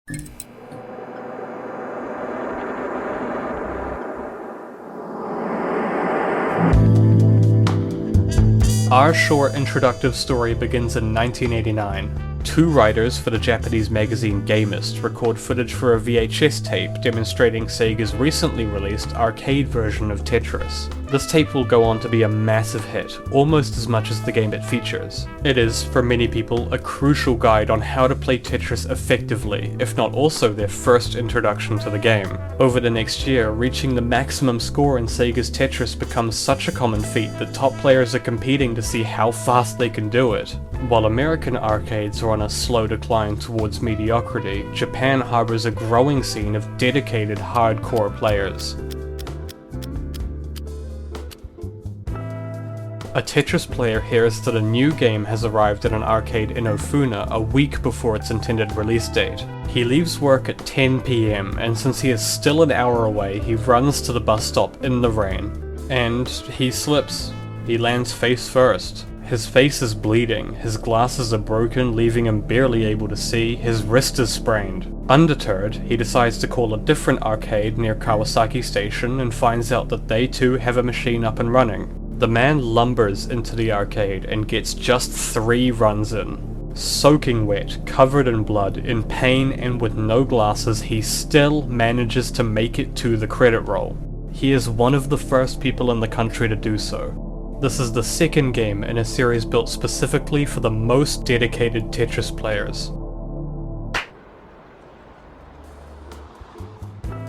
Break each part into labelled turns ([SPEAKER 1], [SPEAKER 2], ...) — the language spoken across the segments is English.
[SPEAKER 1] Our short introductive story begins in 1989. Two writers for the Japanese magazine Gamist record footage for a VHS tape demonstrating Sega's recently released arcade version of Tetris. This tape will go on to be a massive hit, almost as much as the game it features. It is, for many people, a crucial guide on how to play Tetris effectively, if not also their first introduction to the game. Over the next year, reaching the maximum score in Sega's Tetris becomes such a common feat that top players are competing to see how fast they can do it. While American arcades are on a slow decline towards mediocrity, Japan harbors a growing scene of dedicated hardcore players. A Tetris player hears that a new game has arrived at an arcade in Ofuna a week before its intended release date. He leaves work at 10 PM, and since he is still an hour away, he runs to the bus stop in the rain. And he slips. He lands face first. His face is bleeding, his glasses are broken, leaving him barely able to see, his wrist is sprained. Undeterred, he decides to call a different arcade near Kawasaki Station and finds out that they too have a machine up and running. The man lumbers into the arcade and gets just 3 runs in. Soaking wet, covered in blood, in pain and with no glasses, he still manages to make it to the credit roll. He is one of the first people in the country to do so. This is the second game in a series built specifically for the most dedicated Tetris players.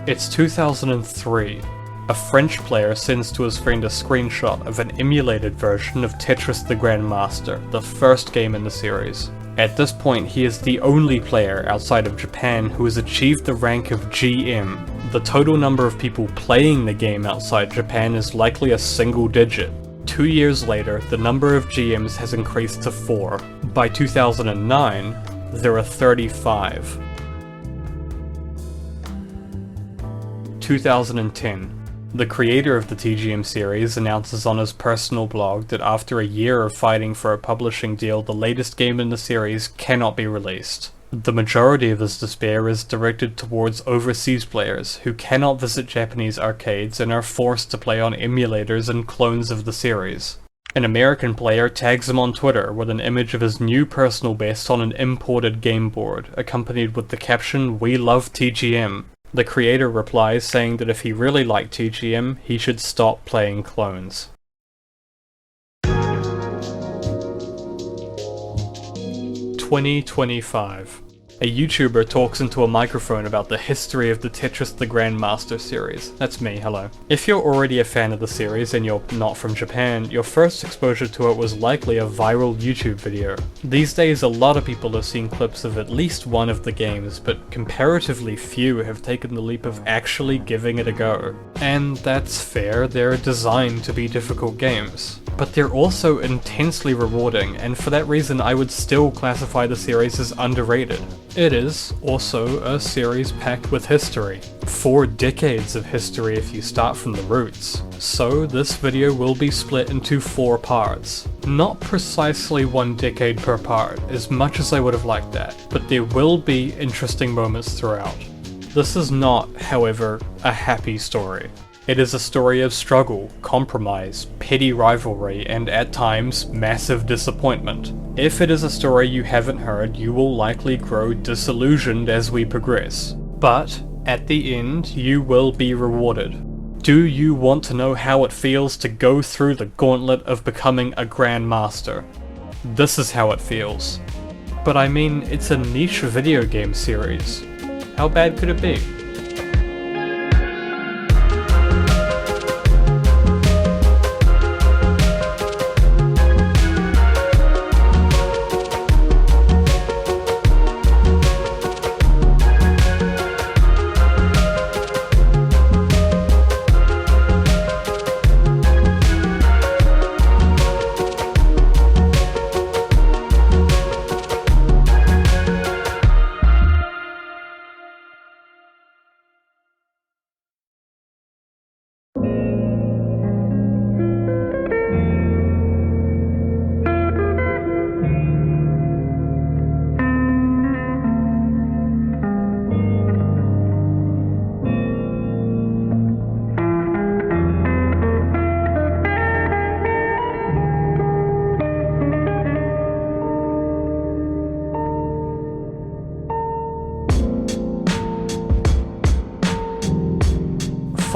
[SPEAKER 1] It's 2003. A French player sends to his friend a screenshot of an emulated version of Tetris the Grandmaster, the first game in the series. At this point, he is the only player outside of Japan who has achieved the rank of GM. The total number of people playing the game outside Japan is likely a single digit. 2 years later, the number of GMs has increased to 4. By 2009, there are 35. 2010. The creator of the TGM series announces on his personal blog that after a year of fighting for a publishing deal, the latest game in the series cannot be released. The majority of his despair is directed towards overseas players who cannot visit Japanese arcades and are forced to play on emulators and clones of the series. An American player tags him on Twitter with an image of his new personal best on an imported game board, accompanied with the caption, "We love TGM." The creator replies saying that if he really liked TGM, he should stop playing clones. 2025. A YouTuber talks into a microphone about the history of the Tetris the Grandmaster series. That's me, hello. If you're already a fan of the series and you're not from Japan, your first exposure to it was likely a viral YouTube video. These days a lot of people have seen clips of at least one of the games, but comparatively few have taken the leap of actually giving it a go. And that's fair, they're designed to be difficult games. But they're also intensely rewarding, and for that reason I would still classify the series as underrated. It is also a series packed with history. 4 decades of history if you start from the roots. So this video will be split into 4 parts. Not precisely 1 decade per part, as much as I would have liked that, but there will be interesting moments throughout. This is not, however, a happy story. It is a story of struggle, compromise, petty rivalry, and at times, massive disappointment. If it is a story you haven't heard, you will likely grow disillusioned as we progress. But, at the end, you will be rewarded. Do you want to know how it feels to go through the gauntlet of becoming a Grandmaster? This is how it feels. But I mean, it's a niche video game series. How bad could it be?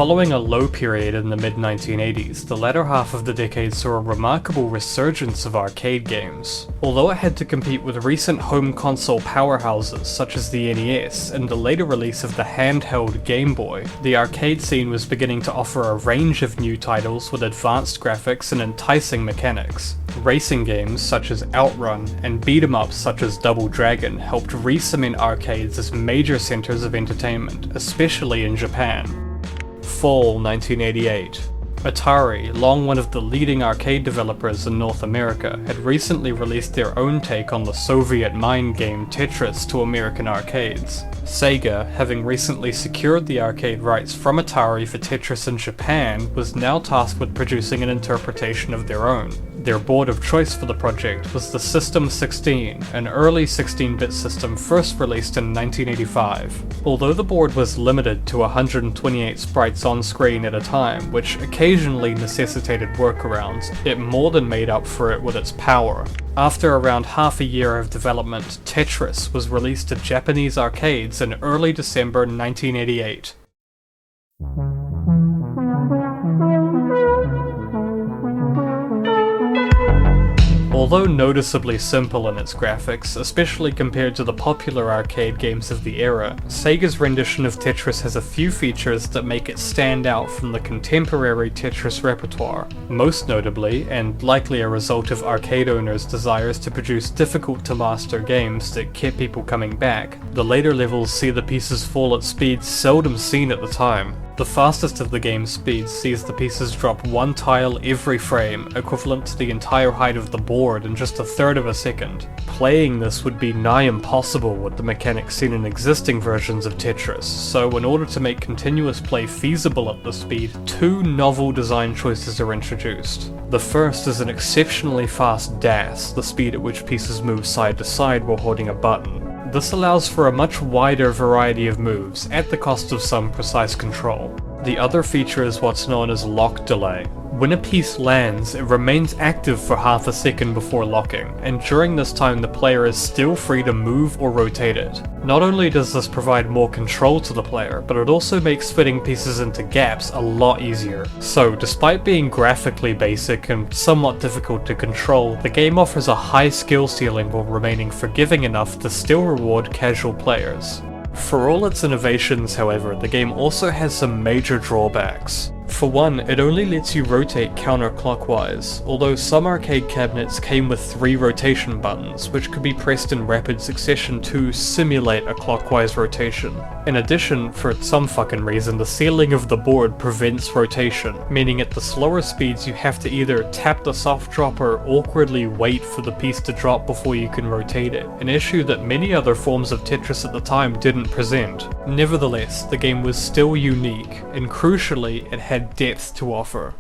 [SPEAKER 1] Following a low period in the mid-1980s, the latter half of the decade saw a remarkable resurgence of arcade games. Although it had to compete with recent home console powerhouses such as the NES and the later release of the handheld Game Boy, the arcade scene was beginning to offer a range of new titles with advanced graphics and enticing mechanics. Racing games such as Outrun and beat-em-ups such as Double Dragon helped re-cement arcades as major centers of entertainment, especially in Japan. Fall 1988. Atari, long one of the leading arcade developers in North America, had recently released their own take on the Soviet mind game Tetris to American arcades. Sega, having recently secured the arcade rights from Atari for Tetris in Japan, was now tasked with producing an interpretation of their own. Their board of choice for the project was the System 16, an early 16-bit system first released in 1985. Although the board was limited to 128 sprites on screen at a time, which occasionally necessitated workarounds, it more than made up for it with its power. After around half a year of development, Tetris was released to Japanese arcades in early December 1988. Although noticeably simple in its graphics, especially compared to the popular arcade games of the era, Sega's rendition of Tetris has a few features that make it stand out from the contemporary Tetris repertoire. Most notably, and likely a result of arcade owners' desires to produce difficult-to-master games that kept people coming back, the later levels see the pieces fall at speeds seldom seen at the time. The fastest of the game's speeds sees the pieces drop one tile every frame, equivalent to the entire height of the board in just a third of a second. Playing this would be nigh impossible with the mechanics seen in existing versions of Tetris, so in order to make continuous play feasible at this speed, two novel design choices are introduced. The first is an exceptionally fast dash, the speed at which pieces move side to side while holding a button. This allows for a much wider variety of moves, at the cost of some precise control. The other feature is what's known as lock delay. When a piece lands, it remains active for half a second before locking, and during this time the player is still free to move or rotate it. Not only does this provide more control to the player, but it also makes fitting pieces into gaps a lot easier. So, despite being graphically basic and somewhat difficult to control, the game offers a high skill ceiling while remaining forgiving enough to still reward casual players. For all its innovations, however, the game also has some major drawbacks. For one, it only lets you rotate counterclockwise, although some arcade cabinets came with 3 rotation buttons, which could be pressed in rapid succession to simulate a clockwise rotation. In addition, for some fucking reason, the ceiling of the board prevents rotation, meaning at the slower speeds you have to either tap the soft drop or awkwardly wait for the piece to drop before you can rotate it, an issue that many other forms of Tetris at the time didn't present. Nevertheless, the game was still unique, and crucially, it had depth to offer.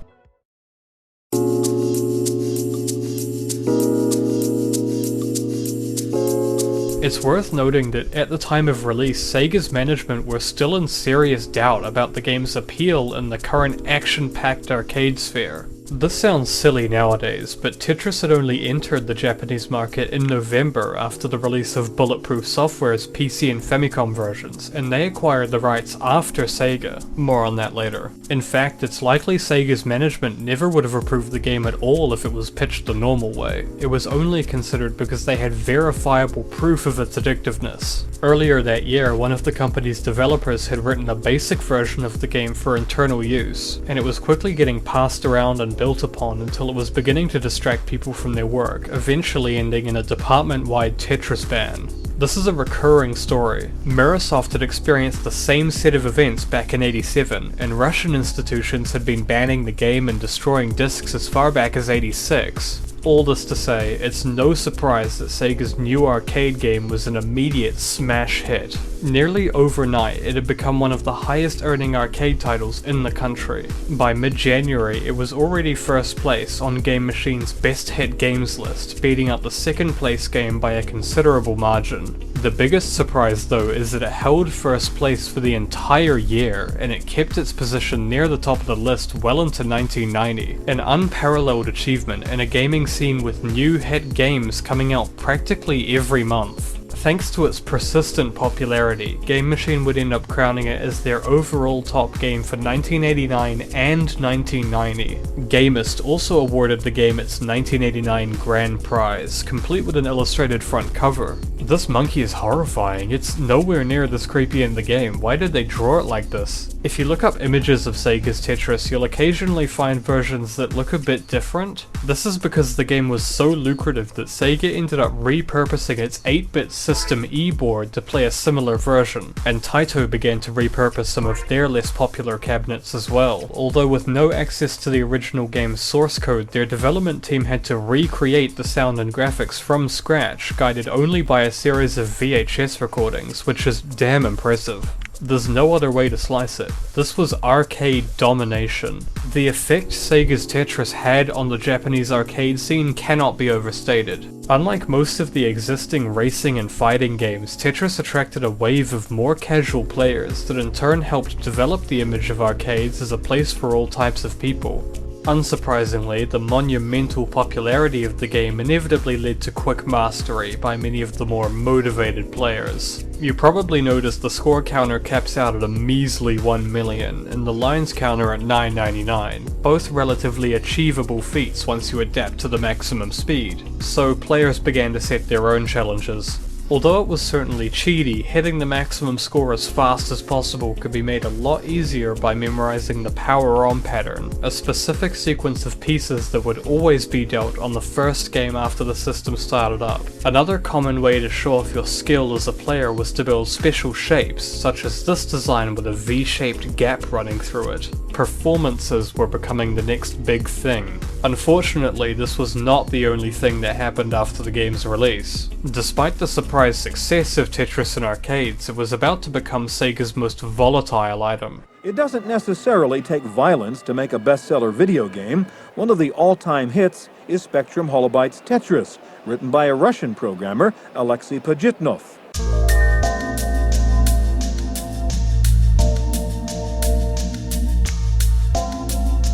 [SPEAKER 1] It's worth noting that at the time of release, Sega's management were still in serious doubt about the game's appeal in the current action-packed arcade sphere. This sounds silly nowadays, but Tetris had only entered the Japanese market in November after the release of Bulletproof Software's PC and Famicom versions, and they acquired the rights after Sega. More on that later. In fact, it's likely Sega's management never would have approved the game at all if it was pitched the normal way. It was only considered because they had verifiable proof of its addictiveness. Earlier that year, one of the company's developers had written a basic version of the game for internal use, and it was quickly getting passed around and built upon until it was beginning to distract people from their work, eventually ending in a department-wide Tetris ban. This is a recurring story. Mirasoft had experienced the same set of events back in '87, and Russian institutions had been banning the game and destroying discs as far back as '86. All this to say, it's no surprise that Sega's new arcade game was an immediate smash hit. Nearly overnight, it had become one of the highest earning arcade titles in the country. By mid-January, it was already first place on Game Machine's Best Hit Games list, beating out the second place game by a considerable margin. The biggest surprise though is that it held first place for the entire year, and it kept its position near the top of the list well into 1990, an unparalleled achievement in a gaming scene with new hit games coming out practically every month. Thanks to its persistent popularity, Game Machine would end up crowning it as their overall top game for 1989 and 1990. Gamist also awarded the game its 1989 grand prize, complete with an illustrated front cover. This monkey is horrifying. It's nowhere near this creepy in the game. Why did they draw it like this? If you look up images of Sega's Tetris, you'll occasionally find versions that look a bit different. This is because the game was so lucrative that Sega ended up repurposing its 8-bit system E-board to play a similar version, and Taito began to repurpose some of their less popular cabinets as well. Although with no access to the original game's source code, their development team had to recreate the sound and graphics from scratch, guided only by a series of VHS recordings, which is damn impressive. There's no other way to slice it. This was arcade domination. The effect Sega's Tetris had on the Japanese arcade scene cannot be overstated. Unlike most of the existing racing and fighting games, Tetris attracted a wave of more casual players that in turn helped develop the image of arcades as a place for all types of people. Unsurprisingly, the monumental popularity of the game inevitably led to quick mastery by many of the more motivated players. You probably noticed the score counter caps out at a measly 1 million, and the lines counter at 999, both relatively achievable feats once you adapt to the maximum speed, so players began to set their own challenges. Although it was certainly cheaty, hitting the maximum score as fast as possible could be made a lot easier by memorizing the power-on pattern, a specific sequence of pieces that would always be dealt on the first game after the system started up. Another common way to show off your skill as a player was to build special shapes, such as this design with a V-shaped gap running through it. Performances were becoming the next big thing. Unfortunately, this was not the only thing that happened after the game's release. Despite the surprise success of Tetris in arcades, it was about to become Sega's most volatile item.
[SPEAKER 2] It doesn't necessarily take violence to make a bestseller video game. One of the all-time hits is Spectrum Holobyte's Tetris, written by a Russian programmer, Alexei Pajitnov.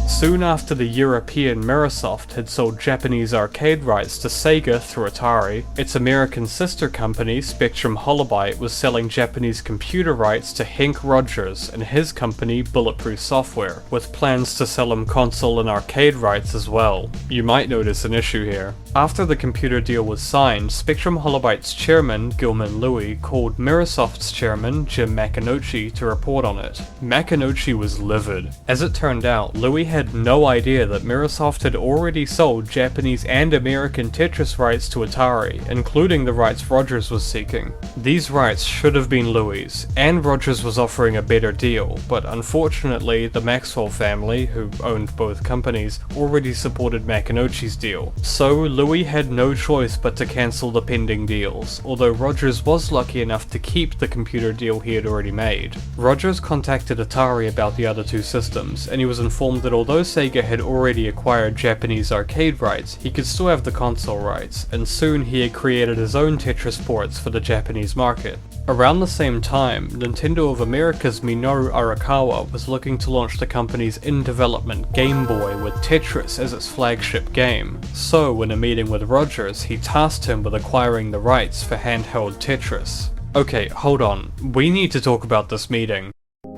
[SPEAKER 1] Soon after the European Mirrorsoft had sold Japanese arcade rights to Sega through Atari, its American sister company, Spectrum Holobyte, was selling Japanese computer rights to Henk Rogers and his company, Bulletproof Software, with plans to sell him console and arcade rights as well. You might notice an issue here. After the computer deal was signed, Spectrum Holobyte's chairman, Gilman Louie, called Mirrorsoft's chairman, Jim Makinouchi, to report on it. Makinouchi was livid. As it turned out, Louie had no idea that Mirrorsoft had already sold Japanese and American Tetris rights to Atari, including the rights Rogers was seeking. These rights should have been Louie's, and Rogers was offering a better deal, but unfortunately the Maxwell family, who owned both companies, already supported Makinouchi's deal. So Louie had no choice but to cancel the pending deals, although Rogers was lucky enough to keep the computer deal he had already made. Rogers contacted Atari about the other two systems, and he was informed that although Sega had already acquired Japanese arcade rights, he could still have the console rights, and soon he had created his own Tetris ports for the Japanese market. Around the same time, Nintendo of America's Minoru Arakawa was looking to launch the company's in-development Game Boy with Tetris as its flagship game. So, in a meeting with Rogers, he tasked him with acquiring the rights for handheld Tetris. Okay, hold on. We need to talk about this meeting.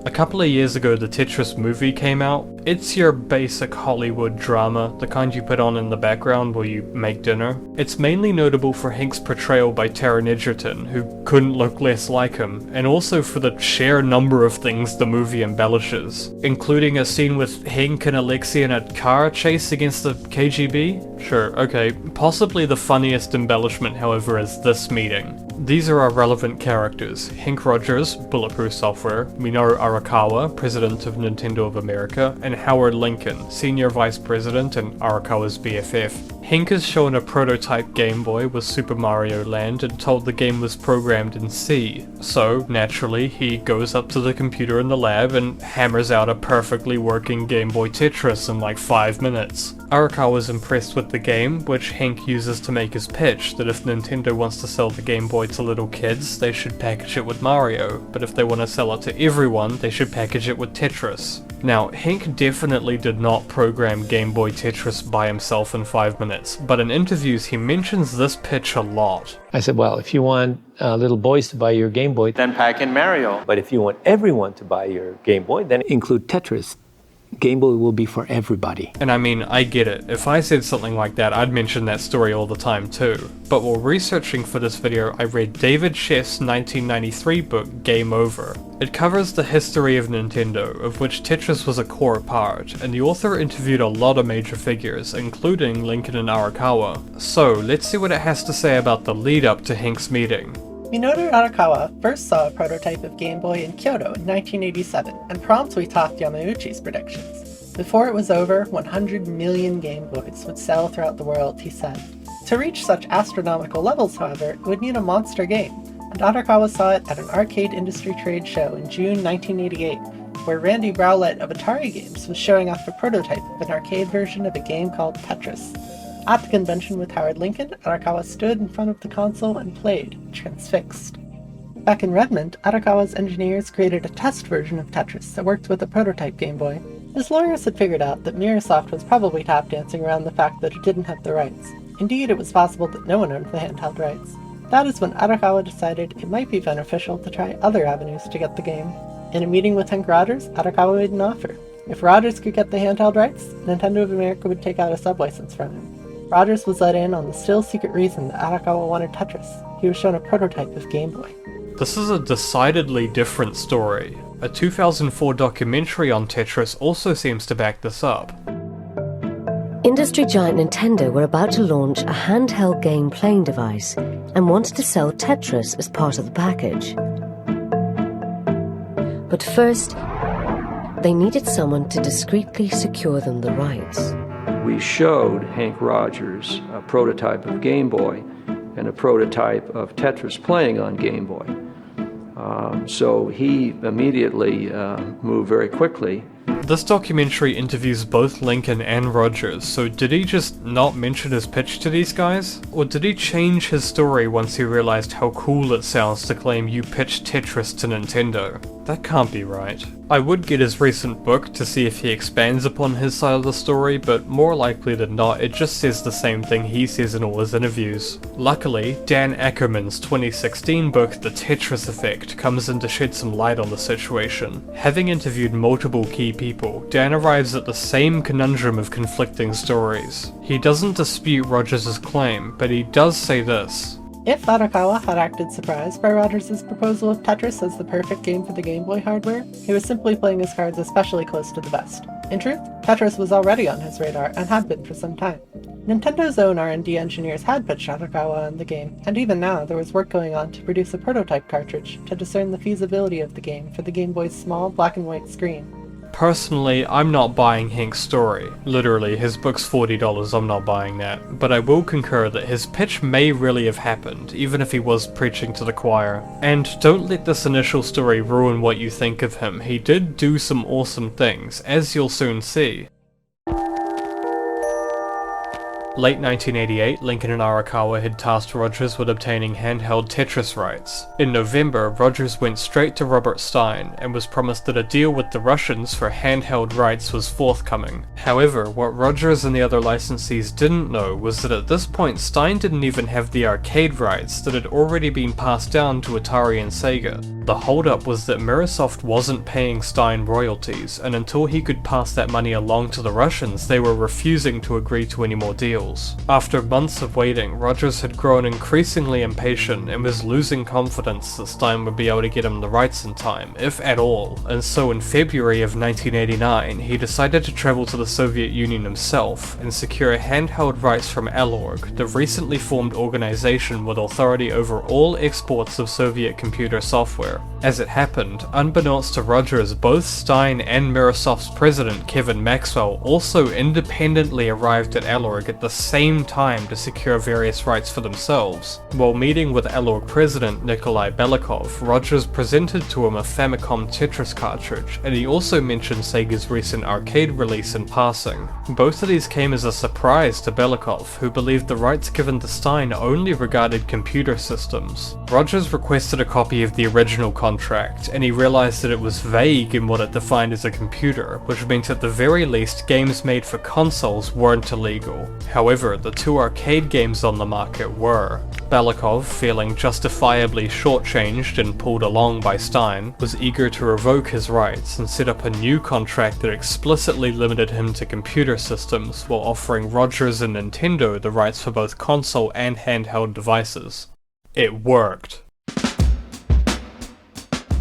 [SPEAKER 1] A couple of years ago, the Tetris movie came out. It's your basic Hollywood drama, the kind you put on in the background while you make dinner. It's mainly notable for Hank's portrayal by Taron Egerton, who couldn't look less like him, and also for the sheer number of things the movie embellishes, including a scene with Hank and Alexei in a car chase against the KGB? Sure, okay. Possibly the funniest embellishment, however, is this meeting. These are our relevant characters: Henk Rogers, Bulletproof Software, Minoru Arakawa, President of Nintendo of America, and Howard Lincoln, Senior Vice President and Arakawa's BFF. Henk is shown a prototype Game Boy with Super Mario Land and told the game was programmed in C. So, naturally, he goes up to the computer in the lab and hammers out a perfectly working Game Boy Tetris in like 5 minutes. Arakawa is impressed with the game, which Henk uses to make his pitch that if Nintendo wants to sell the Game Boy to little kids, they should package it with Mario, but if they want to sell it to everyone, they should package it with Tetris. Now, Henk definitely did not program Game Boy Tetris by himself in 5 minutes, but in interviews he mentions this pitch a lot.
[SPEAKER 3] I said, well, if you want little boys to buy your Game Boy,
[SPEAKER 4] then pack in Mario.
[SPEAKER 3] But if you want everyone to buy your Game Boy, then include Tetris. Game Boy will be for everybody.
[SPEAKER 1] And I mean, I get it. If I said something like that, I'd mention that story all the time too. But while researching for this video, I read David Sheff's 1993 book, Game Over. It covers the history of Nintendo, of which Tetris was a core part, and the author interviewed a lot of major figures, including Lincoln and Arakawa. So, let's see what it has to say about the lead up to Hank's meeting.
[SPEAKER 5] Minoru Arakawa first saw a prototype of Game Boy in Kyoto in 1987 and promptly topped Yamauchi's predictions. Before it was over, 100 million Game Boys would sell throughout the world, he said. To reach such astronomical levels, however, it would need a monster game, and Arakawa saw it at an arcade industry trade show in June 1988, where Randy Rowlett of Atari Games was showing off a prototype of an arcade version of a game called Tetris. At the convention with Howard Lincoln, Arakawa stood in front of the console and played, transfixed. Back in Redmond, Arakawa's engineers created a test version of Tetris that worked with a prototype Game Boy. His lawyers had figured out that Microsoft was probably tap dancing around the fact that it didn't have the rights. Indeed, it was possible that no one owned the handheld rights. That is when Arakawa decided it might be beneficial to try other avenues to get the game. In a meeting with Hank Rogers, Arakawa made an offer. If Rogers could get the handheld rights, Nintendo of America would take out a sub-license from him. Rogers was let in on the still-secret reason that Arakawa wanted Tetris. He was shown a prototype of Game Boy.
[SPEAKER 1] This is a decidedly different story. A 2004 documentary on Tetris also seems to back this up.
[SPEAKER 6] Industry giant Nintendo were about to launch a handheld game playing device and wanted to sell Tetris as part of the package. But first, they needed someone to discreetly secure them the rights.
[SPEAKER 7] We showed Hank Rogers a prototype of Game Boy and a prototype of Tetris playing on Game Boy. So he immediately moved very quickly.
[SPEAKER 1] This documentary interviews both Lincoln and Rogers, so did he just not mention his pitch to these guys? Or did he change his story once he realized how cool it sounds to claim you pitched Tetris to Nintendo? That can't be right. I would get his recent book to see if he expands upon his side of the story, but more likely than not, it just says the same thing he says in all his interviews. Luckily, Dan Ackerman's 2016 book, The Tetris Effect, comes in to shed some light on the situation. Having interviewed multiple key people, Dan arrives at the same conundrum of conflicting stories. He doesn't dispute Rogers' claim, but he does say this.
[SPEAKER 5] If Arakawa had acted surprised by Rogers' proposal of Tetris as the perfect game for the Game Boy hardware, he was simply playing his cards especially close to the vest. In truth, Tetris was already on his radar and had been for some time. Nintendo's own R&D engineers had pitched Arakawa on the game, and even now there was work going on to produce a prototype cartridge to discern the feasibility of the game for the Game Boy's small black and white screen.
[SPEAKER 1] Personally, I'm not buying Hank's story. Literally, his book's $40, I'm not buying that. But I will concur that his pitch may really have happened, even if he was preaching to the choir. And don't let this initial story ruin what you think of him. He did do some awesome things, as you'll soon see. Late 1988, Lincoln and Arakawa had tasked Rogers with obtaining handheld Tetris rights. In November, Rogers went straight to Robert Stein and was promised that a deal with the Russians for handheld rights was forthcoming. However, what Rogers and the other licensees didn't know was that at this point Stein didn't even have the arcade rights that had already been passed down to Atari and Sega. The holdup was that Microsoft wasn't paying Stein royalties, and until he could pass that money along to the Russians, they were refusing to agree to any more deals. After months of waiting, Rogers had grown increasingly impatient and was losing confidence that Stein would be able to get him the rights in time, if at all, and so in February of 1989, he decided to travel to the Soviet Union himself and secure handheld rights from Epilogue, the recently formed organization with authority over all exports of Soviet computer software. As it happened, unbeknownst to Rogers, both Stein and Microsoft's president Kevin Maxwell also independently arrived at Epilogue at the same time to secure various rights for themselves. While meeting with Epilogue president Nikolai Belikov, Rogers presented to him a Famicom Tetris cartridge, and he also mentioned Sega's recent arcade release in passing. Both of these came as a surprise to Belikov, who believed the rights given to Stein only regarded computer systems. Rogers requested a copy of the original contract, and he realized that it was vague in what it defined as a computer, which meant at the very least games made for consoles weren't illegal. However, However, the two arcade games on the market were. Belikov, feeling justifiably shortchanged and pulled along by Stein, was eager to revoke his rights and set up a new contract that explicitly limited him to computer systems while offering Rogers and Nintendo the rights for both console and handheld devices. It worked.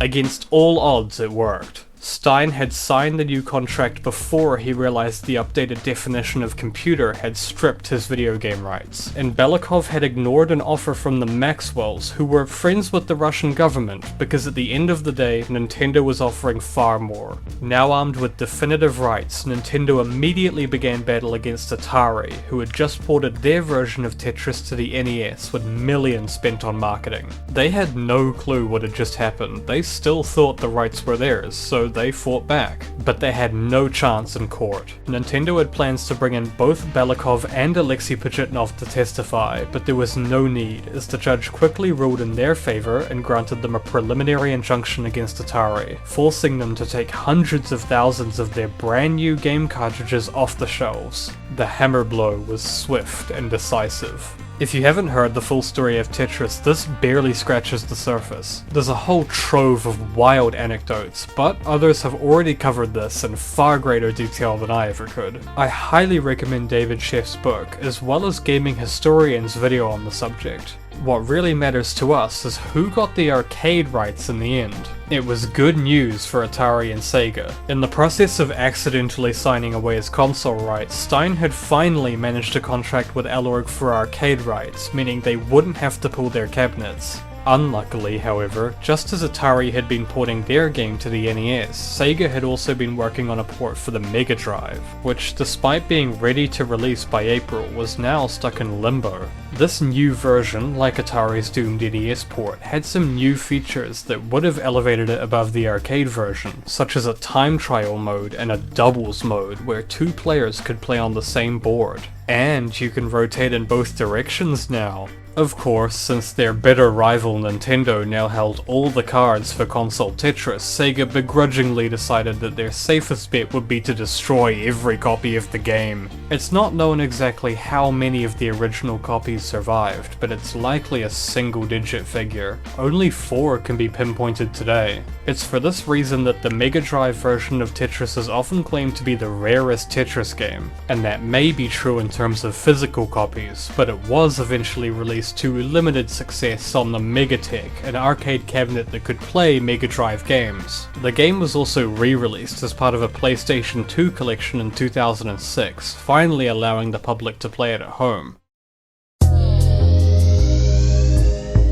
[SPEAKER 1] Against all odds, it worked. Stein had signed the new contract before he realized the updated definition of computer had stripped his video game rights, and Belikov had ignored an offer from the Maxwells, who were friends with the Russian government, because at the end of the day, Nintendo was offering far more. Now armed with definitive rights, Nintendo immediately began battle against Atari, who had just ported their version of Tetris to the NES with millions spent on marketing. They had no clue what had just happened. They still thought the rights were theirs, so they fought back, but they had no chance in court. Nintendo had plans to bring in both Belikov and Alexei Pajitnov to testify, but there was no need, as the judge quickly ruled in their favor and granted them a preliminary injunction against Atari, forcing them to take hundreds of thousands of their brand new game cartridges off the shelves. The hammer blow was swift and decisive. If you haven't heard the full story of Tetris, this barely scratches the surface. There's a whole trove of wild anecdotes, but others have already covered this in far greater detail than I ever could. I highly recommend David Sheff's book, as well as Gaming Historian's video on the subject. What really matters to us is who got the arcade rights in the end. It was good news for Atari and Sega. In the process of accidentally signing away his console rights, Stein had finally managed a contract with Epilogue for arcade rights, meaning they wouldn't have to pull their cabinets. Unluckily, however, just as Atari had been porting their game to the NES, Sega had also been working on a port for the Mega Drive, which, despite being ready to release by April, was now stuck in limbo. This new version, like Atari's doomed NES port, had some new features that would have elevated it above the arcade version, such as a time trial mode and a doubles mode where two players could play on the same board. And you can rotate in both directions now. Of course, since their bitter rival Nintendo now held all the cards for console Tetris, Sega begrudgingly decided that their safest bet would be to destroy every copy of the game. It's not known exactly how many of the original copies survived, but it's likely a single-digit figure. Only 4 can be pinpointed today. It's for this reason that the Mega Drive version of Tetris is often claimed to be the rarest Tetris game, and that may be true in terms of physical copies, but it was eventually released to limited success on the Megatech, an arcade cabinet that could play Mega Drive games. The game was also re-released as part of a PlayStation 2 collection in 2006, finally allowing the public to play it at home.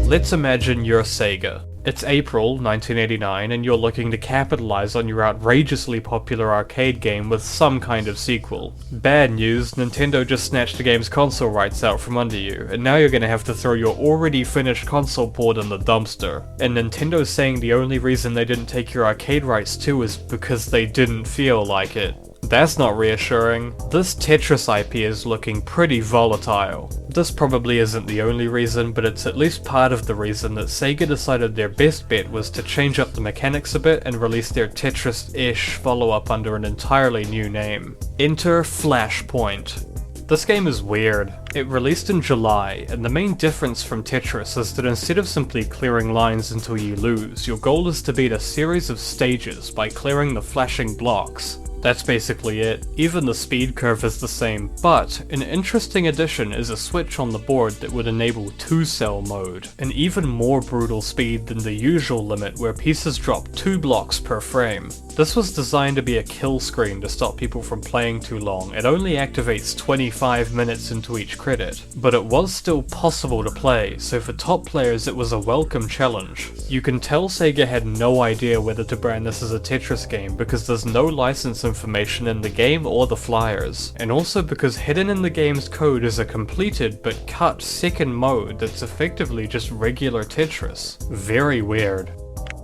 [SPEAKER 1] Let's imagine you're Sega. It's April 1989 and you're looking to capitalize on your outrageously popular arcade game with some kind of sequel. Bad news, Nintendo just snatched the game's console rights out from under you, and now you're gonna have to throw your already finished console port in the dumpster. And Nintendo's saying the only reason they didn't take your arcade rights too is because they didn't feel like it. That's not reassuring. This Tetris IP is looking pretty volatile. This probably isn't the only reason, but it's at least part of the reason that Sega decided their best bet was to change up the mechanics a bit and release their Tetris-ish follow-up under an entirely new name. Enter Flashpoint. This game is weird. It released in July, and the main difference from Tetris is that instead of simply clearing lines until you lose, your goal is to beat a series of stages by clearing the flashing blocks. That's basically it. Even the speed curve is the same, but an interesting addition is a switch on the board that would enable 2-cell mode, an even more brutal speed than the usual limit where pieces drop 2 blocks per frame. This was designed to be a kill screen to stop people from playing too long. It only activates 25 minutes into each credit, but it was still possible to play, so for top players it was a welcome challenge. You can tell Sega had no idea whether to brand this as a Tetris game because there's no license information in the game or the flyers, and also because hidden in the game's code is a completed but cut second mode that's effectively just regular Tetris. Very weird.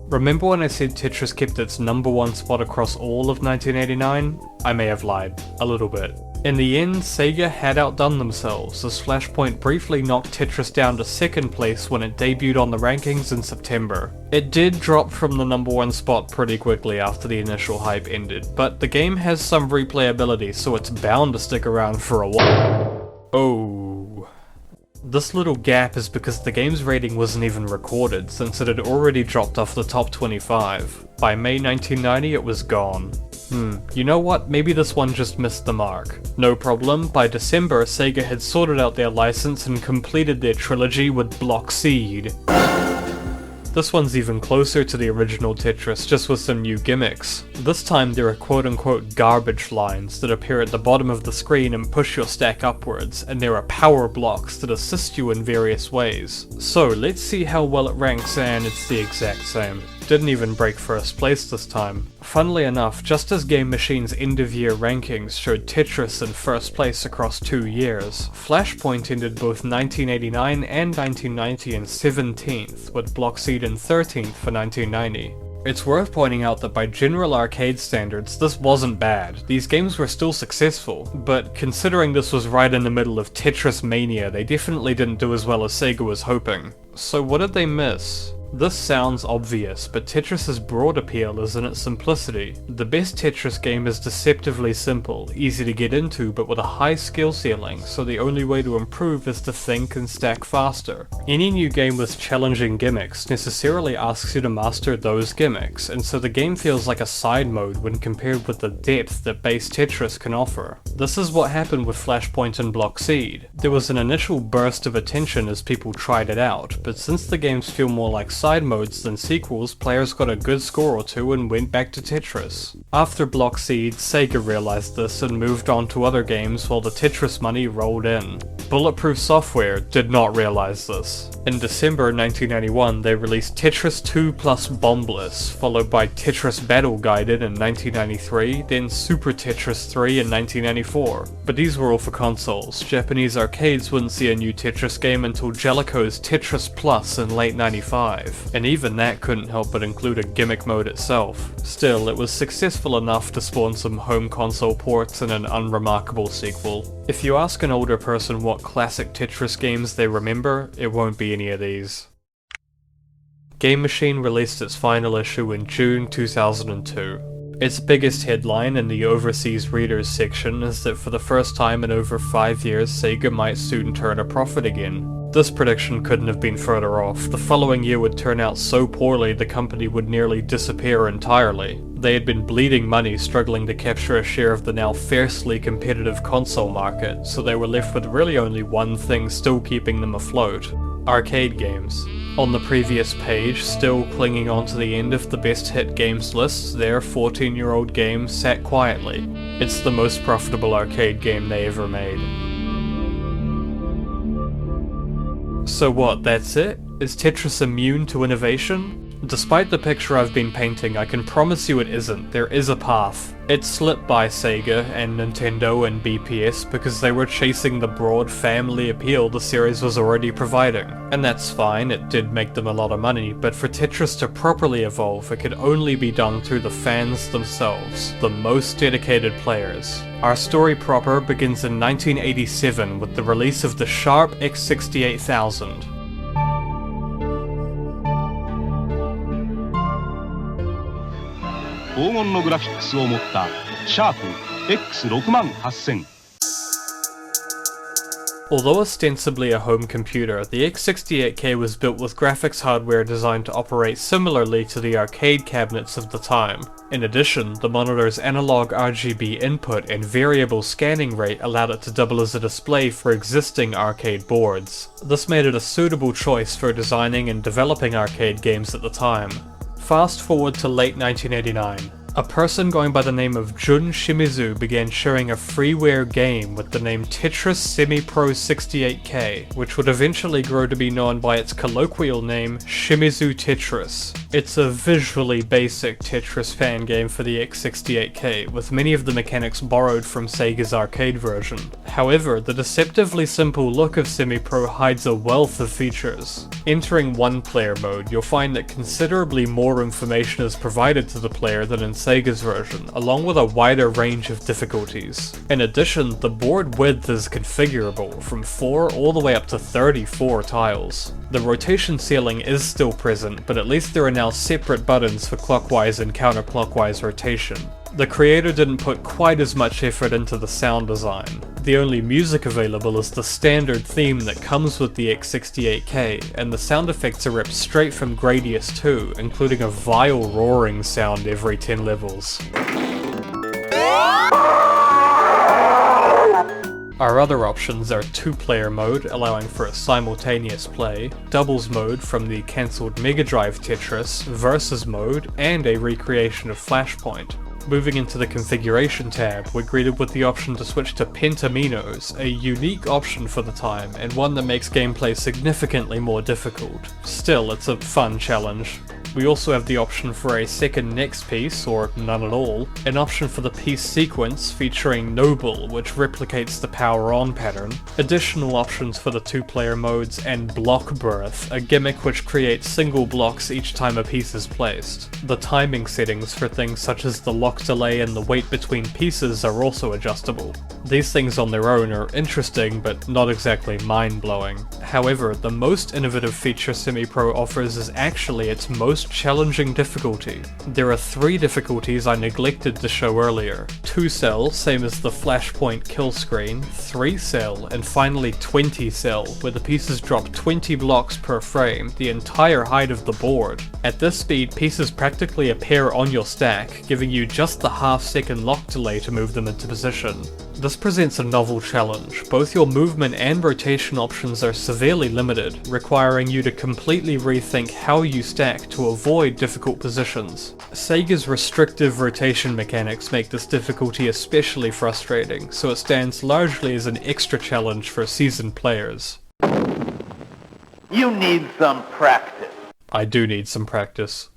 [SPEAKER 1] Remember when I said Tetris kept its #1 spot across all of 1989? I may have lied, a little bit. In the end, Sega had outdone themselves, as Flashpoint briefly knocked Tetris down to 2nd place when it debuted on the rankings in September. It did drop from the #1 spot pretty quickly after the initial hype ended, but the game has some replayability, so it's bound to stick around for a while. Oh. This little gap is because the game's rating wasn't even recorded, since it had already dropped off the top 25. By May 1990 it was gone. You know what, maybe this one just missed the mark. No problem, by December Sega had sorted out their license and completed their trilogy with Blockseed. This one's even closer to the original Tetris, just with some new gimmicks. This time there are quote-unquote garbage lines that appear at the bottom of the screen and push your stack upwards, and there are power blocks that assist you in various ways. So let's see how well it ranks, and it's the exact same. Didn't even break first place this time. Funnily enough, just as Game Machine's end-of-year rankings showed Tetris in first place across 2 years, Flashpoint ended both 1989 and 1990 in 17th, with Blockseed in 13th for 1990. It's worth pointing out that by general arcade standards, this wasn't bad. These games were still successful, but considering this was right in the middle of Tetris mania, they definitely didn't do as well as Sega was hoping. So what did they miss? This sounds obvious, but Tetris's broad appeal is in its simplicity. The best Tetris game is deceptively simple, easy to get into but with a high skill ceiling, so the only way to improve is to think and stack faster. Any new game with challenging gimmicks necessarily asks you to master those gimmicks, and so the game feels like a side mode when compared with the depth that base Tetris can offer. This is what happened with Flashpoint and Blockseed. There was an initial burst of attention as people tried it out, but since the games feel more like side modes than sequels, players got a good score or two and went back to Tetris. After Blockseed, Sega realized this and moved on to other games while the Tetris money rolled in. Bulletproof Software did not realize this. In December 1991, they released Tetris 2 plus Bombless, followed by Tetris Battle Guided in 1993, then Super Tetris 3 in 1994. But these were all for consoles. Japanese arcades wouldn't see a new Tetris game until Jellicoe's Tetris Plus in late 95. And even that couldn't help but include a gimmick mode itself. Still, it was successful enough to spawn some home console ports and an unremarkable sequel. If you ask an older person what classic Tetris games they remember, it won't be any of these. Game Machine released its final issue in June 2002. Its biggest headline in the Overseas Readers section is that for the first time in over 5 years, Sega might soon turn a profit again. This prediction couldn't have been further off. The following year would turn out so poorly the company would nearly disappear entirely. They had been bleeding money struggling to capture a share of the now fiercely competitive console market, so they were left with really only one thing still keeping them afloat: arcade games. On the previous page, still clinging on to the end of the best hit games list, their 14-year-old game sat quietly. It's the most profitable arcade game they ever made. So what, that's it? Is Tetris immune to innovation? Despite the picture I've been painting, I can promise you it isn't. There is a path. It slipped by Sega and Nintendo and BPS because they were chasing the broad family appeal the series was already providing. And that's fine, it did make them a lot of money, but for Tetris to properly evolve, it could only be done through the fans themselves, the most dedicated players. Our story proper begins in 1987 with the release of the Sharp X68000.
[SPEAKER 4] 黄金のグラフィックスを持ったシャープ X68000。
[SPEAKER 1] Although ostensibly a home computer, the X68K was built with graphics hardware designed to operate similarly to the arcade cabinets of the time. In addition, the monitor's analog RGB input and variable scanning rate allowed it to double as a display for existing arcade boards. This made it a suitable choice for designing and developing arcade games at the time. Fast forward to late 1989. A person going by the name of Jun Shimizu began sharing a freeware game with the name Tetris SEMIPRO 68K, which would eventually grow to be known by its colloquial name, Shimizu Tetris. It's a visually basic Tetris fan game for the X68K, with many of the mechanics borrowed from Sega's arcade version. However, the deceptively simple look of SEMIPRO hides a wealth of features. Entering one-player mode, you'll find that considerably more information is provided to the player than in Sega's version, along with a wider range of difficulties. In addition, the board width is configurable, from 4 all the way up to 34 tiles. The rotation ceiling is still present, but at least there are now separate buttons for clockwise and counterclockwise rotation. The creator didn't put quite as much effort into the sound design. The only music available is the standard theme that comes with the X68K, and the sound effects are ripped straight from Gradius 2, including a vile roaring sound every 10 levels. Our other options are 2-player mode, allowing for a simultaneous play, doubles mode from the cancelled Mega Drive Tetris, versus mode, and a recreation of Flashpoint. Moving into the configuration tab, we're greeted with the option to switch to Pentaminos, a unique option for the time, and one that makes gameplay significantly more difficult. Still, it's a fun challenge. We also have the option for a second next piece, or none at all, an option for the piece sequence featuring Noble, which replicates the power on pattern, additional options for the 2-player modes, and Block Birth, a gimmick which creates single blocks each time a piece is placed. The timing settings for things such as the lock delay and the wait between pieces are also adjustable. These things on their own are interesting, but not exactly mind-blowing. However, the most innovative feature SEMIPRO offers is actually its most challenging difficulty. There are 3 difficulties I neglected to show earlier. 2-cell, same as the Flashpoint kill screen, 3-cell, and finally 20-cell, where the pieces drop 20 blocks per frame, the entire height of the board. At this speed, pieces practically appear on your stack, giving you just the half-second lock delay to move them into position. This presents a novel challenge. Both your movement and rotation options are severely limited, requiring you to completely rethink how you stack to avoid difficult positions. Sega's restrictive rotation mechanics make this difficulty especially frustrating, so it stands largely as an extra challenge for seasoned players.
[SPEAKER 8] You need some practice.
[SPEAKER 1] I do need some practice.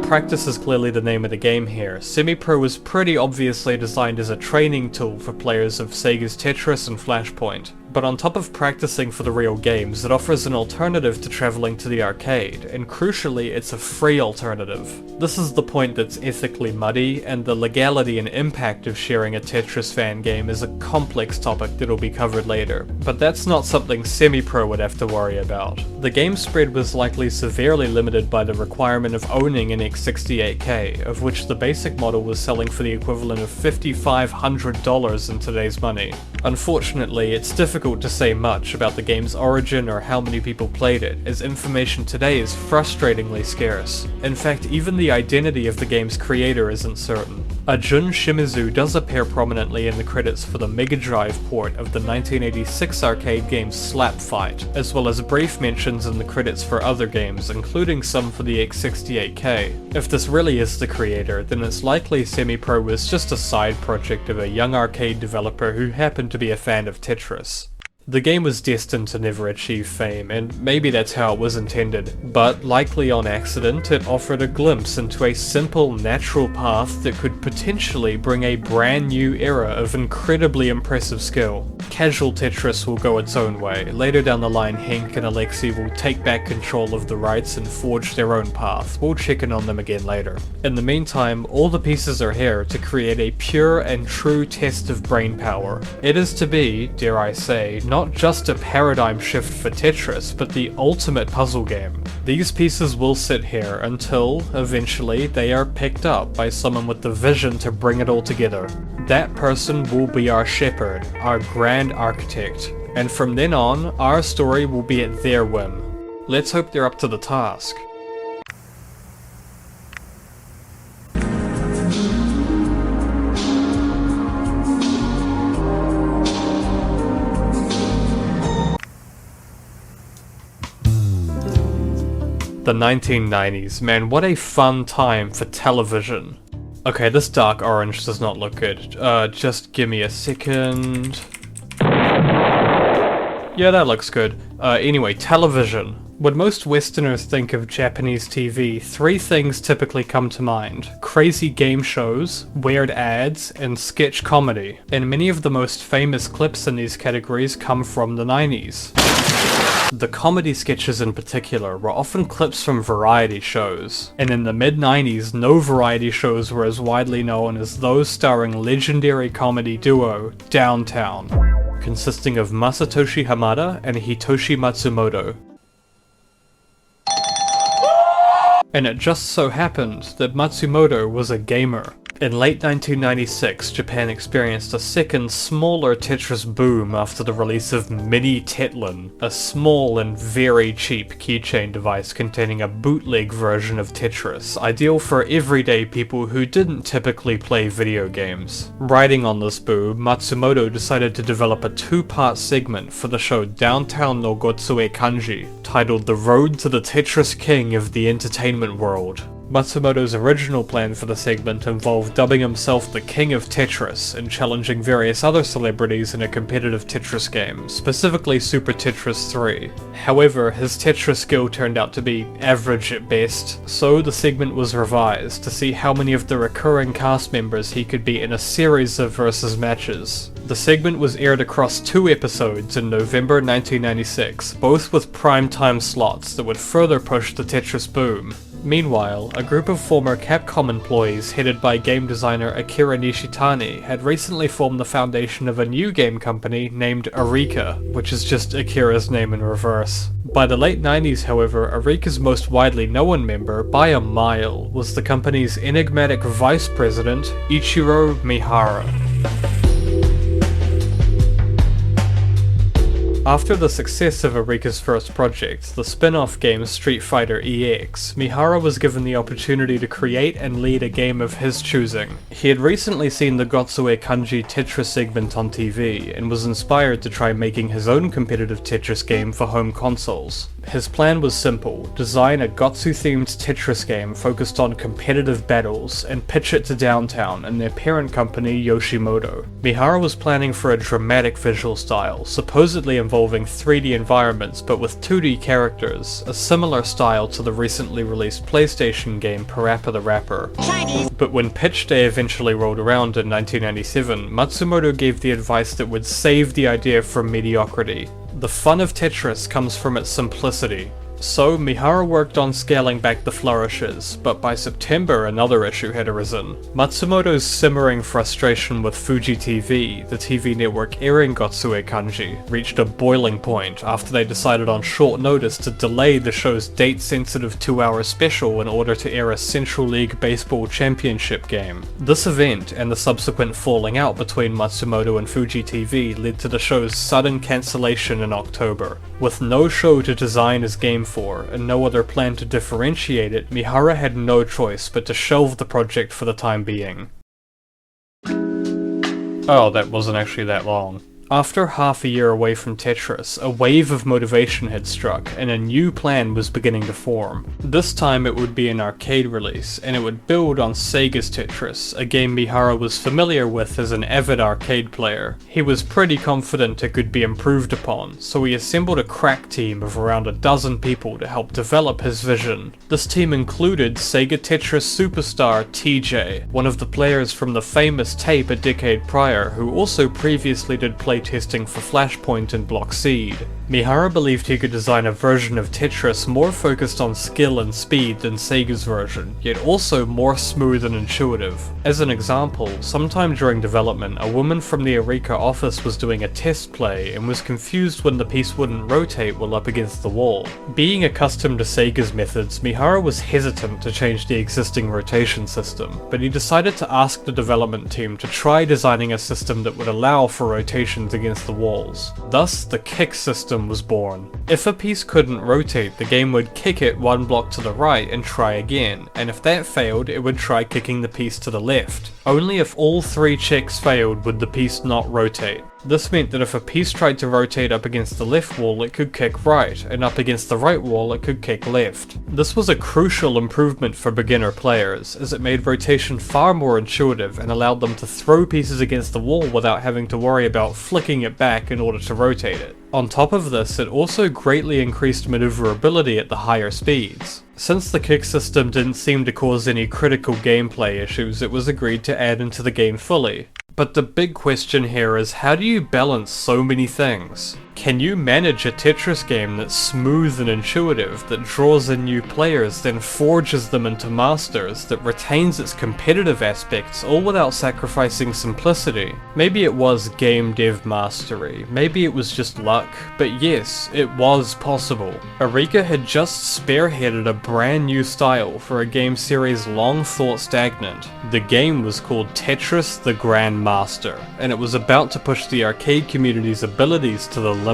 [SPEAKER 1] Practice is clearly the name of the game here. SEMIPRO was pretty obviously designed as a training tool for players of Sega's Tetris and Flashpoint. But on top of practicing for the real games, it offers an alternative to travelling to the arcade, and crucially, it's a free alternative. This is the point that's ethically muddy, and the legality and impact of sharing a Tetris fan game is a complex topic that'll be covered later. But that's not something SEMIPRO would have to worry about. The game spread was likely severely limited by the requirement of owning an X68K, of which the basic model was selling for the equivalent of $5,500 in today's money. Unfortunately, it's difficult to say much about the game's origin or how many people played it, as information today is frustratingly scarce. In fact, even the identity of the game's creator isn't certain. Jun Shimizu does appear prominently in the credits for the Mega Drive port of the 1986 arcade game Slap Fight, as well as brief mentions in the credits for other games, including some for the X68K. If this really is the creator, then it's likely SEMIPRO was just a side project of a young arcade developer who happened to be a fan of Tetris. The game was destined to never achieve fame, and maybe that's how it was intended, but likely on accident it offered a glimpse into a simple, natural path that could potentially bring a brand new era of incredibly impressive skill. Casual Tetris will go its own way. Later down the line, Henk and Alexei will take back control of the rights and forge their own path. We'll check in on them again later. In the meantime, all the pieces are here to create a pure and true test of brainpower. It is to be, dare I say, not just a paradigm shift for Tetris, but the ultimate puzzle game. These pieces will sit here until, eventually, they are picked up by someone with the vision to bring it all together. That person will be our shepherd, our grand architect, and from then on, our story will be at their whim. Let's hope they're up to the task. The 1990s, man, what a fun time for television. Okay, this dark orange does not look good. Just give me a second. Yeah, that looks good. Anyway, television. When most Westerners think of Japanese TV, 3 things typically come to mind. Crazy game shows, weird ads, and sketch comedy. And many of the most famous clips in these categories come from the 90s. The comedy sketches in particular were often clips from variety shows, and in the mid-90s no variety shows were as widely known as those starring legendary comedy duo Downtown, consisting of Masatoshi Hamada and Hitoshi Matsumoto. And it just so happened that Matsumoto was a gamer. In late 1996, Japan experienced a second, smaller Tetris boom after the release of Mini Tetlin, a small and very cheap keychain device containing a bootleg version of Tetris, ideal for everyday people who didn't typically play video games. Riding on this boom, Matsumoto decided to develop a two-part segment for the show Downtown no Gotsue Kanji, titled The Road to the Tetris King of the Entertainment World. Matsumoto's original plan for the segment involved dubbing himself the King of Tetris and challenging various other celebrities in a competitive Tetris game, specifically Super Tetris 3. However, his Tetris skill turned out to be average at best, so the segment was revised to see how many of the recurring cast members he could be in a series of versus matches. The segment was aired across 2 episodes in November 1996, both with primetime slots that would further push the Tetris boom. Meanwhile, a group of former Capcom employees headed by game designer Akira Nishitani had recently formed the foundation of a new game company named Arika, which is just Akira's name in reverse. By the late 90s, however, Arika's most widely known member, by a mile, was the company's enigmatic vice president, Ichiro Mihara. After the success of Arika's first project, the spin-off game Street Fighter EX, Mihara was given the opportunity to create and lead a game of his choosing. He had recently seen the Gotsue Kanji Tetris segment on TV, and was inspired to try making his own competitive Tetris game for home consoles. His plan was simple: design a Gotsu-themed Tetris game focused on competitive battles, and pitch it to Downtown and their parent company Yoshimoto. Mihara was planning for a dramatic visual style, supposedly involving 3D environments but with 2D characters, a similar style to the recently released PlayStation game Parappa the Rapper. But when pitch day eventually rolled around in 1997, Matsumoto gave the advice that would save the idea from mediocrity. The fun of Tetris comes from its simplicity. So Mihara worked on scaling back the flourishes, but by September another issue had arisen. Matsumoto's simmering frustration with Fuji TV, the TV network airing Gotsue Kanji, reached a boiling point after they decided on short notice to delay the show's date-sensitive 2-hour special in order to air a Central League Baseball Championship game. This event, and the subsequent falling out between Matsumoto and Fuji TV, led to the show's sudden cancellation in October. With no show to design his game for, and no other plan to differentiate it, Mihara had no choice but to shelve the project for the time being. Oh, that wasn't actually that long. After half a year away from Tetris, a wave of motivation had struck, and a new plan was beginning to form. This time it would be an arcade release, and it would build on Sega's Tetris, a game Mihara was familiar with as an avid arcade player. He was pretty confident it could be improved upon, so he assembled a crack team of around a dozen people to help develop his vision. This team included Sega Tetris superstar TJ, one of the players from the famous tape a decade prior, who also previously did playtesting for Flashpoint and Block Seed. Mihara believed he could design a version of Tetris more focused on skill and speed than Sega's version, yet also more smooth and intuitive. As an example, sometime during development, a woman from the Arika office was doing a test play and was confused when the piece wouldn't rotate while up against the wall. Being accustomed to Sega's methods, Mihara was hesitant to change the existing rotation system, but he decided to ask the development team to try designing a system that would allow for rotations against the walls. Thus, the kick system was born. If a piece couldn't rotate, the game would kick it 1 block to the right and try again, and if that failed, it would try kicking the piece to the left. Only if all 3 checks failed would the piece not rotate. This meant that if a piece tried to rotate up against the left wall, it could kick right, and up against the right wall, it could kick left. This was a crucial improvement for beginner players, as it made rotation far more intuitive and allowed them to throw pieces against the wall without having to worry about flicking it back in order to rotate it. On top of this, it also greatly increased maneuverability at the higher speeds. Since the kick system didn't seem to cause any critical gameplay issues, it was agreed to add into the game fully. But the big question here is, how do you balance so many things? Can you manage a Tetris game that's smooth and intuitive, that draws in new players, then forges them into masters, that retains its competitive aspects, all without sacrificing simplicity? Maybe it was game dev mastery, maybe it was just luck, but yes, it was possible. Arika had just spearheaded a brand new style for a game series long thought stagnant. The game was called Tetris the Grandmaster, and it was about to push the arcade community's abilities to the limit.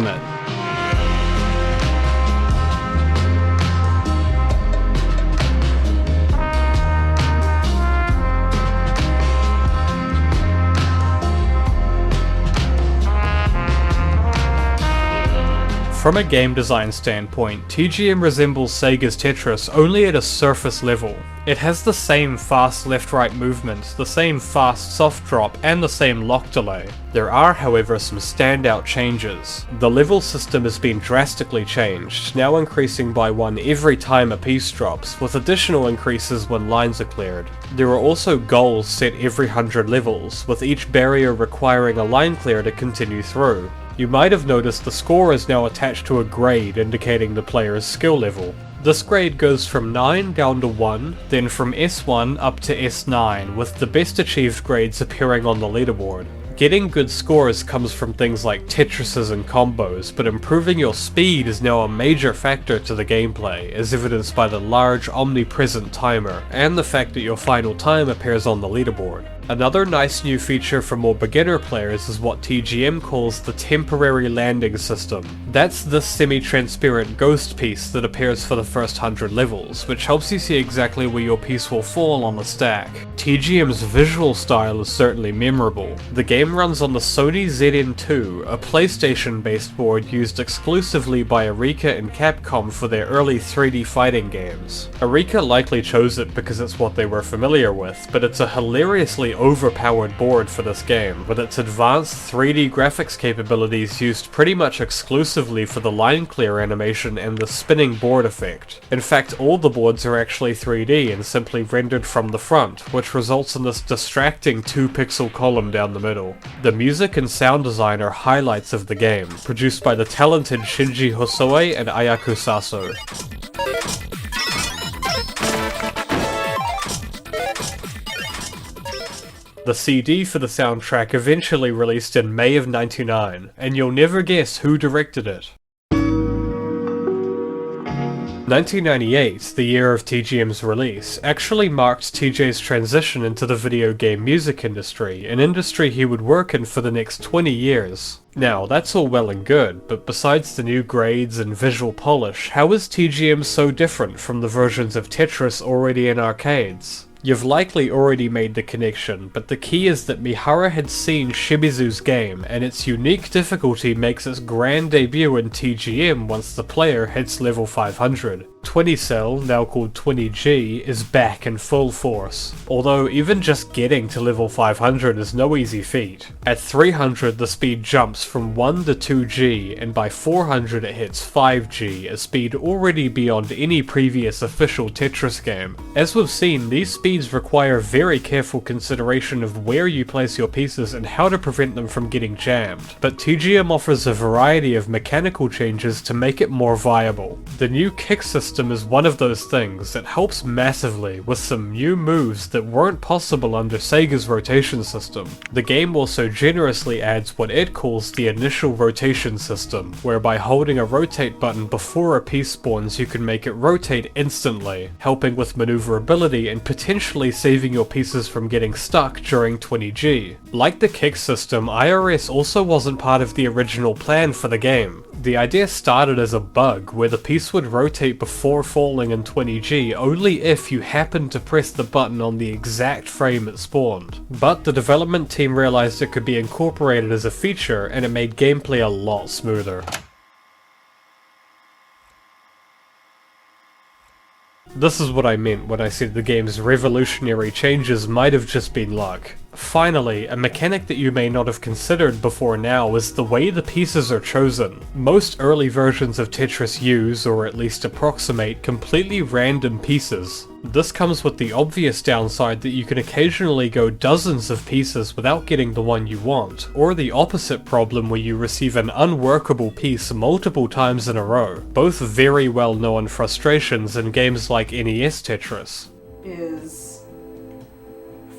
[SPEAKER 1] From a game design standpoint, TGM resembles Sega's Tetris only at a surface level. It has the same fast left-right movement, the same fast soft drop, and the same lock delay. There are, however, some standout changes. The level system has been drastically changed, now increasing by 1 every time a piece drops, with additional increases when lines are cleared. There are also goals set every 100 levels, with each barrier requiring a line clear to continue through. You might have noticed the score is now attached to a grade indicating the player's skill level. This grade goes from 9 down to 1, then from S1 up to S9, with the best achieved grades appearing on the leaderboard. Getting good scores comes from things like Tetrises and combos, but improving your speed is now a major factor to the gameplay, as evidenced by the large omnipresent timer, and the fact that your final time appears on the leaderboard. Another nice new feature for more beginner players is what TGM calls the temporary landing system. That's this semi-transparent ghost piece that appears for the first 100 levels, which helps you see exactly where your piece will fall on the stack. TGM's visual style is certainly memorable. The game runs on the Sony ZN2, a PlayStation-based board used exclusively by Arika and Capcom for their early 3D fighting games. Arika likely chose it because it's what they were familiar with, but it's a hilariously overpowered board for this game, with its advanced 3D graphics capabilities used pretty much exclusively for the line clear animation and the spinning board effect. In fact, all the boards are actually 3D and simply rendered from the front, which results in this distracting 2-pixel column down the middle. The music and sound design are highlights of the game, produced by the talented Shinji Hosoe and Ayako Saso. The CD for the soundtrack eventually released in May of '99, and you'll never guess who directed it. 1998, the year of TGM's release, actually marked TJ's transition into the video game music industry, an industry he would work in for the next 20 years. Now, that's all well and good, but besides the new grades and visual polish, how is TGM so different from the versions of Tetris already in arcades? You've likely already made the connection, but the key is that Mihara had seen Shimizu's game, and its unique difficulty makes its grand debut in TGM once the player hits level 500. 20-Cell, now called 20G, is back in full force, although even just getting to level 500 is no easy feat. At 300 the speed jumps from 1 to 2G, and by 400 it hits 5G, a speed already beyond any previous official Tetris game. As we've seen, these speeds require very careful consideration of where you place your pieces and how to prevent them from getting jammed, but TGM offers a variety of mechanical changes to make it more viable. The new kick system is one of those things that helps massively with some new moves that weren't possible under Sega's rotation system. The game also generously adds what it calls the initial rotation system, where by holding a rotate button before a piece spawns you can make it rotate instantly, helping with maneuverability and potentially saving your pieces from getting stuck during 20G. Like the kick system, IRS also wasn't part of the original plan for the game. The idea started as a bug where the piece would rotate before falling in 20G only if you happened to press the button on the exact frame it spawned. But the development team realized it could be incorporated as a feature, and it made gameplay a lot smoother. This is what I meant when I said the game's revolutionary changes might have just been luck. Finally, a mechanic that you may not have considered before now is the way the pieces are chosen. Most early versions of Tetris use, or at least approximate, completely random pieces. This comes with the obvious downside that you can occasionally go dozens of pieces without getting the one you want, or the opposite problem where you receive an unworkable piece multiple times in a row. Both very well known frustrations in games like NES Tetris.
[SPEAKER 9] Is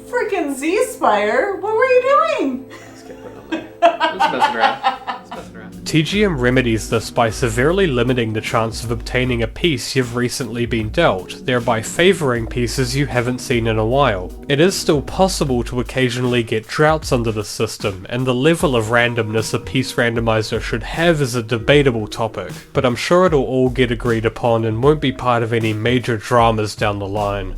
[SPEAKER 9] freaking Z-Spire, what were you doing?
[SPEAKER 1] TGM remedies this by severely limiting the chance of obtaining a piece you've recently been dealt, thereby favouring pieces you haven't seen in a while. It is still possible to occasionally get droughts under the system, and the level of randomness a piece randomizer should have is a debatable topic, but I'm sure it'll all get agreed upon and won't be part of any major dramas down the line.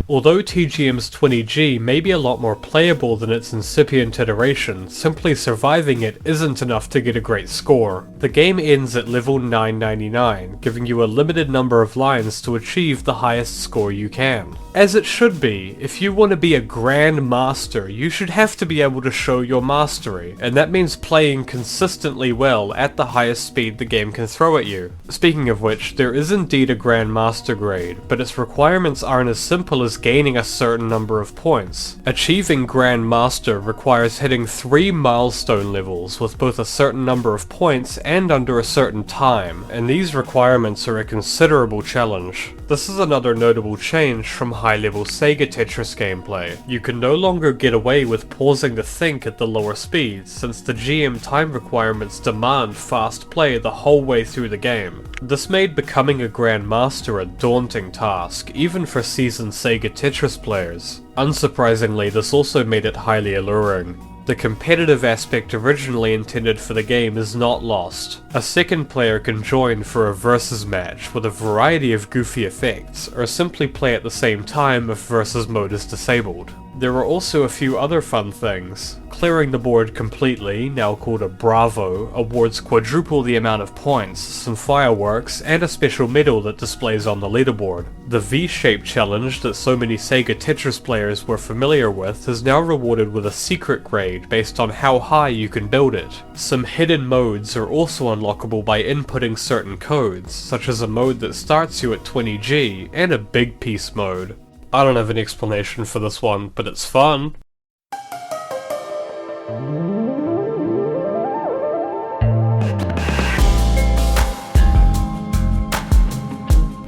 [SPEAKER 1] Although TGM's 20G may be a lot more playable than its incipient iteration, simply surviving it isn't enough to get a great score. The game ends at level 999, giving you a limited number of lines to achieve the highest score you can. As it should be, if you want to be a Grand Master, you should have to be able to show your mastery, and that means playing consistently well at the highest speed the game can throw at you. Speaking of which, there is indeed a Grand Master grade, but its requirements aren't as simple as gaining a certain number of points. Achieving Grand Master requires hitting 3 milestone levels with both a certain number of points and under a certain time, and these requirements are a considerable challenge. This is another notable change from high-level Sega Tetris gameplay. You can no longer get away with pausing to think at the lower speeds, since the GM time requirements demand fast play the whole way through the game. This made becoming a Grand Master a daunting task, even for seasoned Sega Tetris players. Unsurprisingly, this also made it highly alluring. The competitive aspect originally intended for the game is not lost. A second player can join for a versus match with a variety of goofy effects, or simply play at the same time if versus mode is disabled. There are also a few other fun things. Clearing the board completely, now called a Bravo, awards quadruple the amount of points, some fireworks, and a special medal that displays on the leaderboard. The V-shaped challenge that so many Sega Tetris players were familiar with is now rewarded with a secret grade based on how high you can build it. Some hidden modes are also unlockable by inputting certain codes, such as a mode that starts you at 20G, and a big piece mode. I don't have an explanation for this one, but it's fun.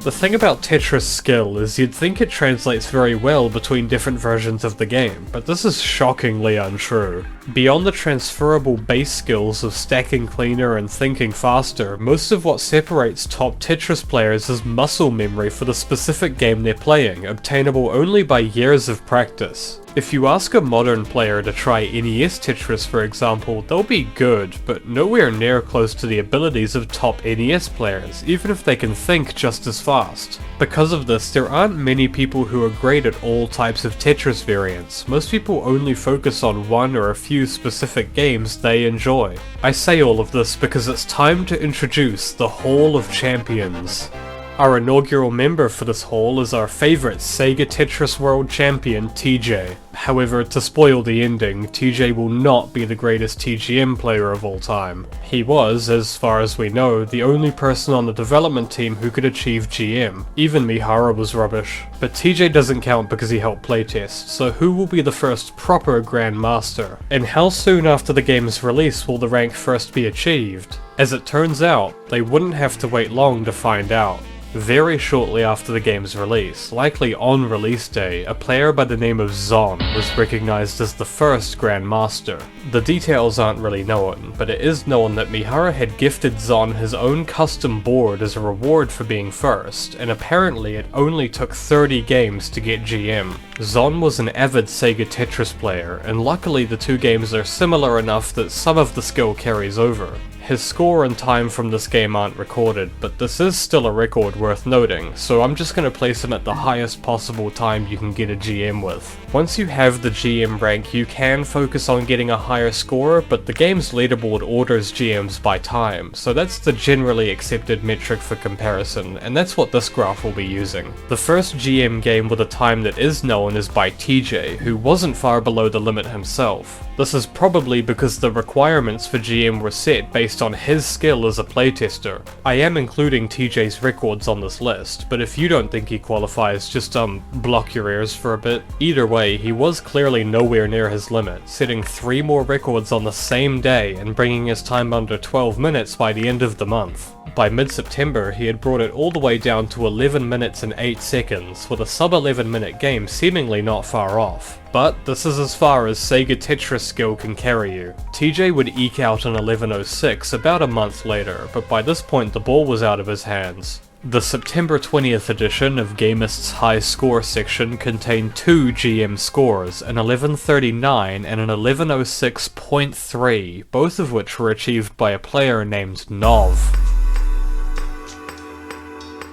[SPEAKER 1] The thing about Tetris skill is you'd think it translates very well between different versions of the game, but this is shockingly untrue. Beyond the transferable base skills of stacking cleaner and thinking faster, most of what separates top Tetris players is muscle memory for the specific game they're playing, obtainable only by years of practice. If you ask a modern player to try NES Tetris for example, they'll be good, but nowhere near close to the abilities of top NES players, even if they can think just as fast. Because of this, there aren't many people who are great at all types of Tetris variants. Most people only focus on one or a few specific games they enjoy. I say all of this because it's time to introduce the Hall of Champions. Our inaugural member for this hall is our favourite Sega Tetris World Champion, TJ. However, to spoil the ending, TJ will not be the greatest TGM player of all time. He was, as far as we know, the only person on the development team who could achieve GM. Even Mihara was rubbish. But TJ doesn't count because he helped playtest, so who will be the first proper Grand Master? And how soon after the game's release will the rank first be achieved? As it turns out, they wouldn't have to wait long to find out. Very shortly after the game's release, likely on release day, a player by the name of Zon was recognized as the first Grand Master. The details aren't really known, but it is known that Mihara had gifted Zon his own custom board as a reward for being first, and apparently it only took 30 games to get GM. Zon was an avid Sega Tetris player, and luckily the two games are similar enough that some of the skill carries over. His score and time from this game aren't recorded, but this is still a record worth noting, so I'm just going to place him at the highest possible time you can get a GM with. Once you have the GM rank, you can focus on getting a higher score, but the game's leaderboard orders GMs by time, so that's the generally accepted metric for comparison, and that's what this graph will be using. The first GM game with a time that is known is by TJ, who wasn't far below the limit himself. This is probably because the requirements for GM were set based on his skill as a playtester. I am including TJ's records on this list, but if you don't think he qualifies, just block your ears for a bit. Either way, he was clearly nowhere near his limit, setting 3 more records on the same day and bringing his time under 12 minutes by the end of the month. By mid-September, he had brought it all the way down to 11 minutes and 8 seconds, with a sub-11 minute game seemingly not far off. But this is as far as Sega Tetris skill can carry you. TJ would eke out an 11:06 about a month later, but by this point the ball was out of his hands. The September 20th edition of Gamist's High Score section contained 2 GM scores, an 11:39 and an 11:06.3, both of which were achieved by a player named Nov.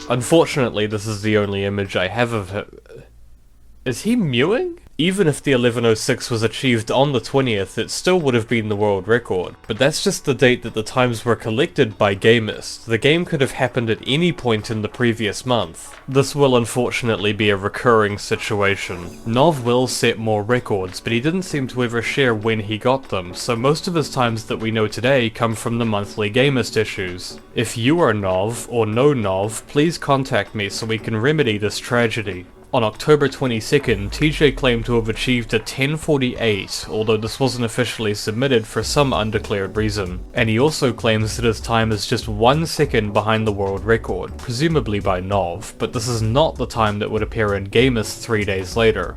[SPEAKER 1] Unfortunately, this is the only image I have of him. Is he mewing? Even if the 11:06 was achieved on the 20th, it still would have been the world record, but that's just the date that the times were collected by Gamist. The game could have happened at any point in the previous month. This will unfortunately be a recurring situation. Nov will set more records, but he didn't seem to ever share when he got them, so most of his times that we know today come from the monthly Gamist issues. If you are Nov, or know Nov, please contact me so we can remedy this tragedy. On October 22nd, TJ claimed to have achieved a 10:48, although this wasn't officially submitted for some undeclared reason. And he also claims that his time is just 1 second behind the world record, presumably by Nov, but this is not the time that would appear in Gamist 3 days later.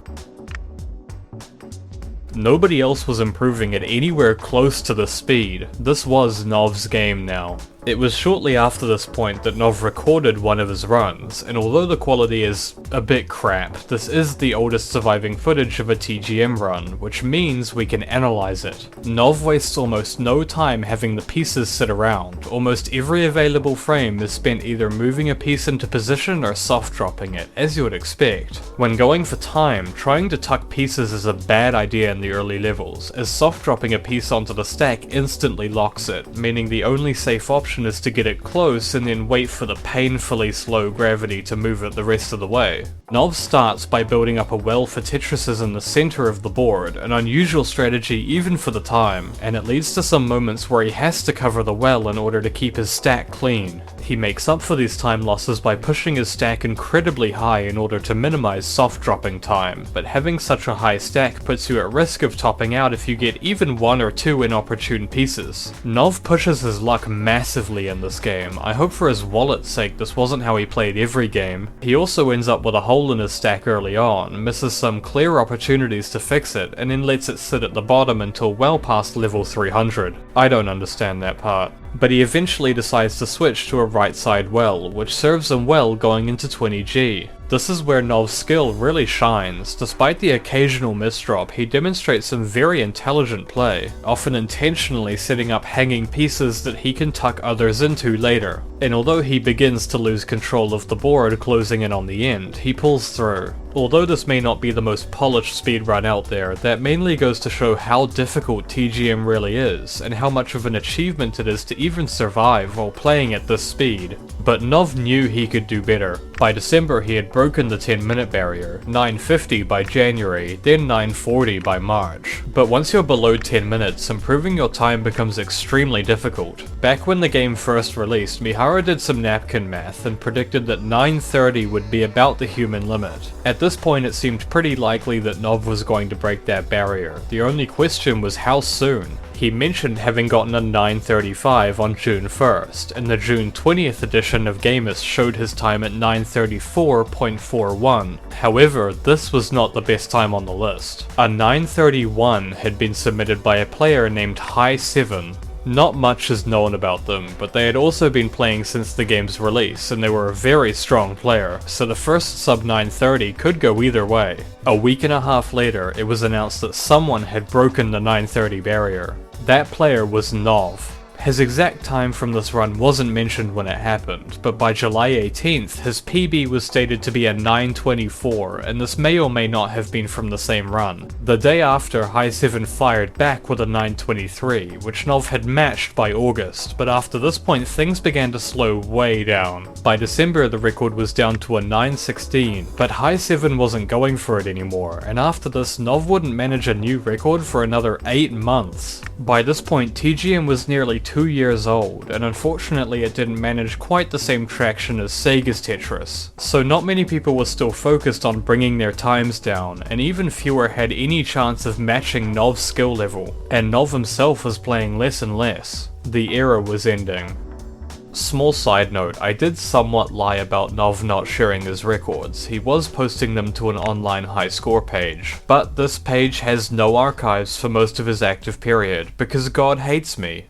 [SPEAKER 1] Nobody else was improving at anywhere close to the speed. This was Nov's game now. It was shortly after this point that Nov recorded one of his runs, and although the quality is a bit crap, this is the oldest surviving footage of a TGM run, which means we can analyze it. Nov wastes almost no time having the pieces sit around. Almost every available frame is spent either moving a piece into position or soft dropping it, as you would expect. When going for time, trying to tuck pieces is a bad idea in the early levels, as soft dropping a piece onto the stack instantly locks it, meaning the only safe option is to get it close and then wait for the painfully slow gravity to move it the rest of the way. Nov starts by building up a well for Tetrises in the center of the board, an unusual strategy even for the time, and it leads to some moments where he has to cover the well in order to keep his stack clean. He makes up for these time losses by pushing his stack incredibly high in order to minimize soft dropping time, but having such a high stack puts you at risk of topping out if you get even 1 or 2 inopportune pieces. Nov pushes his luck massively in this game. I hope for his wallet's sake this wasn't how he played every game. He also ends up with a hole in his stack early on, misses some clear opportunities to fix it, and then lets it sit at the bottom until well past level 300. I don't understand that part. But he eventually decides to switch to a right side well, which serves him well going into 20G. This is where Nov's skill really shines. Despite the occasional misdrop, he demonstrates some very intelligent play, often intentionally setting up hanging pieces that he can tuck others into later. And although he begins to lose control of the board closing in on the end, he pulls through. Although this may not be the most polished speedrun out there, that mainly goes to show how difficult TGM really is, and how much of an achievement it is to even survive while playing at this speed. But Nov knew he could do better. By December he had broken the 10-minute barrier, 9:50 by January, then 9:40 by March. But once you're below 10 minutes, improving your time becomes extremely difficult. Back when the game first released, Mihara did some napkin math and predicted that 9:30 would be about the human limit. At this point it seemed pretty likely that Nov was going to break that barrier. The only question was how soon. He mentioned having gotten a 9:35 on June 1st, and the June 20th edition of Gamist showed his time at 9:34.41. However, this was not the best time on the list. A 9:31 had been submitted by a player named High7. Not much is known about them, but they had also been playing since the game's release, and they were a very strong player, so the first sub 9:30 could go either way. A week and a half later, it was announced that someone had broken the 9:30 barrier. That player was Nov. His exact time from this run wasn't mentioned when it happened, but by July 18th, his PB was stated to be a 924, and this may or may not have been from the same run. The day after, High7 fired back with a 923, which Nov had matched by August, but after this point things began to slow way down. By December the record was down to a 916, but High7 wasn't going for it anymore, and after this Nov wouldn't manage a new record for another 8 months. By this point TGM was nearly 2 years old, and unfortunately it didn't manage quite the same traction as Sega's Tetris, so not many people were still focused on bringing their times down, and even fewer had any chance of matching Nov's skill level, and Nov himself was playing less and less. The era was ending. Small side note, I did somewhat lie about Nov not sharing his records. He was posting them to an online high score page, but this page has no archives for most of his active period, because God hates me.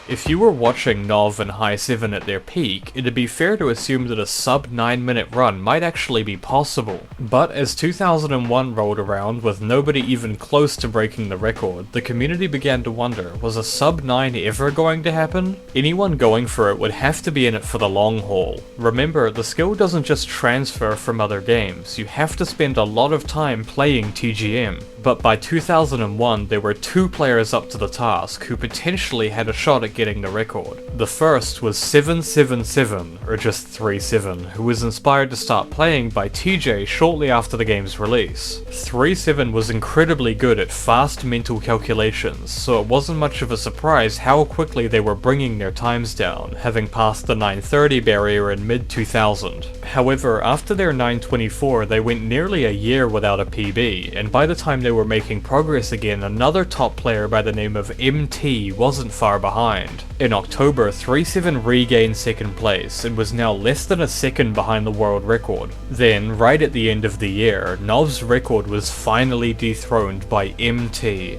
[SPEAKER 1] If you were watching Nov and High7 at their peak, it'd be fair to assume that a sub 9 minute run might actually be possible. But as 2001 rolled around with nobody even close to breaking the record, the community began to wonder, was a sub 9 ever going to happen? Anyone going for it would have to be in it for the long haul. Remember, the skill doesn't just transfer from other games, you have to spend a lot of time playing TGM. But by 2001 there were 2 players up to the task who potentially had a shot at getting the record. The first was 777, or just 37, who was inspired to start playing by TJ shortly after the game's release. 37 was incredibly good at fast mental calculations, so it wasn't much of a surprise how quickly they were bringing their times down, having passed the 930 barrier in mid-2000. However, after their 924 they went nearly a year without a PB, and by the time they were making progress again, another top player by the name of MT wasn't far behind. In October, 37 regained second place and was now less than a second behind the world record. Then, right at the end of the year, Nov's record was finally dethroned by MT.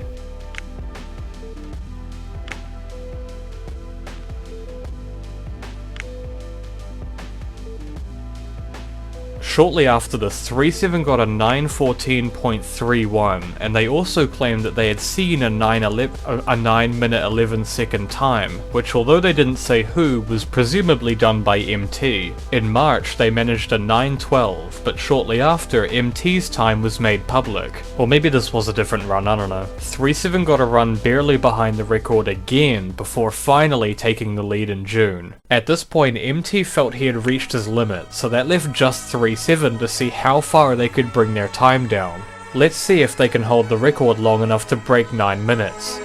[SPEAKER 1] Shortly after this, 37 got a 914.31, and they also claimed that they had seen a 9 minute 11 second time, which although they didn't say who, was presumably done by MT. In March they managed a 912, but shortly after, MT's time was made public. Or maybe this was a different run, I don't know. 37 got a run barely behind the record again, before finally taking the lead in June. At this point, MT felt he had reached his limit, so that left just 37 to see how far they could bring their time down. Let's see if they can hold the record long enough to break 9 minutes.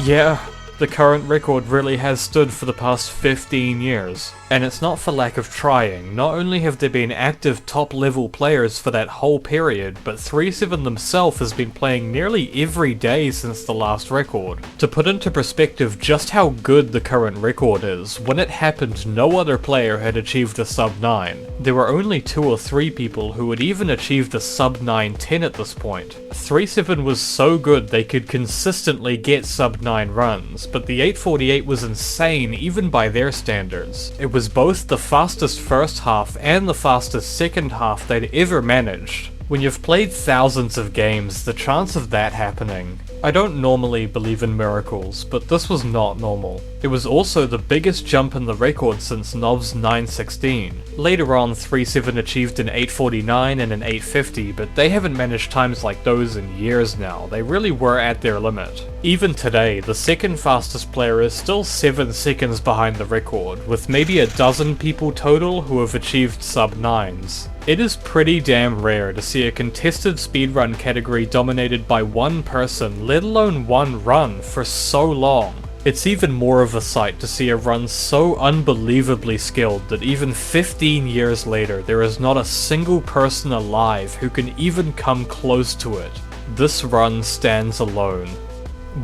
[SPEAKER 1] Yeah, the current record really has stood for the past 15 years. And it's not for lack of trying. Not only have there been active top level players for that whole period, but 37 themselves has been playing nearly every day since the last record. To put into perspective just how good the current record is, when it happened no other player had achieved a sub 9. There were only 2 or 3 people who had even achieved a sub 910 at this point. 37 was so good they could consistently get sub 9 runs, but the 848 was insane even by their standards. It was both the fastest first half and the fastest second half they'd ever managed. When you've played thousands of games, the chance of that happening... I don't normally believe in miracles, but this was not normal. It was also the biggest jump in the record since Nov's 916. Later on, 3.7 achieved an 849 and an 850, but they haven't managed times like those in years now. They really were at their limit. Even today, the second fastest player is still 7 seconds behind the record, with maybe a dozen people total who have achieved sub-9s. It is pretty damn rare to see a contested speedrun category dominated by one person, let alone one run, for so long. It's even more of a sight to see a run so unbelievably skilled that even 15 years later there is not a single person alive who can even come close to it. This run stands alone.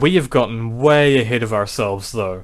[SPEAKER 1] We have gotten way ahead of ourselves though.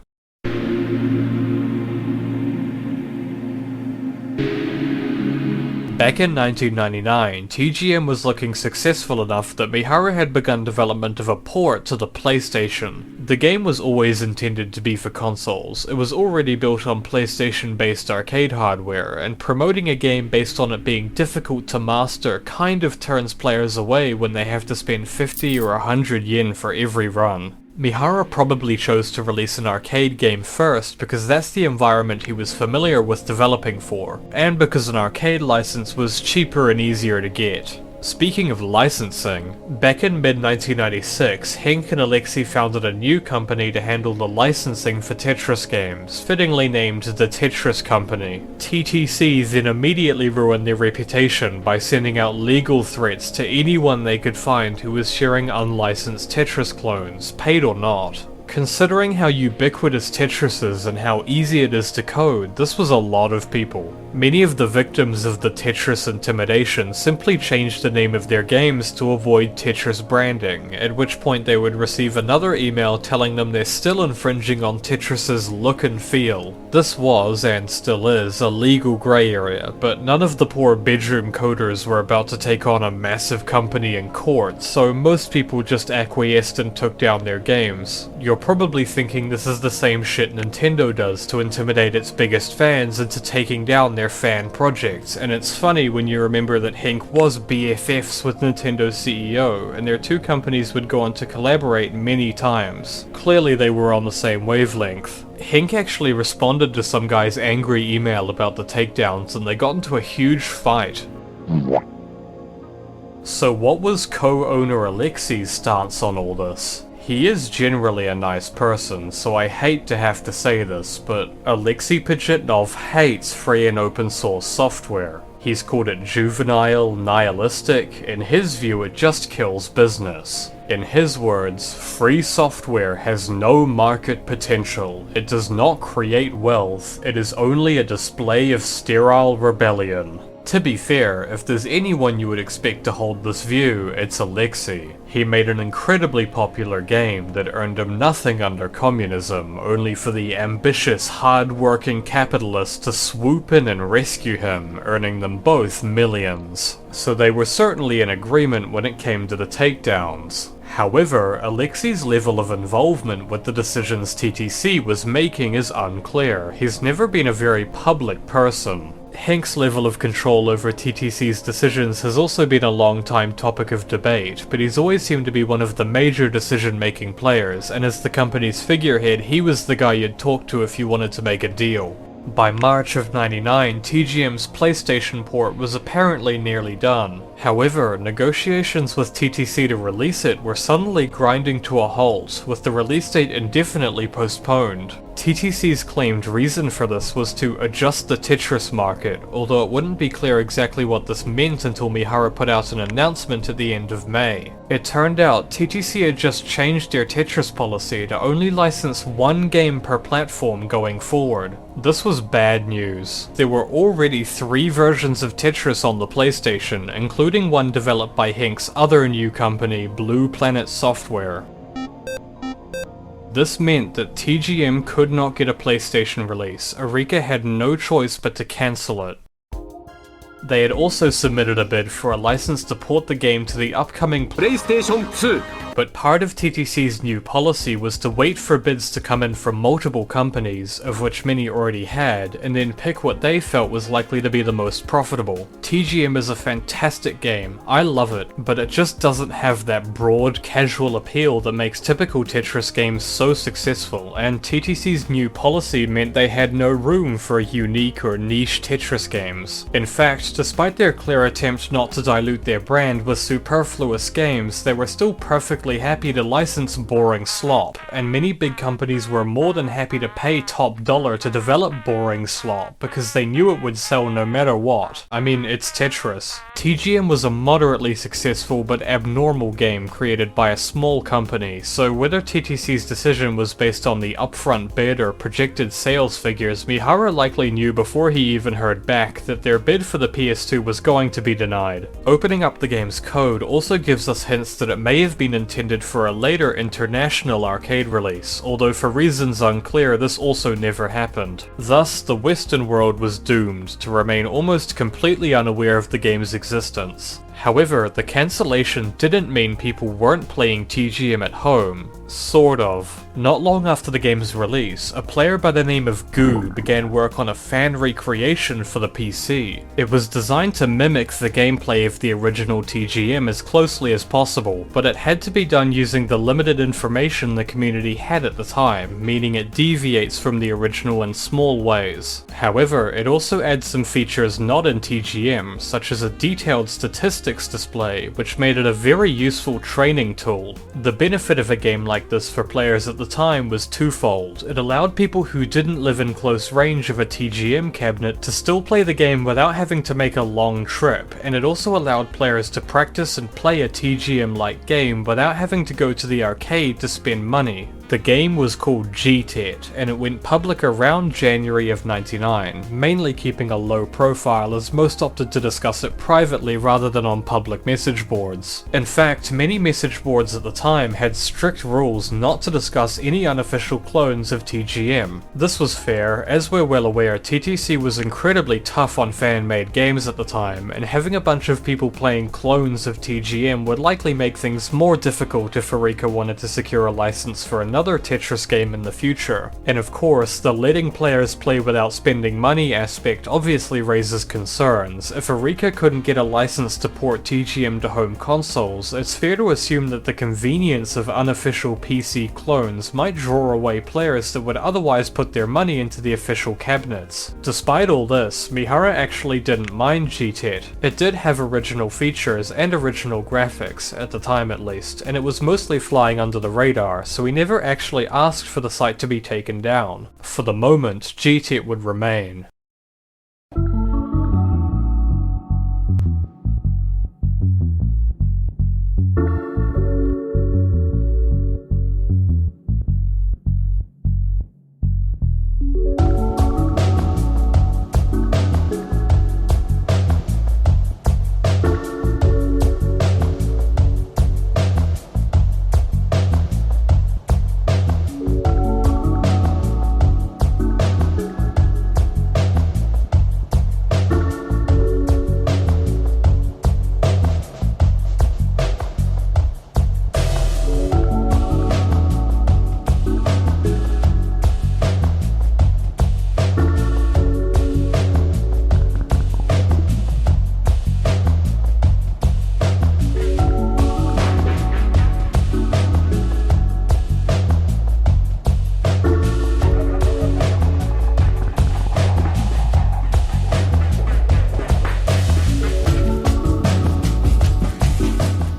[SPEAKER 1] Back in 1999, TGM was looking successful enough that Mihara had begun development of a port to the PlayStation. The game was always intended to be for consoles. It was already built on PlayStation-based arcade hardware, and promoting a game based on it being difficult to master kind of turns players away when they have to spend 50 or 100 yen for every run. Mihara probably chose to release an arcade game first because that's the environment he was familiar with developing for, and because an arcade license was cheaper and easier to get. Speaking of licensing, back in mid-1996, Henk and Alexei founded a new company to handle the licensing for Tetris games, fittingly named the Tetris Company. TTC then immediately ruined their reputation by sending out legal threats to anyone they could find who was sharing unlicensed Tetris clones, paid or not. Considering how ubiquitous Tetris is and how easy it is to code, this was a lot of people. Many of the victims of the Tetris intimidation simply changed the name of their games to avoid Tetris branding, at which point they would receive another email telling them they're still infringing on Tetris's look and feel. This was, and still is, a legal grey area, but none of the poor bedroom coders were about to take on a massive company in court, so most people just acquiesced and took down their games. You're probably thinking this is the same shit Nintendo does to intimidate its biggest fans into taking down their fan projects, and it's funny when you remember that Henk was BFFs with Nintendo's CEO, and their two companies would go on to collaborate many times. Clearly they were on the same wavelength. Henk actually responded to some guy's angry email about the takedowns, and they got into a huge fight. So what was co-owner Alexei's stance on all this? He is generally a nice person, so I hate to have to say this, but Alexei Pajitnov hates free and open source software. He's called it juvenile, nihilistic. In his view, it just kills business. In his words, free software has no market potential. It does not create wealth. It is only a display of sterile rebellion. To be fair, if there's anyone you would expect to hold this view, it's Alexei. He made an incredibly popular game that earned him nothing under communism, only for the ambitious, hard-working capitalists to swoop in and rescue him, earning them both millions. So they were certainly in agreement when it came to the takedowns. However, Alexei's level of involvement with the decisions TTC was making is unclear. He's never been a very public person. Henk's level of control over TTC's decisions has also been a long-time topic of debate, but he's always seemed to be one of the major decision-making players, and as the company's figurehead, he was the guy you'd talk to if you wanted to make a deal. By March of '99, TGM's PlayStation port was apparently nearly done. However, negotiations with TTC to release it were suddenly grinding to a halt, with the release date indefinitely postponed. TTC's claimed reason for this was to adjust the Tetris market, although it wouldn't be clear exactly what this meant until Mihara put out an announcement at the end of May. It turned out TTC had just changed their Tetris policy to only license one game per platform going forward. This was bad news. There were already 3 versions of Tetris on the PlayStation, including one developed by Henk's other new company, Blue Planet Software. This meant that TGM could not get a PlayStation release. Arika had no choice but to cancel it. They had also submitted a bid for a license to port the game to the upcoming
[SPEAKER 10] PlayStation 2
[SPEAKER 1] but part of TTC's new policy was to wait for bids to come in from multiple companies, of which many already had, and then pick what they felt was likely to be the most profitable. TGM is a fantastic game, I love it, but it just doesn't have that broad, casual appeal that makes typical Tetris games so successful, and TTC's new policy meant they had no room for unique or niche Tetris games. In fact, despite their clear attempt not to dilute their brand with superfluous games, they were still perfectly happy to license boring slop, and many big companies were more than happy to pay top dollar to develop boring slop because they knew it would sell no matter what. I mean, it's Tetris. TGM was a moderately successful but abnormal game created by a small company, so whether TTC's decision was based on the upfront bid or projected sales figures, Mihara likely knew before he even heard back that their bid for the PS2 was going to be denied. Opening up the game's code also gives us hints that it may have been intended for a later international arcade release, although for reasons unclear this also never happened. Thus, the Western world was doomed to remain almost completely unaware of the game's existence. However, the cancellation didn't mean people weren't playing TGM at home. Sort of. Not long after the game's release, a player by the name of Goo began work on a fan recreation for the PC. It was designed to mimic the gameplay of the original TGM as closely as possible, but it had to be done using the limited information the community had at the time, meaning it deviates from the original in small ways. However, it also adds some features not in TGM, such as a detailed statistics display, which made it a very useful training tool. The benefit of a game like this for players at the time was twofold. It allowed people who didn't live in close range of a TGM cabinet to still play the game without having to make a long trip, and it also allowed players to practice and play a TGM-like game without having to go to the arcade to spend money. The game was called GTET, and it went public around January of '99, mainly keeping a low profile as most opted to discuss it privately rather than on public message boards. In fact, many message boards at the time had strict rules not to discuss any unofficial clones of TGM. This was fair, as we're well aware TTC was incredibly tough on fan-made games at the time, and having a bunch of people playing clones of TGM would likely make things more difficult if Arika wanted to secure a license for another Tetris game in the future. And of course, the letting players play without spending money aspect obviously raises concerns. If Arika couldn't get a license to port TGM to home consoles, it's fair to assume that the convenience of unofficial PC clones might draw away players that would otherwise put their money into the official cabinets. Despite all this, Mihara actually didn't mind GTET. It did have original features and original graphics, at the time at least, and it was mostly flying under the radar, so he never actually asked for the site to be taken down. For the moment, GTET would remain.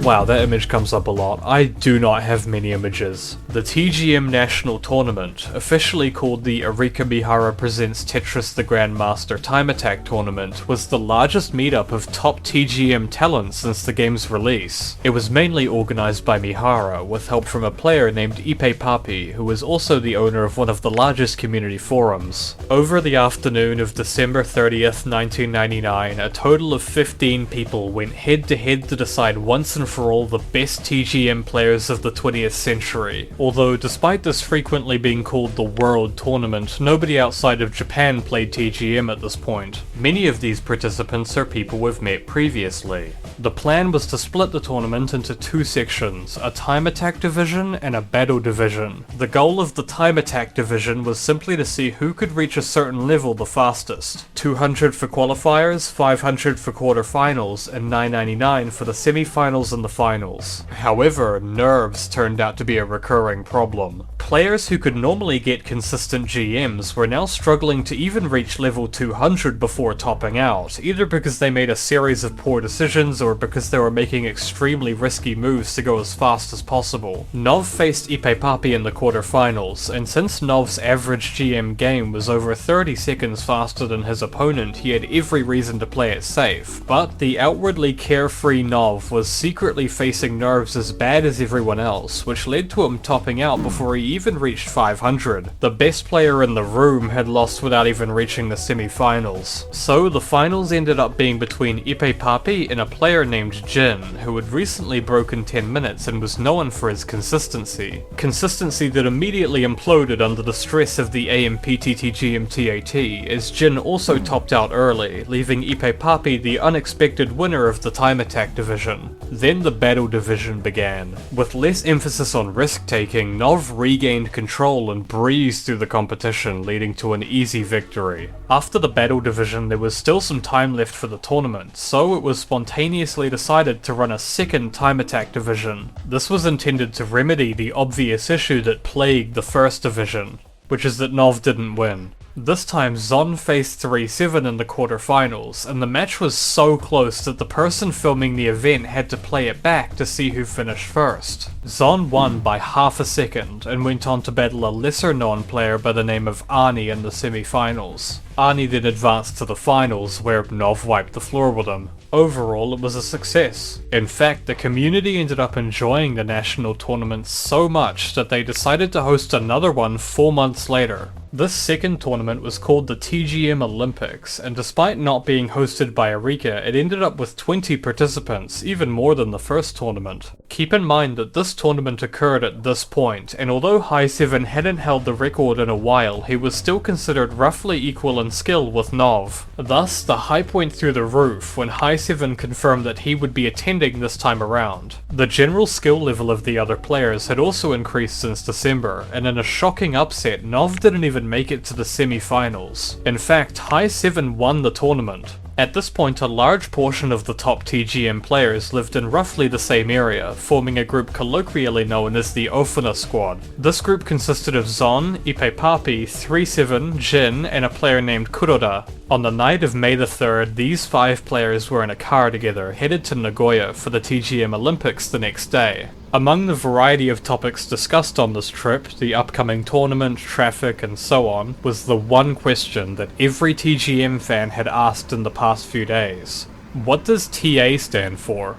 [SPEAKER 1] Wow, that image comes up a lot. I do not have many images. The TGM National Tournament, officially called the Arika Mihara Presents Tetris the Grandmaster Time Attack Tournament, was the largest meetup of top TGM talent since the game's release. It was mainly organized by Mihara, with help from a player named Ipe Papi, who was also the owner of one of the largest community forums. Over the afternoon of December 30th, 1999, a total of 15 people went head-to-head to decide once and overall the best TGM players of the 20th century, although despite this frequently being called the World Tournament, nobody outside of Japan played TGM at this point. Many of these participants are people we've met previously. The plan was to split the tournament into two sections, a time attack division and a battle division. The goal of the time attack division was simply to see who could reach a certain level the fastest. 200 for qualifiers, 500 for quarterfinals, and 999 for the semi-finals and the finals. However, nerves turned out to be a recurring problem. Players who could normally get consistent GMs were now struggling to even reach level 200 before topping out, either because they made a series of poor decisions or because they were making extremely risky moves to go as fast as possible. Nov faced Ipepapi in the quarterfinals, and since Nov's average GM game was over 30 seconds faster than his opponent, he had every reason to play it safe. But the outwardly carefree Nov was secretly facing nerves as bad as everyone else, which led to him topping out before he even reached 500. The best player in the room had lost without even reaching the semi-finals. So the finals ended up being between Ipepapi and a player named Jin, who had recently broken 10 minutes and was known for his consistency. Consistency that immediately imploded under the stress of the AMPTTGMTAT, as Jin also topped out early, leaving Ipepapi the unexpected winner of the time attack division. Then the battle division began. With less emphasis on risk-taking, Nov regained control and breezed through the competition, leading to an easy victory. After the battle division, there was still some time left for the tournament, so it was spontaneously decided to run a second time attack division. This was intended to remedy the obvious issue that plagued the first division, which is that Nov didn't win. This time Zon faced 3-7 in the quarterfinals, and the match was so close that the person filming the event had to play it back to see who finished first. Zon won by half a second, and went on to battle a lesser known player by the name of Ani in the semi-finals. Ani then advanced to the finals, where Nov wiped the floor with him. Overall, it was a success. In fact, the community ended up enjoying the national tournament so much that they decided to host another one 4 months later. This second tournament was called the TGM Olympics, and despite not being hosted by Arika, it ended up with 20 participants, even more than the first tournament. Keep in mind that this tournament occurred at this point, and although High7 hadn't held the record in a while, he was still considered roughly equal in skill with Nov. Thus, the hype went through the roof when High7 confirmed that he would be attending this time around. The general skill level of the other players had also increased since December, and in a shocking upset, Nov didn't even make it to the semi-finals. In fact, High7 won the tournament. At this point, a large portion of the top TGM players lived in roughly the same area, forming a group colloquially known as the Ofuna Squad. This group consisted of Zon, Ipepapi, 3-7, Jin, and a player named Kuroda. On the night of May the 3rd, these 5 players were in a car together, headed to Nagoya for the TGM Olympics the next day. Among the variety of topics discussed on this trip, the upcoming tournament, traffic, and so on, was the one question that every TGM fan had asked in the past few days. What does TA stand for?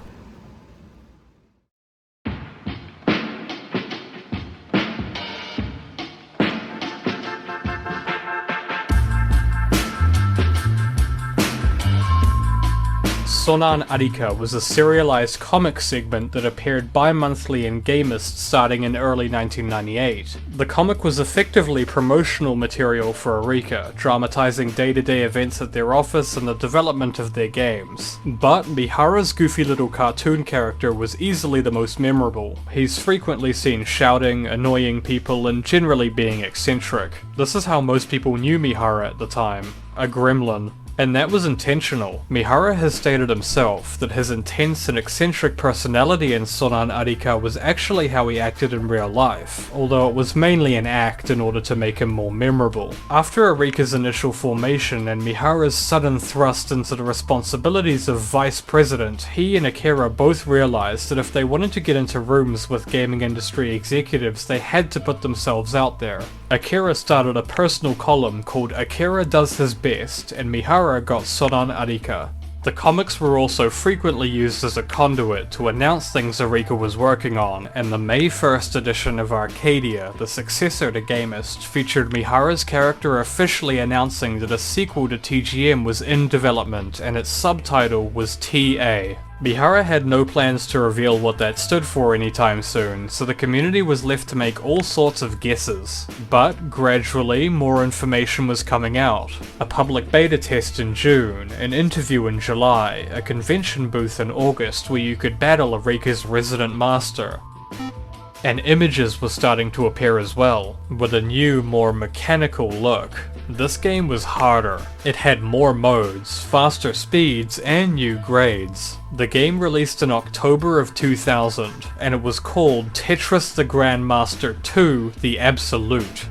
[SPEAKER 1] Sonan Arika was a serialized comic segment that appeared bi-monthly in Gamist starting in early 1998. The comic was effectively promotional material for Arika, dramatizing day-to-day events at their office and the development of their games. But Mihara's goofy little cartoon character was easily the most memorable. He's frequently seen shouting, annoying people, and generally being eccentric. This is how most people knew Mihara at the time. A gremlin. And that was intentional. Mihara has stated himself that his intense and eccentric personality in Sonan Arika was actually how he acted in real life, although it was mainly an act in order to make him more memorable. After Arika's initial formation and Mihara's sudden thrust into the responsibilities of vice president, he and Akira both realized that if they wanted to get into rooms with gaming industry executives, they had to put themselves out there. Akira started a personal column called Akira Does His Best, and Mihara got Sonan Arika. The comics were also frequently used as a conduit to announce things Arika was working on, and the May 1st edition of Arcadia, the successor to Gamist, featured Mihara's character officially announcing that a sequel to TGM was in development and its subtitle was TA. Mihara had no plans to reveal what that stood for anytime soon, so the community was left to make all sorts of guesses. But gradually, more information was coming out. A public beta test in June, an interview in July, a convention booth in August where you could battle Arika's resident master. And images were starting to appear as well, with a new, more mechanical look. This game was harder. It had more modes, faster speeds, and new grades. The game released in October of 2000, and it was called Tetris the Grandmaster 2: The Absolute.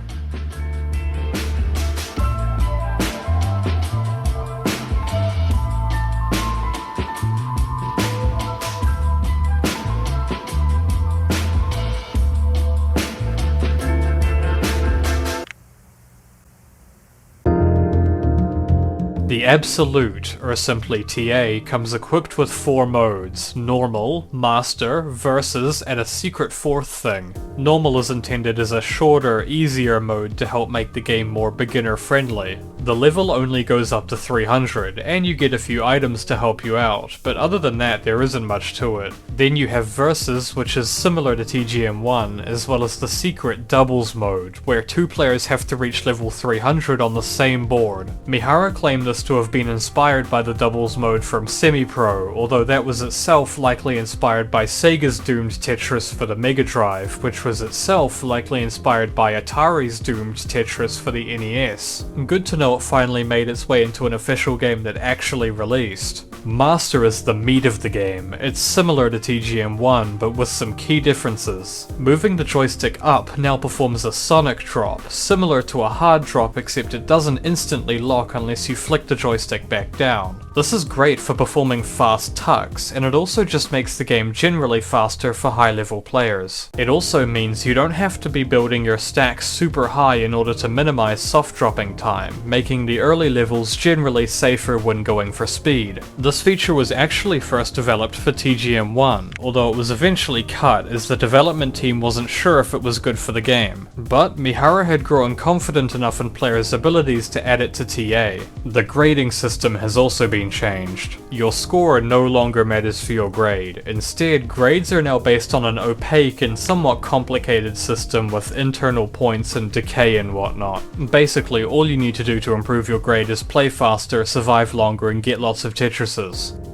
[SPEAKER 1] The Absolute, or simply TA, comes equipped with 4 modes: Normal, Master, Versus, and a secret 4th thing. Normal is intended as a shorter, easier mode to help make the game more beginner-friendly. The level only goes up to 300, and you get a few items to help you out, but other than that there isn't much to it. Then you have Versus, which is similar to TGM1, as well as the secret Doubles mode, where 2 players have to reach level 300 on the same board. Mihara claimed this to have been inspired by the Doubles mode from SEMIPRO, although that was itself likely inspired by Sega's doomed Tetris for the Mega Drive, which was itself likely inspired by Atari's doomed Tetris for the NES. Good to know it finally made its way into an official game that actually released. Master is the meat of the game. It's similar to TGM1, but with some key differences. Moving the joystick up now performs a sonic drop, similar to a hard drop except it doesn't instantly lock unless you flick the joystick back down. This is great for performing fast tucks, and it also just makes the game generally faster for high-level players. It also means you don't have to be building your stacks super high in order to minimize soft dropping time, making the early levels generally safer when going for speed. This feature was actually first developed for TGM1, although it was eventually cut as the development team wasn't sure if it was good for the game. But Mihara had grown confident enough in players' abilities to add it to TA. The grading system has also been changed. Your score no longer matters for your grade. Instead, grades are now based on an opaque and somewhat complicated system with internal points and decay and whatnot. Basically, all you need to do to improve your grade is play faster, survive longer, and get lots of Tetrises.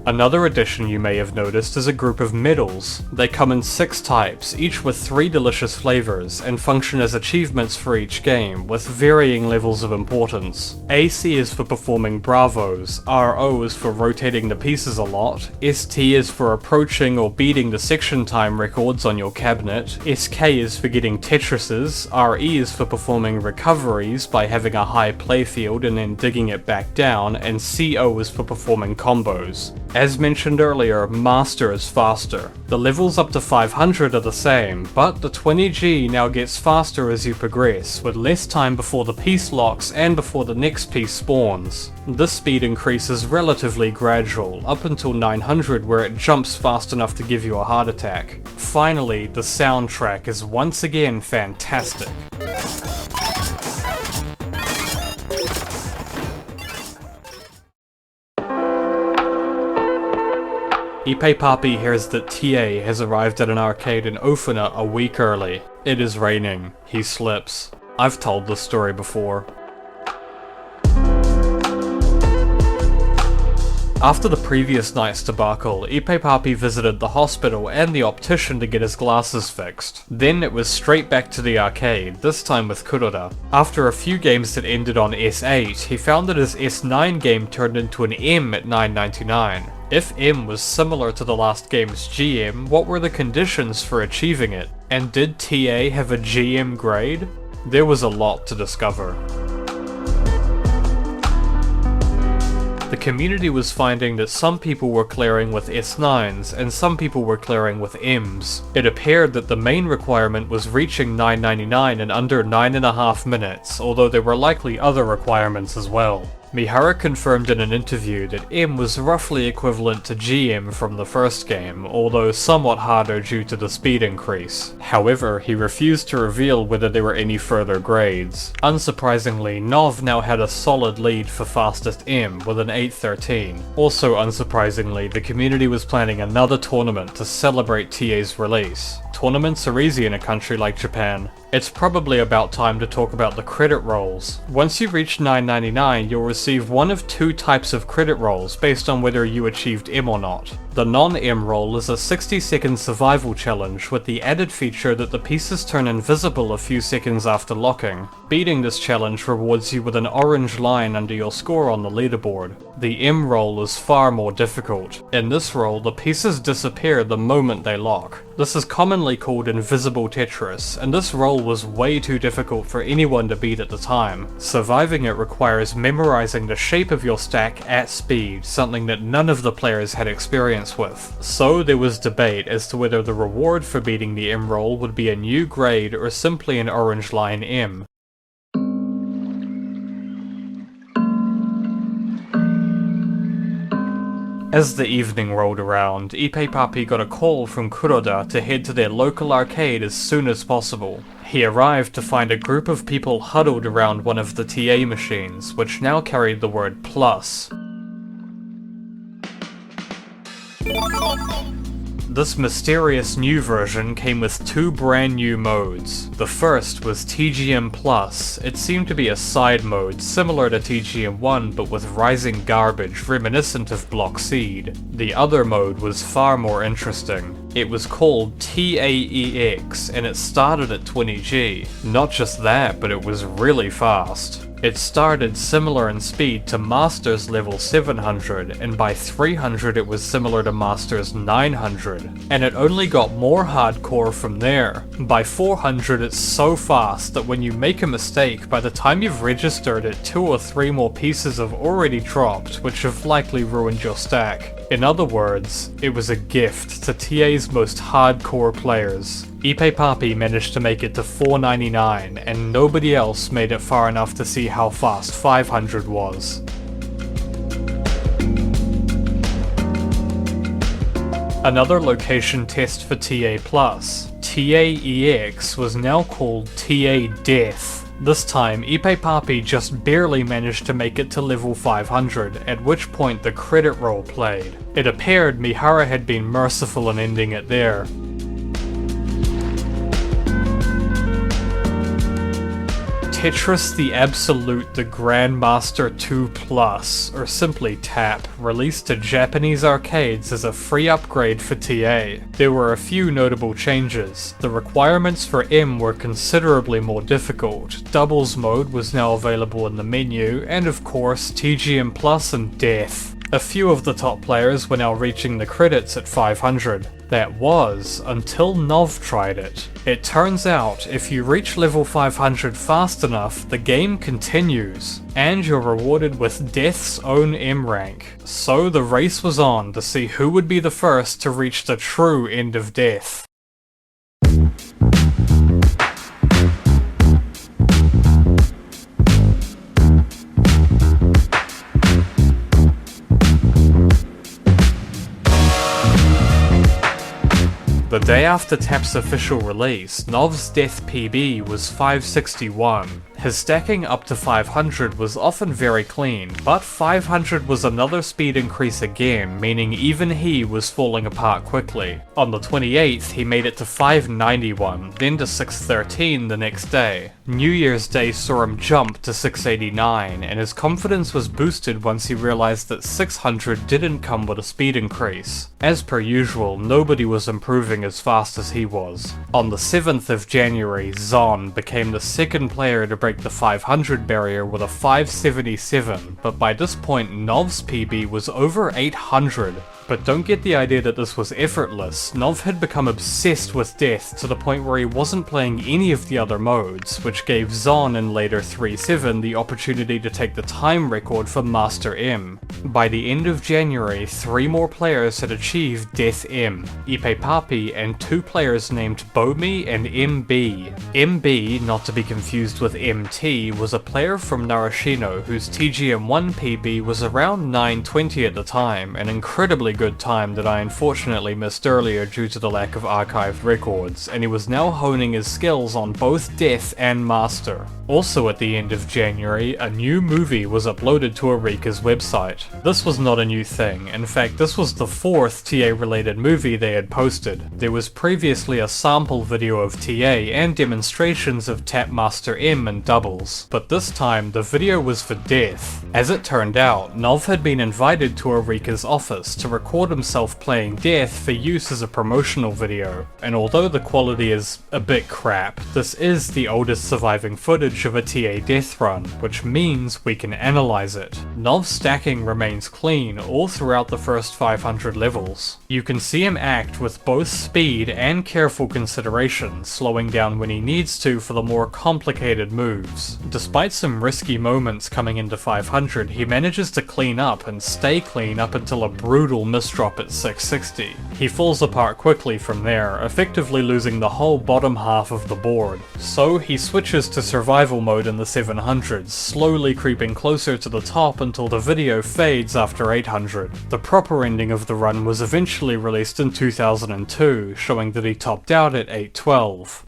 [SPEAKER 1] Another addition you may have noticed is a group of medals. They come in 6 types, each with 3 delicious flavors, and function as achievements for each game, with varying levels of importance. AC is for performing bravos, RO is for rotating the pieces a lot, ST is for approaching or beating the section time records on your cabinet, SK is for getting Tetrises, RE is for performing recoveries by having a high playfield and then digging it back down, and CO is for performing combos. As mentioned earlier, Master is faster. The levels up to 500 are the same, but the 20G now gets faster as you progress, with less time before the piece locks and before the next piece spawns. This speed increase is relatively gradual, up until 900 where it jumps fast enough to give you a heart attack. Finally, the soundtrack is once again fantastic. Ipe Papi hears that TA has arrived at an arcade in Ofina a week early. It is raining. He slips. I've told this story before. After the previous night's debacle, Ipe Papi visited the hospital and the optician to get his glasses fixed. Then it was straight back to the arcade, this time with Kuroda. After a few games that ended on S8, he found that his S9 game turned into an M at $9.99. If M was similar to the last game's GM, what were the conditions for achieving it? And did TA have a GM grade? There was a lot to discover. The community was finding that some people were clearing with S9s and some people were clearing with Ms. It appeared that the main requirement was reaching $9.99 in under 9.5 minutes, although there were likely other requirements as well. Mihara confirmed in an interview that M was roughly equivalent to GM from the first game, although somewhat harder due to the speed increase. However, he refused to reveal whether there were any further grades. Unsurprisingly, Nov now had a solid lead for fastest M with an 8:13. Also unsurprisingly, the community was planning another tournament to celebrate TA's release. Tournaments are easy in a country like Japan. It's probably about time to talk about the credit rolls. Once you reach 999, you'll receive one of two types of credit rolls based on whether you achieved M or not. The non-M roll is a 60-second survival challenge with the added feature that the pieces turn invisible a few seconds after locking. Beating this challenge rewards you with an orange line under your score on the leaderboard. The M roll is far more difficult. In this roll, the pieces disappear the moment they lock. This is commonly called invisible Tetris, and this roll was way too difficult for anyone to beat at the time. Surviving it requires memorizing the shape of your stack at speed, something that none of the players had experience with. So there was debate as to whether the reward for beating the M roll would be a new grade or simply an orange line M. As the evening rolled around, Ippei Papi got a call from Kuroda to head to their local arcade as soon as possible. He arrived to find a group of people huddled around one of the TA machines, which now carried the word plus. This mysterious new version came with two brand new modes. The first was TGM Plus. It seemed to be a side mode similar to TGM1 but with rising garbage reminiscent of Block Seed. The other mode was far more interesting. It was called TAEX and it started at 20G. Not just that, but it was really fast. It started similar in speed to Master's level 700, and by 300 it was similar to Master's 900, and it only got more hardcore from there. By 400 it's so fast that when you make a mistake, by the time you've registered it, 2 or 3 more pieces have already dropped, which have likely ruined your stack. In other words, it was a gift to TA's most hardcore players. Ippei Papi managed to make it to 499, and nobody else made it far enough to see how fast 500 was. Another location test for TA+. TAEX was now called TA Death. This time, Ippei Papi just barely managed to make it to level 500, at which point the credit roll played. It appeared Mihara had been merciful in ending it there. Tetris the Absolute the Grandmaster 2 Plus, or simply TAP, released to Japanese arcades as a free upgrade for TA. There were a few notable changes. The requirements for M were considerably more difficult. Doubles mode was now available in the menu, and of course TGM Plus and Death. A few of the top players were now reaching the credits at 500. That was, until Nov tried it. It turns out, if you reach level 500 fast enough, the game continues, and you're rewarded with Death's own M rank. So the race was on to see who would be the first to reach the true end of Death. The day after TAP's official release, Nov's Death PB was 561. His stacking up to 500 was often very clean, but 500 was another speed increase again, meaning even he was falling apart quickly. On the 28th, he made it to 591, then to 613 the next day. New Year's Day saw him jump to 689, and his confidence was boosted once he realized that 600 didn't come with a speed increase. As per usual, nobody was improving as fast as he was. On the 7th of January, Zon became the second player to break the 500 barrier with a 577, but by this point Nov's PB was over 800. But don't get the idea that this was effortless. Nov had become obsessed with death to the point where he wasn't playing any of the other modes, which gave Zon in later 3.7 the opportunity to take the time record for Master M. By the end of January, 3 more players had achieved Death M, Ipe Papi, and 2 players named Bomi and MB. MB, not to be confused with MT, was a player from Narashino whose TGM1 PB was around 920 at the time, an incredibly good time that I unfortunately missed earlier due to the lack of archived records, and he was now honing his skills on both Death and Master. Also at the end of January, a new movie was uploaded to Arika's website. This was not a new thing, in fact this was the 4th TA related movie they had posted. There was previously a sample video of TA and demonstrations of TexMaster M and doubles, but this time the video was for Death. As it turned out, Nov had been invited to Arika's office to record himself playing Death for use as a promotional video, and although the quality is a bit crap, this is the oldest surviving footage of a TA death run, which means we can analyze it. Nov's stacking remains clean all throughout the first 500 levels. You can see him act with both speed and careful consideration, slowing down when he needs to for the more complicated moves. Despite some risky moments coming into 500, he manages to clean up and stay clean up until a brutal misdrop at 660. He falls apart quickly from there, effectively losing the whole bottom half of the board. So he switches to survival mode in the 700s, slowly creeping closer to the top until the video fades after 800. The proper ending of the run was eventually released in 2002, showing that he topped out at 812.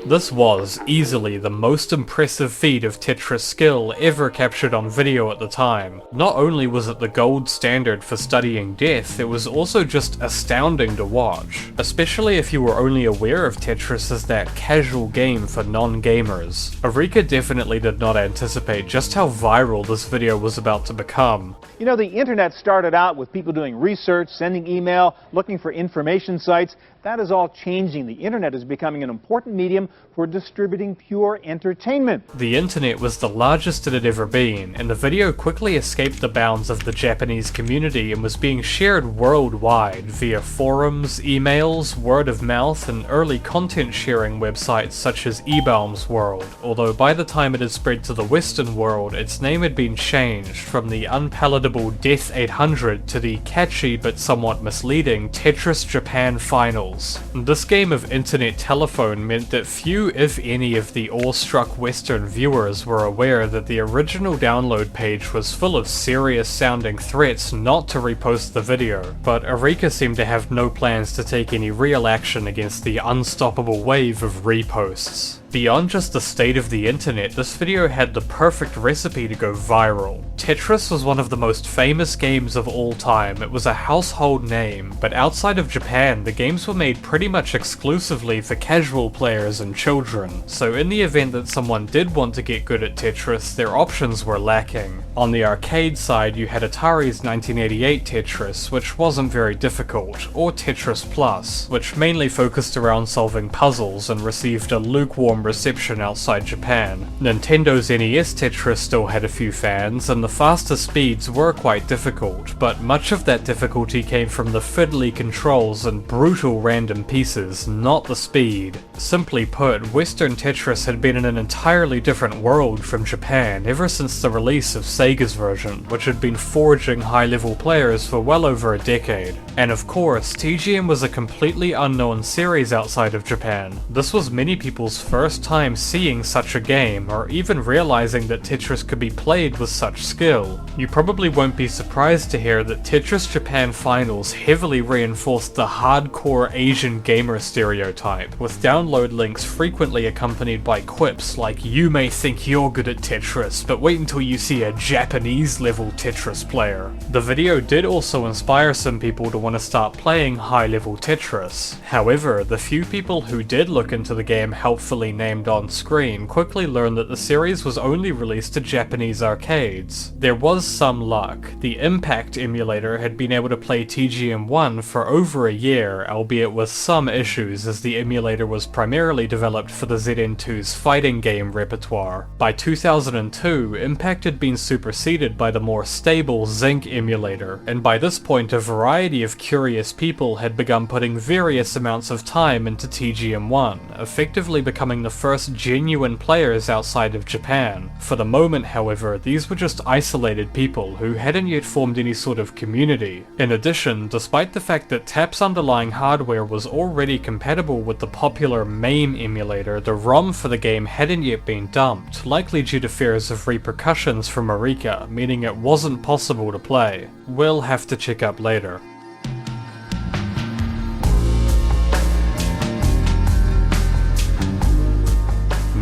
[SPEAKER 1] This was easily the most impressive feat of Tetris skill ever captured on video at the time. Not only was it the gold standard for studying death, it was also just astounding to watch, especially if you were only aware of Tetris as that casual game for non-gamers. Arika definitely did not anticipate just how viral this video was about to become.
[SPEAKER 10] You know, the internet started out with people doing research, sending email, looking for information sites. That is all changing. The internet is becoming an important medium for distributing pure entertainment.
[SPEAKER 1] The internet was the largest it had ever been, and the video quickly escaped the bounds of the Japanese community and was being shared worldwide via forums, emails, word of mouth, and early content sharing websites such as eBaum's World, although by the time it had spread to the Western world, its name had been changed from the unpalatable Death 800 to the catchy but somewhat misleading Tetris Japan Finals. This game of internet telephone meant that few, if any, of the awestruck Western viewers were aware that the original download page was full of serious sounding threats not to repost the video, but Arika seemed to have no plans to take any real action against the unstoppable wave of reposts. Beyond just the state of the internet, this video had the perfect recipe to go viral. Tetris was one of the most famous games of all time. It was a household name, but outside of Japan, the games were made pretty much exclusively for casual players and children, so in the event that someone did want to get good at Tetris, their options were lacking. On the arcade side, you had Atari's 1988 Tetris, which wasn't very difficult, or Tetris Plus, which mainly focused around solving puzzles and received a lukewarm reception outside Japan. Nintendo's NES Tetris still had a few fans, and the faster speeds were quite difficult, but much of that difficulty came from the fiddly controls and brutal random pieces, not the speed. Simply put, Western Tetris had been in an entirely different world from Japan ever since the release of Sega's version, which had been forging high-level players for well over a decade. And of course, TGM was a completely unknown series outside of Japan. This was many people's first time seeing such a game, or even realizing that Tetris could be played with such skill. You probably won't be surprised to hear that Tetris Japan Finals heavily reinforced the hardcore Asian gamer stereotype, with download links frequently accompanied by quips like, "You may think you're good at Tetris, but wait until you see a Japanese level Tetris player." The video did also inspire some people to want to start playing high level Tetris. However, the few people who did look into the game helpfully named on screen quickly learned that the series was only released to Japanese arcades. There was some luck. The Impact emulator had been able to play TGM1 for over a year, albeit with some issues as the emulator was primarily developed for the ZN2's fighting game repertoire. By 2002, Impact had been superseded by the more stable Zinc emulator, and by this point a variety of curious people had begun putting various amounts of time into TGM1, effectively becoming the first genuine players outside of Japan. For the moment, however, these were just isolated people who hadn't yet formed any sort of community. In addition, despite the fact that TAP's underlying hardware was already compatible with the popular MAME emulator, the ROM for the game hadn't yet been dumped, likely due to fears of repercussions from Arika, meaning it wasn't possible to play. We'll have to check up later.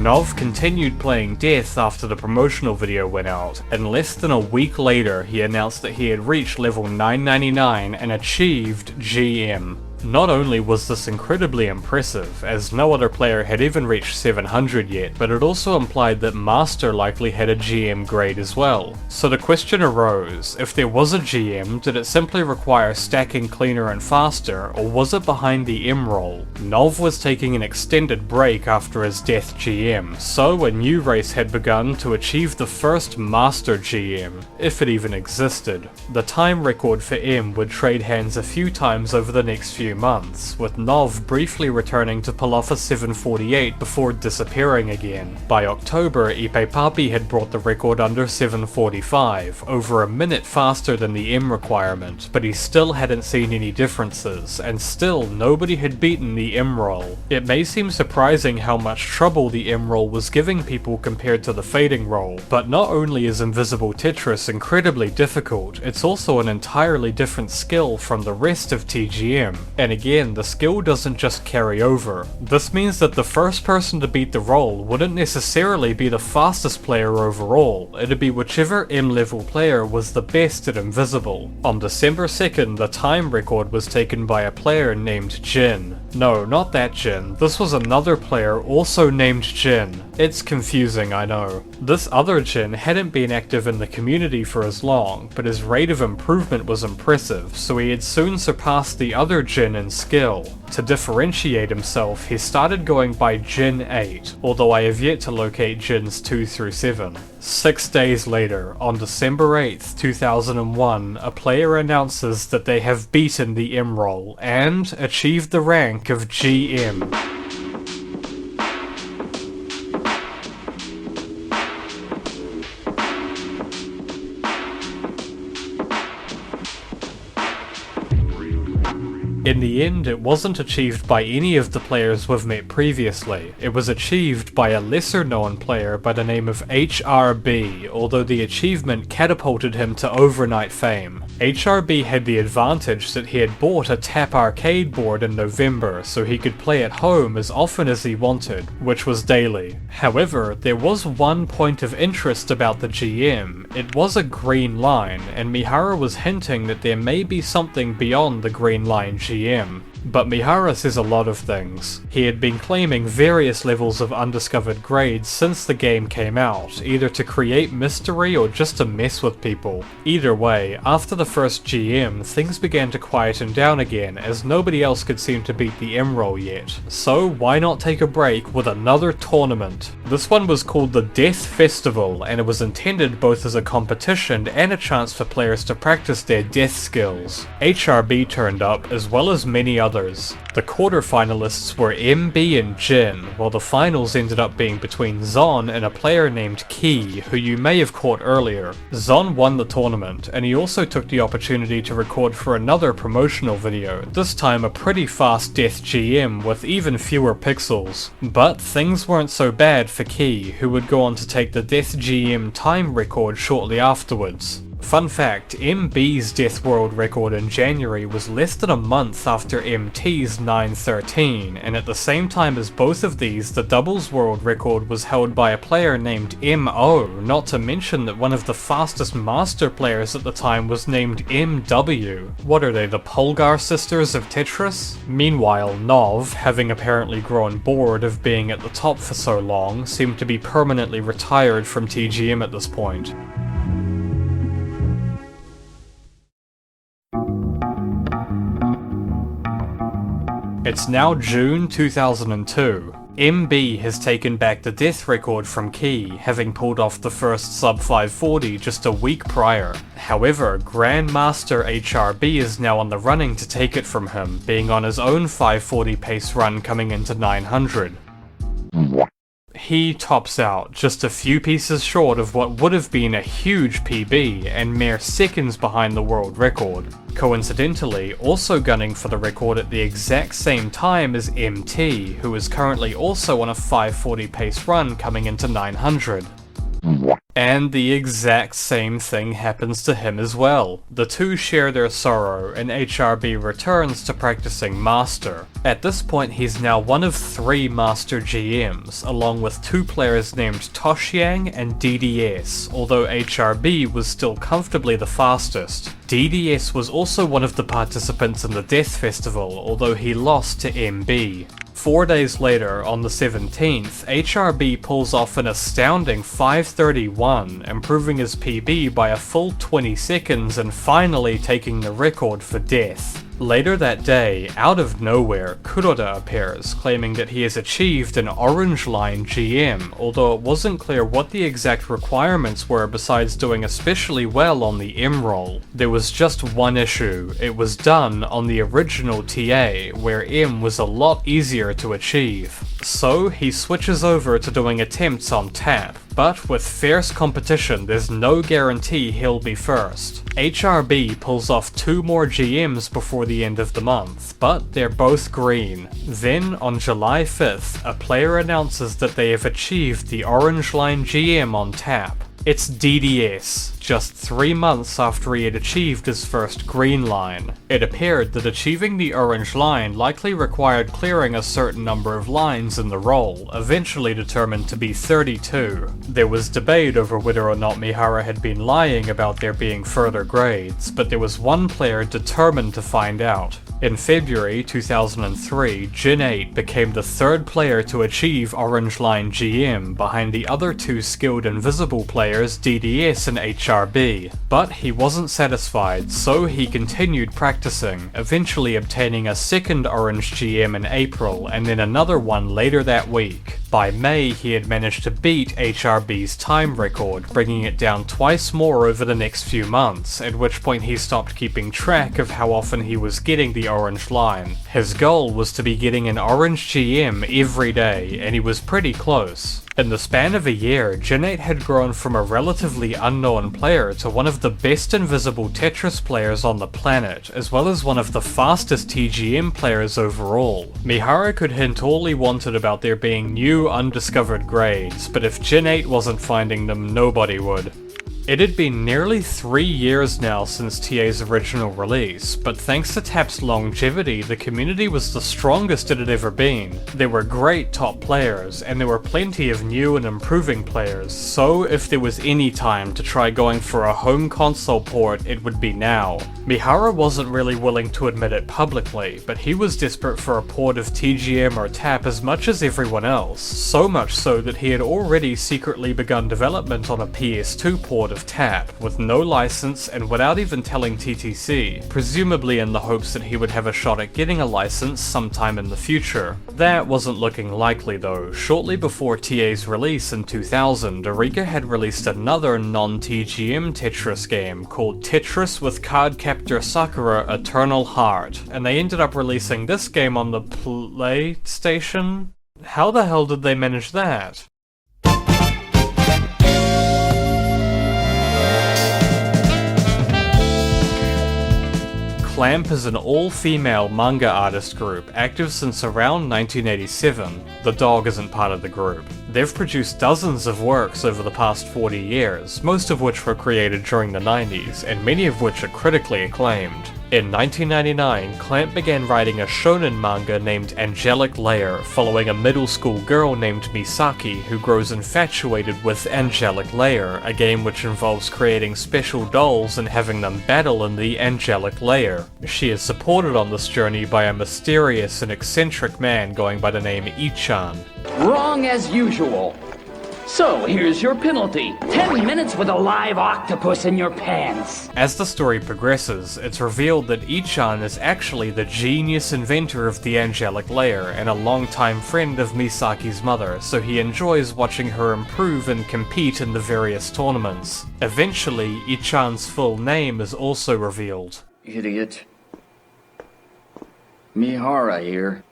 [SPEAKER 1] Nov continued playing Death after the promotional video went out, and less than a week later he announced that he had reached level 999 and achieved GM. Not only was this incredibly impressive, as no other player had even reached 700 yet, but it also implied that Master likely had a GM grade as well. So the question arose, if there was a GM, did it simply require stacking cleaner and faster, or was it behind the M roll? Nov was taking an extended break after his Death GM, so a new race had begun to achieve the first Master GM, if it even existed. The time record for M would trade hands a few times over the next few months, with Nov briefly returning to pull off a 748 before disappearing again. By October, Ipe Papi had brought the record under 745, over a minute faster than the M requirement, but he still hadn't seen any differences, and still nobody had beaten the M roll. It may seem surprising how much trouble the M roll was giving people compared to the fading roll, but not only is Invisible Tetris incredibly difficult, it's also an entirely different skill from the rest of TGM. And again, the skill doesn't just carry over. This means that the first person to beat the roll wouldn't necessarily be the fastest player overall, it'd be whichever M-level player was the best at Invisible. On December 2nd, the time record was taken by a player named Jin. No, not that Jin, this was another player also named Jin. It's confusing, I know. This other Jin hadn't been active in the community for as long, but his rate of improvement was impressive, so he had soon surpassed the other Jin in skill. To differentiate himself, he started going by Jin 8, although I have yet to locate Jins 2 through 7. 6 days later, on December 8th, 2001, a player announces that they have beaten the M roll and achieved the rank of GM. In the end, it wasn't achieved by any of the players we've met previously. It was achieved by a lesser known player by the name of HRB, although the achievement catapulted him to overnight fame. HRB had the advantage that he had bought a TAP arcade board in November, so he could play at home as often as he wanted, which was daily. However, there was one point of interest about the GM. It was a green line, and Mihara was hinting that there may be something beyond the green line GM. But Mihara says a lot of things. He had been claiming various levels of undiscovered grades since the game came out, either to create mystery or just to mess with people. Either way, after the first GM, things began to quieten down again as nobody else could seem to beat the M roll yet. So why not take a break with another tournament? This one was called the Death Festival, and it was intended both as a competition and a chance for players to practice their death skills. HRB turned up, as well as many others. The quarterfinalists were MB and Jin, while the finals ended up being between Zon and a player named Key, who you may have caught earlier. Zon won the tournament, and he also took the opportunity to record for another promotional video, this time a pretty fast Death GM with even fewer pixels. But things weren't so bad for Key, who would go on to take the Death GM time record shortly afterwards. Fun fact, MB's death world record in January was less than a month after MT's 913, and at the same time as both of these, the doubles world record was held by a player named MO, not to mention that one of the fastest master players at the time was named MW. What are they, the Polgar sisters of Tetris? Meanwhile, Nov, having apparently grown bored of being at the top for so long, seemed to be permanently retired from TGM at this point. It's now June 2002. MB has taken back the death record from Key, having pulled off the first sub 540 just a week prior. However, Grandmaster HRB is now on the running to take it from him, being on his own 540 pace run coming into 900. He tops out, just a few pieces short of what would have been a huge PB, and mere seconds behind the world record. Coincidentally, also gunning for the record at the exact same time as MT, who is currently also on a 540 pace run coming into 900. And the exact same thing happens to him as well. The two share their sorrow, and HRB returns to practicing Master. At this point he's now one of 3 Master GMs, along with 2 players named Toshyang and DDS, although HRB was still comfortably the fastest. DDS was also one of the participants in the Death Festival, although he lost to MB. 4 days later, on the 17th, HRB pulls off an astounding 531, improving his PB by a full 20 seconds and finally taking the record for death. Later that day, out of nowhere, Kuroda appears, claiming that he has achieved an Orange Line GM, although it wasn't clear what the exact requirements were besides doing especially well on the M roll. There was just one issue: it was done on the original TA, where M was a lot easier to achieve. So he switches over to doing attempts on tap, but with fierce competition there's no guarantee he'll be first. HRB pulls off 2 more GMs before the end of the month, but they're both green. Then on July 5th, a player announces that they have achieved the Orange Line GM on tap. It's DDS, just 3 months after he had achieved his first green line. It appeared that achieving the orange line likely required clearing a certain number of lines in the roll, eventually determined to be 32. There was debate over whether or not Mihara had been lying about there being further grades, but there was one player determined to find out. In February 2003, Jin 8 became the 3rd player to achieve Orange Line GM, behind the other 2 skilled invisible players DDS and HRB. But he wasn't satisfied, so he continued practicing, eventually obtaining a 2nd Orange GM in April and then another one later that week. By May, he had managed to beat HRB's time record, bringing it down twice more over the next few months, at which point he stopped keeping track of how often he was getting the orange line. His goal was to be getting an orange GM every day, and he was pretty close. In the span of a year, Jin 8 had grown from a relatively unknown player to one of the best invisible Tetris players on the planet, as well as one of the fastest TGM players overall. Mihara could hint all he wanted about there being new undiscovered grades, but if Jin 8 wasn't finding them, nobody would. It had been nearly 3 years now since TA's original release, but thanks to TAP's longevity, the community was the strongest it had ever been. There were great top players, and there were plenty of new and improving players, so if there was any time to try going for a home console port, it would be now. Mihara wasn't really willing to admit it publicly, but he was desperate for a port of TGM or TAP as much as everyone else, so much so that he had already secretly begun development on a PS2 port of TAP, with no license and without even telling TTC, presumably in the hopes that he would have a shot at getting a license sometime in the future. That wasn't looking likely though. Shortly before TA's release in 2000, Arika had released another non-TGM Tetris game called Tetris with Cardcaptor Sakura Eternal Heart, and they ended up releasing this game on the PlayStation? How the hell did they manage that? Clamp is an all-female manga artist group, active since around 1987. The dog isn't part of the group. They've produced dozens of works over the past 40 years, most of which were created during the 90s, and many of which are critically acclaimed. In 1999, Clamp began writing a shonen manga named Angelic Layer, following a middle school girl named Misaki who grows infatuated with Angelic Layer, a game which involves creating special dolls and having them battle in the Angelic Layer. She is supported on this journey by a mysterious and eccentric man going by the name Ichan.
[SPEAKER 11] Wrong as usual. So, here's your penalty. 10 minutes with a live octopus in your pants.
[SPEAKER 1] As the story progresses, it's revealed that Ichan is actually the genius inventor of the Angelic Layer and a longtime friend of Misaki's mother, so he enjoys watching her improve and compete in the various tournaments. Eventually, Ichan's full name is also revealed.
[SPEAKER 11] Idiot. Mihara here.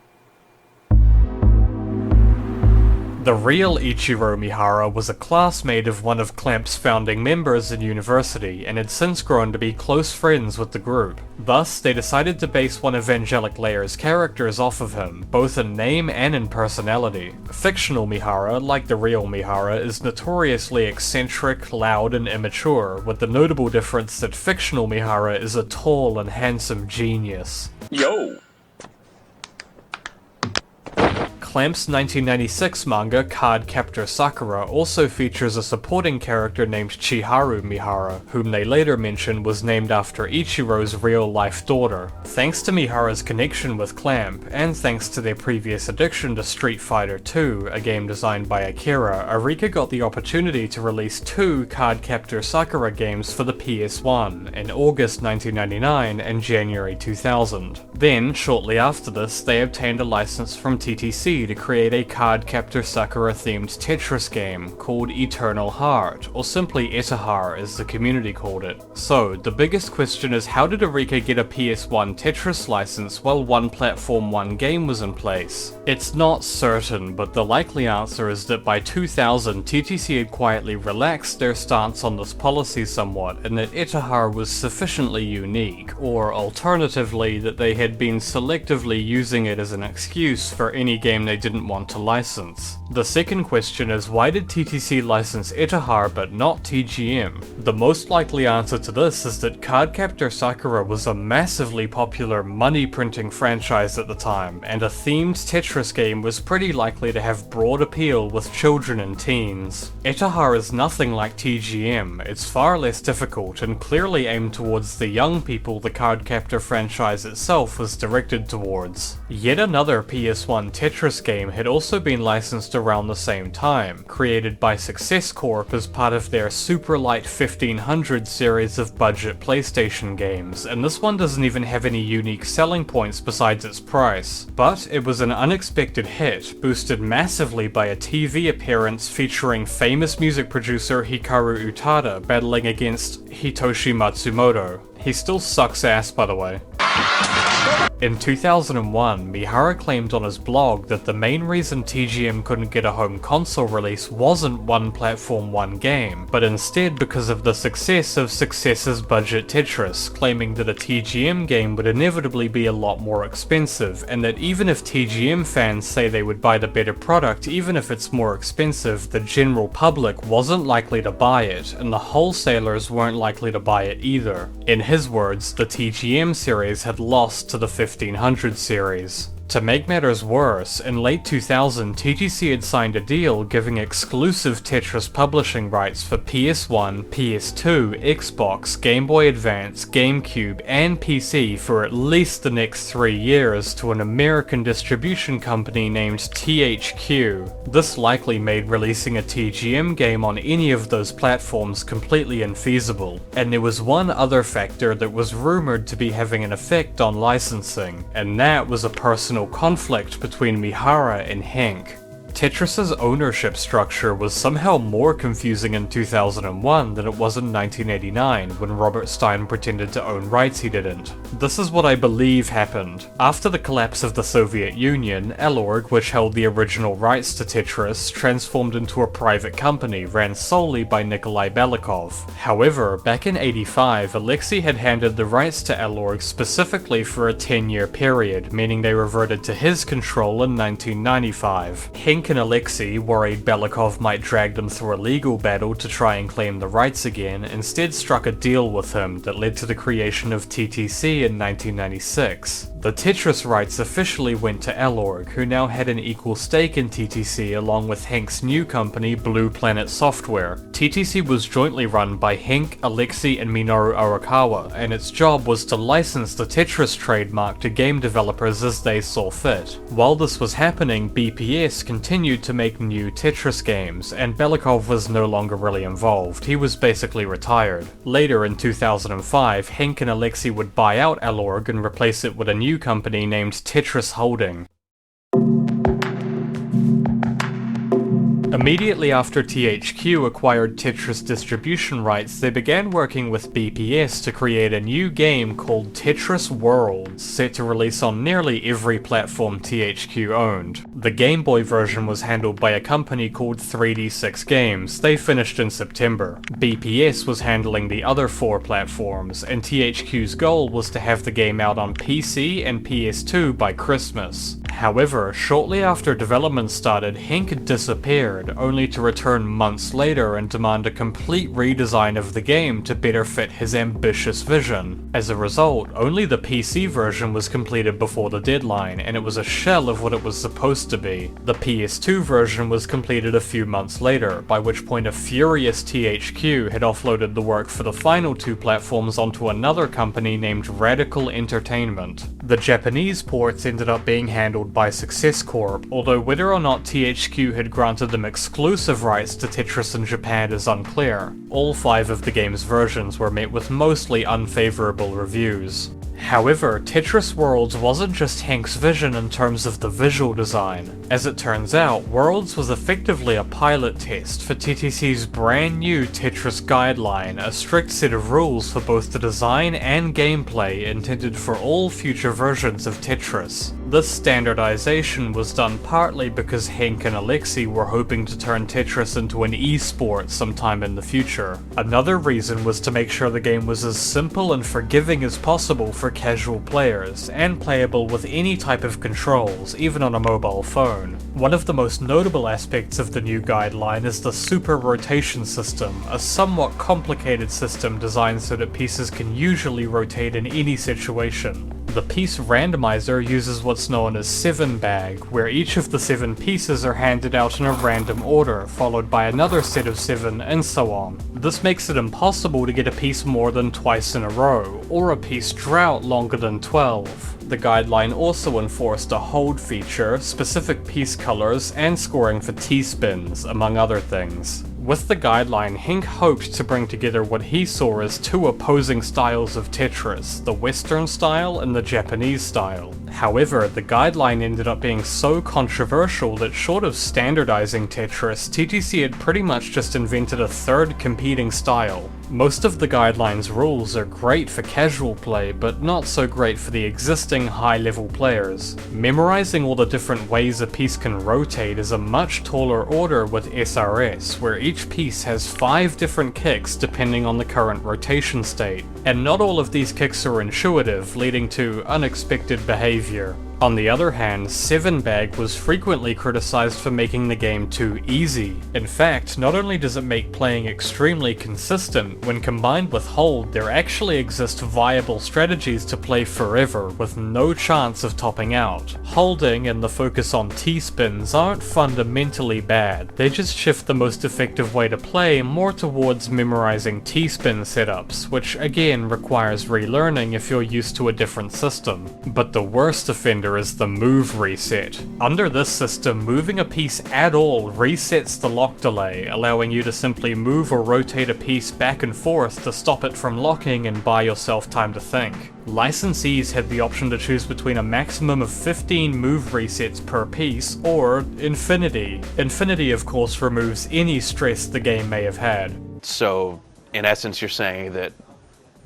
[SPEAKER 1] The real Ichiro Mihara was a classmate of one of Clamp's founding members in university and had since grown to be close friends with the group. Thus, they decided to base one of Angelic Layer's characters off of him, both in name and in personality. Fictional Mihara, like the real Mihara, is notoriously eccentric, loud, and immature, with the notable difference that fictional Mihara is a tall and handsome genius.
[SPEAKER 11] Yo!
[SPEAKER 1] Clamp's 1996 manga Cardcaptor Sakura also features a supporting character named Chiharu Mihara, whom they later mention was named after Ichiro's real-life daughter. Thanks to Mihara's connection with Clamp, and thanks to their previous addiction to Street Fighter II, a game designed by Akira, Arika got the opportunity to release 2 Cardcaptor Sakura games for the PS1, in August 1999 and January 2000. Then, shortly after this, they obtained a license from TTC to create a Cardcaptor Sakura themed Tetris game called Eternal Heart, or simply Etahar as the community called it. So, the biggest question is, how did Arika get a PS1 Tetris license while one platform, one game was in place? It's not certain, but the likely answer is that by 2000 TTC had quietly relaxed their stance on this policy somewhat, and that Etahar was sufficiently unique, or alternatively that they had been selectively using it as an excuse for any game they didn't want to license. The second question is, why did TTC license Etahar but not TGM? The most likely answer to this is that Cardcaptor Sakura was a massively popular money-printing franchise at the time, and a themed Tetris game was pretty likely to have broad appeal with children and teens. Etahar is nothing like TGM, it's far less difficult and clearly aimed towards the young people the Cardcaptor franchise itself was directed towards. Yet another PS1 Tetris game had also been licensed around the same time, created by Success Corp as part of their Super Light 1500 series of budget PlayStation games, and this one doesn't even have any unique selling points besides its price. But it was an unexpected hit, boosted massively by a TV appearance featuring famous music producer Hikaru Utada battling against Hitoshi Matsumoto. He still sucks ass, by the way. In 2001, Mihara claimed on his blog that the main reason TGM couldn't get a home console release wasn't one platform, one game, but instead because of the success of Success's budget Tetris, claiming that a TGM game would inevitably be a lot more expensive, and that even if TGM fans say they would buy the better product even if it's more expensive, the general public wasn't likely to buy it, and the wholesalers weren't likely to buy it either. In his words, the TGM series had lost to the 1500 series. To make matters worse, in late 2000 TTC had signed a deal giving exclusive Tetris publishing rights for PS1, PS2, Xbox, Game Boy Advance, GameCube, and PC for at least the next 3 years to an American distribution company named THQ. This likely made releasing a TGM game on any of those platforms completely infeasible. And there was one other factor that was rumored to be having an effect on licensing, and that was a personal conflict between Mihara and Hank. Tetris's ownership structure was somehow more confusing in 2001 than it was in 1989 when Robert Stein pretended to own rights he didn't. This is what I believe happened. After the collapse of the Soviet Union, Epilogue, which held the original rights to Tetris, transformed into a private company ran solely by Nikolai Belikov. However, back in '85, Alexei had handed the rights to Epilogue specifically for a 10-year period, meaning they reverted to his control in 1995. Hank Hank and Alexei, worried Belikov might drag them through a legal battle to try and claim the rights again, instead struck a deal with him that led to the creation of TTC in 1996. The Tetris rights officially went to Epilogue, who now had an equal stake in TTC along with Hank's new company, Blue Planet Software. TTC was jointly run by Hank, Alexei, and Minoru Arakawa, and its job was to license the Tetris trademark to game developers as they saw fit. While this was happening, BPS continued to make new Tetris games, and Belikov was no longer really involved. He was basically retired. Later in 2005, Hank and Alexei would buy out Epilogue and replace it with a new company named Tetris Holding. Immediately after THQ acquired Tetris distribution rights, they began working with BPS to create a new game called Tetris Worlds, set to release on nearly every platform THQ owned. The Game Boy version was handled by a company called 3D6 Games. They finished in September. BPS was handling the other 4 platforms, and THQ's goal was to have the game out on PC and PS2 by Christmas. However, shortly after development started, Hank disappeared, only to return months later and demand a complete redesign of the game to better fit his ambitious vision. As a result, only the PC version was completed before the deadline, and it was a shell of what it was supposed to be. The PS2 version was completed a few months later, by which point a furious THQ had offloaded the work for the final 2 platforms onto another company named Radical Entertainment. The Japanese ports ended up being handled by Success Corp, although whether or not THQ had granted them exclusive rights to Tetris in Japan is unclear. All 5 of the game's versions were met with mostly unfavorable reviews. However, Tetris Worlds wasn't just Hank's vision in terms of the visual design. As it turns out, Worlds was effectively a pilot test for TTC's brand new Tetris Guideline, a strict set of rules for both the design and gameplay intended for all future versions of Tetris. This standardization was done partly because Hank and Alexei were hoping to turn Tetris into an e-sport sometime in the future. Another reason was to make sure the game was as simple and forgiving as possible for casual players, and playable with any type of controls, even on a mobile phone. One of the most notable aspects of the new guideline is the super rotation system, a somewhat complicated system designed so that pieces can usually rotate in any situation. The piece randomizer uses what's known as 7-bag, where each of the 7 pieces are handed out in a random order, followed by another set of 7, and so on. This makes it impossible to get a piece more than twice in a row, or a piece drought longer than 12. The guideline also enforced a hold feature, specific piece colors, and scoring for T-spins, among other things. With the guideline, Hank hoped to bring together what he saw as 2 opposing styles of Tetris, the Western style and the Japanese style. However, the guideline ended up being so controversial that short of standardizing Tetris, TTC had pretty much just invented a 3rd competing style. Most of the guideline's rules are great for casual play, but not so great for the existing high-level players. Memorizing all the different ways a piece can rotate is a much taller order with SRS, where each piece has 5 different kicks depending on the current rotation state, and not all of these kicks are intuitive, leading to unexpected behavior. On the other hand, 7-bag was frequently criticized for making the game too easy. In fact, not only does it make playing extremely consistent, when combined with hold, there actually exist viable strategies to play forever with no chance of topping out. Holding and the focus on T-spins aren't fundamentally bad, they just shift the most effective way to play more towards memorizing T-spin setups, which again requires relearning if you're used to a different system. But the worst offender is the move reset. Under this system, moving a piece at all resets the lock delay, allowing you to simply move or rotate a piece back and forth to stop it from locking and buy yourself time to think. Licensees had the option to choose between a maximum of 15 move resets per piece, or infinity. Infinity, of course, removes any stress the game may have had.
[SPEAKER 12] So, in essence, you're saying that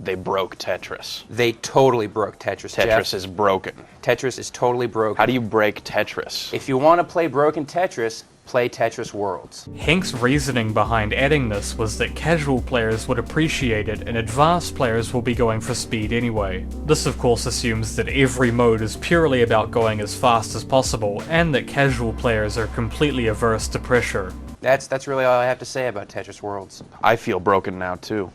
[SPEAKER 12] they broke Tetris.
[SPEAKER 13] They totally broke Tetris,
[SPEAKER 12] Tetris
[SPEAKER 13] Jeff.
[SPEAKER 12] is broken.
[SPEAKER 13] Tetris is totally broken.
[SPEAKER 12] How do you break Tetris?
[SPEAKER 13] If you want to play broken Tetris, play Tetris Worlds.
[SPEAKER 1] Hank's reasoning behind adding this was that casual players would appreciate it and advanced players will be going for speed anyway. This of course assumes that every mode is purely about going as fast as possible and that casual players are completely averse to pressure.
[SPEAKER 13] That's really all I have to say about Tetris Worlds.
[SPEAKER 12] I feel broken now too.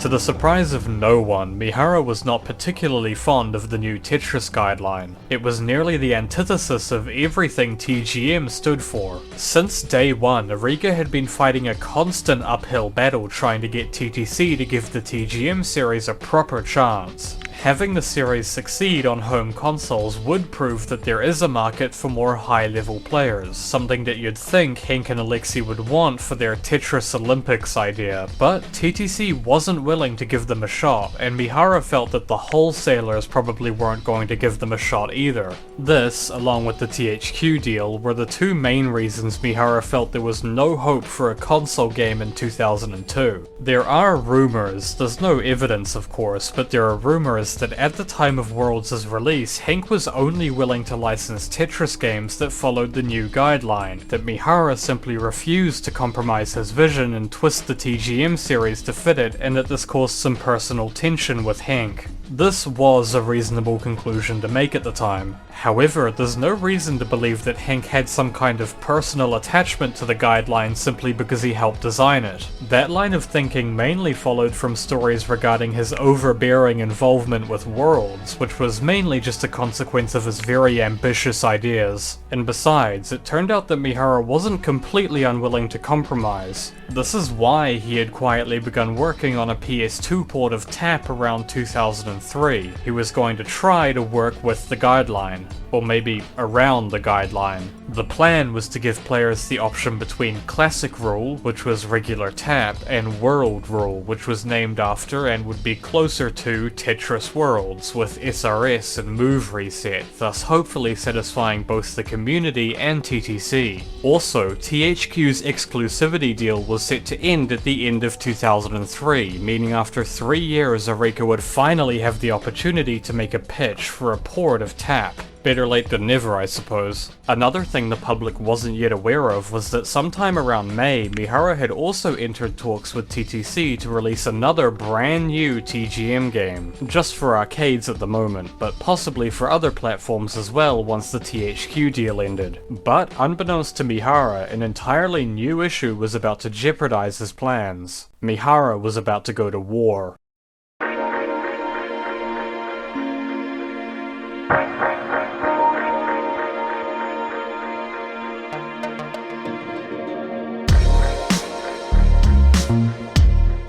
[SPEAKER 1] To the surprise of no one, Mihara was not particularly fond of the new Tetris guideline. It was nearly the antithesis of everything TGM stood for. Since day one, Arika had been fighting a constant uphill battle trying to get TTC to give the TGM series a proper chance. Having the series succeed on home consoles would prove that there is a market for more high-level players, something that you'd think Hank and Alexei would want for their Tetris Olympics idea, but TTC wasn't willing to give them a shot, and Mihara felt that the wholesalers probably weren't going to give them a shot either. This, along with the THQ deal, were the two main reasons Mihara felt there was no hope for a console game in 2002. There are rumors, there's no evidence of course, but there are rumors that at the time of Worlds' release, Hank was only willing to license Tetris games that followed the new guideline, that Mihara simply refused to compromise his vision and twist the TGM series to fit it, and that this caused some personal tension with Hank. This was a reasonable conclusion to make at the time. However, there's no reason to believe that Hank had some kind of personal attachment to the guideline simply because he helped design it. That line of thinking mainly followed from stories regarding his overbearing involvement with Worlds, which was mainly just a consequence of his very ambitious ideas. And besides, it turned out that Mihara wasn't completely unwilling to compromise. This is why he had quietly begun working on a PS2 port of TAP around 2003. He was going to try to work with the guideline, or maybe around the guideline. The plan was to give players the option between Classic Rule, which was regular TAP, and World Rule, which was named after and would be closer to Tetris Worlds, with SRS and Move Reset, thus hopefully satisfying both the community and TTC. Also, THQ's exclusivity deal was set to end at the end of 2003, meaning after 3 years Arika would finally have the opportunity to make a pitch for a port of TAP. Better late than never, I suppose. Another thing the public wasn't yet aware of was that sometime around May, Mihara had also entered talks with TTC to release another brand new TGM game, just for arcades at the moment, but possibly for other platforms as well once the THQ deal ended. But unbeknownst to Mihara, an entirely new issue was about to jeopardize his plans. Mihara was about to go to war.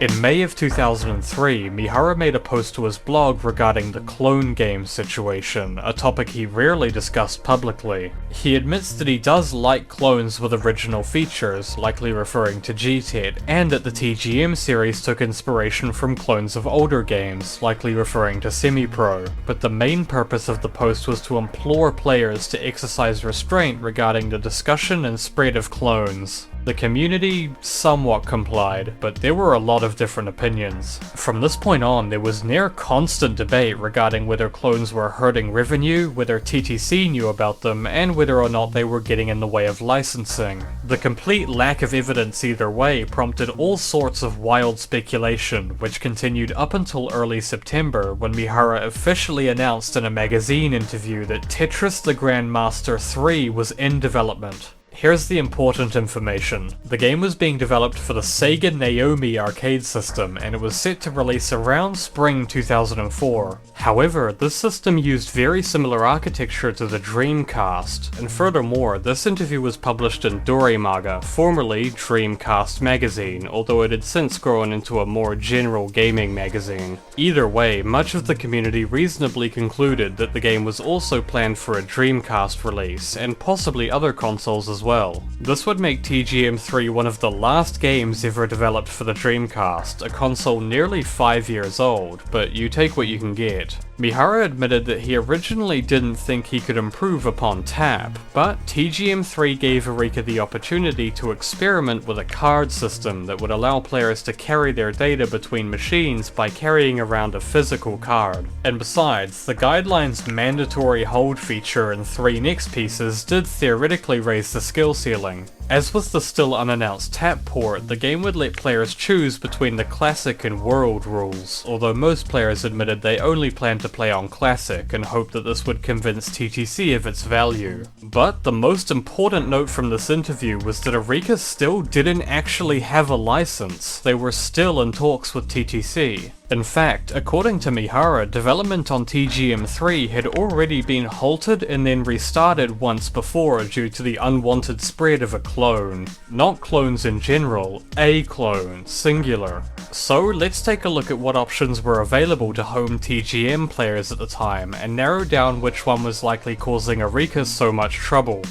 [SPEAKER 1] In May of 2003, Mihara made a post to his blog regarding the clone game situation, a topic he rarely discussed publicly. He admits that he does like clones with original features, likely referring to GTET, and that the TGM series took inspiration from clones of older games, likely referring to SEMIPRO. But the main purpose of the post was to implore players to exercise restraint regarding the discussion and spread of clones. The community somewhat complied, but there were a lot of different opinions. From this point on, there was near constant debate regarding whether clones were hurting revenue, whether TTC knew about them, and whether or not they were getting in the way of licensing. The complete lack of evidence either way prompted all sorts of wild speculation, which continued up until early September when Mihara officially announced in a magazine interview that Tetris the Grandmaster 3 was in development. Here's the important information. The game was being developed for the Sega Naomi arcade system, and it was set to release around spring 2004. However, this system used very similar architecture to the Dreamcast, and furthermore, this interview was published in Doremaga, formerly Dreamcast magazine, although it had since grown into a more general gaming magazine. Either way, much of the community reasonably concluded that the game was also planned for a Dreamcast release, and possibly other consoles as well. well. This would make TGM3 one of the last games ever developed for the Dreamcast, a console nearly 5 years old, but you take what you can get. Mihara admitted that he originally didn't think he could improve upon TAP, but TGM3 gave Arika the opportunity to experiment with a card system that would allow players to carry their data between machines by carrying around a physical card. And besides, the Guideline's mandatory hold feature in 3 next pieces did theoretically raise the skill ceiling. As with the still unannounced TAP port, the game would let players choose between the Classic and World rules, although most players admitted they only planned to play on Classic and hoped that this would convince TTC of its value. But the most important note from this interview was that Arika still didn't actually have a license. They were still in talks with TTC. In fact, according to Mihara, development on TGM3 had already been halted and then restarted once before due to the unwanted spread of a clone. Not clones in general, a clone, singular. So let's take a look at what options were available to home TGM players at the time and narrow down which one was likely causing Arika so much trouble.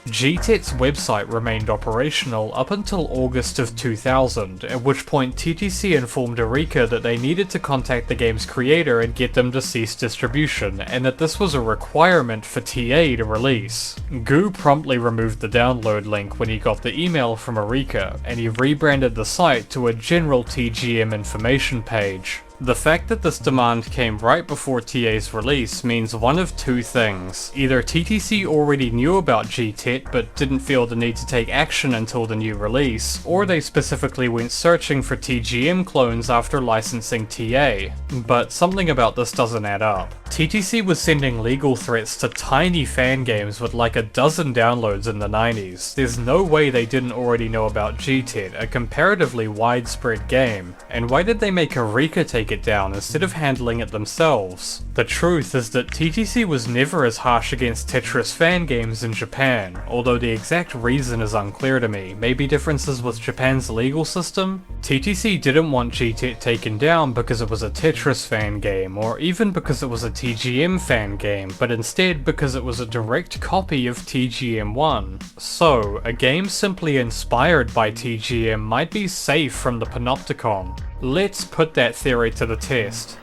[SPEAKER 1] GTET's website remained operational up until August of 2000, at which point TTC informed Arika that they needed to contact the game's creator and get them to cease distribution, and that this was a requirement for TA to release. Gu promptly removed the download link when he got the email from Arika, and he rebranded the site to a general TGM information page. The fact that this demand came right before TA's release means one of two things. Either TTC already knew about GTET but didn't feel the need to take action until the new release, or they specifically went searching for TGM clones after licensing TA. But something about this doesn't add up. TTC was sending legal threats to tiny fan games with like a dozen downloads in the 90s. There's no way they didn't already know about GTET, a comparatively widespread game. And why did they make Arika take it down instead of handling it themselves? The truth is that TTC was never as harsh against Tetris fan games in Japan, although the exact reason is unclear to me. Maybe differences with Japan's legal system? TTC didn't want GTET taken down because it was a Tetris fan game, or even because it was a TGM fan game, but instead because it was a direct copy of TGM1. So, a game simply inspired by TGM might be safe from the panopticon. Let's put that theory to the test.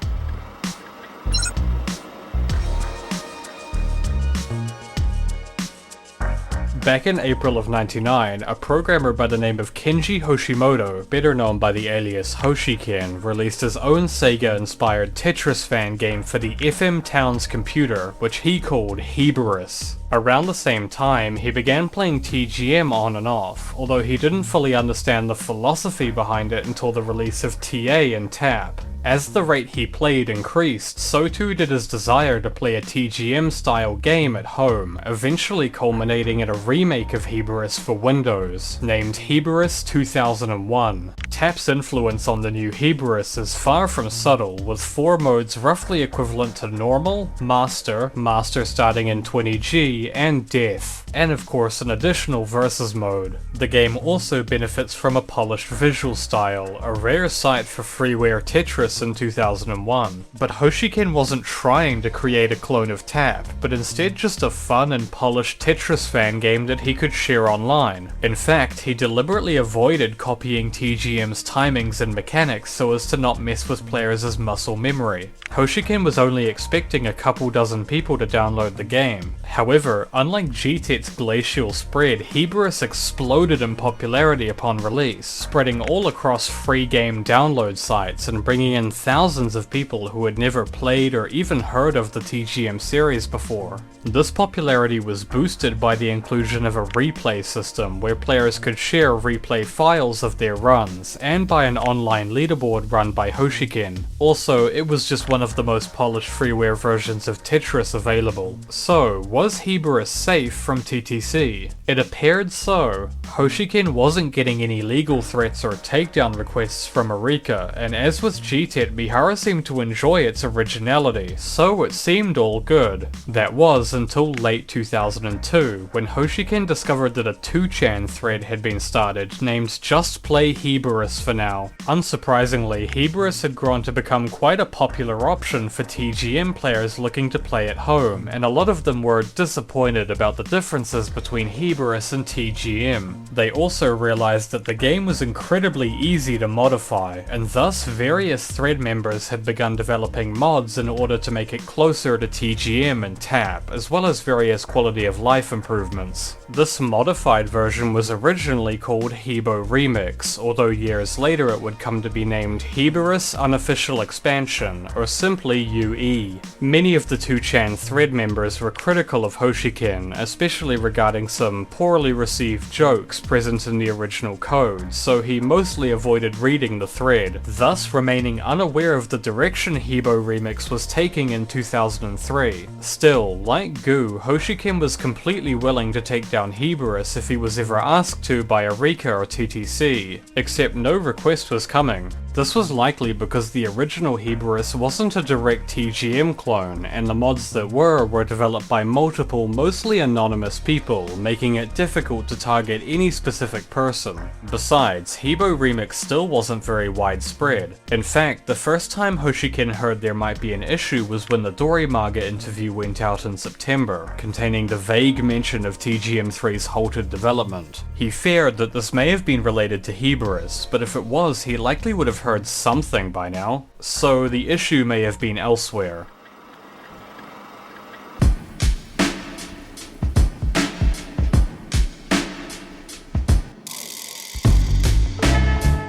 [SPEAKER 1] Back in April of '99, a programmer by the name of Kenji Hoshimoto, better known by the alias Hoshiken, released his own Sega-inspired Tetris fan game for the FM Towns computer, which he called Heberus. Around the same time, he began playing TGM on and off, although he didn't fully understand the philosophy behind it until the release of TA and TAP. As the rate he played increased, so too did his desire to play a TGM-style game at home, eventually culminating in a remake of Heberus for Windows, named Heberus 2001. TAP's influence on the new Heberus is far from subtle, with 4 modes roughly equivalent to Normal, Master, Master starting in 20G, and Death, and of course an additional Versus mode. The game also benefits from a polished visual style, a rare sight for freeware Tetris in 2001. But Hoshiken wasn't trying to create a clone of TAP, but instead just a fun and polished Tetris fan game that he could share online. In fact, he deliberately avoided copying TGM's timings and mechanics so as to not mess with players' muscle memory. Hoshiken was only expecting a couple dozen people to download the game. However, unlike GTET's glacial spread, Heberus exploded in popularity upon release, spreading all across free game download sites and bringing in thousands of people who had never played or even heard of the TGM series before. This popularity was boosted by the inclusion of a replay system where players could share replay files of their runs, and by an online leaderboard run by Hoshiken. Also, it was just one of the most polished freeware versions of Tetris available. So, was Heberus safe from TTC? It appeared so. Hoshiken wasn't getting any legal threats or takedown requests from Arika, and as with GTET, DTET, Mihara seemed to enjoy its originality, so it seemed all good. That was until late 2002, when Hoshiken discovered that a 2chan thread had been started named Just Play Heberus for now. Unsurprisingly, Heberus had grown to become quite a popular option for TGM players looking to play at home, and a lot of them were disappointed about the differences between Heberus and TGM. They also realized that the game was incredibly easy to modify, and thus various thread members had begun developing mods in order to make it closer to TGM and TAP, as well as various quality of life improvements. This modified version was originally called Hebo Remix, although years later it would come to be named Heberus Unofficial Expansion, or simply UE. Many of the 2chan thread members were critical of Hoshiken, especially regarding some poorly received jokes present in the original code, so he mostly avoided reading the thread, thus remaining unaware of the direction Hebo Remix was taking in 2003. Still, like Goo, Hoshiken was completely willing to take down Heberus if he was ever asked to by Arika or TTC, except no request was coming. This was likely because the original Heberus wasn't a direct TGM clone, and the mods that were developed by multiple, mostly anonymous people, making it difficult to target any specific person. Besides, Hebo Remix still wasn't very widespread. In fact, the first time Hoshiken heard there might be an issue was when the Dorimaga interview went out in September, containing the vague mention of TGM3's halted development. He feared that this may have been related to Heberus, but if it was, he likely would have heard something by now, so the issue may have been elsewhere.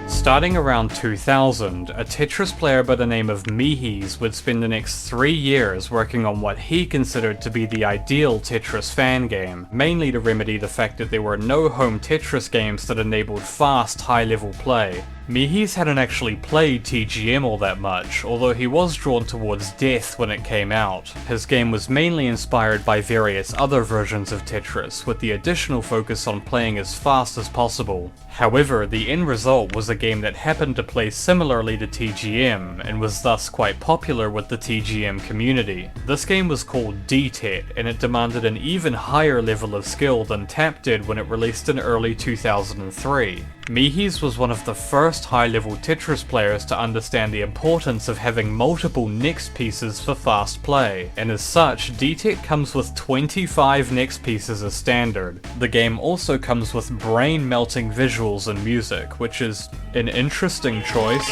[SPEAKER 1] Starting around 2000, a Tetris player by the name of Mihis would spend the next 3 years working on what he considered to be the ideal Tetris fan game, mainly to remedy the fact that there were no home Tetris games that enabled fast, high-level play. Mihis hadn't actually played TGM all that much, although he was drawn towards Death when it came out. His game was mainly inspired by various other versions of Tetris, with the additional focus on playing as fast as possible. However, the end result was a game that happened to play similarly to TGM, and was thus quite popular with the TGM community. This game was called DTET, and it demanded an even higher level of skill than TAP did when it released in early 2003. Mihis was one of the first high-level Tetris players to understand the importance of having multiple next pieces for fast play, and as such, DTET comes with 25 next pieces as standard. The game also comes with brain-melting visuals and music, which is an interesting choice.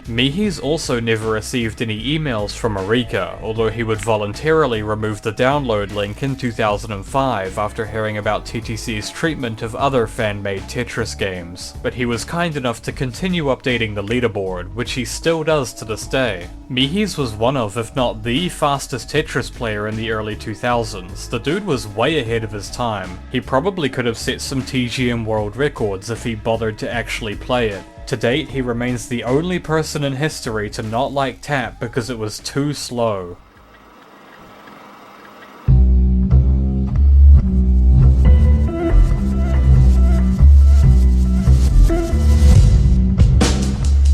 [SPEAKER 1] Mihis also never received any emails from Arika, although he would voluntarily remove the download link in 2005 after hearing about TTC's treatment of other fan-made Tetris games. But he was kind enough to continue updating the leaderboard, which he still does to this day. Mihis was one of, if not the fastest Tetris player in the early 2000s. The dude was way ahead of his time. He probably could have set some TGM world records if he bothered to actually play it. To date, he remains the only person in history to not like TAP because it was too slow.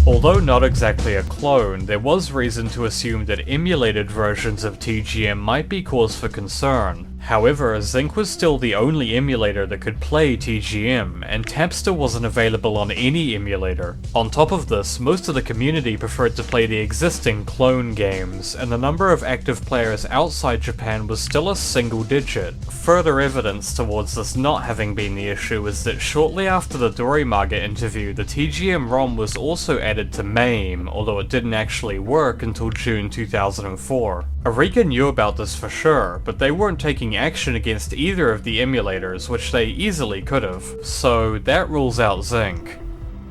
[SPEAKER 1] Although not exactly a clone, there was reason to assume that emulated versions of TGM might be cause for concern. However, Zinc was still the only emulator that could play TGM, and Tapster wasn't available on any emulator. On top of this, most of the community preferred to play the existing clone games, and the number of active players outside Japan was still a single digit. Further evidence towards this not having been the issue is that shortly after the Dorimaga interview, the TGM ROM was also added to MAME, although it didn't actually work until June 2004. Arika knew about this for sure, but they weren't taking action against either of the emulators, which they easily could have, so that rules out Zinc.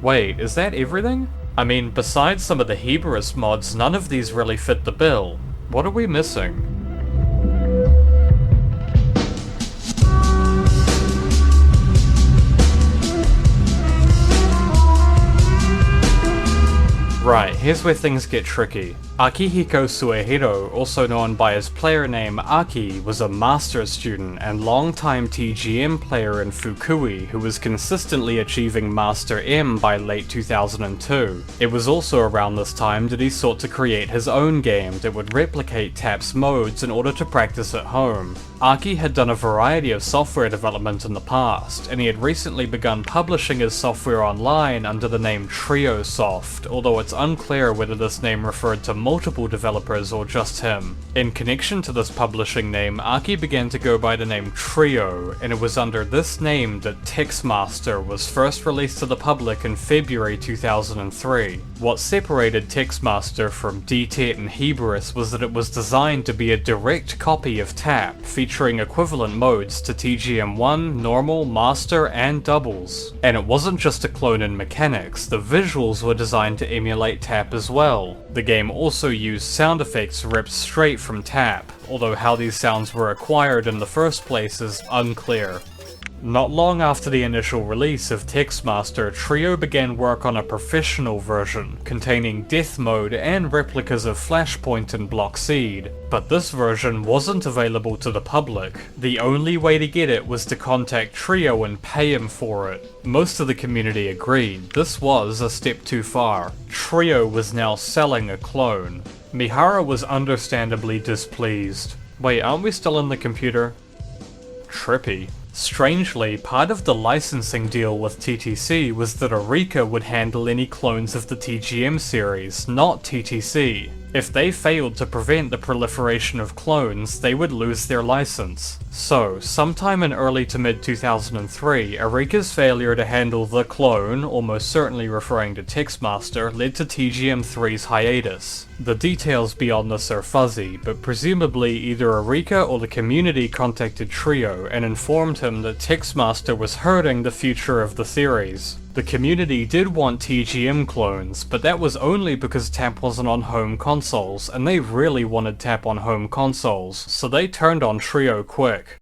[SPEAKER 1] Wait, is that everything? I mean, besides some of the Heberus mods, none of these really fit the bill. What are we missing? Right, here's where things get tricky. Akihiko Suehiro, also known by his player name Aki, was a master student and longtime TGM player in Fukui who was consistently achieving Master M by late 2002. It was also around this time that he sought to create his own game that would replicate TAP's modes in order to practice at home. Aki had done a variety of software development in the past, and he had recently begun publishing his software online under the name TrioSoft, although it's unclear whether this name referred to multiple developers or just him. In connection to this publishing name, Aki began to go by the name Trio, and it was under this name that TexMaster was first released to the public in February 2003. What separated TexMaster from DTET and Heberus was that it was designed to be a direct copy of TAP, featuring equivalent modes to TGM1, Normal, Master, and Doubles. And it wasn't just a clone in mechanics, the visuals were designed to emulate TAP as well. The game also used sound effects ripped straight from TAP, although how these sounds were acquired in the first place is unclear. Not long after the initial release of TexMaster, Trio began work on a professional version, containing Death Mode and replicas of Flashpoint and Blockseed, but this version wasn't available to the public. The only way to get it was to contact Trio and pay him for it. Most of the community agreed, this was a step too far. Trio was now selling a clone. Mihara was understandably displeased. Wait, aren't we still in the computer? Trippy. Strangely, part of the licensing deal with TTC was that Arika would handle any clones of the TGM series, not TTC. If they failed to prevent the proliferation of clones, they would lose their license. So, sometime in early to mid 2003, Arika's failure to handle the clone, almost certainly referring to TexMaster, led to TGM3's hiatus. The details beyond this are fuzzy, but presumably either Arika or the community contacted Trio and informed him that TexMaster was hurting the future of the series. The community did want TGM clones, but that was only because TAP wasn't on home consoles, and they really wanted TAP on home consoles, so they turned on Trio quick.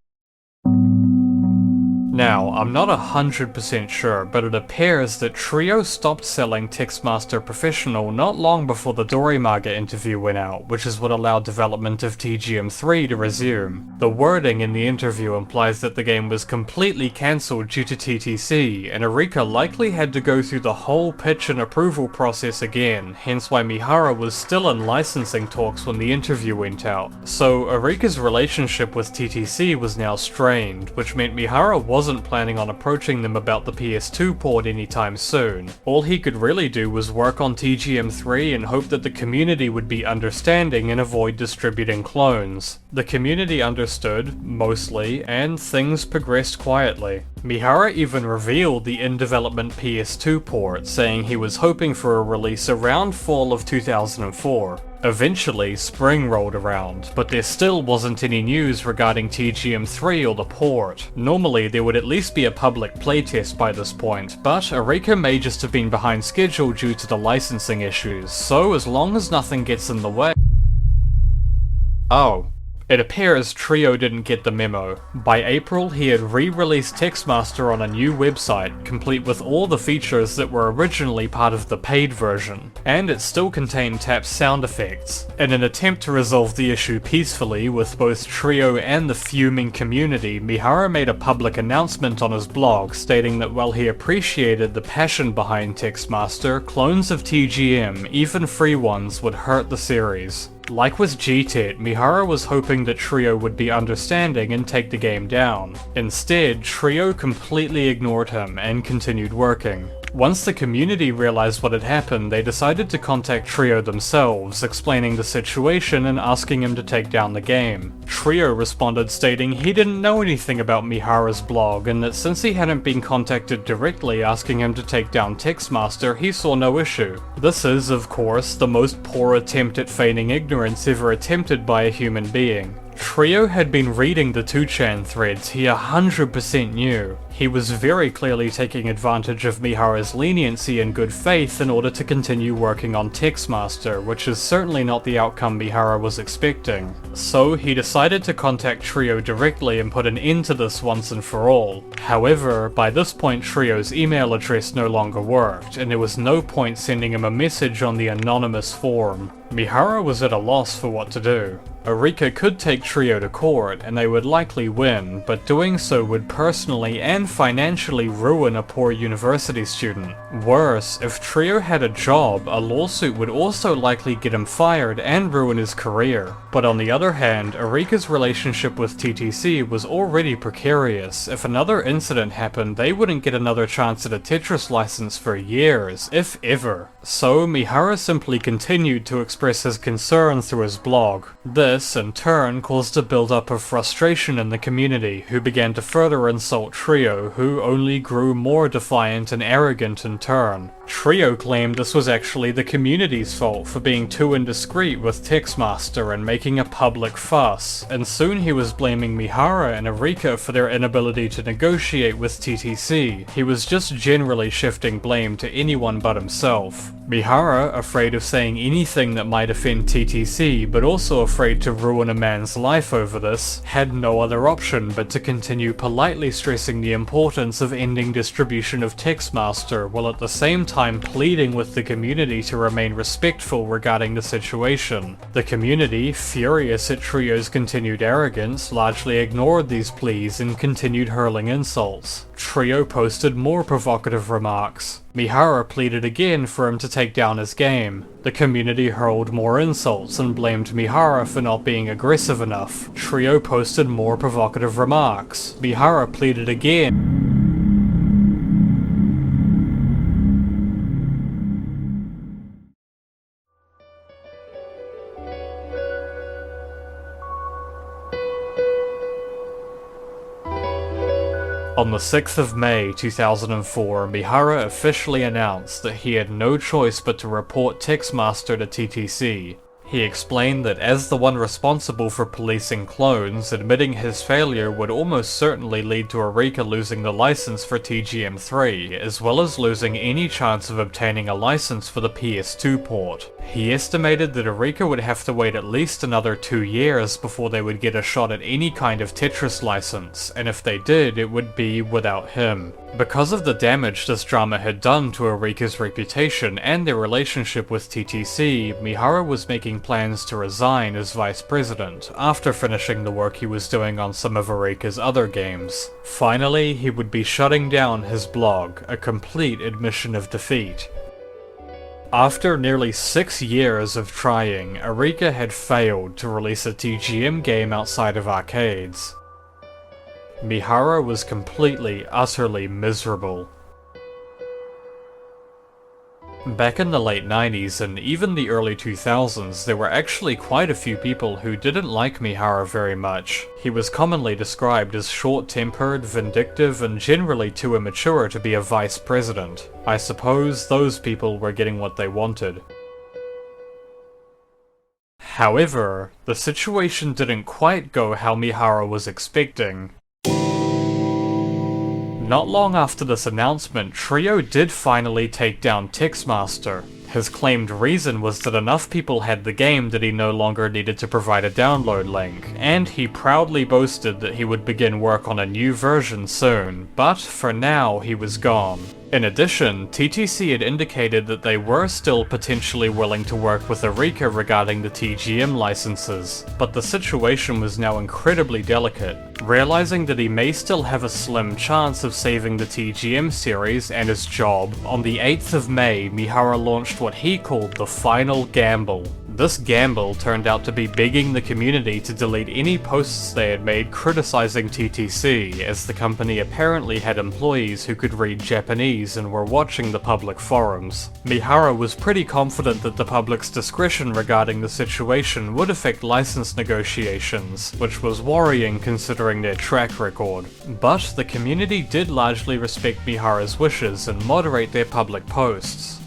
[SPEAKER 1] Now, I'm not 100% sure, but it appears that Trio stopped selling TexMaster Professional not long before the Dorimaga interview went out, which is what allowed development of TGM3 to resume. The wording in the interview implies that the game was completely cancelled due to TTC, and Arika likely had to go through the whole pitch and approval process again, hence why Mihara was still in licensing talks when the interview went out. So Arika's relationship with TTC was now strained, which meant Mihara wasn't planning on approaching them about the PS2 port anytime soon. All he could really do was work on TGM3 and hope that the community would be understanding and avoid distributing clones. The community understood, mostly, and things progressed quietly. Mihara even revealed the in-development PS2 port, saying he was hoping for a release around fall of 2004. Eventually, spring rolled around, but there still wasn't any news regarding TGM3 or the port. Normally, there would at least be a public playtest by this point, but Arika may just have been behind schedule due to the licensing issues, so as long as nothing gets in the way... Oh. It appears Trio didn't get the memo. By April, he had re-released TexMaster on a new website, complete with all the features that were originally part of the paid version, and it still contained TAP's sound effects. In an attempt to resolve the issue peacefully with both Trio and the fuming community, Mihara made a public announcement on his blog stating that while he appreciated the passion behind TexMaster, clones of TGM, even free ones, would hurt the series. Like with GTET, Mihara was hoping that Trio would be understanding and take the game down. Instead, Trio completely ignored him and continued working. Once the community realized what had happened, they decided to contact Trio themselves, explaining the situation and asking him to take down the game. Trio responded stating he didn't know anything about Mihara's blog, and that since he hadn't been contacted directly asking him to take down TexMaster, he saw no issue. This is, of course, the most poor attempt at feigning ignorance ever attempted by a human being. Trio had been reading the 2chan threads he 100% knew. He was very clearly taking advantage of Mihara's leniency and good faith in order to continue working on TexMaster, which is certainly not the outcome Mihara was expecting. So he decided to contact Trio directly and put an end to this once and for all. However, by this point Trio's email address no longer worked, and there was no point sending him a message on the anonymous forum. Mihara was at a loss for what to do. Arika could take Trio to court, and they would likely win, but doing so would personally and financially ruin a poor university student. Worse, if Trio had a job, a lawsuit would also likely get him fired and ruin his career. But on the other hand, Arika's relationship with TTC was already precarious. If another incident happened, they wouldn't get another chance at a Tetris license for years, if ever. So Mihara simply continued to express his concern through his blog. This, in turn, caused a build-up of frustration in the community, who began to further insult Trio, who only grew more defiant and arrogant in turn. Trio claimed this was actually the community's fault for being too indiscreet with TexMaster and making a public fuss, and soon he was blaming Mihara and Arika for their inability to negotiate with TTC. He was just generally shifting blame to anyone but himself. Mihara, afraid of saying anything that might offend TTC, but also afraid to ruin a man's life over this, had no other option but to continue politely stressing the importance of ending distribution of TexMaster, while at the same time pleading with the community to remain respectful regarding the situation. The community, furious at Trio's continued arrogance, largely ignored these pleas and continued hurling insults. Trio posted more provocative remarks. Mihara pleaded again for him to take down his game. The community hurled more insults and blamed Mihara for not being aggressive enough. Trio posted more provocative remarks. Mihara pleaded again. On the 6th of May 2004, Mihara officially announced that he had no choice but to report TexMaster to TTC. He explained that as the one responsible for policing clones, admitting his failure would almost certainly lead to Arika losing the license for TGM3, as well as losing any chance of obtaining a license for the PS2 port. He estimated that Arika would have to wait at least another 2 years before they would get a shot at any kind of Tetris license, and if they did, it would be without him. Because of the damage this drama had done to Arika's reputation and their relationship with TTC, Mihara was making plans to resign as vice president, after finishing the work he was doing on some of Arika's other games. Finally, he would be shutting down his blog, a complete admission of defeat. After nearly 6 years of trying, Arika had failed to release a TGM game outside of arcades. Mihara was completely, utterly miserable. Back in the late 90s and even the early 2000s, there were actually quite a few people who didn't like Mihara very much. He was commonly described as short-tempered, vindictive, and generally too immature to be a vice president. I suppose those people were getting what they wanted. However, the situation didn't quite go how Mihara was expecting. Not long after this announcement, Trio did finally take down TexMaster. His claimed reason was that enough people had the game that he no longer needed to provide a download link, and he proudly boasted that he would begin work on a new version soon, but for now he was gone. In addition, TTC had indicated that they were still potentially willing to work with Arika regarding the TGM licenses, but the situation was now incredibly delicate. Realizing that he may still have a slim chance of saving the TGM series and his job, on the 8th of May, Mihara launched what he called the final gamble. This gamble turned out to be begging the community to delete any posts they had made criticizing TTC, as the company apparently had employees who could read Japanese and were watching the public forums. Mihara was pretty confident that the public's discretion regarding the situation would affect license negotiations, which was worrying considering their track record. But the community did largely respect Mihara's wishes and moderate their public posts.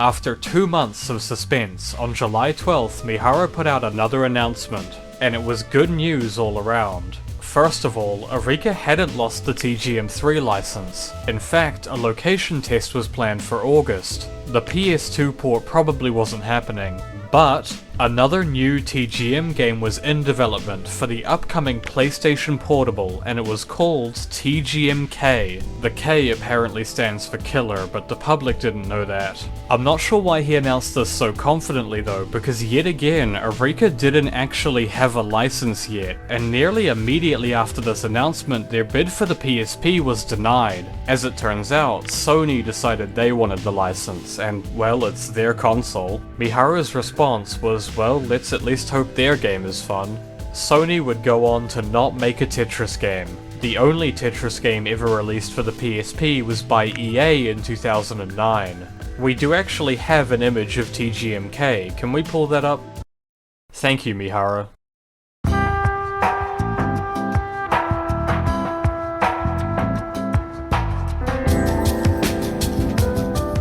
[SPEAKER 1] After 2 months of suspense, on July 12th, Mihara put out another announcement, and it was good news all around. First of all, Arika hadn't lost the TGM3 license. In fact, a location test was planned for August. The PS2 port probably wasn't happening, but another new TGM game was in development for the upcoming PlayStation Portable, and it was called TGMK. The K apparently stands for killer, but the public didn't know that. I'm not sure why he announced this so confidently though, because yet again, Arika didn't actually have a license yet, and nearly immediately after this announcement, their bid for the PSP was denied. As it turns out, Sony decided they wanted the license, and well, it's their console. Mihara's response was, well, let's at least hope their game is fun. Sony would go on to not make a Tetris game. The only Tetris game ever released for the PSP was by EA in 2009. We do actually have an image of TGMK, can we pull that up? Thank you, Mihara.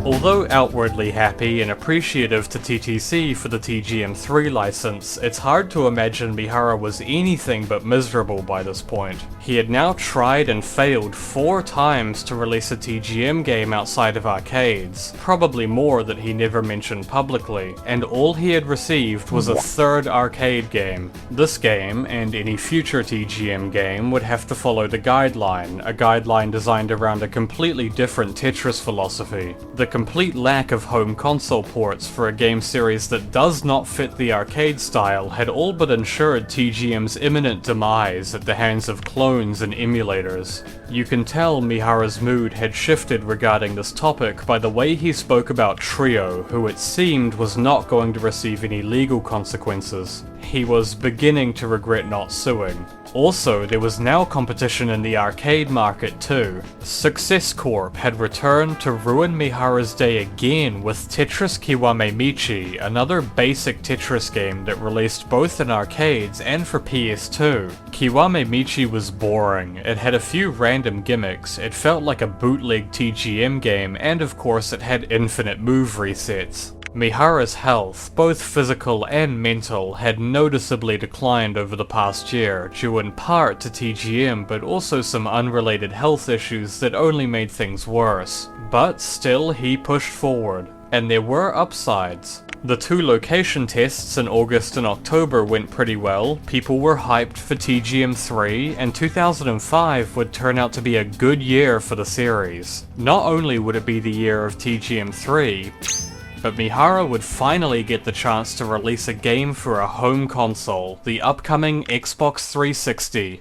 [SPEAKER 1] Although outwardly happy and appreciative to TTC for the TGM3 license, it's hard to imagine Mihara was anything but miserable by this point. He had now tried and failed 4 times to release a TGM game outside of arcades, probably more that he never mentioned publicly, and all he had received was a 3rd arcade game. This game, and any future TGM game, would have to follow the Guideline, a guideline designed around a completely different Tetris philosophy. The complete lack of home console ports for a game series that does not fit the arcade style had all but ensured TGM's imminent demise at the hands of clones and emulators. You can tell Mihara's mood had shifted regarding this topic by the way he spoke about Trio, who it seemed was not going to receive any legal consequences. He was beginning to regret not suing. Also, there was now competition in the arcade market too. Success Corp had returned to ruin Mihara's day again with Tetris Kiwame Michi, another basic Tetris game that released both in arcades and for PS2. Kiwame Michi was boring, it had a few random gimmicks, it felt like a bootleg TGM game, and of course it had infinite move resets. Mihara's health, both physical and mental, had noticeably declined over the past year, due in part to TGM but also some unrelated health issues that only made things worse. But still, he pushed forward. And there were upsides. The 2 location tests in August and October went pretty well, people were hyped for TGM3, and 2005 would turn out to be a good year for the series. Not only would it be the year of TGM3, but Mihara would finally get the chance to release a game for a home console, the upcoming Xbox 360.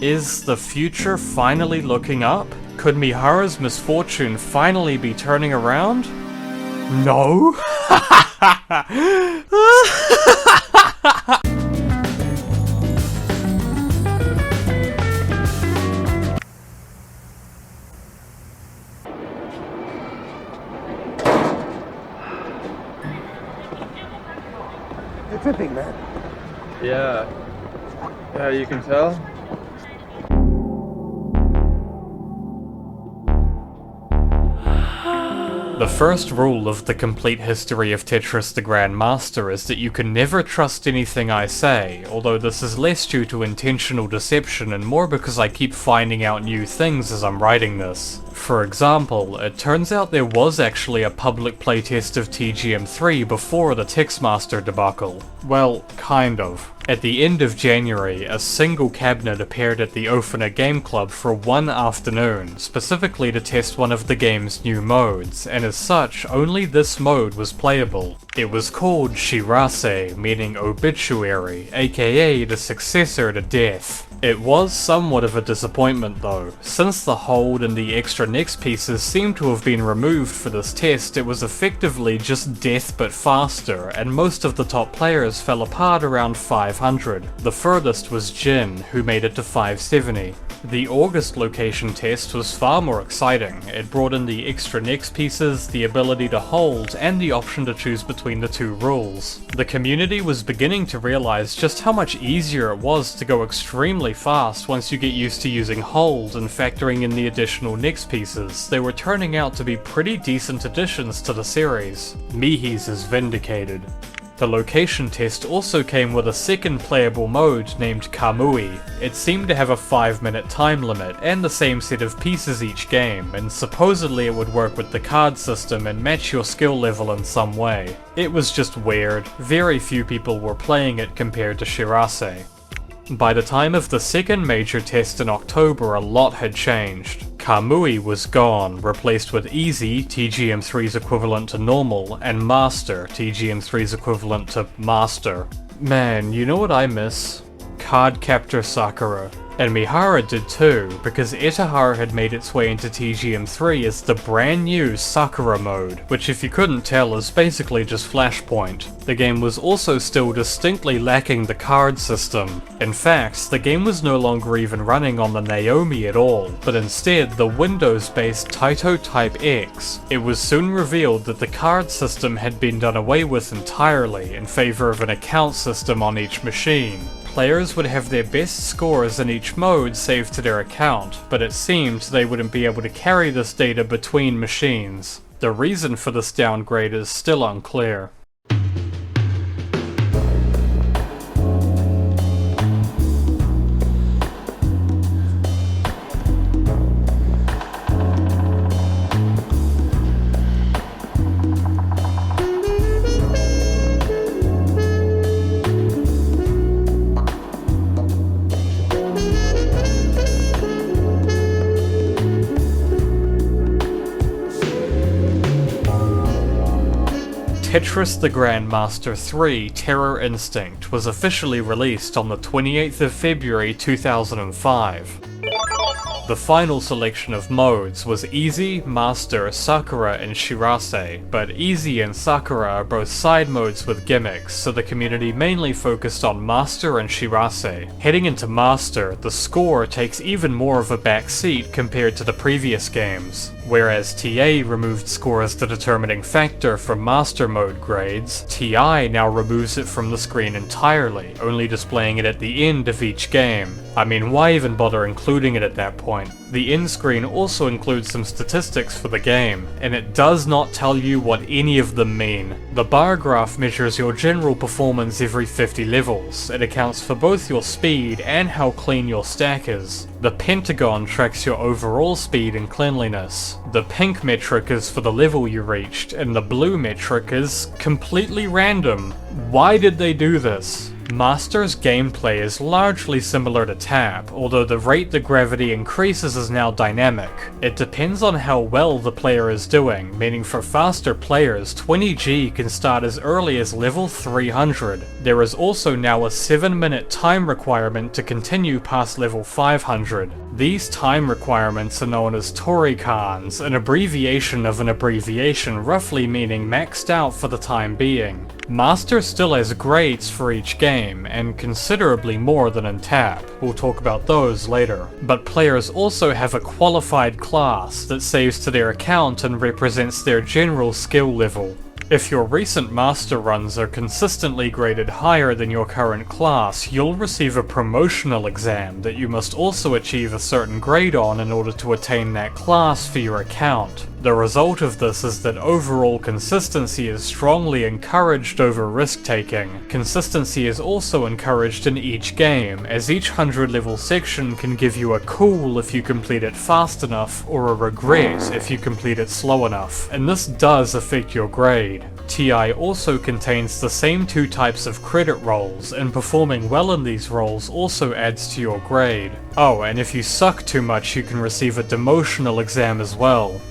[SPEAKER 1] Is the future finally looking up? Could Mihara's misfortune finally be turning around? No?
[SPEAKER 14] You're tripping, man.
[SPEAKER 15] Yeah. Yeah, you can tell.
[SPEAKER 1] The first rule of the complete history of Tetris the Grandmaster is that you can never trust anything I say, although this is less due to intentional deception and more because I keep finding out new things as I'm writing this. For example, it turns out there was actually a public playtest of TGM3 before the TexMaster debacle. Well, kind of. At the end of January, a single cabinet appeared at the Ofina Game Club for one afternoon, specifically to test one of the game's new modes, and as such, only this mode was playable. It was called Shirase, meaning obituary, aka the successor to death. It was somewhat of a disappointment though. Since the hold and the extra next pieces seemed to have been removed for this test, it was effectively just death but faster, and most of the top players fell apart around 500. The furthest was Jin, who made it to 570. The August location test was far more exciting. It brought in the extra next pieces, the ability to hold, and the option to choose between the 2 rules. The community was beginning to realize just how much easier it was to go extremely fast once you get used to using hold and factoring in the additional next pieces. They were turning out to be pretty decent additions to the series. Mihi's is vindicated. The location test also came with a second playable mode named Kamui. It seemed to have a 5-minute time limit and the same set of pieces each game, and supposedly it would work with the card system and match your skill level in some way. It was just weird. Very few people were playing it compared to Shirase. By the time of the second major test in October, a lot had changed. Kamui was gone, replaced with Easy, TGM3's equivalent to Normal, and Master, TGM3's equivalent to Master. Man, you know what I miss? Card Captor Sakura. And Mihara did too, because Etahar had made its way into TGM3 as the brand new Sakura mode, which if you couldn't tell is basically just Flashpoint. The game was also still distinctly lacking the card system. In fact, the game was no longer even running on the Naomi at all, but instead the Windows-based Taito Type X. It was soon revealed that the card system had been done away with entirely in favor of an account system on each machine. Players would have their best scores in each mode saved to their account, but it seemed they wouldn't be able to carry this data between machines. The reason for this downgrade is still unclear. Tetris the Grandmaster 3 Terror Instinct was officially released on the 28th of February 2005. The final selection of modes was Easy, Master, Sakura, and Shirase, but Easy and Sakura are both side modes with gimmicks, so the community mainly focused on Master and Shirase. Heading into Master, the score takes even more of a back seat compared to the previous games. Whereas TA removed score as the determining factor for Master Mode grades, TI now removes it from the screen entirely, only displaying it at the end of each game. I mean, why even bother including it at that point? The end screen also includes some statistics for the game, and it does not tell you what any of them mean. The bar graph measures your general performance every 50 levels. It accounts for both your speed and how clean your stack is. The pentagon tracks your overall speed and cleanliness. The pink metric is for the level you reached, and the blue metric is completely random. Why did they do this? Master's gameplay is largely similar to Tap, although the rate the gravity increases is now dynamic. It depends on how well the player is doing, meaning for faster players, 20G can start as early as level 300. There is also now a 7-minute time requirement to continue past level 500. These time requirements are known as Torikans, an abbreviation of an abbreviation, roughly meaning maxed out for the time being. Master still has grades for each game, and considerably more than in Tap. We'll talk about those later. But players also have a qualified class that saves to their account and represents their general skill level. If your recent Master runs are consistently graded higher than your current class, you'll receive a promotional exam that you must also achieve a certain grade on in order to attain that class for your account. The result of this is that overall consistency is strongly encouraged over risk-taking. Consistency is also encouraged in each game, as each 100-level section can give you a cool if you complete it fast enough, or a regret if you complete it slow enough, and this does affect your grade. TI also contains the same two types of credit rolls, and performing well in these rolls also adds to your grade. Oh, and if you suck too much you can receive a demotional exam as well.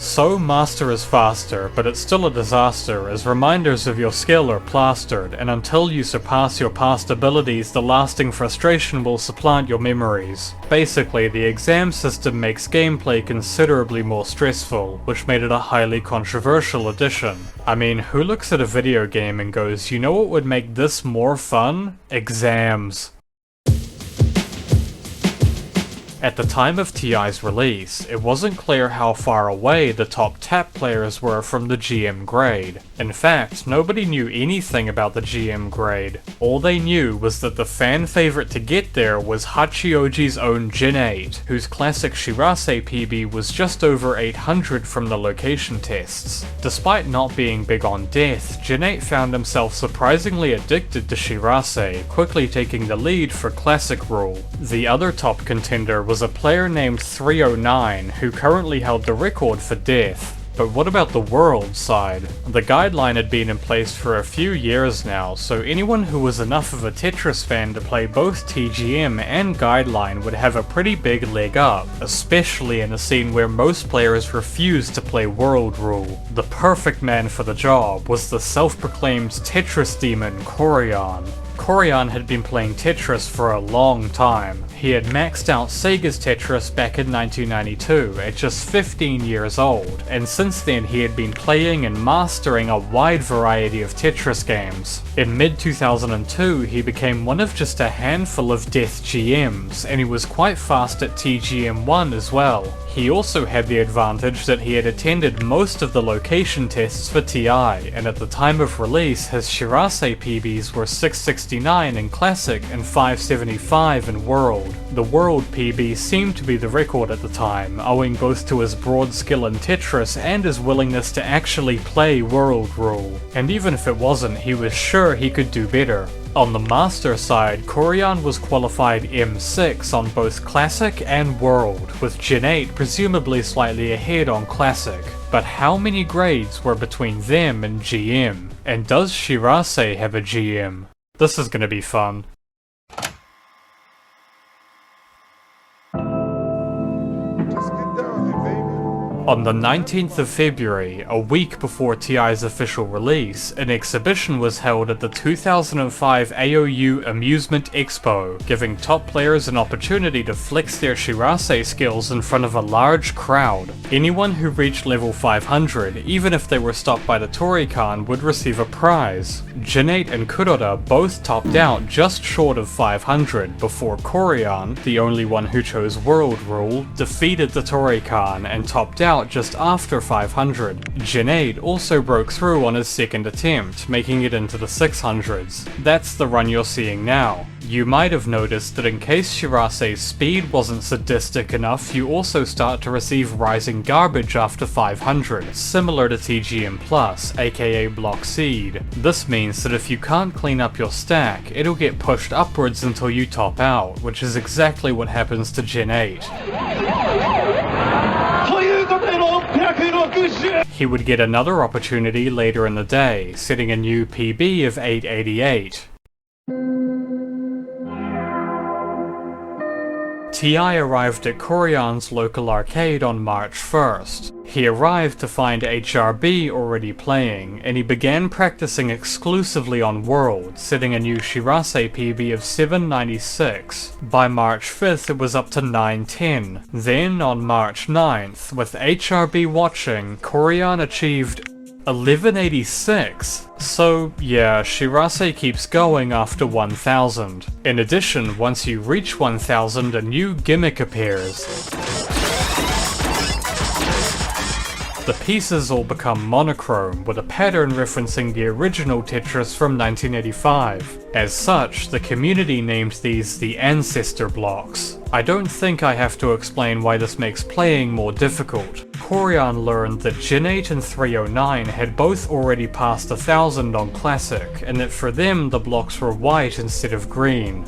[SPEAKER 1] So Master is faster, but it's still a disaster as reminders of your skill are plastered, and until you surpass your past abilities the lasting frustration will supplant your memories. Basically, the exam system makes gameplay considerably more stressful, which made it a highly controversial addition. I mean, who looks at a video game and goes, you know what would make this more fun? Exams. At the time of TI's release, it wasn't clear how far away the top tap players were from the GM grade. In fact, nobody knew anything about the GM grade. All they knew was that the fan favorite to get there was Hachioji's own Gen 8, whose classic Shirase PB was just over 800 from the location tests. Despite not being big on death, Gen 8 found himself surprisingly addicted to Shirase, quickly taking the lead for classic rule. The other top contender was a player named 309, who currently held the record for death. But what about the world side? The guideline had been in place for a few years now, so anyone who was enough of a Tetris fan to play both TGM and guideline would have a pretty big leg up, especially in a scene where most players refused to play world rule. The perfect man for the job was the self-proclaimed Tetris demon Corian. Corian had been playing Tetris for a long time. He had maxed out Sega's Tetris back in 1992 at just 15 years old, and since then he had been playing and mastering a wide variety of Tetris games. In mid-2002 he became one of just a handful of death GMs, and he was quite fast at TGM1 as well. He also had the advantage that he had attended most of the location tests for TI, and at the time of release his Shirase PBs were 669 in Classic and 575 in World. The World PB seemed to be the record at the time, owing both to his broad skill in Tetris and his willingness to actually play World Rule. And even if it wasn't, he was sure he could do better. On the Master side, Corian was qualified M6 on both Classic and World, with Gen 8 presumably slightly ahead on Classic. But how many grades were between them and GM? And does Shirase have a GM? This is gonna be fun. On the 19th of February, a week before TI's official release, an exhibition was held at the 2005 AOU Amusement Expo, giving top players an opportunity to flex their Shirase skills in front of a large crowd. Anyone who reached level 500, even if they were stopped by the Torikan, would receive a prize. Gen 8 and Kuroda both topped out just short of 500, before Corian, the only one who chose World Rule, defeated the Torikan and topped out just after 500. Gen 8 also broke through on his second attempt, making it into the 600s. That's the run you're seeing now. You might have noticed that in case Shirase's speed wasn't sadistic enough, you also start to receive rising garbage after 500, similar to TGM Plus, aka Block Seed. This means that if you can't clean up your stack, it'll get pushed upwards until you top out, which is exactly what happens to Gen 8. He would get another opportunity later in the day, setting a new PB of 888. TI arrived at Corian's local arcade on March 1st. He arrived to find HRB already playing, and he began practicing exclusively on World, setting a new Shirase PB of 796. By March 5th it was up to 910. Then on March 9th, with HRB watching, Corian achieved 1186. So yeah, Shirase keeps going after 1000. In addition, once you reach 1000, a new gimmick appears. The pieces all become monochrome, with a pattern referencing the original Tetris from 1985. As such, the community named these the Ancestor blocks. I don't think I have to explain why this makes playing more difficult. Corian learned that Gen 8 and 309 had both already passed 1000 on Classic, and that for them the blocks were white instead of green.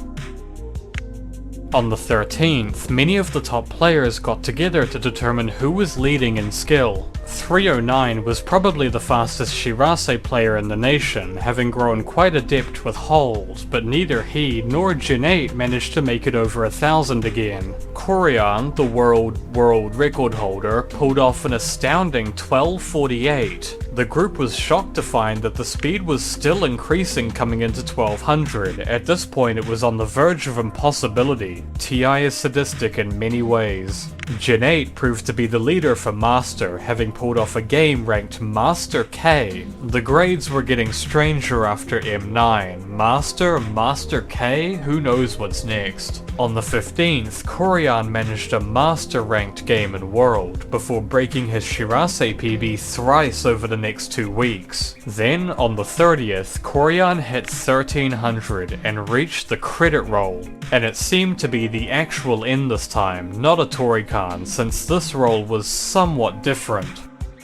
[SPEAKER 1] On the 13th, many of the top players got together to determine who was leading in skill. 309 was probably the fastest Shirase player in the nation, having grown quite adept with hold, but neither he nor Gen 8 managed to make it over 1000 again. Corian, the world record holder, pulled off an astounding 1248. The group was shocked to find that the speed was still increasing coming into 1200. At this point it was on the verge of impossibility. TI is sadistic in many ways. Gen 8 proved to be the leader for Master, having pulled off a game ranked Master K. The grades were getting stranger after M9. Master K? Who knows what's next? On the 15th, Corian managed a Master ranked game in World, before breaking his Shirase PB thrice over the next 2 weeks. Then, on the 30th, Corian hit 1300 and reached the credit roll. And it seemed to be the actual end this time, not a Torikan, since this roll was somewhat different.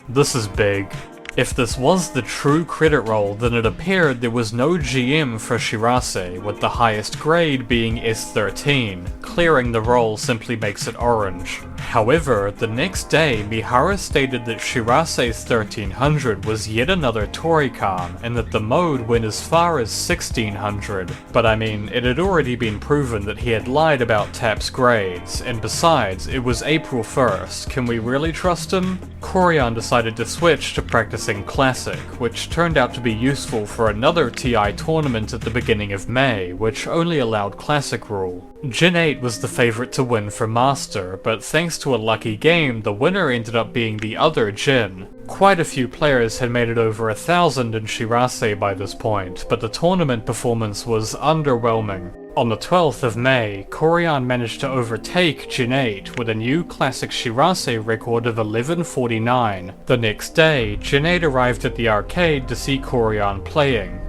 [SPEAKER 1] This is big. If this was the true credit roll, then it appeared there was no GM for Shirase, with the highest grade being S13. Clearing the roll simply makes it orange. However, the next day, Mihara stated that Shirase's 1300 was yet another Torikan, and that the mode went as far as 1600. But I mean, it had already been proven that he had lied about Tap's grades, and besides, it was April 1st, can we really trust him? Corian decided to switch to practicing Classic, which turned out to be useful for another TI tournament at the beginning of May, which only allowed Classic rule. Gen 8 was the favourite to win for Master, but thanks to a lucky game, the winner ended up being the other Gen. Quite a few players had made it over 1,000 in Shirase by this point, but the tournament performance was underwhelming. On the 12th of May, Corian managed to overtake Gen 8 with a new classic Shirase record of 1149. The next day, Gen 8 arrived at the arcade to see Corian playing.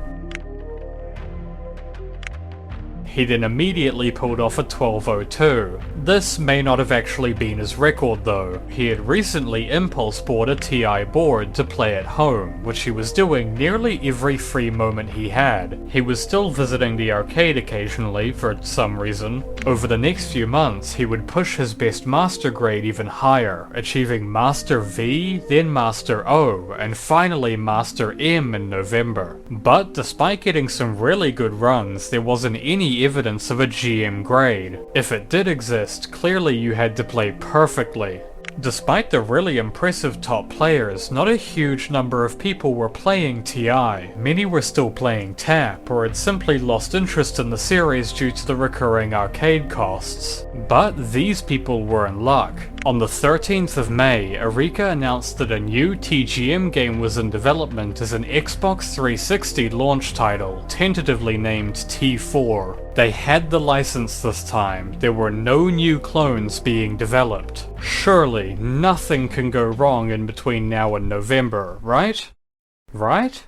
[SPEAKER 1] He then immediately pulled off a 1202. This may not have actually been his record though. He had recently impulse bought a TI board to play at home, which he was doing nearly every free moment he had. He was still visiting the arcade occasionally for some reason. Over the next few months, he would push his best Master grade even higher, achieving Master V, then Master O, and finally Master M in November. But despite getting some really good runs, there wasn't any evidence of a GM grade. If it did exist, clearly you had to play perfectly. Despite the really impressive top players, not a huge number of people were playing TI. Many were still playing TAP, or had simply lost interest in the series due to the recurring arcade costs. But these people were in luck. On the 13th of May, Arika announced that a new TGM game was in development as an Xbox 360 launch title, tentatively named T4. They had the license this time. There were no new clones being developed. Surely, nothing can go wrong in between now and November, right? Right?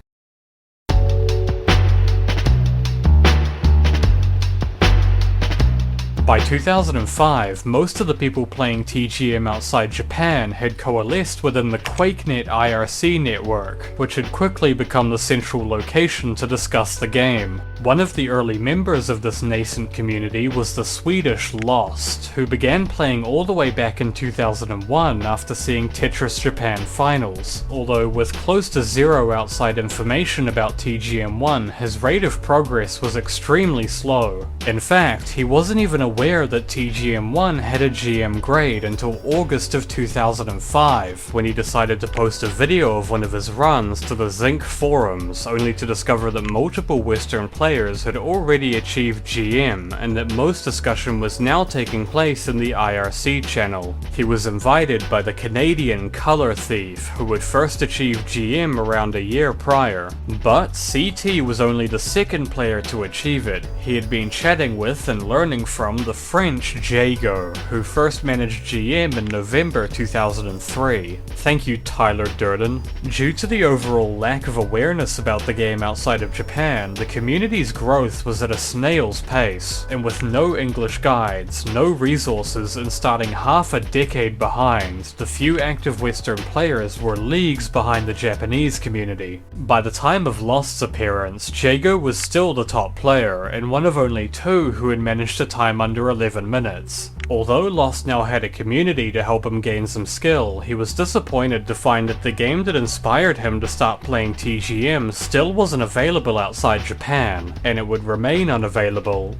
[SPEAKER 1] By 2005, most of the people playing TGM outside Japan had coalesced within the QuakeNet IRC network, which had quickly become the central location to discuss the game. One of the early members of this nascent community was the Swedish Lost, who began playing all the way back in 2001 after seeing Tetris Japan finals. Although with close to zero outside information about TGM1, his rate of progress was extremely slow. In fact, he wasn't even aware that TGM1 had a GM grade until August of 2005, when he decided to post a video of one of his runs to the Zinc forums, only to discover that multiple Western players had already achieved GM, and that most discussion was now taking place in the IRC channel. He was invited by the Canadian Color Thief, who had first achieved GM around a year prior. But CT was only the second player to achieve it. He had been chatting with and learning from the French Jago, who first managed GM in November 2003. Thank you, Tyler Durden. Due to the overall lack of awareness about the game outside of Japan, the community's growth was at a snail's pace, and with no English guides, no resources, and starting half a decade behind, the few active Western players were leagues behind the Japanese community. By the time of Lost's appearance, Jago was still the top player, and one of only two who had managed to time under 11 minutes. Although Lost now had a community to help him gain some skill, he was disappointed to find that the game that inspired him to start playing TGM still wasn't available outside Japan, and it would remain unavailable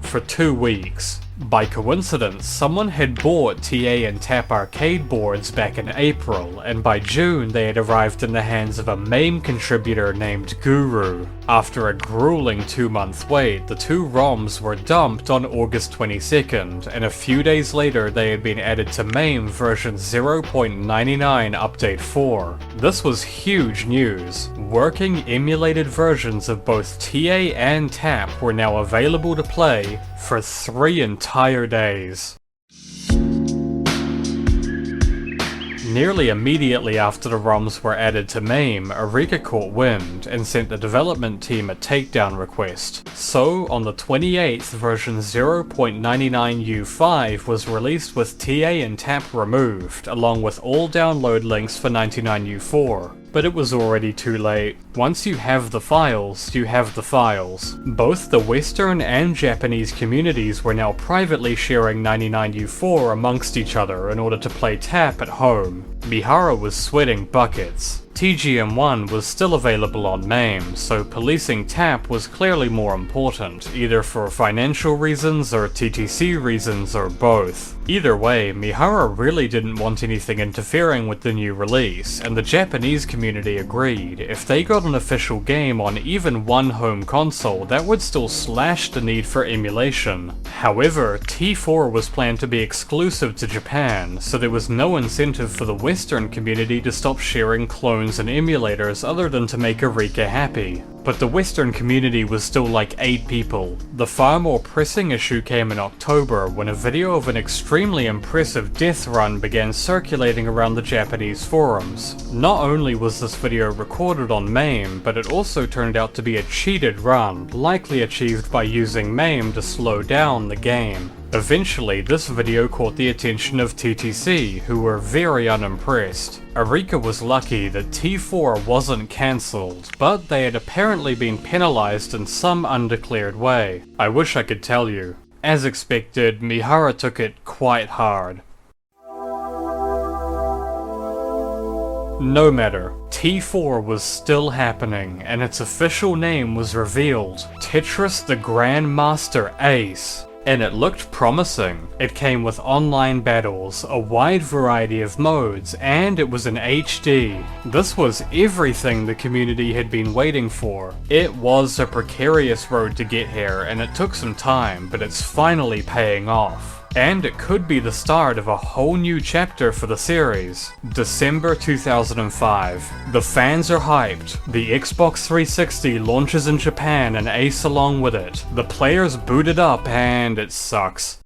[SPEAKER 1] for 2 weeks. By coincidence, someone had bought TA and TAP arcade boards back in April, and by June they had arrived in the hands of a MAME contributor named Guru. After a grueling 2-month wait, the two ROMs were dumped on August 22nd, and a few days later they had been added to MAME version 0.99 Update 4. This was huge news. Working emulated versions of both TA and TAP were now available to play for 3 entire days. Nearly immediately after the ROMs were added to MAME, Arika caught wind and sent the development team a takedown request. So, on the 28th, version 0.99U5 was released with TA and TAP removed, along with all download links for 99U4. But it was already too late. Once you have the files, you have the files. Both the Western and Japanese communities were now privately sharing 99U4 amongst each other in order to play TAP at home. Mihara was sweating buckets. TGM1 was still available on MAME, so policing TAP was clearly more important, either for financial reasons or TTC reasons or both. Either way, Mihara really didn't want anything interfering with the new release, and the Japanese community agreed. If they got an official game on even one home console, that would still slash the need for emulation. However, T4 was planned to be exclusive to Japan, so there was no incentive for the Western community to stop sharing clones and emulators other than to make Arika happy. But the Western community was still like 8 people. The far more pressing issue came in October when a video of an extremely impressive death run began circulating around the Japanese forums. Not only was this video recorded on MAME, but it also turned out to be a cheated run, likely achieved by using MAME to slow down the game. Eventually, this video caught the attention of TTC, who were very unimpressed. Arika was lucky that T4 wasn't cancelled, but they had apparently been penalised in some undeclared way. I wish I could tell you. As expected, Mihara took it quite hard. No matter, T4 was still happening, and its official name was revealed: Tetris the Grandmaster Ace. And it looked promising. It came with online battles, a wide variety of modes, and it was in HD. This was everything the community had been waiting for. It was a precarious road to get here, and it took some time, but it's finally paying off. And it could be the start of a whole new chapter for the series. December 2005. The fans are hyped. The Xbox 360 launches in Japan and Ace along with it. The players boot it up and it sucks.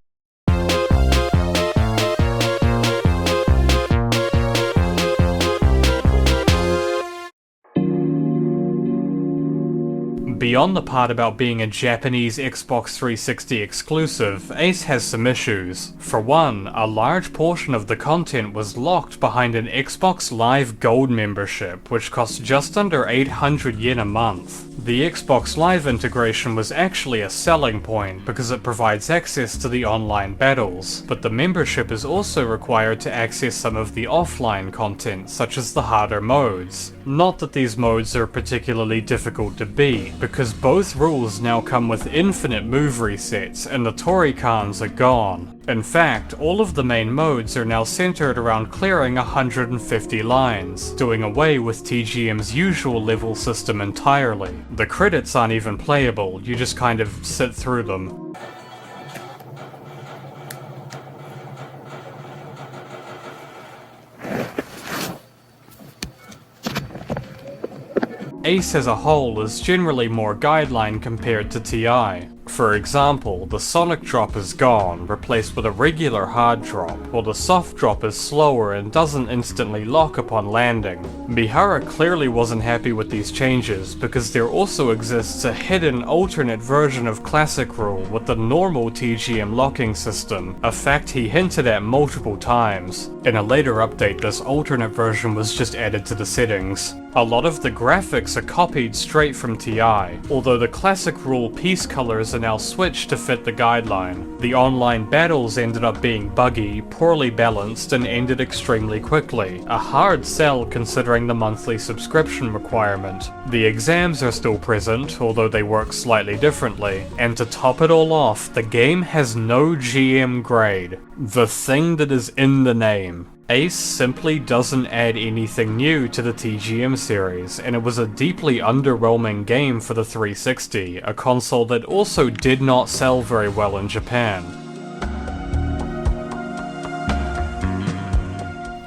[SPEAKER 1] Beyond the part about being a Japanese Xbox 360 exclusive, Ace has some issues. For one, a large portion of the content was locked behind an Xbox Live Gold membership, which cost just under 800 yen a month. The Xbox Live integration was actually a selling point because it provides access to the online battles, but the membership is also required to access some of the offline content, such as the harder modes. Not that these modes are particularly difficult to beat, because both rules now come with infinite move resets and the Torikans are gone. In fact, all of the main modes are now centered around clearing 150 lines, doing away with TGM's usual level system entirely. The credits aren't even playable, you just kind of sit through them. Ace as a whole is generally more Guideline compared to TI. For example, the sonic drop is gone, replaced with a regular hard drop, while the soft drop is slower and doesn't instantly lock upon landing. Mihara clearly wasn't happy with these changes, because there also exists a hidden alternate version of Classic Rule with the normal TGM locking system, a fact he hinted at multiple times. In a later update, this alternate version was just added to the settings. A lot of the graphics are copied straight from TI, although the Classic Rule piece colors are now switched to fit the guideline. The online battles ended up being buggy, poorly balanced, and ended extremely quickly, a hard sell considering the monthly subscription requirement. The exams are still present, although they work slightly differently, and to top it all off, the game has no GM grade. The thing that is in the name. Ace simply doesn't add anything new to the TGM series, and it was a deeply underwhelming game for the 360, a console that also did not sell very well in Japan.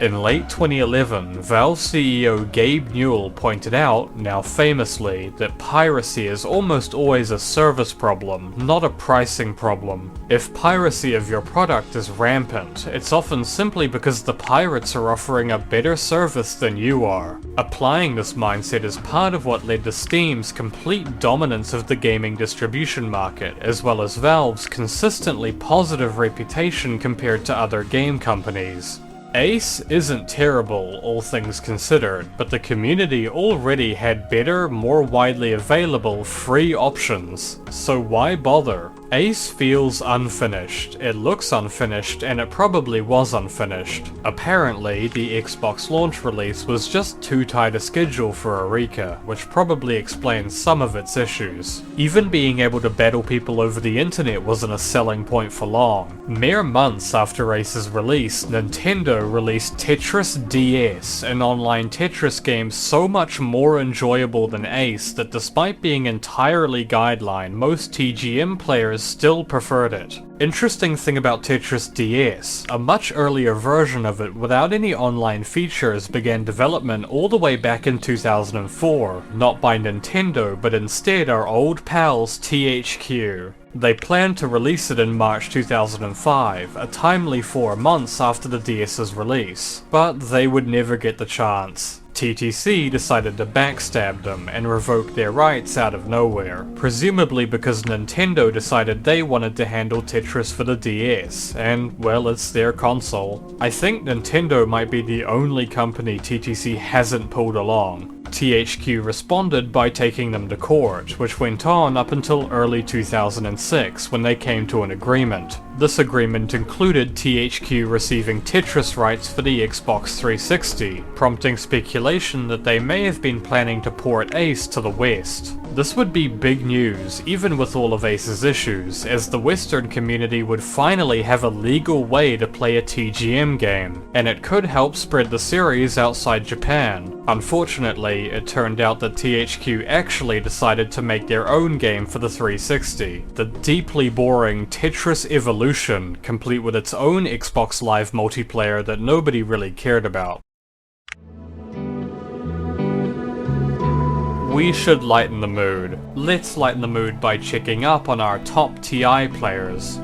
[SPEAKER 1] In late 2011, Valve CEO Gabe Newell pointed out, now famously, that piracy is almost always a service problem, not a pricing problem. If piracy of your product is rampant, it's often simply because the pirates are offering a better service than you are. Applying this mindset is part of what led to Steam's complete dominance of the gaming distribution market, as well as Valve's consistently positive reputation compared to other game companies. Ace isn't terrible, all things considered, but the community already had better, more widely available free options, so why bother? Ace feels unfinished, it looks unfinished, and it probably was unfinished. Apparently, the Xbox launch release was just too tight a schedule for Arika, which probably explains some of its issues. Even being able to battle people over the internet wasn't a selling point for long. Mere months after Ace's release, Nintendo released Tetris DS, an online Tetris game so much more enjoyable than Ace that despite being entirely guideline, most TGM players still preferred it. Interesting thing about Tetris DS, a much earlier version of it without any online features began development all the way back in 2004, not by Nintendo but instead our old pals THQ. They planned to release it in March 2005, a timely 4 months after the DS's release, but they would never get the chance. TTC decided to backstab them and revoke their rights out of nowhere, presumably because Nintendo decided they wanted to handle Tetris for the DS, and well, it's their console. I think Nintendo might be the only company TTC hasn't pulled along. THQ responded by taking them to court, which went on up until early 2006 when they came to an agreement. This agreement included THQ receiving Tetris rights for the Xbox 360, prompting speculation that they may have been planning to port Ace to the West. This would be big news, even with all of Ace's issues, as the Western community would finally have a legal way to play a TGM game, and it could help spread the series outside Japan. Unfortunately, it turned out that THQ actually decided to make their own game for the 360, the deeply boring Tetris Evolution, complete with its own Xbox Live multiplayer that nobody really cared about. We should lighten the mood. Let's lighten the mood by checking up on our top TI players.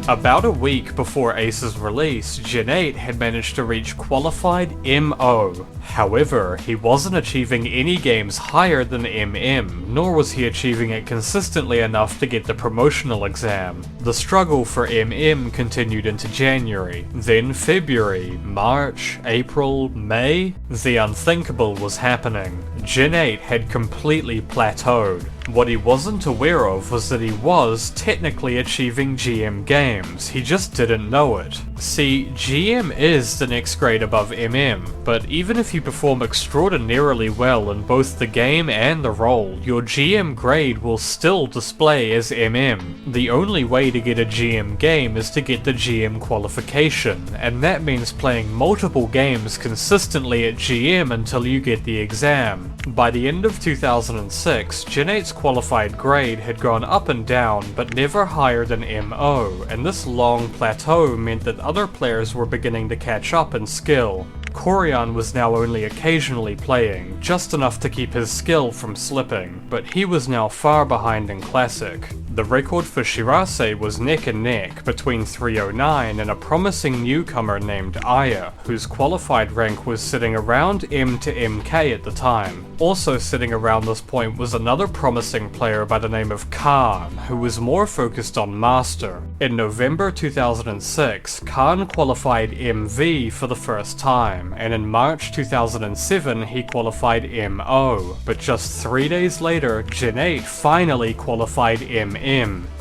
[SPEAKER 1] About a week before Ace's release, Gen 8 had managed to reach qualified MO. However, he wasn't achieving any games higher than MM, nor was he achieving it consistently enough to get the promotional exam. The struggle for MM continued into January, then February, March, April, May. The unthinkable was happening. Gen 8 had completely plateaued. What he wasn't aware of was that he was technically achieving GM games, he just didn't know it. See, GM is the next grade above MM, but even if you perform extraordinarily well in both the game and the role, your GM grade will still display as MM. The only way to get a GM game is to get the GM qualification, and that means playing multiple games consistently at GM until you get the exam. By the end of 2006, Gen 8's qualified grade had gone up and down, but never higher than MO, and this long plateau meant that other players were beginning to catch up in skill. Corian was now only occasionally playing, just enough to keep his skill from slipping, but he was now far behind in Classic. The record for Shirase was neck and neck between 309 and a promising newcomer named Aya, whose qualified rank was sitting around M to MK at the time. Also sitting around this point was another promising player by the name of Khan, who was more focused on Master. In November 2006, Khan qualified MV for the first time, and in March 2007 he qualified MO, but just 3 days later, Gen 8 finally qualified MM.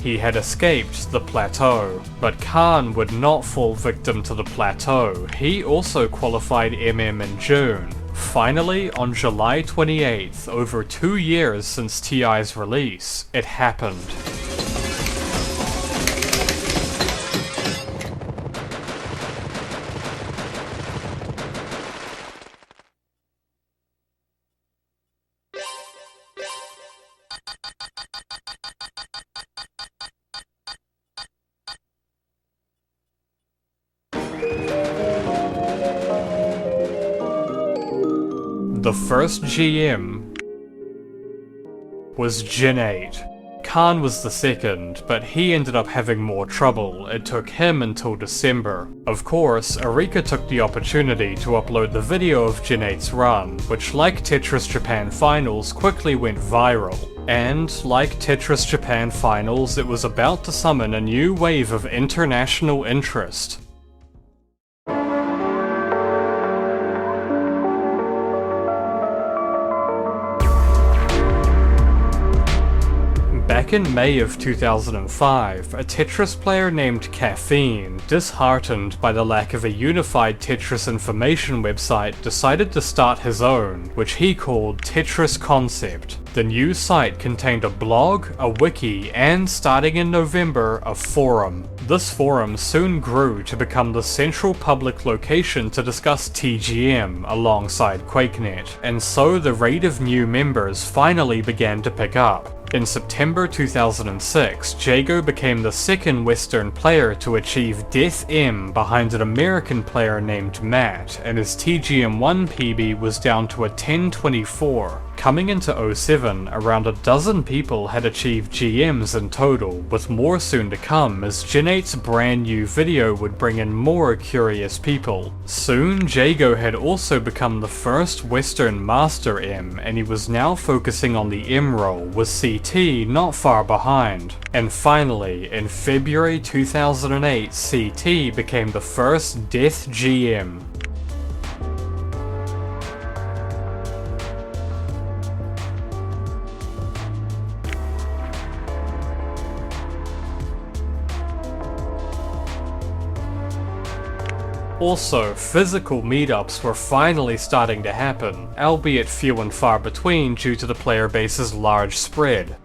[SPEAKER 1] He had escaped the plateau, but Khan would not fall victim to the plateau. He also qualified MM in June. Finally, on July 28th, over 2 years since TI's release, it happened. The first GM was Gen 8. Khan was the second, but he ended up having more trouble. It took him until December. Of course, Arika took the opportunity to upload the video of Gen 8's run, which like Tetris Japan Finals quickly went viral. And, like Tetris Japan Finals, it was about to summon a new wave of international interest. Back in May of 2005, a Tetris player named Caffeine, disheartened by the lack of a unified Tetris information website, decided to start his own, which he called Tetris Concept. The new site contained a blog, a wiki, and, starting in November, a forum. This forum soon grew to become the central public location to discuss TGM alongside QuakeNet, and so the rate of new members finally began to pick up. In September 2006, Jago became the second Western player to achieve Death M behind an American player named Matt, and his TGM1 PB was down to a 1024. Coming into 07, around a dozen people had achieved GMs in total, with more soon to come as Gen 8's brand new video would bring in more curious people. Soon, Jago had also become the first Western Master M, and he was now focusing on the M role, with CT not far behind. And finally, in February 2008, CT became the first Death GM. Also, physical meetups were finally starting to happen, albeit few and far between due to the player base's large spread.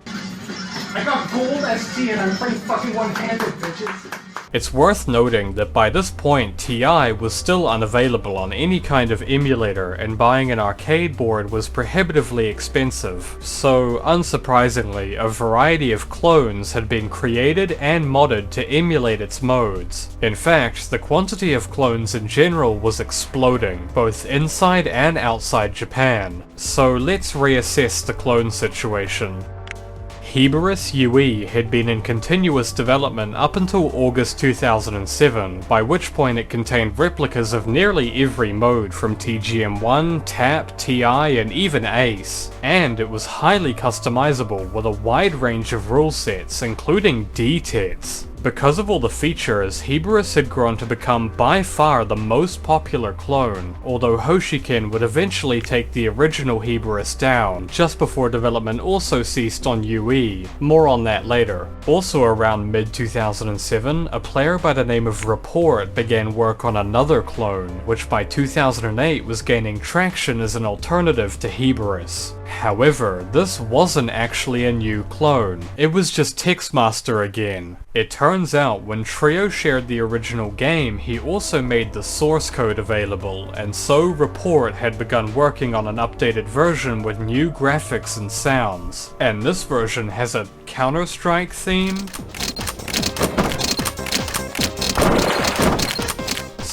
[SPEAKER 16] I got gold ST and I'm pretty fucking one-handed, bitches.
[SPEAKER 1] It's worth noting that by this point TI was still unavailable on any kind of emulator, and buying an arcade board was prohibitively expensive, so unsurprisingly a variety of clones had been created and modded to emulate its modes. In fact, the quantity of clones in general was exploding, both inside and outside Japan, so let's reassess the clone situation. Heberus UE had been in continuous development up until August 2007, by which point it contained replicas of nearly every mode from TGM1, TAP, TI, and even ACE. And it was highly customizable with a wide range of rule sets, including DTETs. Because of all the features, Heberus had grown to become by far the most popular clone, although Hoshiken would eventually take the original Heberus down, just before development also ceased on UE. More on that later. Also around mid-2007, a player by the name of Report began work on another clone, which by 2008 was gaining traction as an alternative to Heberus. However, this wasn't actually a new clone, it was just TexMaster again. It turns out when Trio shared the original game, he also made the source code available, and so Report had begun working on an updated version with new graphics and sounds. And this version has a Counter-Strike theme?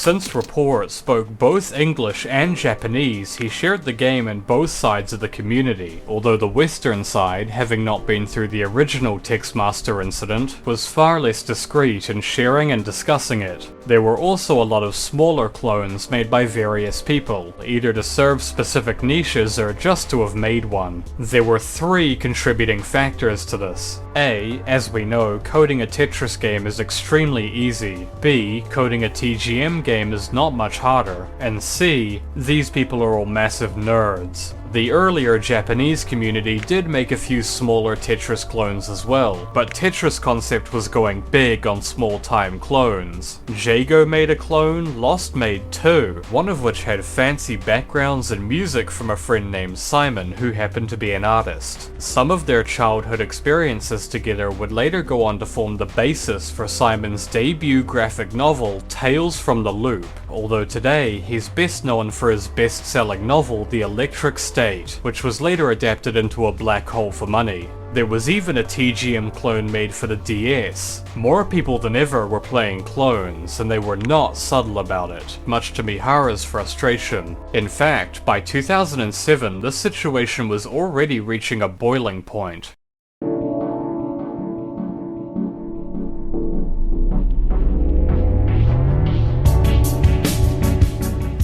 [SPEAKER 1] since Report spoke both English and Japanese, he shared the game in both sides of the community, although the Western side, having not been through the original TexMaster incident, was far less discreet in sharing and discussing it. There were also a lot of smaller clones made by various people, either to serve specific niches or just to have made one. There were 3 contributing factors to this. A, as we know, coding a Tetris game is extremely easy. B, coding a TGM game is not much harder. And C, these people are all massive nerds. The earlier Japanese community did make a few smaller Tetris clones as well, but Tetris Concept was going big on small-time clones. Jago made a clone, Lost made 2, one of which had fancy backgrounds and music from a friend named Simon, who happened to be an artist. Some of their childhood experiences together would later go on to form the basis for Simon's debut graphic novel, Tales from the Loop, although today he's best known for his best-selling novel, The Electric State, which was later adapted into a black hole for money. There was even a TGM clone made for the DS. More people than ever were playing clones, and they were not subtle about it, much to Mihara's frustration. In fact, by 2007, this situation was already reaching a boiling point.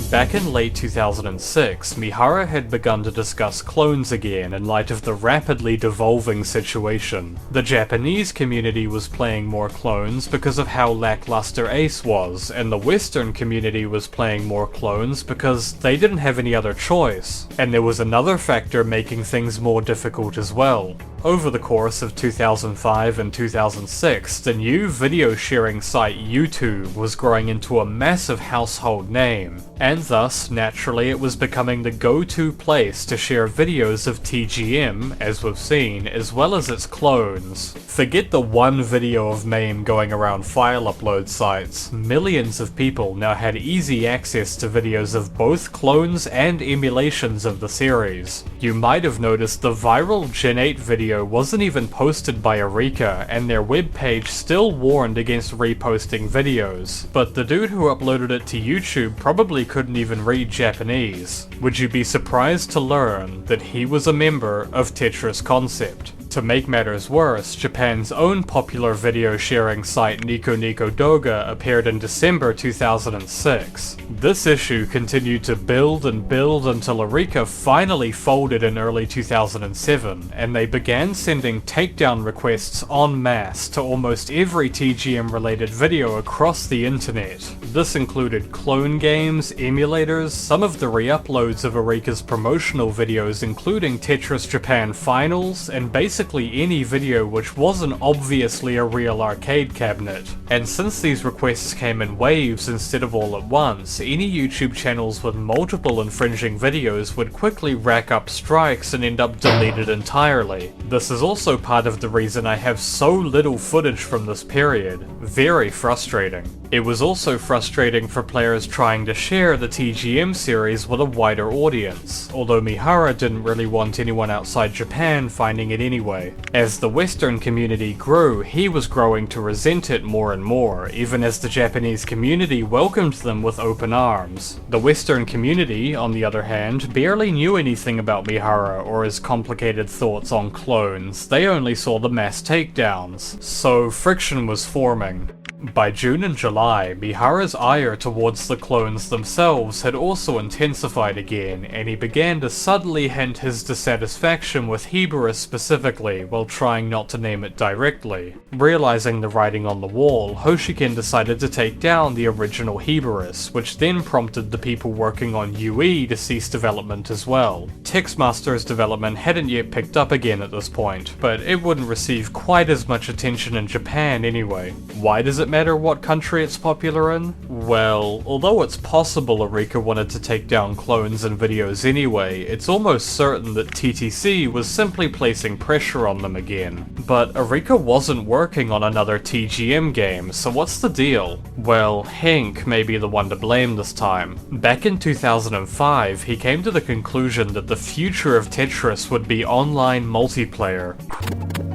[SPEAKER 1] Back in late 2006, Mihara had begun to discuss clones again in light of the rapidly devolving situation. The Japanese community was playing more clones because of how lackluster Ace was, and the Western community was playing more clones because they didn't have any other choice. And there was another factor making things more difficult as well. Over the course of 2005 and 2006, the new video sharing site YouTube was growing into a massive household name, and thus, naturally, it was becoming the go-to place to share videos of TGM, as we've seen, as well as its clones. Forget the one video of MAME going around file upload sites. Millions of people now had easy access to videos of both clones and emulations of the series. You might have noticed the viral Gen 8 video wasn't even posted by Arika, and their webpage still warned against reposting videos. But the dude who uploaded it to YouTube probably couldn't even read Japanese. Would you be surprised to learn that he was a member of Tetris Concept? To make matters worse, Japan's own popular video sharing site Nico Nico Doga appeared in December 2006. This issue continued to build and build until Arika finally folded in early 2007, and they began sending takedown requests en masse to almost every TGM related video across the internet. This included clone games, emulators, some of the re-uploads of Arika's promotional videos including Tetris Japan Finals, and basically any video which wasn't obviously a real arcade cabinet. And since these requests came in waves instead of all at once, any YouTube channels with multiple infringing videos would quickly rack up strikes and end up deleted entirely. This is also part of the reason I have so little footage from this period. Very frustrating. It was also frustrating for players trying to share the TGM series with a wider audience, although Mihara didn't really want anyone outside Japan finding it anyway. As the Western community grew, he was growing to resent it more and more, even as the Japanese community welcomed them with open arms. The Western community, on the other hand, barely knew anything about Mihara or his complicated thoughts on clones. They only saw the mass takedowns, so friction was forming. By June and July, Mihara's ire towards the clones themselves had also intensified again, and he began to subtly hint his dissatisfaction with Heberus specifically, while trying not to name it directly. Realizing the writing on the wall, Hoshiken decided to take down the original Heberus, which then prompted the people working on UE to cease development as well. TexMaster's development hadn't yet picked up again at this point, but it wouldn't receive quite as much attention in Japan anyway. Why does it matter what country it's popular in? Well, although it's possible Arika wanted to take down clones and videos anyway, it's almost certain that TTC was simply placing pressure on them again. But Arika wasn't working on another TGM game, so what's the deal? Well, Henk may be the one to blame this time. Back in 2005, he came to the conclusion that the future of Tetris would be online multiplayer.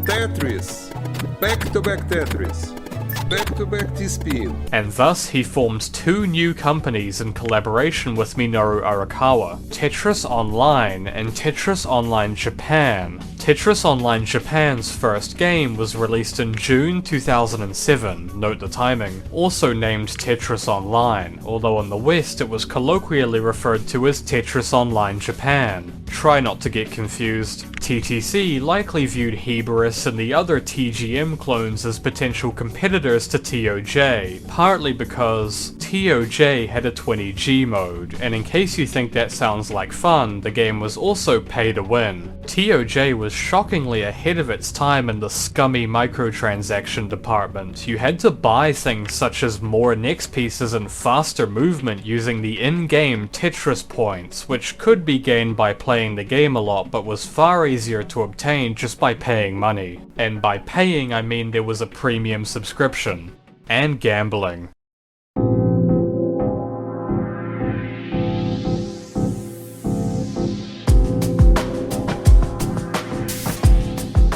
[SPEAKER 17] Tetris. Back-to-back Tetris. back-to-back T-Speed.
[SPEAKER 1] And thus he formed two new companies in collaboration with Minoru Arakawa, Tetris Online and Tetris Online Japan. Tetris Online Japan's first game was released in June 2007, note the timing, also named Tetris Online, although in the West it was colloquially referred to as Tetris Online Japan. Try not to get confused. TTC likely viewed Heberus and the other TGM clones as potential competitors to TOJ, partly because TOJ had a 20G mode, and in case you think that sounds like fun, the game was also pay to win. TOJ was shockingly ahead of its time in the scummy microtransaction department. You had to buy things such as more nex pieces and faster movement using the in-game Tetris points, which could be gained by playing the game a lot but was far easier to obtain just by paying money. And by paying I mean there was a premium subscription. And gambling.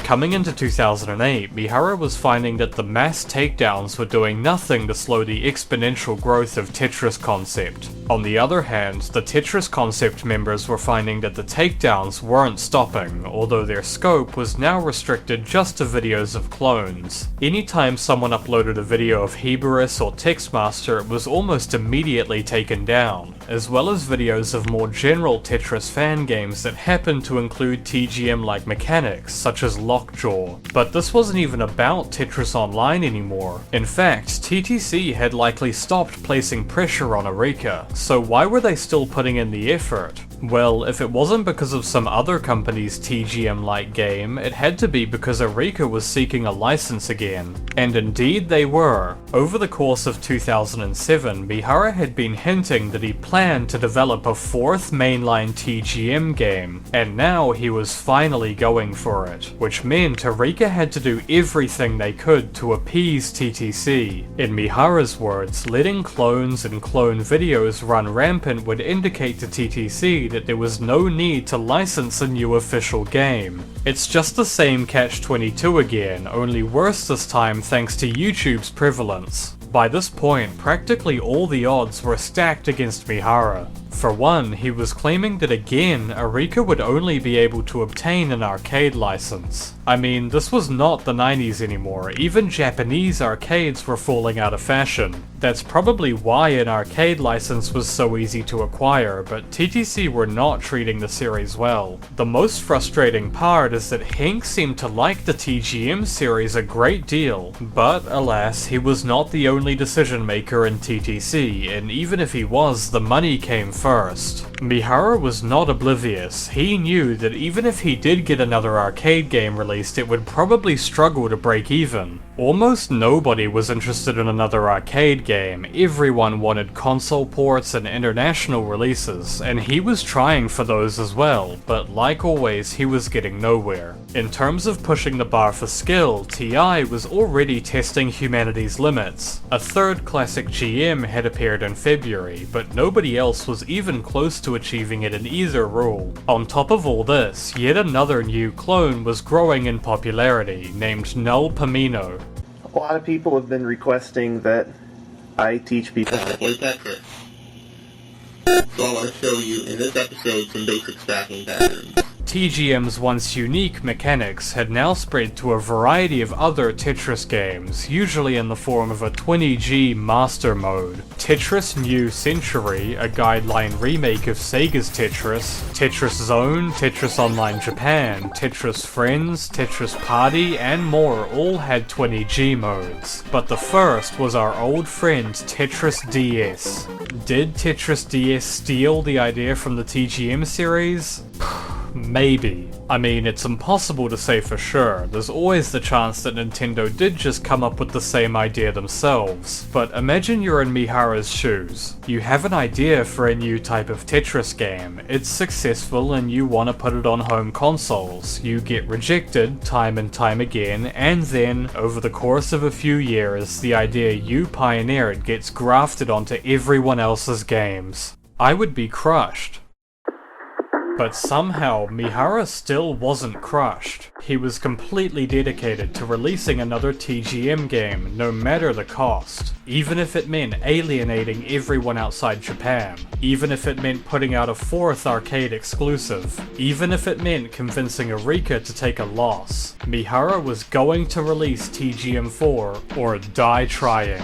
[SPEAKER 1] Coming into 2008, Mihara was finding that the mass takedowns were doing nothing to slow the exponential growth of Tetris Concept. On the other hand, the Tetris Concept members were finding that the takedowns weren't stopping, although their scope was now restricted just to videos of clones. Anytime someone uploaded a video of Heberus or TexMaster, it was almost immediately taken down, as well as videos of more general Tetris fan games that happened to include TGM-like mechanics, such as Lockjaw. But this wasn't even about Tetris Online anymore. In fact, TTC had likely stopped placing pressure on Arika, so why were they still putting in the effort? Well, if it wasn't because of some other company's TGM-like game, it had to be because Arika was seeking a license again. And indeed they were. Over the course of 2007, Mihara had been hinting that he planned to develop a fourth mainline TGM game, and now he was finally going for it, which meant Arika had to do everything they could to appease TTC. In Mihara's words, letting clones and clone videos run rampant would indicate to TTC that there was no need to license a new official game. It's just the same catch-22 again, only worse this time thanks to YouTube's prevalence. By this point, practically all the odds were stacked against Mihara. For one, he was claiming that again, Arika would only be able to obtain an arcade license. I mean, this was not the 90s anymore, even Japanese arcades were falling out of fashion. That's probably why an arcade license was so easy to acquire, but TTC were not treating the series well. The most frustrating part is that Henk seemed to like the TGM series a great deal, but alas, he was not the only decision maker in TTC, and even if he was, the money came first. Mihara was not oblivious. He knew that even if he did get another arcade game released, it would probably struggle to break even. Almost nobody was interested in another arcade game. Everyone wanted console ports and international releases, and he was trying for those as well, but like always, he was getting nowhere. In terms of pushing the bar for skill, TI was already testing humanity's limits. A third classic GM had appeared in February, but nobody else was even close to achieving it in either rule. On top of all this, yet another new clone was growing in popularity, named Null Pamino.
[SPEAKER 18] A lot of people have been requesting that I teach people how to play Tetris. So I want to show you in this episode some basic stacking patterns.
[SPEAKER 1] TGM's once unique mechanics had now spread to a variety of other Tetris games, usually in the form of a 20G master mode. Tetris New Century, a Guideline remake of Sega's Tetris, Tetris Zone, Tetris Online Japan, Tetris Friends, Tetris Party, and more all had 20G modes. But the first was our old friend Tetris DS. Did Tetris DS steal the idea from the TGM series? Maybe. I mean, it's impossible to say for sure. There's always the chance that Nintendo did just come up with the same idea themselves. But imagine you're in Mihara's shoes. You have an idea for a new type of Tetris game. It's successful and you want to put it on home consoles. You get rejected time and time again, and then, over the course of a few years, the idea you pioneered gets grafted onto everyone else's games. I would be crushed. But somehow, Mihara still wasn't crushed. He was completely dedicated to releasing another TGM game, no matter the cost. Even if it meant alienating everyone outside Japan. Even if it meant putting out a 4th arcade exclusive. Even if it meant convincing Arika to take a loss. Mihara was going to release TGM4 or die trying.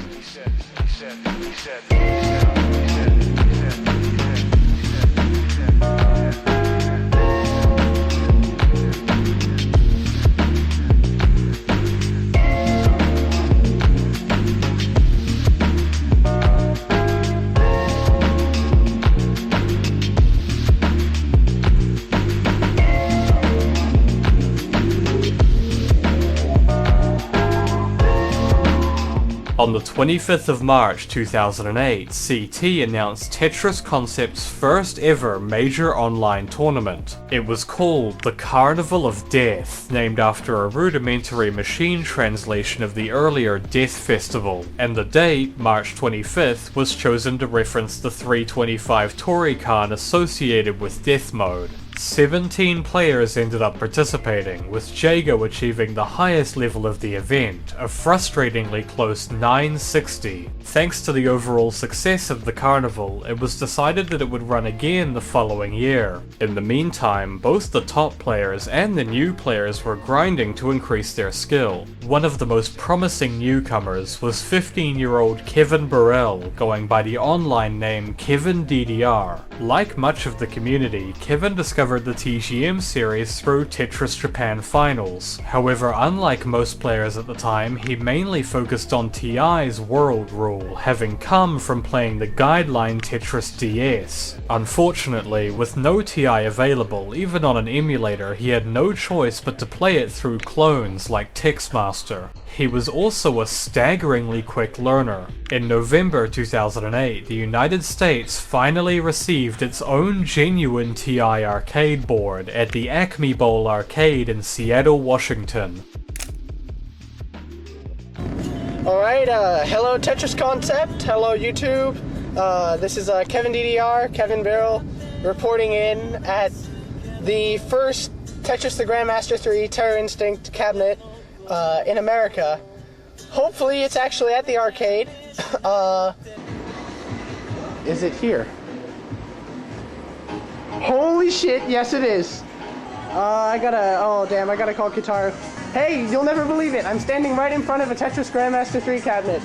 [SPEAKER 1] On the 25th of March 2008, CT announced Tetris Concept's first ever major online tournament. It was called the Carnival of Death, named after a rudimentary machine translation of the earlier Death Festival, and the date, March 25th, was chosen to reference the 325 Torikan associated with Death Mode. 17 players ended up participating, with Jago achieving the highest level of the event, a frustratingly close 960. Thanks to the overall success of the carnival, it was decided that it would run again the following year. In the meantime, both the top players and the new players were grinding to increase their skill. One of the most promising newcomers was 15-year-old Kevin Burrell, going by the online name Kevin DDR. Like much of the community, Kevin discovered the TGM series through Tetris Japan Finals. However, unlike most players at the time, he mainly focused on TI's world rule, having come from playing the Guideline Tetris DS. Unfortunately, with no TI available, even on an emulator, he had no choice but to play it through clones like TexMaster. He was also a staggeringly quick learner. In November 2008, the United States finally received its own genuine TI arcade board at the Acme Bowl arcade in Seattle, Washington.
[SPEAKER 17] Alright, hello Tetris Concept, hello YouTube. This is Kevin DDR, Kevin Barrel, reporting in at the first Tetris the Grandmaster 3 Terror Instinct cabinet in America. Hopefully it's actually at the arcade. Is it here? Holy shit, yes it is. I gotta call Guitar. Hey, you'll never believe it, I'm standing right in front of a Tetris Grandmaster 3 cabinet.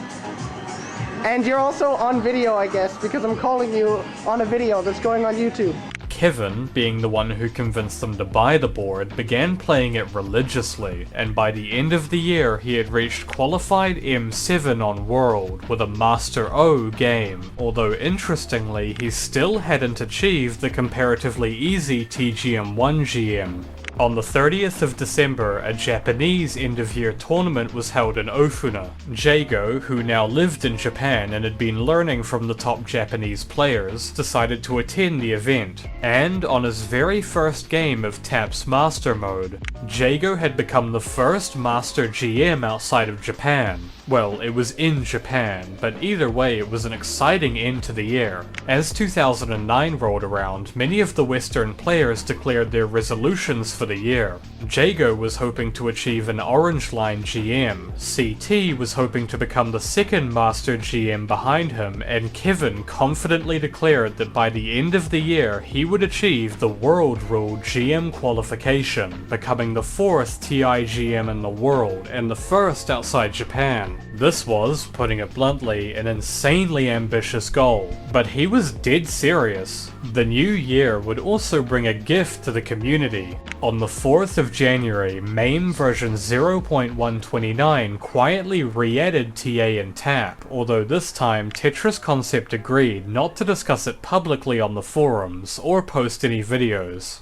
[SPEAKER 17] And you're also on video, I guess, because I'm calling you on a video that's going on YouTube.
[SPEAKER 1] Kevin, being the one who convinced them to buy the board, began playing it religiously, and by the end of the year he had reached qualified M7 on World with a Master O game, although interestingly he still hadn't achieved the comparatively easy TGM1 GM. On the 30th of December, a Japanese end-of-year tournament was held in Ofuna. Jago, who now lived in Japan and had been learning from the top Japanese players, decided to attend the event. And on his very first game of TAP's Master Mode, Jago had become the first Master GM outside of Japan. Well, it was in Japan, but either way it was an exciting end to the year. As 2009 rolled around, many of the Western players declared their resolutions for the year. Jago was hoping to achieve an Orange Line GM, CT was hoping to become the second Master GM behind him, and Kevin confidently declared that by the end of the year he would achieve the World Rule GM qualification, becoming the 4th TI GM in the world and the first outside Japan. This was, putting it bluntly, an insanely ambitious goal, but he was dead serious. The new year would also bring a gift to the community. On the 4th of January, MAME version 0.129 quietly re-added TA and TAP, although this time Tetris Concept agreed not to discuss it publicly on the forums or post any videos.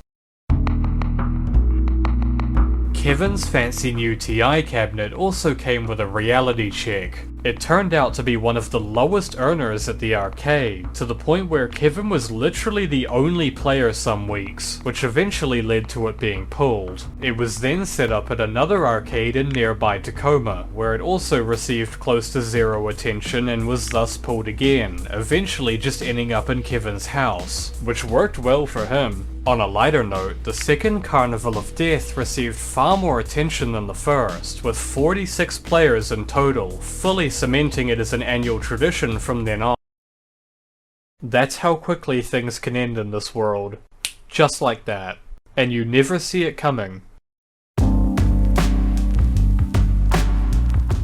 [SPEAKER 1] Kevin's fancy new TI cabinet also came with a reality check. It turned out to be one of the lowest earners at the arcade, to the point where Kevin was literally the only player some weeks, which eventually led to it being pulled. It was then set up at another arcade in nearby Tacoma, where it also received close to zero attention and was thus pulled again, eventually just ending up in Kevin's house, which worked well for him. On a lighter note, the second Carnival of Death received far more attention than the first, with 46 players in total, fully cementing it as an annual tradition from then on. That's how quickly things can end in this world. Just like that. And you never see it coming.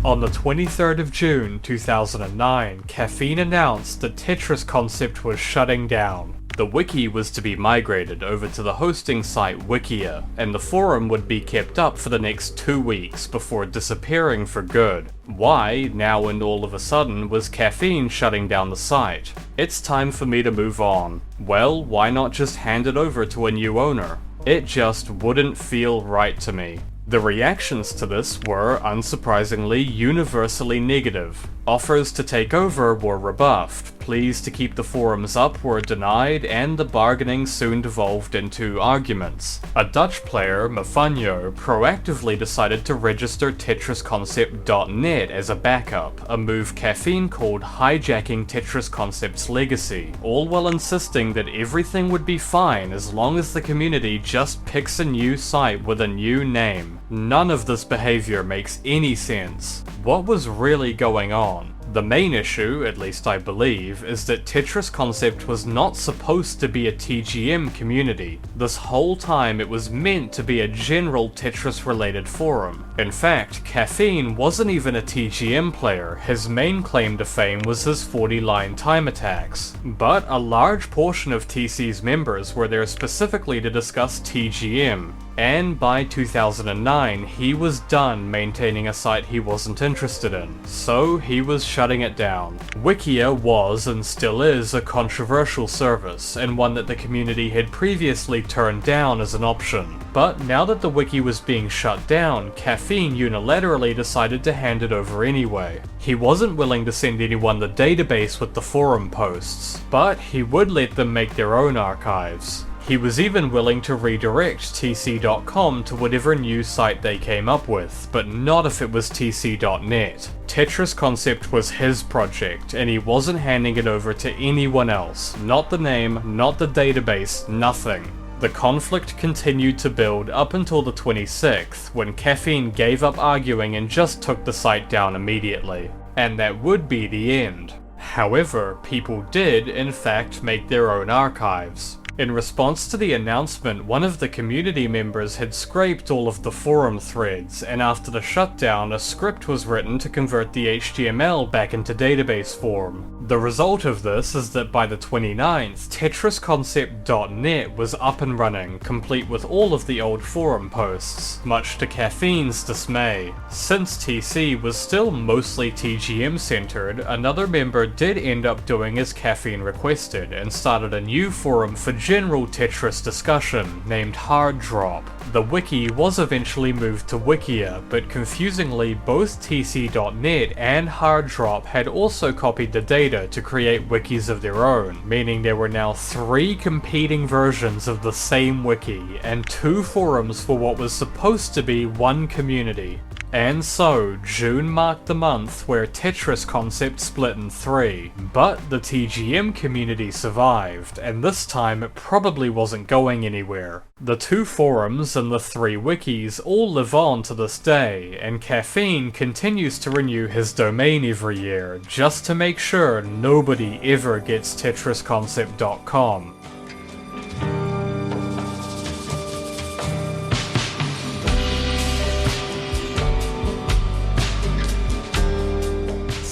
[SPEAKER 1] On the 23rd of June 2009, Caffeine announced that Tetris Concept was shutting down. The wiki was to be migrated over to the hosting site Wikia, and the forum would be kept up for the next 2 weeks before disappearing for good. Why, now and all of a sudden, was Caffeine shutting down the site? It's time for me to move on. Well, why not just hand it over to a new owner? It just wouldn't feel right to me. The reactions to this were, unsurprisingly, universally negative. Offers to take over were rebuffed, pleas to keep the forums up were denied, and the bargaining soon devolved into arguments. A Dutch player, Mafanyo, proactively decided to register TetrisConcept.net as a backup, a move Caffeine called hijacking Tetris Concept's legacy, all while insisting that everything would be fine as long as the community just picks a new site with a new name. None of this behavior makes any sense. What was really going on? The main issue, at least I believe, is that Tetris Concept was not supposed to be a TGM community. This whole time it was meant to be a general Tetris related forum. In fact, Caffeine wasn't even a TGM player, his main claim to fame was his 40-line time attacks. But a large portion of TC's members were there specifically to discuss TGM. And by 2009, he was done maintaining a site he wasn't interested in, so he was shutting it down. Wikia was, and still is, a controversial service, and one that the community had previously turned down as an option. But now that the wiki was being shut down, Caffeine unilaterally decided to hand it over anyway. He wasn't willing to send anyone the database with the forum posts, but he would let them make their own archives. He was even willing to redirect TC.com to whatever new site they came up with, but not if it was TC.net. Tetris Concept was his project, and he wasn't handing it over to anyone else. Not the name, not the database, nothing. The conflict continued to build up until the 26th, when Caffeine gave up arguing and just took the site down immediately. And that would be the end. However, people did, in fact, make their own archives. In response to the announcement, one of the community members had scraped all of the forum threads, and after the shutdown, a script was written to convert the HTML back into database form. The result of this is that by the 29th, TetrisConcept.net was up and running, complete with all of the old forum posts, much to Caffeine's dismay. Since TC was still mostly TGM centered, another member did end up doing as Caffeine requested, and started a new forum for general Tetris discussion, named Hard Drop. The wiki was eventually moved to Wikia, but confusingly both TC.net and Hard Drop had also copied the data to create wikis of their own, meaning there were now 3 competing versions of the same wiki, and 2 forums for what was supposed to be one community. And so, June marked the month where Tetris Concept split in 3, but the TGM community survived, and this time it probably wasn't going anywhere. The 2 forums and the 3 wikis all live on to this day, and Caffeine continues to renew his domain every year, just to make sure nobody ever gets TetrisConcept.com.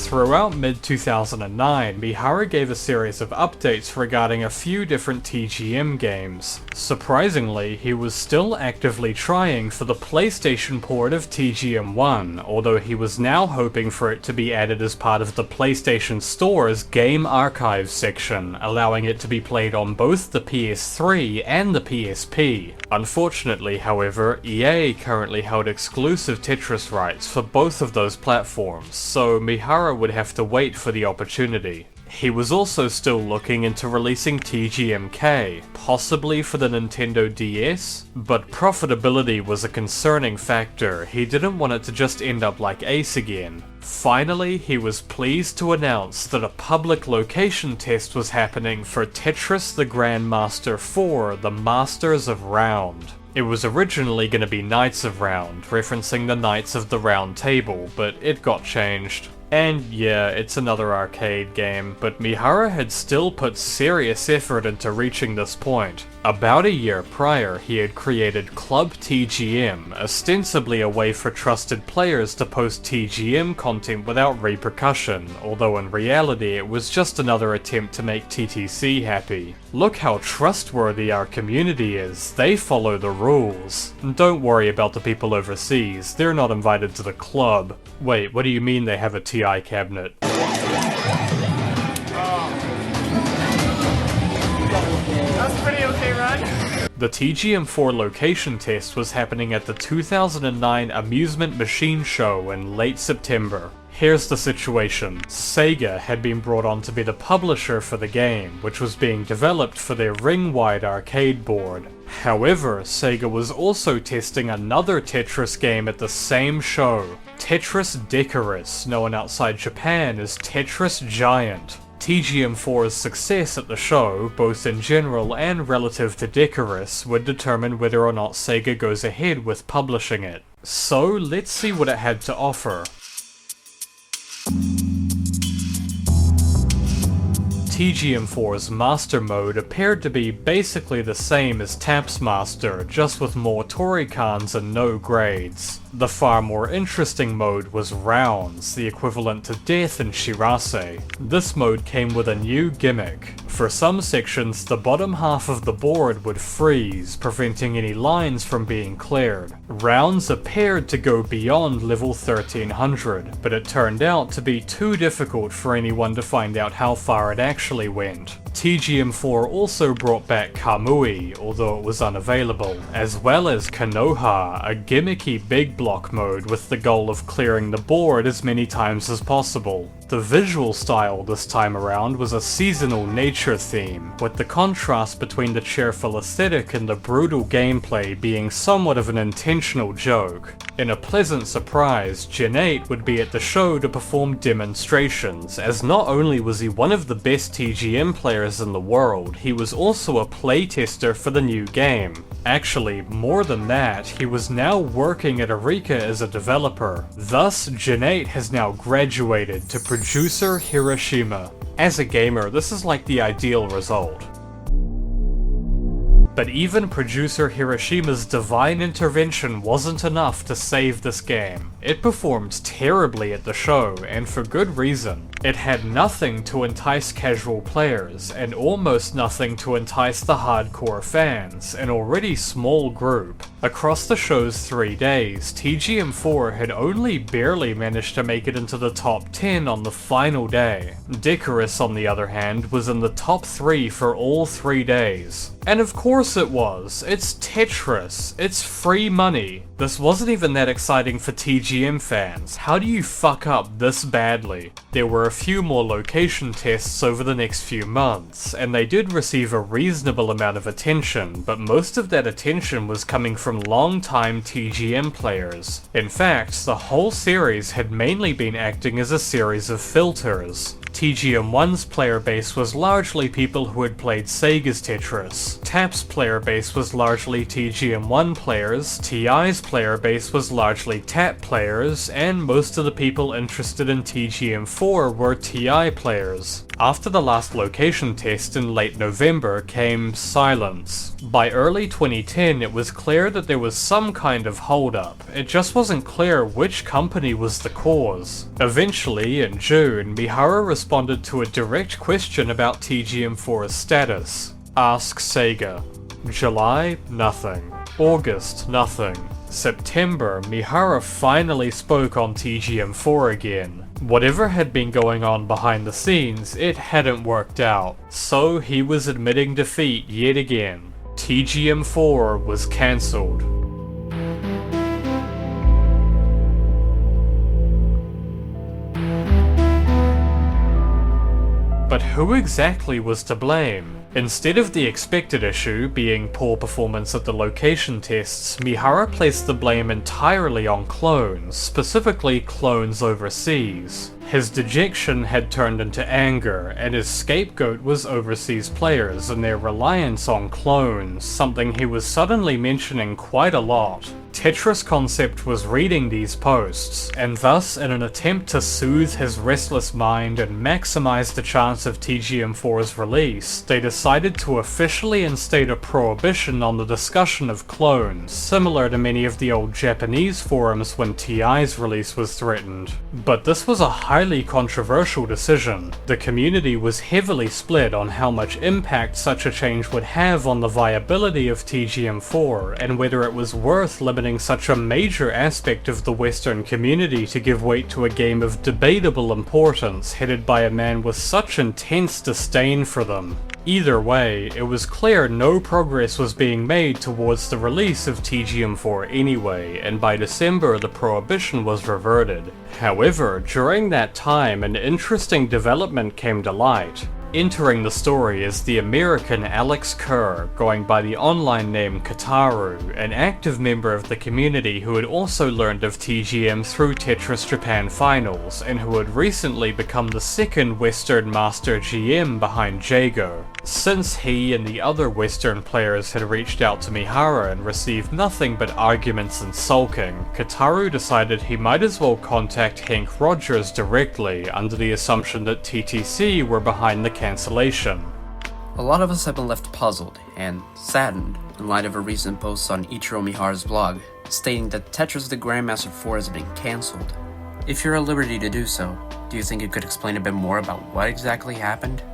[SPEAKER 1] Throughout mid-2009, Mihara gave a series of updates regarding a few different TGM games. Surprisingly, he was still actively trying for the PlayStation port of TGM1, although he was now hoping for it to be added as part of the PlayStation Store's Game Archives section, allowing it to be played on both the PS3 and the PSP. Unfortunately, however, EA currently held exclusive Tetris rights for both of those platforms, so Mihara would have to wait for the opportunity. He was also still looking into releasing TGMK, possibly for the Nintendo DS, but profitability was a concerning factor. He didn't want it to just end up like Ace again. Finally, he was pleased to announce that a public location test was happening for Tetris the Grandmaster 4, the Masters of Round. It was originally going to be Knights of Round, referencing the Knights of the Round Table, but it got changed. And yeah, it's another arcade game, but Mihara had still put serious effort into reaching this point. About a year prior, he had created Club TGM, ostensibly a way for trusted players to post TGM content without repercussion, although in reality it was just another attempt to make TTC happy. Look how trustworthy our community is, they follow the rules. Don't worry about the people overseas, they're not invited to the club. Wait, what do you mean they have a TI cabinet?
[SPEAKER 16] That's pretty okay, right?
[SPEAKER 1] The TGM4 location test was happening at the 2009 Amusement Machine Show in late September. Here's the situation. Sega had been brought on to be the publisher for the game, which was being developed for their ring-wide arcade board. However, Sega was also testing another Tetris game at the same show, Tetris Decorous, known outside Japan as Tetris Giant. TGM4's success at the show, both in general and relative to Decorous, would determine whether or not Sega goes ahead with publishing it. So let's see what it had to offer. TGM4's Master Mode appeared to be basically the same as TexMaster, just with more Torikans and no grades. The far more interesting mode was Rounds, the equivalent to Death in Shirase. This mode came with a new gimmick. For some sections, the bottom half of the board would freeze, preventing any lines from being cleared. Rounds appeared to go beyond level 1300, but it turned out to be too difficult for anyone to find out how far it actually went. TGM4 also brought back Kamui, although it was unavailable, as well as Konoha, a gimmicky big block mode with the goal of clearing the board as many times as possible. The visual style this time around was a seasonal nature theme, with the contrast between the cheerful aesthetic and the brutal gameplay being somewhat of an intentional joke. In a pleasant surprise, Gen8 would be at the show to perform demonstrations, as not only was he one of the best TGM players in the world, he was also a playtester for the new game. Actually, more than that, he was now working at Arika as a developer. Thus, Gen8 has now graduated to producer Hiroshima. As a gamer, this is like the ideal result. But even producer Hiroshima's divine intervention wasn't enough to save this game. It performed terribly at the show, and for good reason. It had nothing to entice casual players, and almost nothing to entice the hardcore fans, an already small group. Across the show's 3 days, TGM4 had only barely managed to make it into the top 10 on the final day. Decorous, on the other hand, was in the top 3 for all 3 days. And of course it was. It's Tetris. It's free money. This wasn't even that exciting for TGM fans. How do you fuck up this badly? There were a few more location tests over the next few months, and they did receive a reasonable amount of attention, but most of that attention was coming from long-time TGM players. In fact, the whole series had mainly been acting as a series of filters. TGM1's player base was largely people who had played Sega's Tetris. TAP's player base was largely TGM1 players, TI's player base was largely TAP players, and most of the people interested in TGM4 were TI players. After the last location test in late November came silence. By early 2010 it was clear that there was some kind of hold-up. It just wasn't clear which company was the cause. Eventually, in June, Mihara responded to a direct question about TGM4's status. Ask Sega. July, nothing. August, nothing. September, Mihara finally spoke on TGM4 again. Whatever had been going on behind the scenes, it hadn't worked out, so he was admitting defeat yet again. TGM4 was cancelled. But who exactly was to blame? Instead of the expected issue, being poor performance at the location tests, Mihara placed the blame entirely on clones, specifically clones overseas. His dejection had turned into anger, and his scapegoat was overseas players and their reliance on clones, something he was suddenly mentioning quite a lot. Tetris Concept was reading these posts, and thus, in an attempt to soothe his restless mind and maximize the chance of TGM4's release, they decided to officially instate a prohibition on the discussion of clones, similar to many of the old Japanese forums when TI's release was threatened. But this was a highly controversial decision. The community was heavily split on how much impact such a change would have on the viability of TGM4, and whether it was worth limiting such a major aspect of the Western community to give weight to a game of debatable importance headed by a man with such intense disdain for them. Either way, it was clear no progress was being made towards the release of TGM4 anyway, and by December the prohibition was reverted. However, during that time an interesting development came to light. Entering the story is the American Alex Kerr, going by the online name Kataru, an active member of the community who had also learned of TGM through Tetris Japan Finals, and who had recently become the second Western Master GM behind Jago. Since he and the other Western players had reached out to Mihara and received nothing but arguments and sulking, Kataru decided he might as well contact Hank Rogers directly, under the assumption that TTC were behind the cancellation.
[SPEAKER 19] A lot of us have been left puzzled and saddened in light of a recent post on Ichiro Mihara's blog, stating that Tetris the Grandmaster 4 has been cancelled. If you're at liberty to do so, do you think you could explain a bit more about what exactly happened?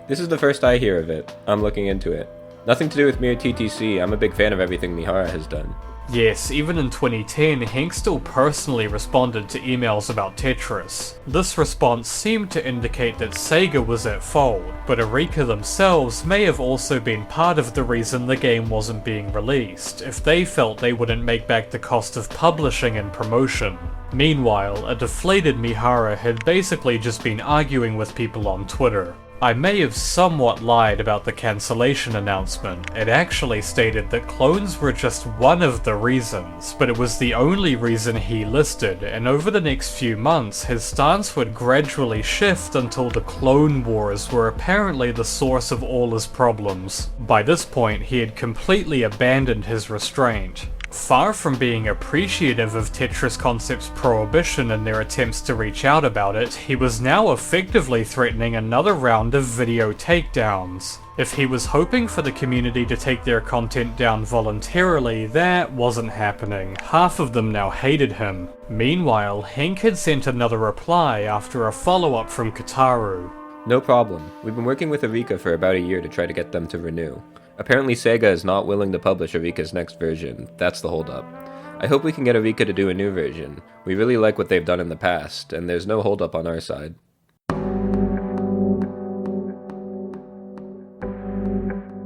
[SPEAKER 20] This is the first I hear of it. I'm looking into it. Nothing to do with me or TTC, I'm a big fan of everything Mihara has done.
[SPEAKER 1] Yes, even in 2010, Hank still personally responded to emails about Tetris. This response seemed to indicate that Sega was at fault, but Arika themselves may have also been part of the reason the game wasn't being released, if they felt they wouldn't make back the cost of publishing and promotion. Meanwhile, a deflated Mihara had basically just been arguing with people on Twitter. I may have somewhat lied about the cancellation announcement. It actually stated that clones were just one of the reasons, but it was the only reason he listed, and over the next few months his stance would gradually shift until the clone wars were apparently the source of all his problems. By this point he had completely abandoned his restraint. Far from being appreciative of Tetris Concept's prohibition and their attempts to reach out about it, he was now effectively threatening another round of video takedowns. If he was hoping for the community to take their content down voluntarily, that wasn't happening. Half of them now hated him. Meanwhile, Hank had sent another reply after a follow-up from Kataru.
[SPEAKER 20] No problem. We've been working with Arika for about a year to try to get them to renew. Apparently Sega is not willing to publish Arika's next version. That's the holdup. I hope we can get Arika to do a new version. We really like what they've done in the past, and there's no holdup on our side.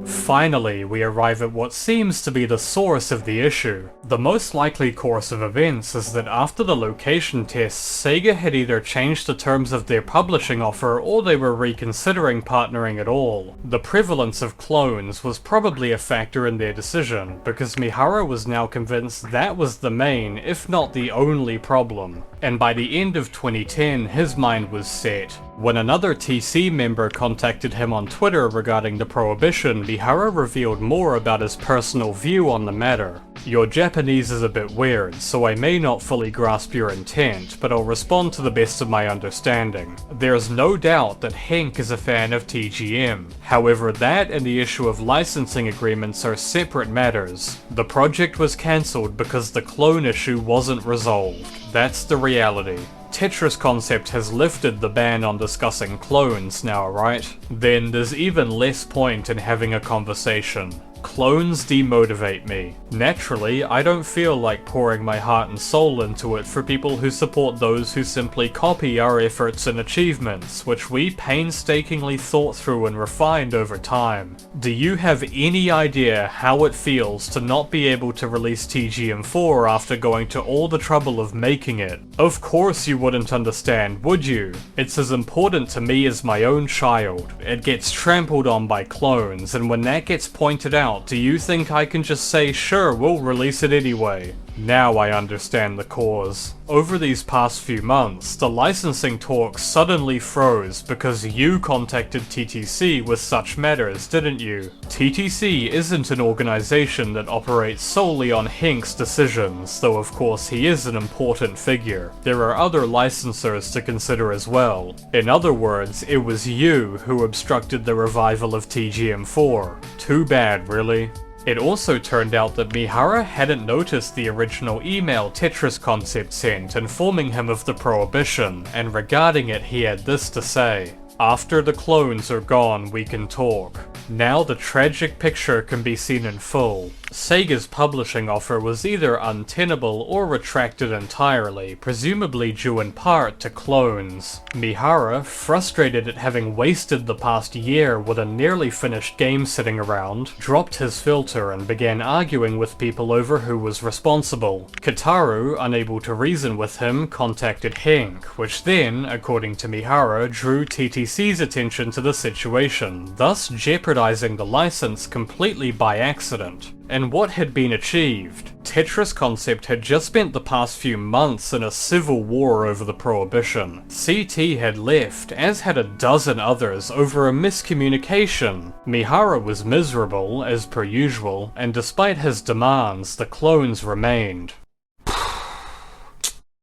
[SPEAKER 1] Finally, we arrive at what seems to be the source of the issue. The most likely course of events is that after the location tests, Sega had either changed the terms of their publishing offer or they were reconsidering partnering at all. The prevalence of clones was probably a factor in their decision, because Mihara was now convinced that was the main, if not the only problem. And by the end of 2010, his mind was set. When another TC member contacted him on Twitter regarding the prohibition, Mihara revealed more about his personal view on the matter. Your Japanese is a bit weird, so I may not fully grasp your intent, but I'll respond to the best of my understanding. There's no doubt that Hank is a fan of TGM. However, that and the issue of licensing agreements are separate matters. The project was cancelled because the clone issue wasn't resolved. That's the reality. Tetris Concept has lifted the ban on discussing clones now, right? Then there's even less point in having a conversation. Clones demotivate me. Naturally, I don't feel like pouring my heart and soul into it for people who support those who simply copy our efforts and achievements, which we painstakingly thought through and refined over time. Do you have any idea how it feels to not be able to release TGM4 after going to all the trouble of making it? Of course you wouldn't understand, would you? It's as important to me as my own child. It gets trampled on by clones, and when that gets pointed out, do you think I can just say, sure, we'll release it anyway? Now I understand the cause. Over these past few months, the licensing talks suddenly froze because you contacted TTC with such matters, didn't you? TTC isn't an organization that operates solely on Hink's decisions, though of course he is an important figure. There are other licensors to consider as well. In other words, it was you who obstructed the revival of TGM4. Too bad, really. It also turned out that Mihara hadn't noticed the original email Tetris Concept sent informing him of the prohibition, and regarding it he had this to say: "After the clones are gone, we can talk." Now the tragic picture can be seen in full. Sega's publishing offer was either untenable or retracted entirely, presumably due in part to clones. Mihara, frustrated at having wasted the past year with a nearly finished game sitting around, dropped his filter and began arguing with people over who was responsible. Kitaru, unable to reason with him, contacted Hink, which then, according to Mihara, drew TTC's attention to the situation, thus jeopardizing the license completely by accident. And what had been achieved? Tetris Concept had just spent the past few months in a civil war over the prohibition. CT had left, as had a dozen others, over a miscommunication. Mihara was miserable, as per usual, and despite his demands, the clones remained.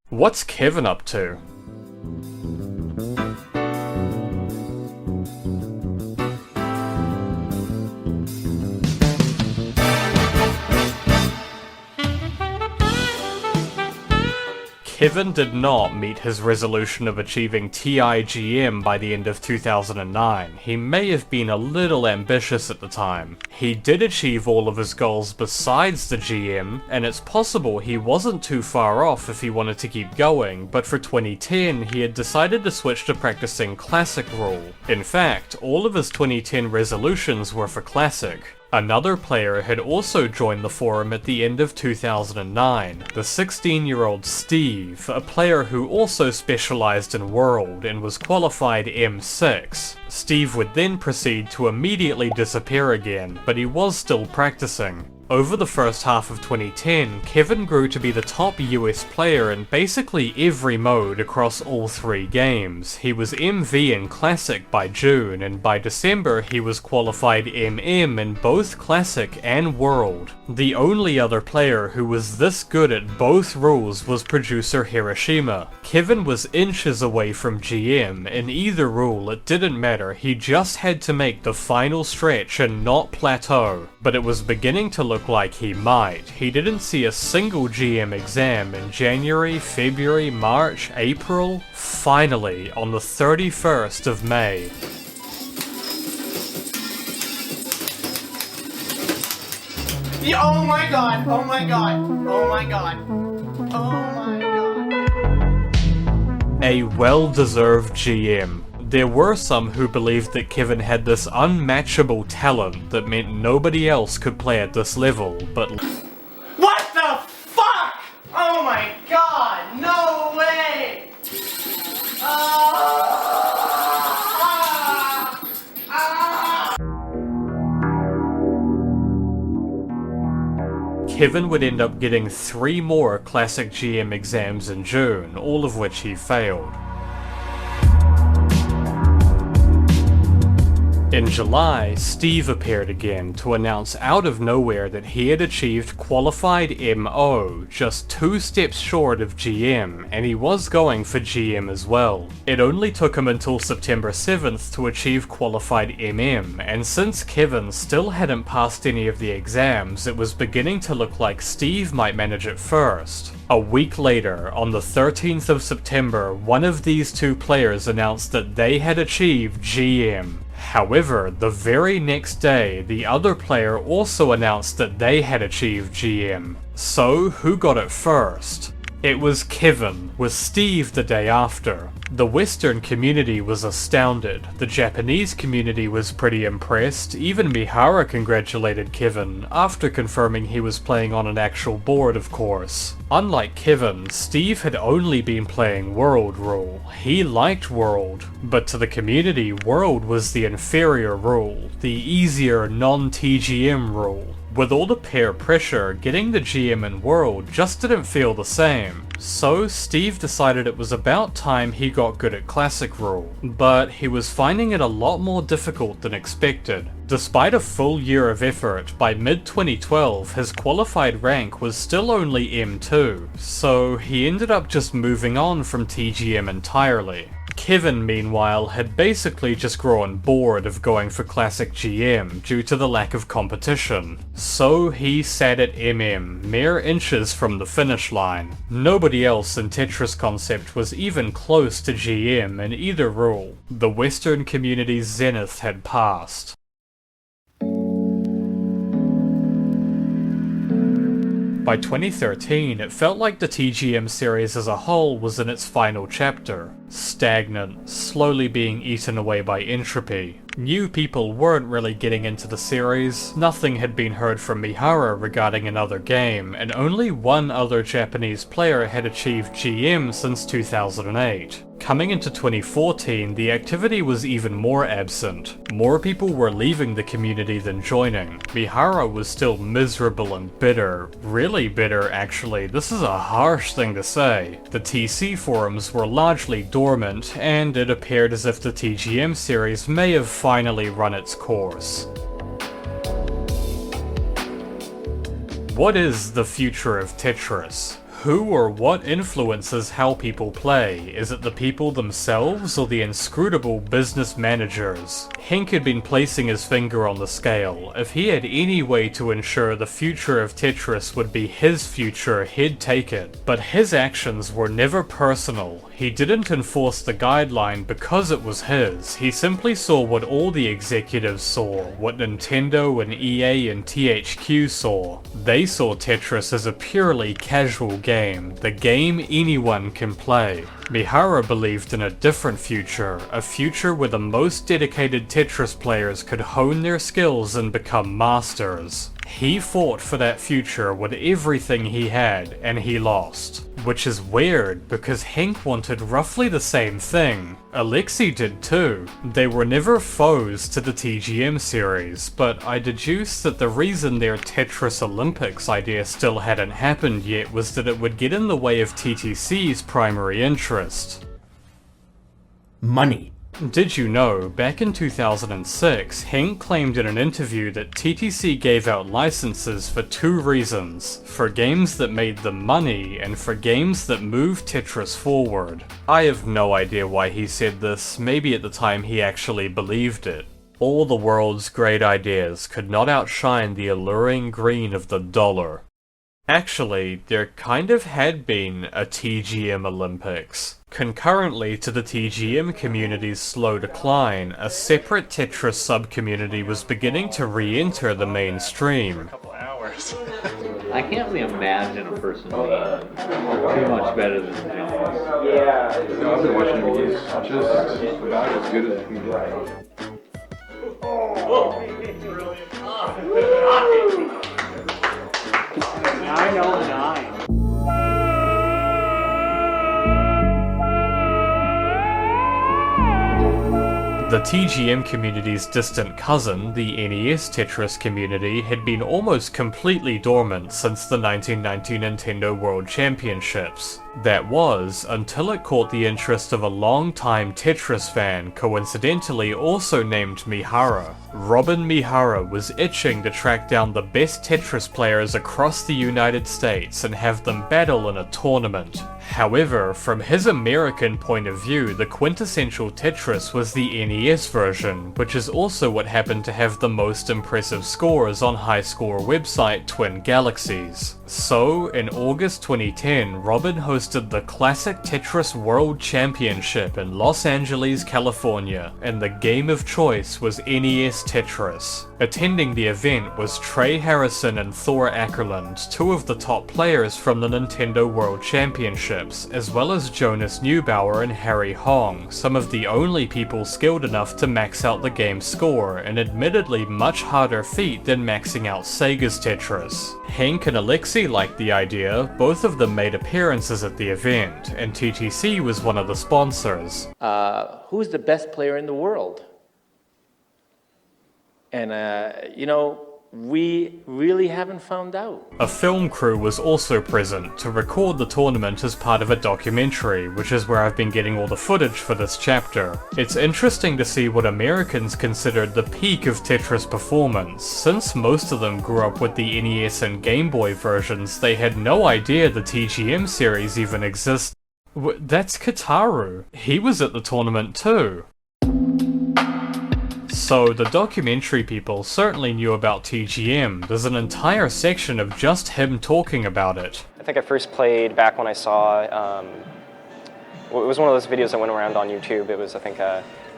[SPEAKER 1] What's Kevin up to? Kevin did not meet his resolution of achieving TIGM by the end of 2009. He may have been a little ambitious at the time. He did achieve all of his goals besides the GM, and it's possible he wasn't too far off if he wanted to keep going, but for 2010 he had decided to switch to practicing Classic Rule. In fact, all of his 2010 resolutions were for Classic. Another player had also joined the forum at the end of 2009, the 16-year-old Steve, a player who also specialized in World and was qualified M6. Steve would then proceed to immediately disappear again, but he was still practicing. Over the first half of 2010, Kevin grew to be the top US player in basically every mode across all three games. He was MV in Classic by June, and by December he was qualified MM in both Classic and World. The only other player who was this good at both rules was producer Hiroshima. Kevin was inches away from GM. In either rule, it didn't matter, he just had to make the final stretch and not plateau. But it was beginning to look like he might. He didn't see a single GM exam in January, February, March, April. Finally, on the 31st of May.
[SPEAKER 17] Yeah, oh my god, oh my god, oh my god, oh my god.
[SPEAKER 1] A well-deserved GM. There were some who believed that Kevin had this unmatchable talent that meant nobody else could play at this level, but
[SPEAKER 17] what the fuck? Oh my god, no way!
[SPEAKER 1] Kevin would end up getting 3 more Classic GM exams in June, all of which he failed. In July, Steve appeared again to announce out of nowhere that he had achieved qualified MO, just 2 steps short of GM, and he was going for GM as well. It only took him until September 7th to achieve qualified MM, and since Kevin still hadn't passed any of the exams, it was beginning to look like Steve might manage it first. A week later, on the 13th of September, one of these 2 players announced that they had achieved GM. However, the very next day, the other player also announced that they had achieved GM. So, who got it first? It was Kevin, with Steve the day after. The Western community was astounded, the Japanese community was pretty impressed, even Mihara congratulated Kevin, after confirming he was playing on an actual board of course. Unlike Kevin, Steve had only been playing World rule. He liked World, but to the community, World was the inferior rule, the easier non-TGM rule. With all the peer pressure, getting the GM in World just didn't feel the same. So Steve decided it was about time he got good at Classic Rule, but he was finding it a lot more difficult than expected. Despite a full year of effort, by mid-2012 his qualified rank was still only M2, so he ended up just moving on from TGM entirely. Kevin, meanwhile, had basically just grown bored of going for Classic GM due to the lack of competition. So he sat at MM, mere inches from the finish line. Nobody else in Tetris Concept was even close to GM in either rule. The Western community's zenith had passed. By 2013, it felt like the TGM series as a whole was in its final chapter. Stagnant, slowly being eaten away by entropy. New people weren't really getting into the series, nothing had been heard from Mihara regarding another game, and only one other Japanese player had achieved GM since 2008. Coming into 2014, the activity was even more absent. More people were leaving the community than joining. Mihara was still miserable and bitter. Really bitter, actually. This is a harsh thing to say. The TC forums were largely dormant, and it appeared as if the TGM series may have finally run its course. What is the future of Tetris? Who or what influences how people play? Is it the people themselves or the inscrutable business managers? Henk had been placing his finger on the scale. If he had any way to ensure the future of Tetris would be his future, he'd take it. But his actions were never personal. He didn't enforce the guideline because it was his. He simply saw what all the executives saw, what Nintendo and EA and THQ saw. They saw Tetris as a purely casual game, the game anyone can play. Mihara believed in a different future, a future where the most dedicated Tetris players could hone their skills and become masters. He fought for that future with everything he had, and he lost. Which is weird, because Henk wanted roughly the same thing. Alexei did too. They were never foes to the TGM series, but I deduce that the reason their Tetris Olympics idea still hadn't happened yet was that it would get in the way of TTC's primary interest.
[SPEAKER 21] Money.
[SPEAKER 1] Did you know, back in 2006, Henk claimed in an interview that TTC gave out licenses for two reasons, for games that made them money and for games that moved Tetris forward. I have no idea why he said this, maybe at the time he actually believed it. All the world's great ideas could not outshine the alluring green of the dollar. Actually, there kind of had been a TGM Olympics. Concurrently to the TGM community's slow decline, a separate Tetris sub-community was beginning to re-enter the mainstream.
[SPEAKER 22] I can't really imagine a person being too much better than Jones.
[SPEAKER 15] Yeah. No, I've been watching him. He's just about as good as he can get.
[SPEAKER 22] Oh. 909.
[SPEAKER 1] The TGM community's distant cousin, the NES Tetris community, had been almost completely dormant since the 1990 Nintendo World Championships. That was, until it caught the interest of a long-time Tetris fan, coincidentally also named Mihara. Robin Mihara was itching to track down the best Tetris players across the United States and have them battle in a tournament. However, from his American point of view, the quintessential Tetris was the NES version, which is also what happened to have the most impressive scores on high score website Twin Galaxies. So, in August 2010, Robin hosted the Classic Tetris World Championship in Los Angeles, California, and the game of choice was NES Tetris. Attending the event was Trey Harrison and Thor Ackerland, two of the top players from the Nintendo World Championships, as well as Jonas Neubauer and Harry Hong, some of the only people skilled enough to max out the game's score, an admittedly much harder feat than maxing out Sega's Tetris. Hank and Alexei liked the idea, both of them made appearances at the event, and TTC was one of the sponsors.
[SPEAKER 3] Who's the best player in the world? And, you know, we really haven't found out.
[SPEAKER 1] A film crew was also present to record the tournament as part of a documentary, which is where I've been getting all the footage for this chapter. It's interesting to see what Americans considered the peak of Tetris performance. Since most of them grew up with the NES and Game Boy versions, they had no idea the TGM series even existed. That's Kataru. He was at the tournament too. So, the documentary people certainly knew about TGM. There's an entire section of just him talking about it.
[SPEAKER 2] I think I first played back when I saw, it was one of those videos that went around on YouTube. It was, I think,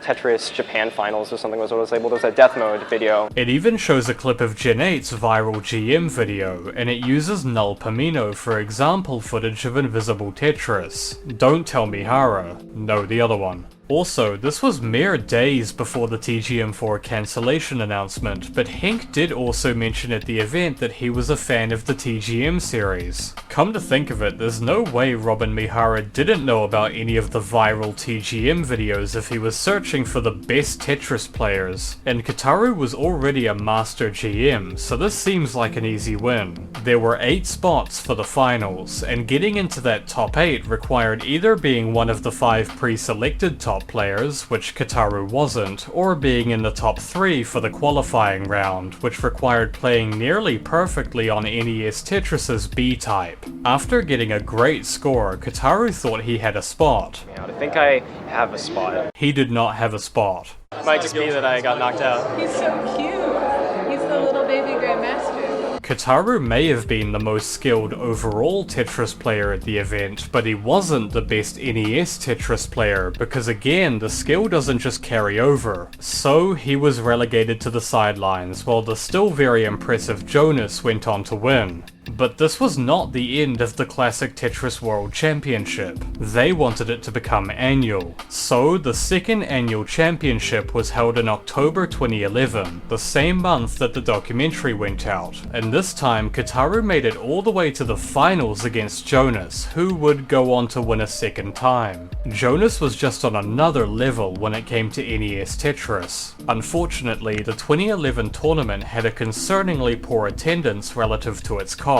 [SPEAKER 2] Tetris Japan Finals or something was what it was labeled. It was a death mode video.
[SPEAKER 1] It even shows a clip of Gen 8's viral GM video, and it uses Null Pamino for example footage of Invisible Tetris. Don't tell Mihara. No, the other one. Also, this was mere days before the TGM4 cancellation announcement, but Henk did also mention at the event that he was a fan of the TGM series. Come to think of it, there's no way Robin Mihara didn't know about any of the viral TGM videos if he was searching for the best Tetris players, and Kataru was already a master GM, so this seems like an easy win. There were 8 spots for the finals, and getting into that top 8 required either being one of the 5 pre-selected top players, which Kataru wasn't, or being in the top 3 for the qualifying round, which required playing nearly perfectly on NES Tetris's B-type. After getting a great score, Kataru thought he had a spot.
[SPEAKER 2] I think I have a spot.
[SPEAKER 1] He did not have a spot.
[SPEAKER 2] It might just be that I got knocked out.
[SPEAKER 9] He's so cute. He's the little baby Grandmaster.
[SPEAKER 1] Kataru may have been the most skilled overall Tetris player at the event, but he wasn't the best NES Tetris player, because again, the skill doesn't just carry over. So he was relegated to the sidelines, while the still very impressive Jonas went on to win. But this was not the end of the Classic Tetris World Championship. They wanted it to become annual. So the second annual championship was held in October 2011, the same month that the documentary went out, and this time Kataru made it all the way to the finals against Jonas, who would go on to win a second time. Jonas was just on another level when it came to NES Tetris. Unfortunately, the 2011 tournament had a concerningly poor attendance relative to its cost.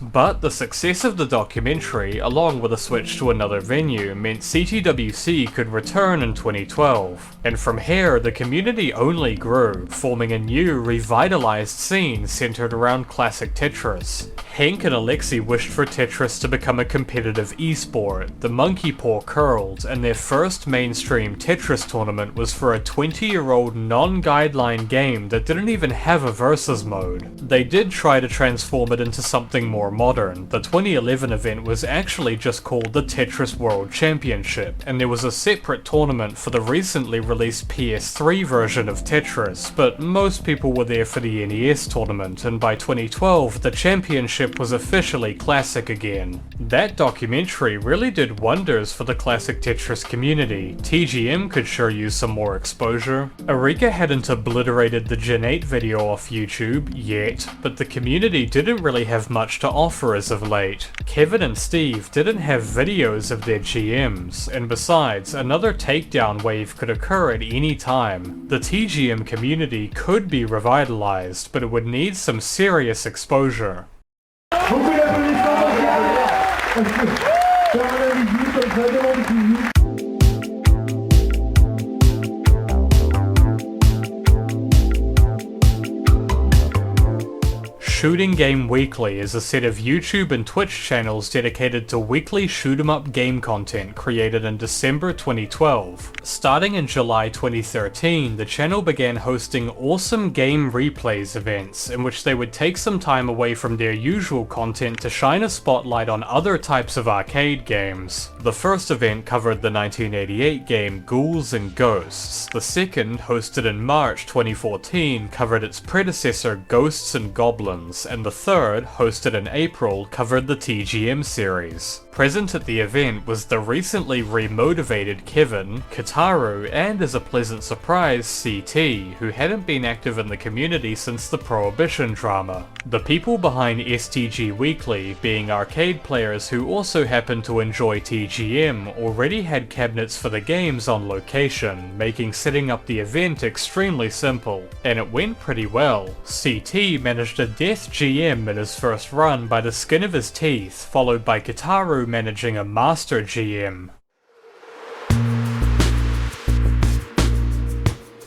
[SPEAKER 1] But the success of the documentary, along with a switch to another venue, meant CTWC could return in 2012. And from here, the community only grew, forming a new, revitalized scene centered around classic Tetris. Henk and Alexei wished for Tetris to become a competitive esport, the monkey paw curled, and their first mainstream Tetris tournament was for a 20-year-old non-guideline game that didn't even have a versus mode. They did try to transform it into something more modern. The 2011 event was actually just called the Tetris World Championship, and there was a separate tournament for the recently released PS3 version of Tetris, but most people were there for the NES tournament, and by 2012 the championship was officially classic again. That documentary really did wonders for the classic Tetris community. TGM could sure use some more exposure. Arika hadn't obliterated the Gen 8 video off YouTube yet, but the community didn't really have much to offer as of late. Kevin and Steve didn't have videos of their GMs, and besides, another takedown wave could occur at any time. The TGM community could be revitalized, but it would need some serious exposure. Shooting Game Weekly is a set of YouTube and Twitch channels dedicated to weekly shoot-'em-up game content created in December 2012. Starting in July 2013, the channel began hosting awesome game replays events in which they would take some time away from their usual content to shine a spotlight on other types of arcade games. The first event covered the 1988 game Ghouls and Ghosts. The second, hosted in March 2014, covered its predecessor Ghosts and Goblins, and the third, hosted in April, covered the TGM series. Present at the event was the recently remotivated Kevin, Kitaru, and as a pleasant surprise, CT, who hadn't been active in the community since the Prohibition drama. The people behind STG Weekly, being arcade players who also happened to enjoy TGM, already had cabinets for the games on location, making setting up the event extremely simple. And it went pretty well. CT managed a death GM in his first run by the skin of his teeth, followed by Kitaru managing a master GM.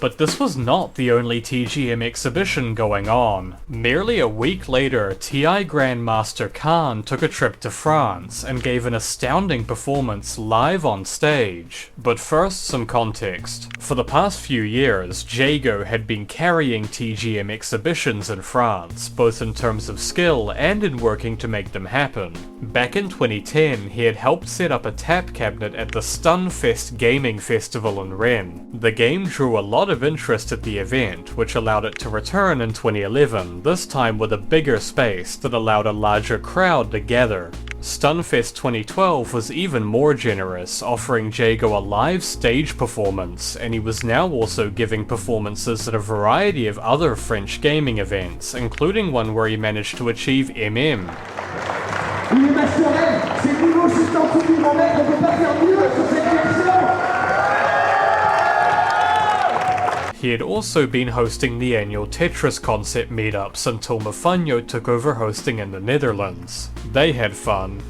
[SPEAKER 1] But this was not the only TGM exhibition going on. Merely a week later, TI Grandmaster Khan took a trip to France and gave an astounding performance live on stage. But first, some context. For the past few years, Jago had been carrying TGM exhibitions in France, both in terms of skill and in working to make them happen. Back in 2010, he had helped set up a tap cabinet at the Stunfest Gaming Festival in Rennes. The game drew a lot of interest at the event, which allowed it to return in 2011, this time with a bigger space that allowed a larger crowd to gather. Stunfest 2012 was even more generous, offering Jago a live stage performance, and he was now also giving performances at a variety of other French gaming events, including one where he managed to achieve MM. He had also been hosting the annual Tetris concept meetups until Mufano took over hosting in the Netherlands. They had fun.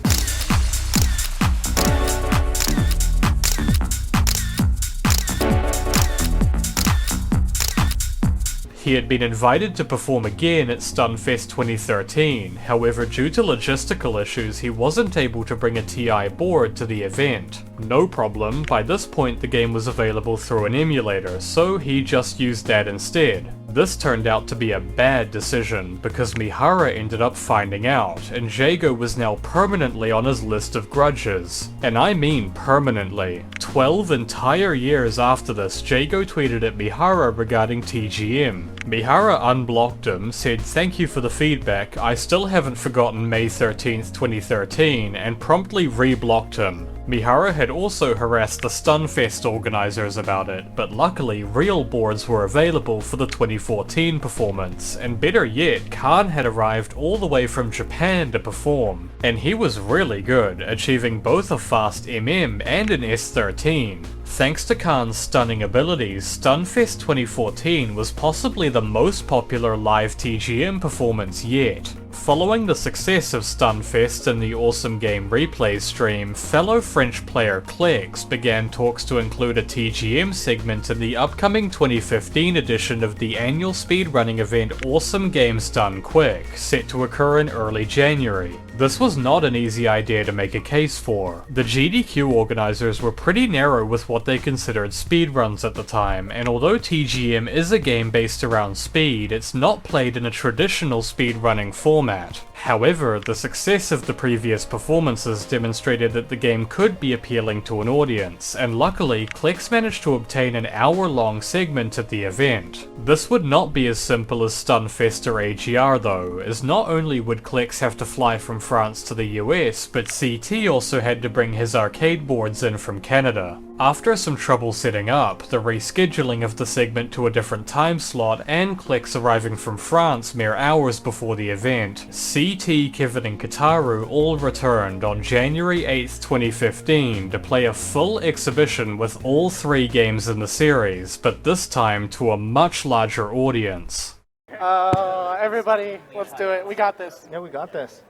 [SPEAKER 1] He had been invited to perform again at Stunfest 2013, however due to logistical issues he wasn't able to bring a TI board to the event. No problem, by this point the game was available through an emulator, so he just used that instead. This turned out to be a bad decision, because Mihara ended up finding out, and Jago was now permanently on his list of grudges. And I mean permanently. 12 entire years after this, Jago tweeted at Mihara regarding TGM. Mihara unblocked him, said thank you for the feedback, I still haven't forgotten May 13th, 2013, and promptly reblocked him. Mihara had also harassed the Stunfest organizers about it, but luckily real boards were available for the 2014 performance, and better yet, Khan had arrived all the way from Japan to perform. And he was really good, achieving both a fast MM and an S13. Thanks to Khan's stunning abilities, Stunfest 2014 was possibly the most popular live TGM performance yet. Following the success of Stunfest and the Awesome Game Replay stream, fellow French player Klex began talks to include a TGM segment in the upcoming 2015 edition of the annual speedrunning event Awesome Games Done Quick, set to occur in early January. This was not an easy idea to make a case for. The GDQ organizers were pretty narrow with what they considered speedruns at the time, and although TGM is a game based around speed, it's not played in a traditional speedrunning format. However, the success of the previous performances demonstrated that the game could be appealing to an audience, and luckily, Klex managed to obtain an hour-long segment at the event. This would not be as simple as Stunfest or AGR though, as not only would Klex have to fly from France to the US, but CT also had to bring his arcade boards in from Canada. After some trouble setting up, the rescheduling of the segment to a different time slot, and Klex arriving from France mere hours before the event, CT, Kevin and Kitaru all returned on January 8th, 2015 to play a full exhibition with all three games in the series, but this time to a much larger audience.
[SPEAKER 17] Everybody, let's do it. We got this.
[SPEAKER 10] Yeah, we got this.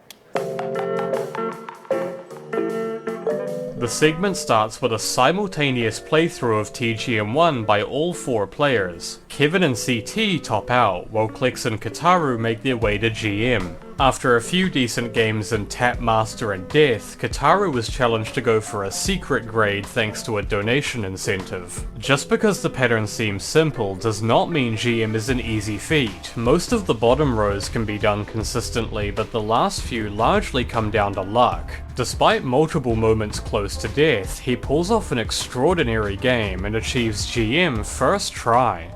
[SPEAKER 1] The segment starts with a simultaneous playthrough of TGM1 by all 4 players. Kevin and CT top out, while Klex and Kataru make their way to GM. After a few decent games in Tap, Master and Death, Kataru was challenged to go for a secret grade thanks to a donation incentive. Just because the pattern seems simple does not mean GM is an easy feat. Most of the bottom rows can be done consistently, but the last few largely come down to luck. Despite multiple moments close to death, he pulls off an extraordinary game and achieves GM first try.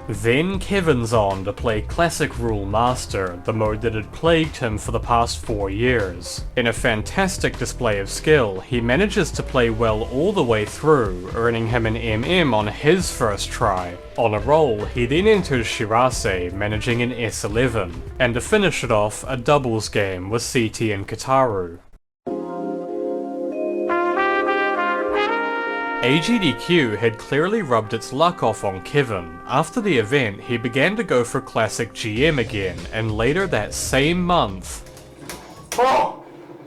[SPEAKER 1] Then Kevin's on to play Classic Rule Master, the mode that had plagued him for the past 4 years. In a fantastic display of skill, he manages to play well all the way through, earning him an MM on his first try. On a roll, he then enters Shirase, managing an S11, and to finish it off, a doubles game with CT and Kataru. AGDQ had clearly rubbed its luck off on Kevin. After the event, he began to go for Classic GM again, and later that same month...
[SPEAKER 16] Oh!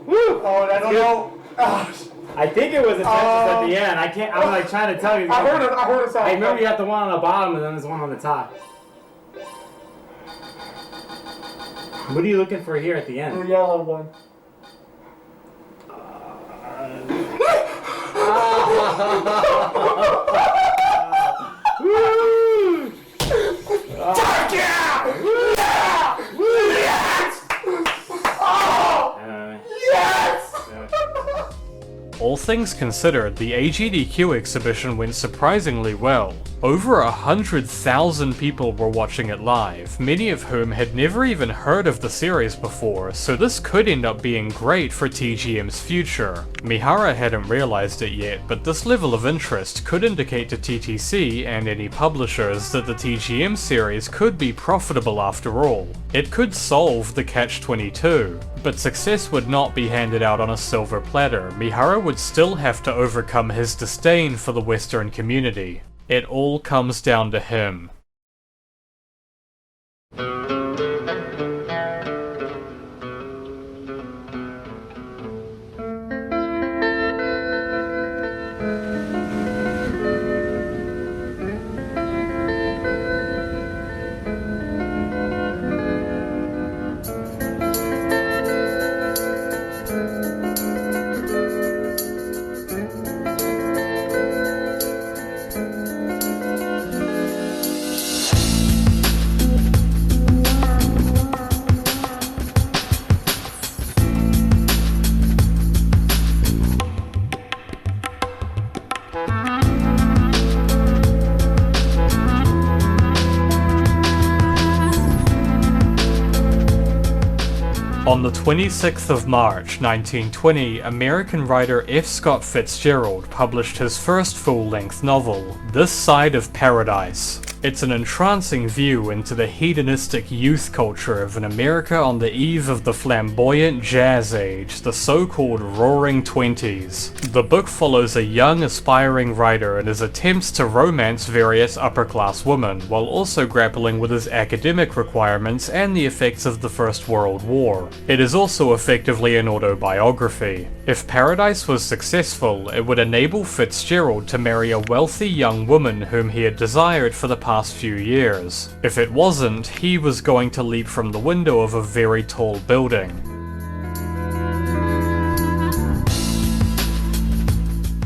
[SPEAKER 16] Woo! Oh, that's good.
[SPEAKER 6] I think it was a Tetris at the end. I'm like trying to tell you.
[SPEAKER 16] I heard it.
[SPEAKER 6] I remember you got the one on the bottom and then there's one on the top. What are you looking for here at the end?
[SPEAKER 16] The yellow one.
[SPEAKER 1] All things considered, the AGDQ exhibition went surprisingly well. Over 100,000 people were watching it live, many of whom had never even heard of the series before, so this could end up being great for TGM's future. Mihara hadn't realized it yet, but this level of interest could indicate to TTC and any publishers that the TGM series could be profitable after all. It could solve the catch-22. But success would not be handed out on a silver platter. Mihara would still have to overcome his disdain for the Western community. It all comes down to him. On the 26th of March 1920, American writer F. Scott Fitzgerald published his first full-length novel, This Side of Paradise. It's an entrancing view into the hedonistic youth culture of an America on the eve of the flamboyant jazz age, the so-called Roaring Twenties. The book follows a young aspiring writer in his attempts to romance various upper-class women, while also grappling with his academic requirements and the effects of the First World War. It is also effectively an autobiography. If Paradise was successful, it would enable Fitzgerald to marry a wealthy young woman whom he had desired for the past few years. If it wasn't, he was going to leap from the window of a very tall building.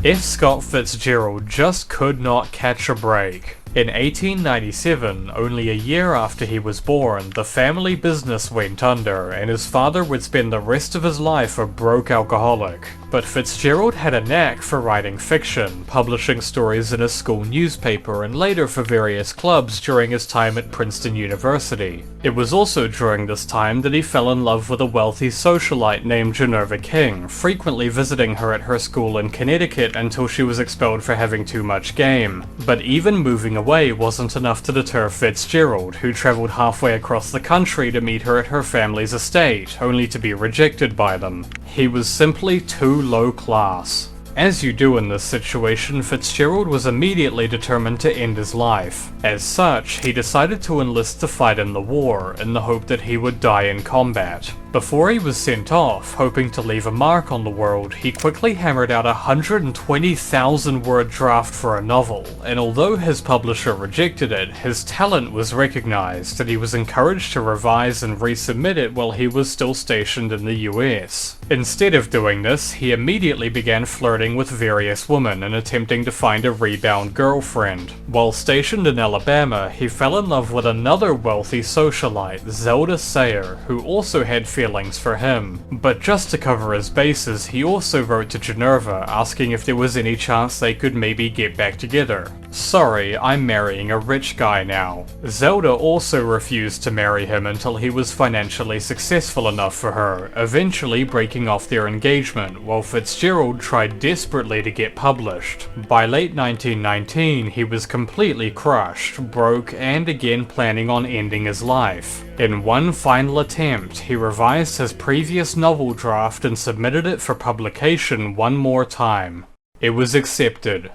[SPEAKER 1] F. Scott Fitzgerald just could not catch a break. In 1897, only a year after he was born, the family business went under, and his father would spend the rest of his life a broke alcoholic. But Fitzgerald had a knack for writing fiction, publishing stories in a school newspaper and later for various clubs during his time at Princeton University. It was also during this time that he fell in love with a wealthy socialite named Geneva King, frequently visiting her at her school in Connecticut until she was expelled for having too much game. But even moving away wasn't enough to deter Fitzgerald, who travelled halfway across the country to meet her at her family's estate, only to be rejected by them. He was simply too low class. As you do in this situation, Fitzgerald was immediately determined to end his life. As such, he decided to enlist to fight in the war, in the hope that he would die in combat. Before he was sent off, hoping to leave a mark on the world, he quickly hammered out a 120,000-word draft for a novel, and although his publisher rejected it, his talent was recognized, and he was encouraged to revise and resubmit it while he was still stationed in the US. Instead of doing this, he immediately began flirting with various women and attempting to find a rebound girlfriend. While stationed in Alabama, he fell in love with another wealthy socialite, Zelda Sayer, who also had feelings for him. But just to cover his bases, he also wrote to Geneva asking if there was any chance they could maybe get back together. Sorry, I'm marrying a rich guy now. Zelda also refused to marry him until he was financially successful enough for her, eventually breaking off their engagement, while Fitzgerald tried desperately to get published. By late 1919, he was completely crushed, broke, and again planning on ending his life. In one final attempt, he revised his previous novel draft and submitted it for publication one more time. It was accepted.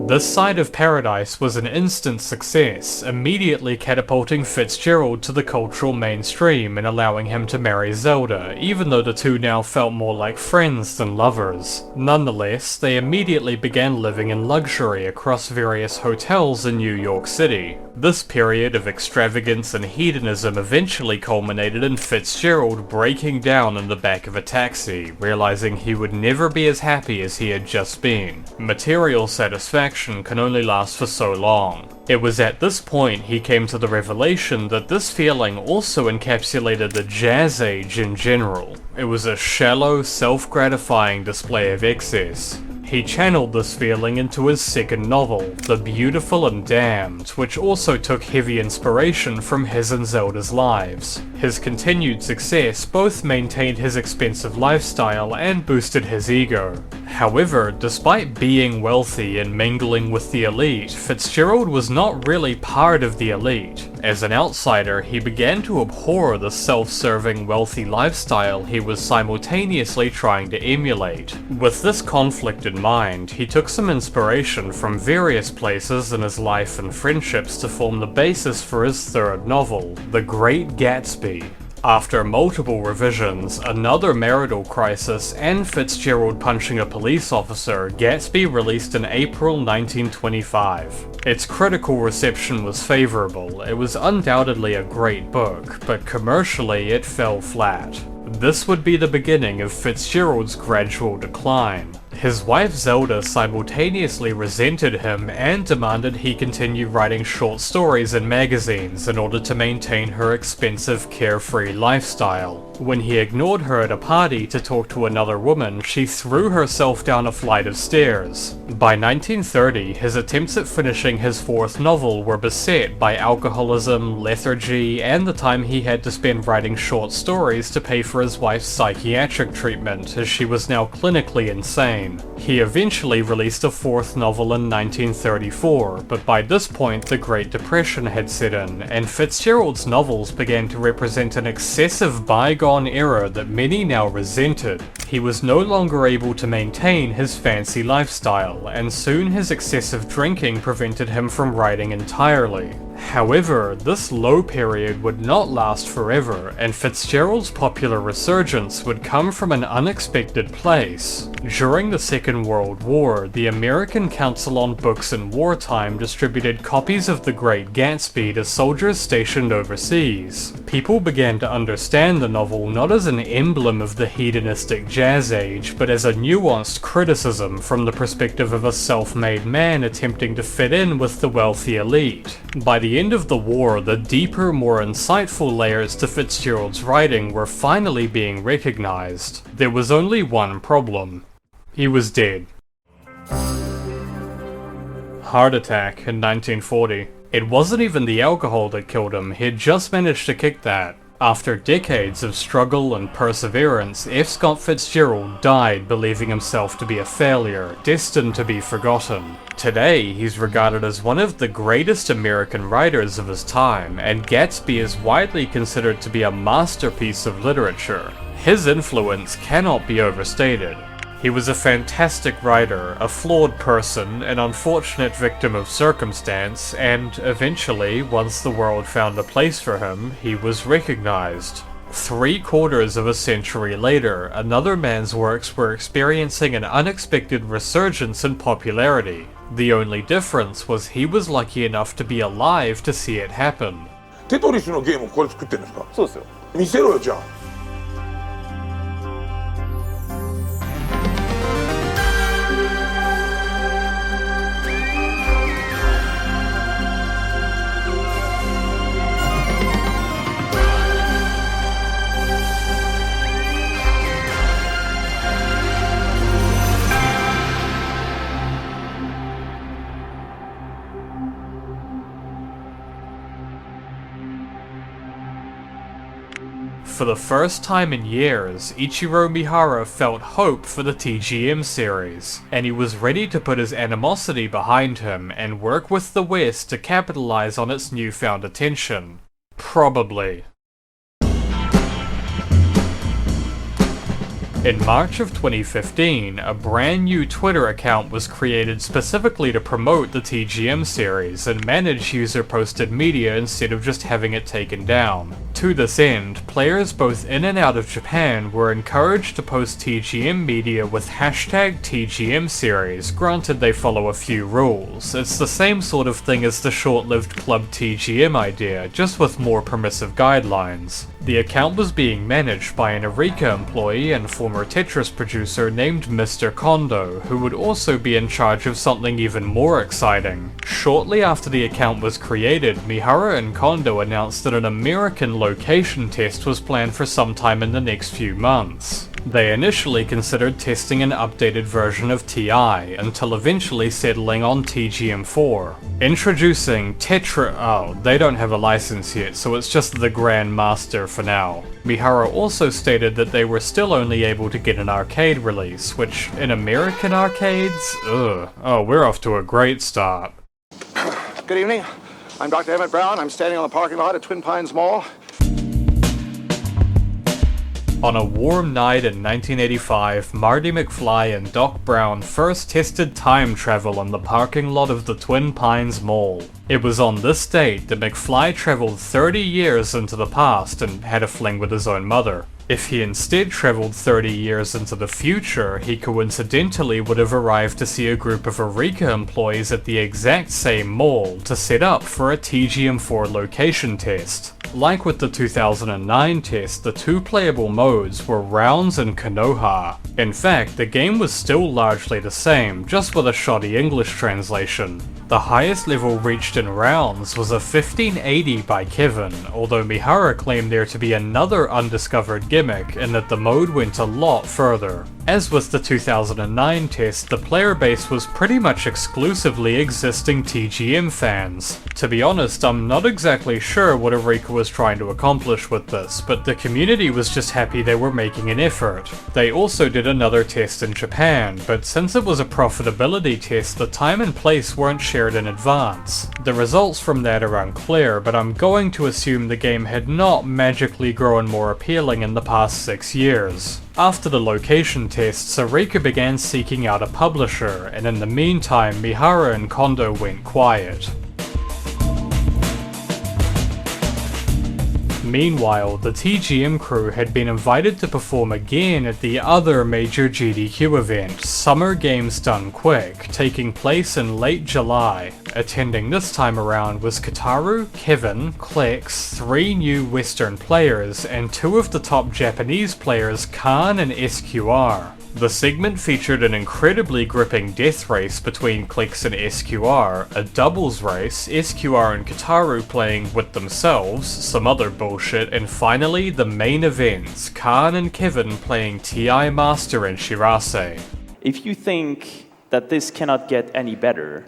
[SPEAKER 1] This Side of Paradise was an instant success, immediately catapulting Fitzgerald to the cultural mainstream and allowing him to marry Zelda, even though the two now felt more like friends than lovers. Nonetheless, they immediately began living in luxury across various hotels in New York City. This period of extravagance and hedonism eventually culminated in Fitzgerald breaking down in the back of a taxi, realizing he would never be as happy as he had just been. Material satisfaction can only last for so long. It was at this point he came to the revelation that this feeling also encapsulated the Jazz Age in general. It was a shallow, self-gratifying display of excess. He channeled this feeling into his second novel, The Beautiful and Damned, which also took heavy inspiration from his and Zelda's lives. His continued success both maintained his expensive lifestyle and boosted his ego. However, despite being wealthy and mingling with the elite, Fitzgerald was not really part of the elite. As an outsider, he began to abhor the self-serving wealthy lifestyle he was simultaneously trying to emulate. With this conflict in mind, he took some inspiration from various places in his life and friendships to form the basis for his third novel, The Great Gatsby. After multiple revisions, another marital crisis, and Fitzgerald punching a police officer, Gatsby released in April 1925. Its critical reception was favorable. It was undoubtedly a great book, but commercially it fell flat. This would be the beginning of Fitzgerald's gradual decline. His wife Zelda simultaneously resented him and demanded he continue writing short stories in magazines in order to maintain her expensive, carefree lifestyle. When he ignored her at a party to talk to another woman, she threw herself down a flight of stairs. By 1930, his attempts at finishing his fourth novel were beset by alcoholism, lethargy, and the time he had to spend writing short stories to pay for his wife's psychiatric treatment, as she was now clinically insane. He eventually released a fourth novel in 1934, but by this point the Great Depression had set in, and Fitzgerald's novels began to represent an excessive bygone era that many now resented. He was no longer able to maintain his fancy lifestyle, and soon his excessive drinking prevented him from writing entirely. However, this low period would not last forever, and Fitzgerald's popular resurgence would come from an unexpected place. During the Second World War, the American Council on Books in Wartime distributed copies of The Great Gatsby to soldiers stationed overseas. People began to understand the novel not as an emblem of the hedonistic Jazz Age, but as a nuanced criticism from the perspective of a self-made man attempting to fit in with the wealthy elite. By the end of the war, the deeper, more insightful layers to Fitzgerald's writing were finally being recognized. There was only one problem. He was dead. Heart attack in 1940. It wasn't even the alcohol that killed him, he'd just managed to kick that. After decades of struggle and perseverance, F. Scott Fitzgerald died believing himself to be a failure, destined to be forgotten. Today, he's regarded as one of the greatest American writers of his time, and Gatsby is widely considered to be a masterpiece of literature. His influence cannot be overstated. He was a fantastic writer, a flawed person, an unfortunate victim of circumstance, and eventually, once the world found a place for him, he was recognized. 3/4 of a century later, another man's works were experiencing an unexpected resurgence in popularity. The only difference was he was lucky enough to be alive to see it happen.
[SPEAKER 7] テトリスのゲームをこれ作ってるんですか？そうですよ。見せろよじゃあ。
[SPEAKER 1] For the first time in years, Ichiro Mihara felt hope for the TGM series, and he was ready to put his animosity behind him and work with the West to capitalize on its newfound attention. Probably. In March of 2015, a brand new Twitter account was created specifically to promote the TGM series and manage user-posted media instead of just having it taken down. To this end, players both in and out of Japan were encouraged to post TGM media with hashtag TGM series, granted they follow a few rules. It's the same sort of thing as the short-lived Club TGM idea, just with more permissive guidelines. The account was being managed by an Arika employee and former Tetris producer named Mr. Kondo, who would also be in charge of something even more exciting. Shortly after the account was created, Mihara and Kondo announced that an American location test was planned for sometime in the next few months. They initially considered testing an updated version of TI, until eventually settling on TGM4. Introducing they don't have a license yet, so it's just the Grandmaster for now. Mihara also stated that they were still only able to get an arcade release, which, in American arcades, we're off to a great start.
[SPEAKER 14] Good evening. I'm Dr. Emmett Brown. I'm standing on the parking lot at Twin Pines Mall.
[SPEAKER 1] On a warm night in 1985, Marty McFly and Doc Brown first tested time travel on the parking lot of the Twin Pines Mall. It was on this date that McFly traveled 30 years into the past and had a fling with his own mother. If he instead traveled 30 years into the future, he coincidentally would have arrived to see a group of Arika employees at the exact same mall to set up for a TGM4 location test. Like with the 2009 test, the two playable modes were Rounds and Konoha. In fact, the game was still largely the same, just with a shoddy English translation. The highest level reached in Rounds was a 1580 by Kevin, although Mihara claimed there to be another undiscovered gimmick in that the mode went a lot further. As with the 2009 test, the player base was pretty much exclusively existing TGM fans. To be honest, I'm not exactly sure what Arika was trying to accomplish with this, but the community was just happy they were making an effort. They also did another test in Japan, but since it was a profitability test, the time and place weren't shared in advance. The results from that are unclear, but I'm going to assume the game had not magically grown more appealing in the past 6 years. After the location tests, Arika began seeking out a publisher, and in the meantime, Mihara and Kondo went quiet. Meanwhile, the TGM crew had been invited to perform again at the other major GDQ event, Summer Games Done Quick, taking place in late July. Attending this time around was Kataru, Kevin, Klex, 3 new Western players, and 2 of the top Japanese players, Khan and SQR. The segment featured an incredibly gripping death race between Klex and SQR, a doubles race, SQR and Kataru playing with themselves, some other bullshit, and finally the main events, Khan and Kevin playing TI Master and Shirase.
[SPEAKER 21] If you think that this cannot get any better,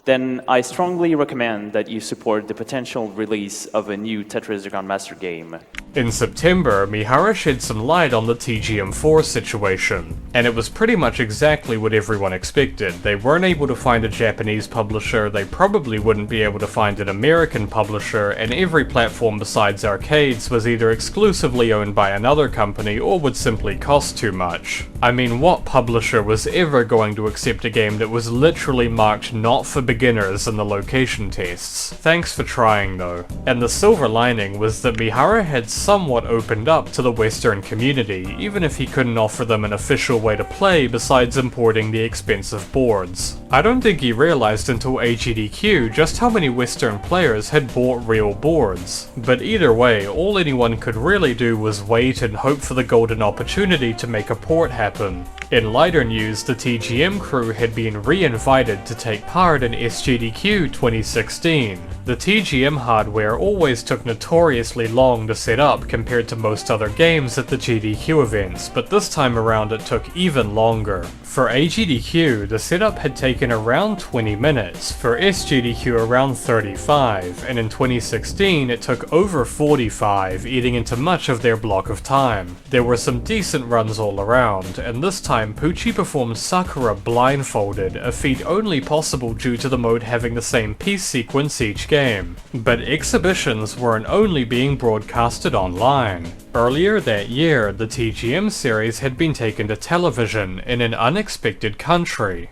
[SPEAKER 5] then I strongly recommend that you support the potential release of a new Tetris the Grandmaster game.
[SPEAKER 1] In September, Mihara shed some light on the TGM4 situation, and it was pretty much exactly what everyone expected. They weren't able to find a Japanese publisher, they probably wouldn't be able to find an American publisher, and every platform besides arcades was either exclusively owned by another company or would simply cost too much. I mean, what publisher was ever going to accept a game that was literally marked not for beginners in the location tests? Thanks for trying though. And the silver lining was that Mihara had somewhat opened up to the Western community, even if he couldn't offer them an official way to play besides importing the expensive boards. I don't think he realized until AGDQ just how many Western players had bought real boards. But either way, all anyone could really do was wait and hope for the golden opportunity to make a port happen. In lighter news, the TGM crew had been re-invited to take part in SGDQ 2016. The TGM hardware always took notoriously long to set up compared to most other games at the GDQ events, but this time around it took even longer. For AGDQ, the setup had taken around 20 minutes, for SGDQ around 35, and in 2016 it took over 45, eating into much of their block of time. There were some decent runs all around, and this time Pucci performed Sakura blindfolded, a feat only possible due to the mode having the same piece sequence each game. But exhibitions weren't only being broadcasted online. Earlier that year, the TGM series had been taken to television in an unexpected country.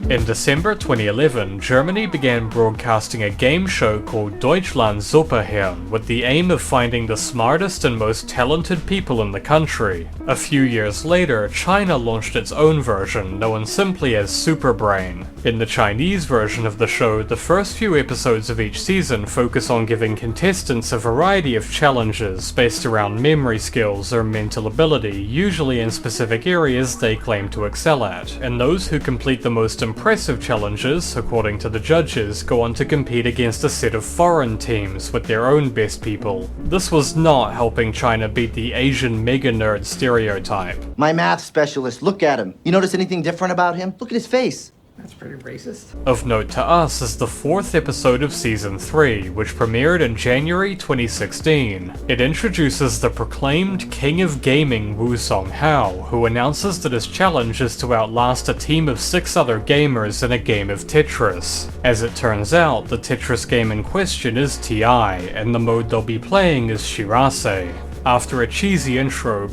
[SPEAKER 1] In December 2011, Germany began broadcasting a game show called Deutschland Superhirn with the aim of finding the smartest and most talented people in the country. A few years later, China launched its own version, known simply as Superbrain. In the Chinese version of the show, the first few episodes of each season focus on giving contestants a variety of challenges based around memory skills or mental ability, usually in specific areas they claim to excel at, and those who complete the most impressive challenges, according to the judges, go on to compete against a set of foreign teams with their own best people. This was not helping China beat the Asian mega nerd stereotype.
[SPEAKER 21] My math specialist, look at him. You notice anything different about him? Look at his face.
[SPEAKER 6] That's pretty racist.
[SPEAKER 1] Of note to us is the 4th episode of Season 3, which premiered in January 2016. It introduces the proclaimed King of Gaming Wu Songhao, who announces that his challenge is to outlast a team of 6 other gamers in a game of Tetris. As it turns out, the Tetris game in question is TI, and the mode they'll be playing is Shirase. After a cheesy intro,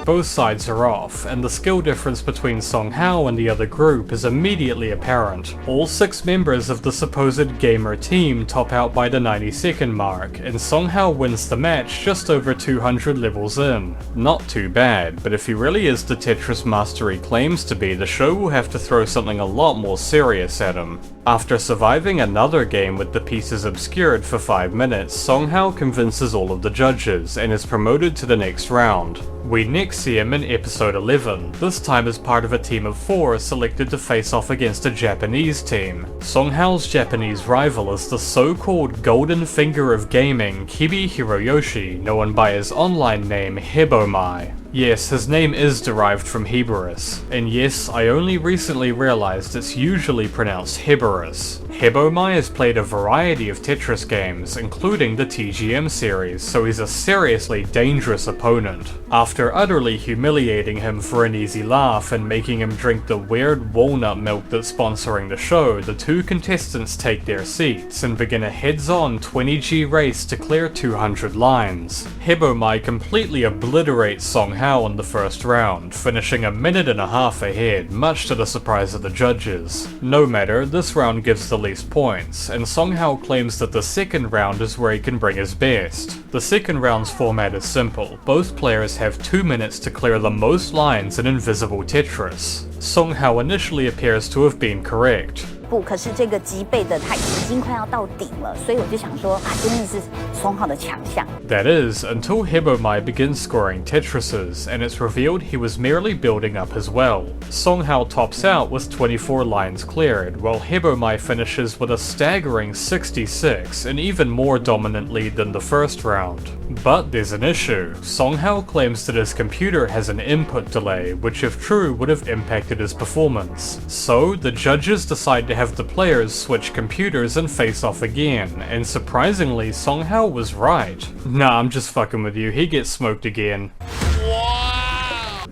[SPEAKER 1] both sides are off, and the skill difference between Songhao and the other group is immediately apparent. All 6 members of the supposed gamer team top out by the 90-second mark, and Songhao wins the match just over 200 levels in. Not too bad, but if he really is the Tetris master he claims to be, the show will have to throw something a lot more serious at him. After surviving another game with the pieces obscured for 5 minutes, Songhao convinces all of the judges, and is promoted to the next round. We next see him in episode 11, this time as part of a team of 4 selected to face off against a Japanese team. Songhao's Japanese rival is the so-called Golden Finger of Gaming, Kibi Hiroyoshi, known by his online name Hebomai. Yes, his name is derived from Heberus, and yes, I only recently realized it's usually pronounced Heberus. Hebomai has played a variety of Tetris games, including the TGM series, so he's a seriously dangerous opponent. After utterly humiliating him for an easy laugh and making him drink the weird walnut milk that's sponsoring the show, the 2 contestants take their seats and begin a heads-on 20G race to clear 200 lines. Hebomai completely obliterates Songhao in the first round, finishing a minute and a half ahead, much to the surprise of the judges. No matter, this round gives the least points, and Songhao claims that the second round is where he can bring his best. The second round's format is simple. Both players have 2 minutes to clear the most lines in Invisible Tetris. Songhao initially appears to have been correct.
[SPEAKER 4] 步，可是这个击背的它已经快要到顶了，所以我就想说啊，真的是松浩的强项。
[SPEAKER 1] That is, until Hibomai begins scoring Tetrises, and it's revealed he was merely building up as well. Songhao tops out with 24 lines cleared, while Hibomai finishes with a staggering 66, an even more dominant lead than the first round. But there's an issue. Songhao claims that his computer has an input delay, which if true would have impacted his performance. So, the judges decide to have the players switch computers and face off again, and surprisingly, Songhao was right. Nah, I'm just fucking with you, he gets smoked again.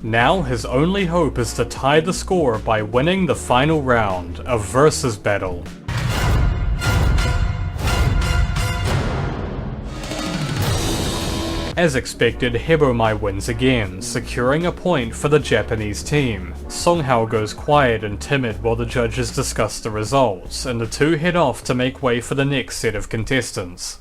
[SPEAKER 1] Now his only hope is to tie the score by winning the final round, a versus battle. As expected, Hibomai wins again, securing a point for the Japanese team. Songhao goes quiet and timid while the judges discuss the results, and the two head off to make way for the next set of contestants.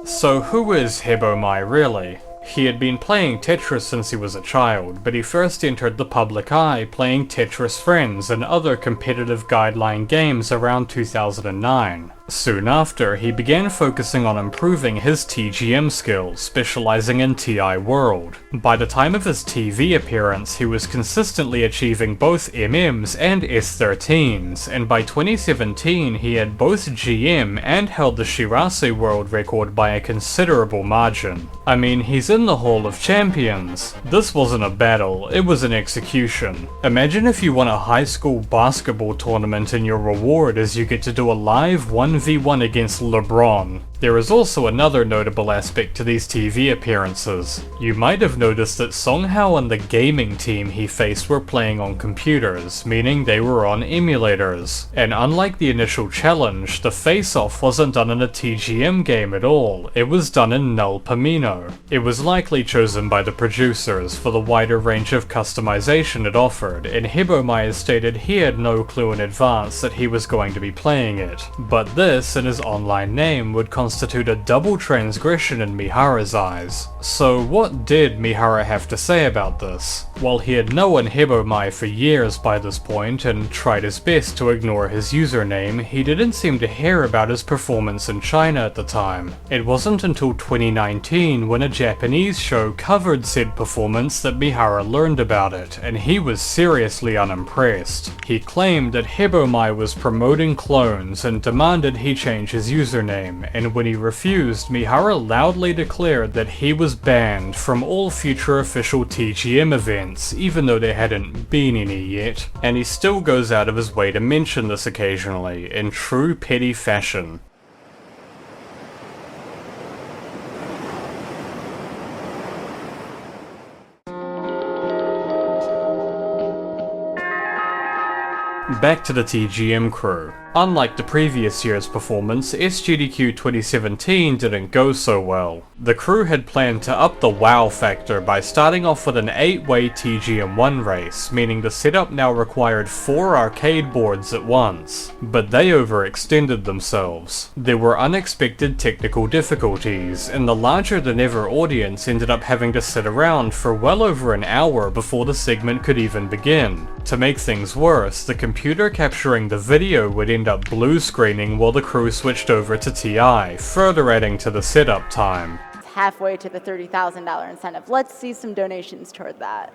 [SPEAKER 1] So who is Hibomai really? He had been playing Tetris since he was a child, but he first entered the public eye playing Tetris Friends and other competitive Guideline games around 2009. Soon after, he began focusing on improving his TGM skills, specializing in TI World. By the time of his TV appearance, he was consistently achieving both MMs and S13s, and by 2017 he had both GM and held the Shirase world record by a considerable margin. I mean, he's in the Hall of Champions. This wasn't a battle, it was an execution. Imagine if you won a high school basketball tournament and your reward is you get to do a live 1v1 against LeBron. There is also another notable aspect to these TV appearances. You might have noticed that Songhao and the gaming team he faced were playing on computers, meaning they were on emulators. And unlike the initial challenge, the face-off wasn't done in a TGM game at all, it was done in Null Pamino. It was likely chosen by the producers for the wider range of customization it offered, and Hibomai stated he had no clue in advance that he was going to be playing it. But this, and his online name, would constitute a double transgression in Mihara's eyes. So what did Mihara have to say about this? While he had known Hibomai for years by this point and tried his best to ignore his username, he didn't seem to hear about his performance in China at the time. It wasn't until 2019 when a Japanese show covered said performance that Mihara learned about it, and he was seriously unimpressed. He claimed that Hibomai was promoting clones and demanded he change his username, and when he refused, Mihara loudly declared that he was banned from all future official TGM events, even though there hadn't been any yet, and he still goes out of his way to mention this occasionally, in true petty fashion. Back to the TGM crew. Unlike the previous year's performance, SGDQ 2017 didn't go so well. The crew had planned to up the wow factor by starting off with an 8-way TGM1 race, meaning the setup now required 4 arcade boards at once. But they overextended themselves. There were unexpected technical difficulties, and the larger-than-ever audience ended up having to sit around for well over an hour before the segment could even begin. To make things worse, the computer capturing the video would end up blue screening while the crew switched over to TI, further adding to the setup time.
[SPEAKER 9] It's halfway to the $30,000 incentive. Let's see some donations toward that.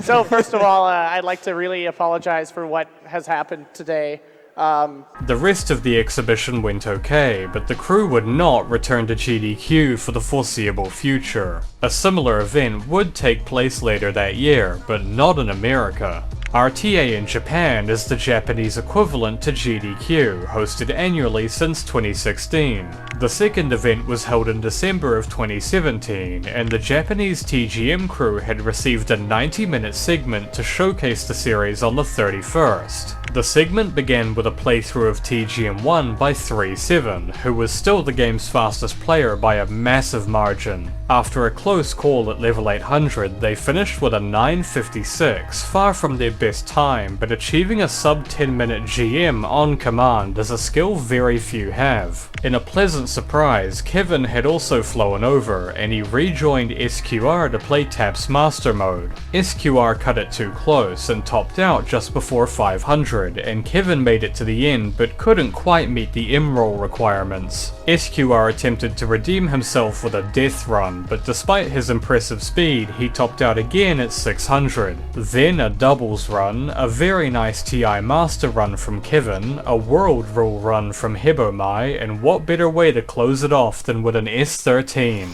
[SPEAKER 17] So first of all, I'd like to really apologize for what has happened today.
[SPEAKER 1] The rest of the exhibition went okay, but the crew would not return to GDQ for the foreseeable future. A similar event would take place later that year, but not in America. RTA in Japan is the Japanese equivalent to GDQ, hosted annually since 2016. The second event was held in December of 2017, and the Japanese TGM crew had received a 90-minute segment to showcase the series on the 31st. The segment began with a playthrough of TGM1 by 3-7, who was still the game's fastest player by a massive margin. After a close call at level 800, they finished with a 9:56, far from their best time, but achieving a sub 10-minute GM on command is a skill very few have. In a pleasant surprise, Kevin had also flown over, and he rejoined SQR to play TexMaster mode. SQR cut it too close and topped out just before 500, and Kevin made it to the end but couldn't quite meet the M-roll requirements. SQR attempted to redeem himself with a death run, but despite his impressive speed, he topped out again at 600. Then a doubles run, a very nice TI Master run from Kevin, a World Rule run from Hebomai, and what better way to close it off than with an S13.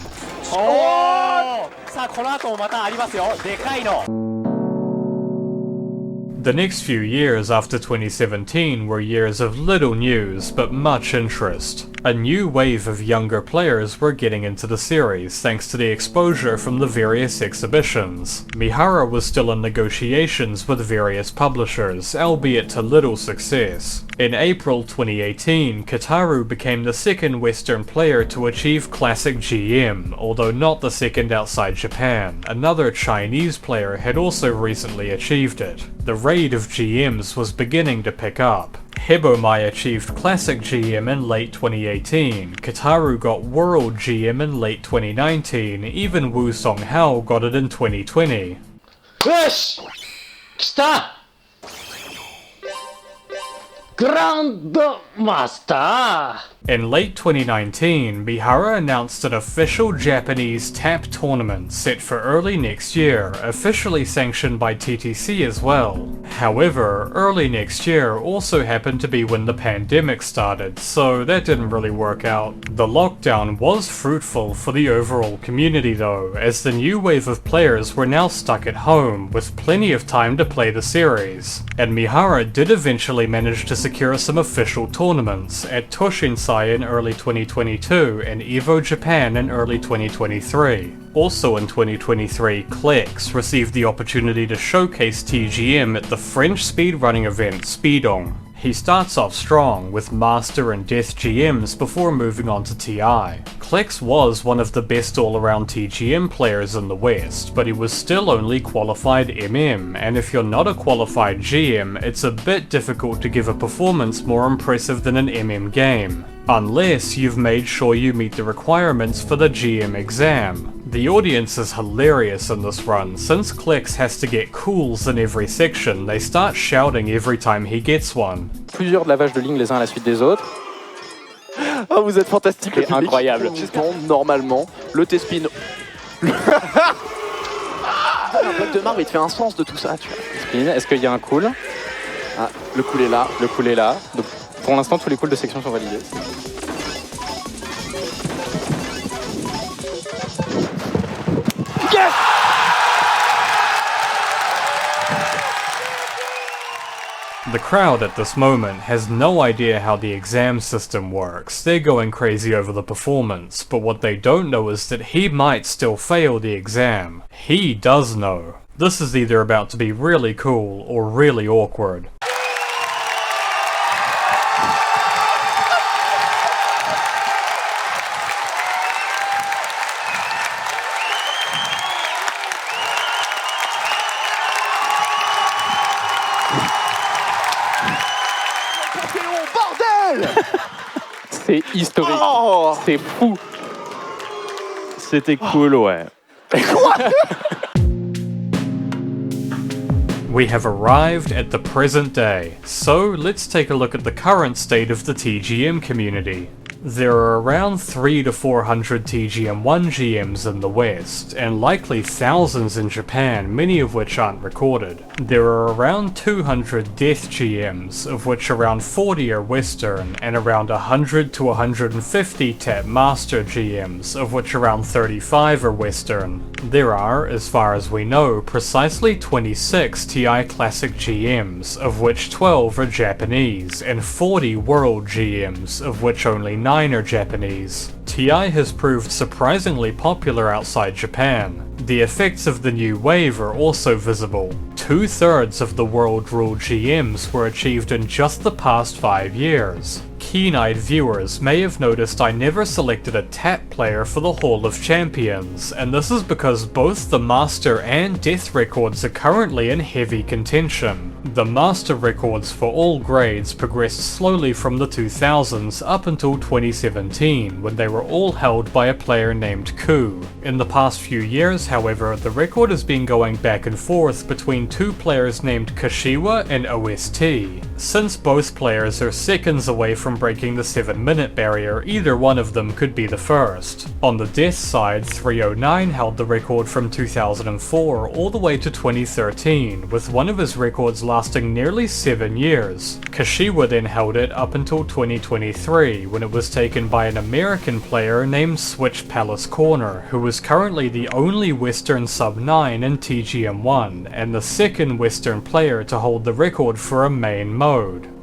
[SPEAKER 1] The next few years after 2017 were years of little news but much interest. A new wave of younger players were getting into the series thanks to the exposure from the various exhibitions. Mihara was still in negotiations with various publishers, albeit to little success. In April 2018, Kataru became the second Western player to achieve Classic GM, although not the second outside Japan. Another Chinese player had also recently achieved it. The raid of GMs was beginning to pick up. Hebomai achieved Classic GM in late 2018, Kataru got World GM in late 2019, even Wu Songhao got it in 2020.
[SPEAKER 6] Push! Stop! Grandmaster!
[SPEAKER 1] In late 2019, Mihara announced an official Japanese TAP tournament set for early next year, officially sanctioned by TTC as well. However, early next year also happened to be when the pandemic started, so that didn't really work out. The lockdown was fruitful for the overall community though, as the new wave of players were now stuck at home, with plenty of time to play the series. And Mihara did eventually manage to secure some official tournaments, at Toshinsai in early 2022 and Evo Japan in early 2023. Also in 2023, Klex received the opportunity to showcase TGM at the French speedrunning event Speedong. He starts off strong, with Master and Death GMs before moving on to TI. Klex was one of the best all-around TGM players in the West, but he was still only qualified MM, and if you're not a qualified GM, it's a bit difficult to give a performance more impressive than an MM game, unless you've made sure you meet the requirements for the GM exam. The audience is hilarious in this run. Since Klex has to get cools in every section, they start shouting every time he gets one.
[SPEAKER 8] Plusieurs lavages de lignes les uns à la suite des autres. Oh, vous êtes fantastique, c'est incroyable. Normalement, le T-spin. Un bloc de marbre, il te fait un sens de tout ça, tu vois. Spin, est-ce qu'il y a un cool? Ah, le cool est là. Le cool est là. Donc, pour l'instant, tous les cools de section sont validés. Yes!
[SPEAKER 1] The crowd at this moment has no idea how the exam system works. They're going crazy over the performance, but what they don't know is that he might still fail the exam. He does know. This is either about to be really cool or really awkward.
[SPEAKER 8] C'est historique, c'est fou. C'était cool, ouais.
[SPEAKER 1] We have arrived at the present day, so let's take a look at the current state of the TGM community. There are around 300 to 400 TGM1 GMs in the West, and likely thousands in Japan, many of which aren't recorded. There are around 200 Death GMs, of which around 40 are Western, and around 100 to 150 TexMaster GMs, of which around 35 are Western. There are, as far as we know, precisely 26 TI Classic GMs, of which 12 are Japanese, and 40 World GMs, of which only 9 are Japanese. TI has proved surprisingly popular outside Japan. The effects of the new wave are also visible. 2/3 of the World Rule GMs were achieved in just the past 5 years. Keen-eyed viewers may have noticed I never selected a TAP player for the Hall of Champions, and this is because both the Master and Death records are currently in heavy contention. The master records for all grades progressed slowly from the 2000s up until 2017, when they were all held by a player named Ku. In the past few years, however, the record has been going back and forth between two players named Kashiwa and OST. Since both players are seconds away from breaking the 7-minute barrier, either one of them could be the first. On the death side, 309 held the record from 2004 all the way to 2013, with one of his records lasting nearly 7 years. Kashiwa then held it up until 2023, when it was taken by an American player named Switch Palace Corner, who is currently the only Western sub-9 in TGM1, and the second Western player to hold the record for a main mode.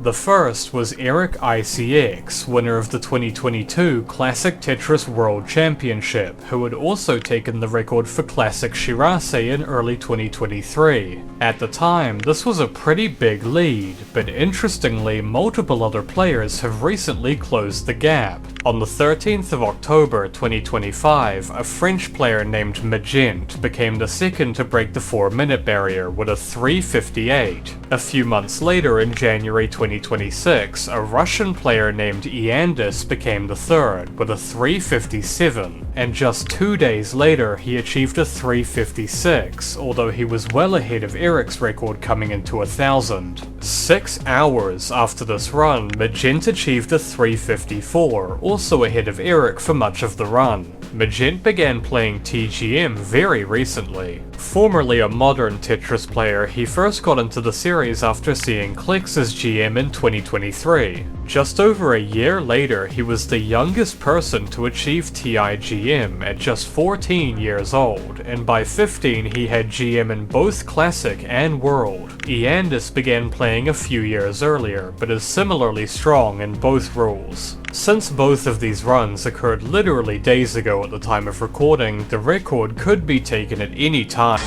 [SPEAKER 1] The first was Eric ICX, winner of the 2022 Classic Tetris World Championship, who had also taken the record for Classic Shirase in early 2023. At the time, this was a pretty big lead, but interestingly, multiple other players have recently closed the gap. On the 13th of October 2025, a French player named Magent became the second to break the 4-minute barrier with a 3:58. A few months later, in January 2026, a Russian player named Iandis became the third with a 3:57, and just 2 days later he achieved a 3:56, although he was well ahead of Eric's record coming into 1000. 6 hours after this run, Magent achieved a 3:54, also ahead of Eric for much of the run. Magent began playing TGM very recently. Formerly a modern Tetris player, he first got into the series after seeing Clicks as GM in 2023. Just over a year later, he was the youngest person to achieve TIGM at just 14 years old, and by 15 he had GM in both Classic and World. Iandis began playing a few years earlier, but is similarly strong in both rules. Since both of these runs occurred literally days ago at the time of recording, the record could be taken at any time.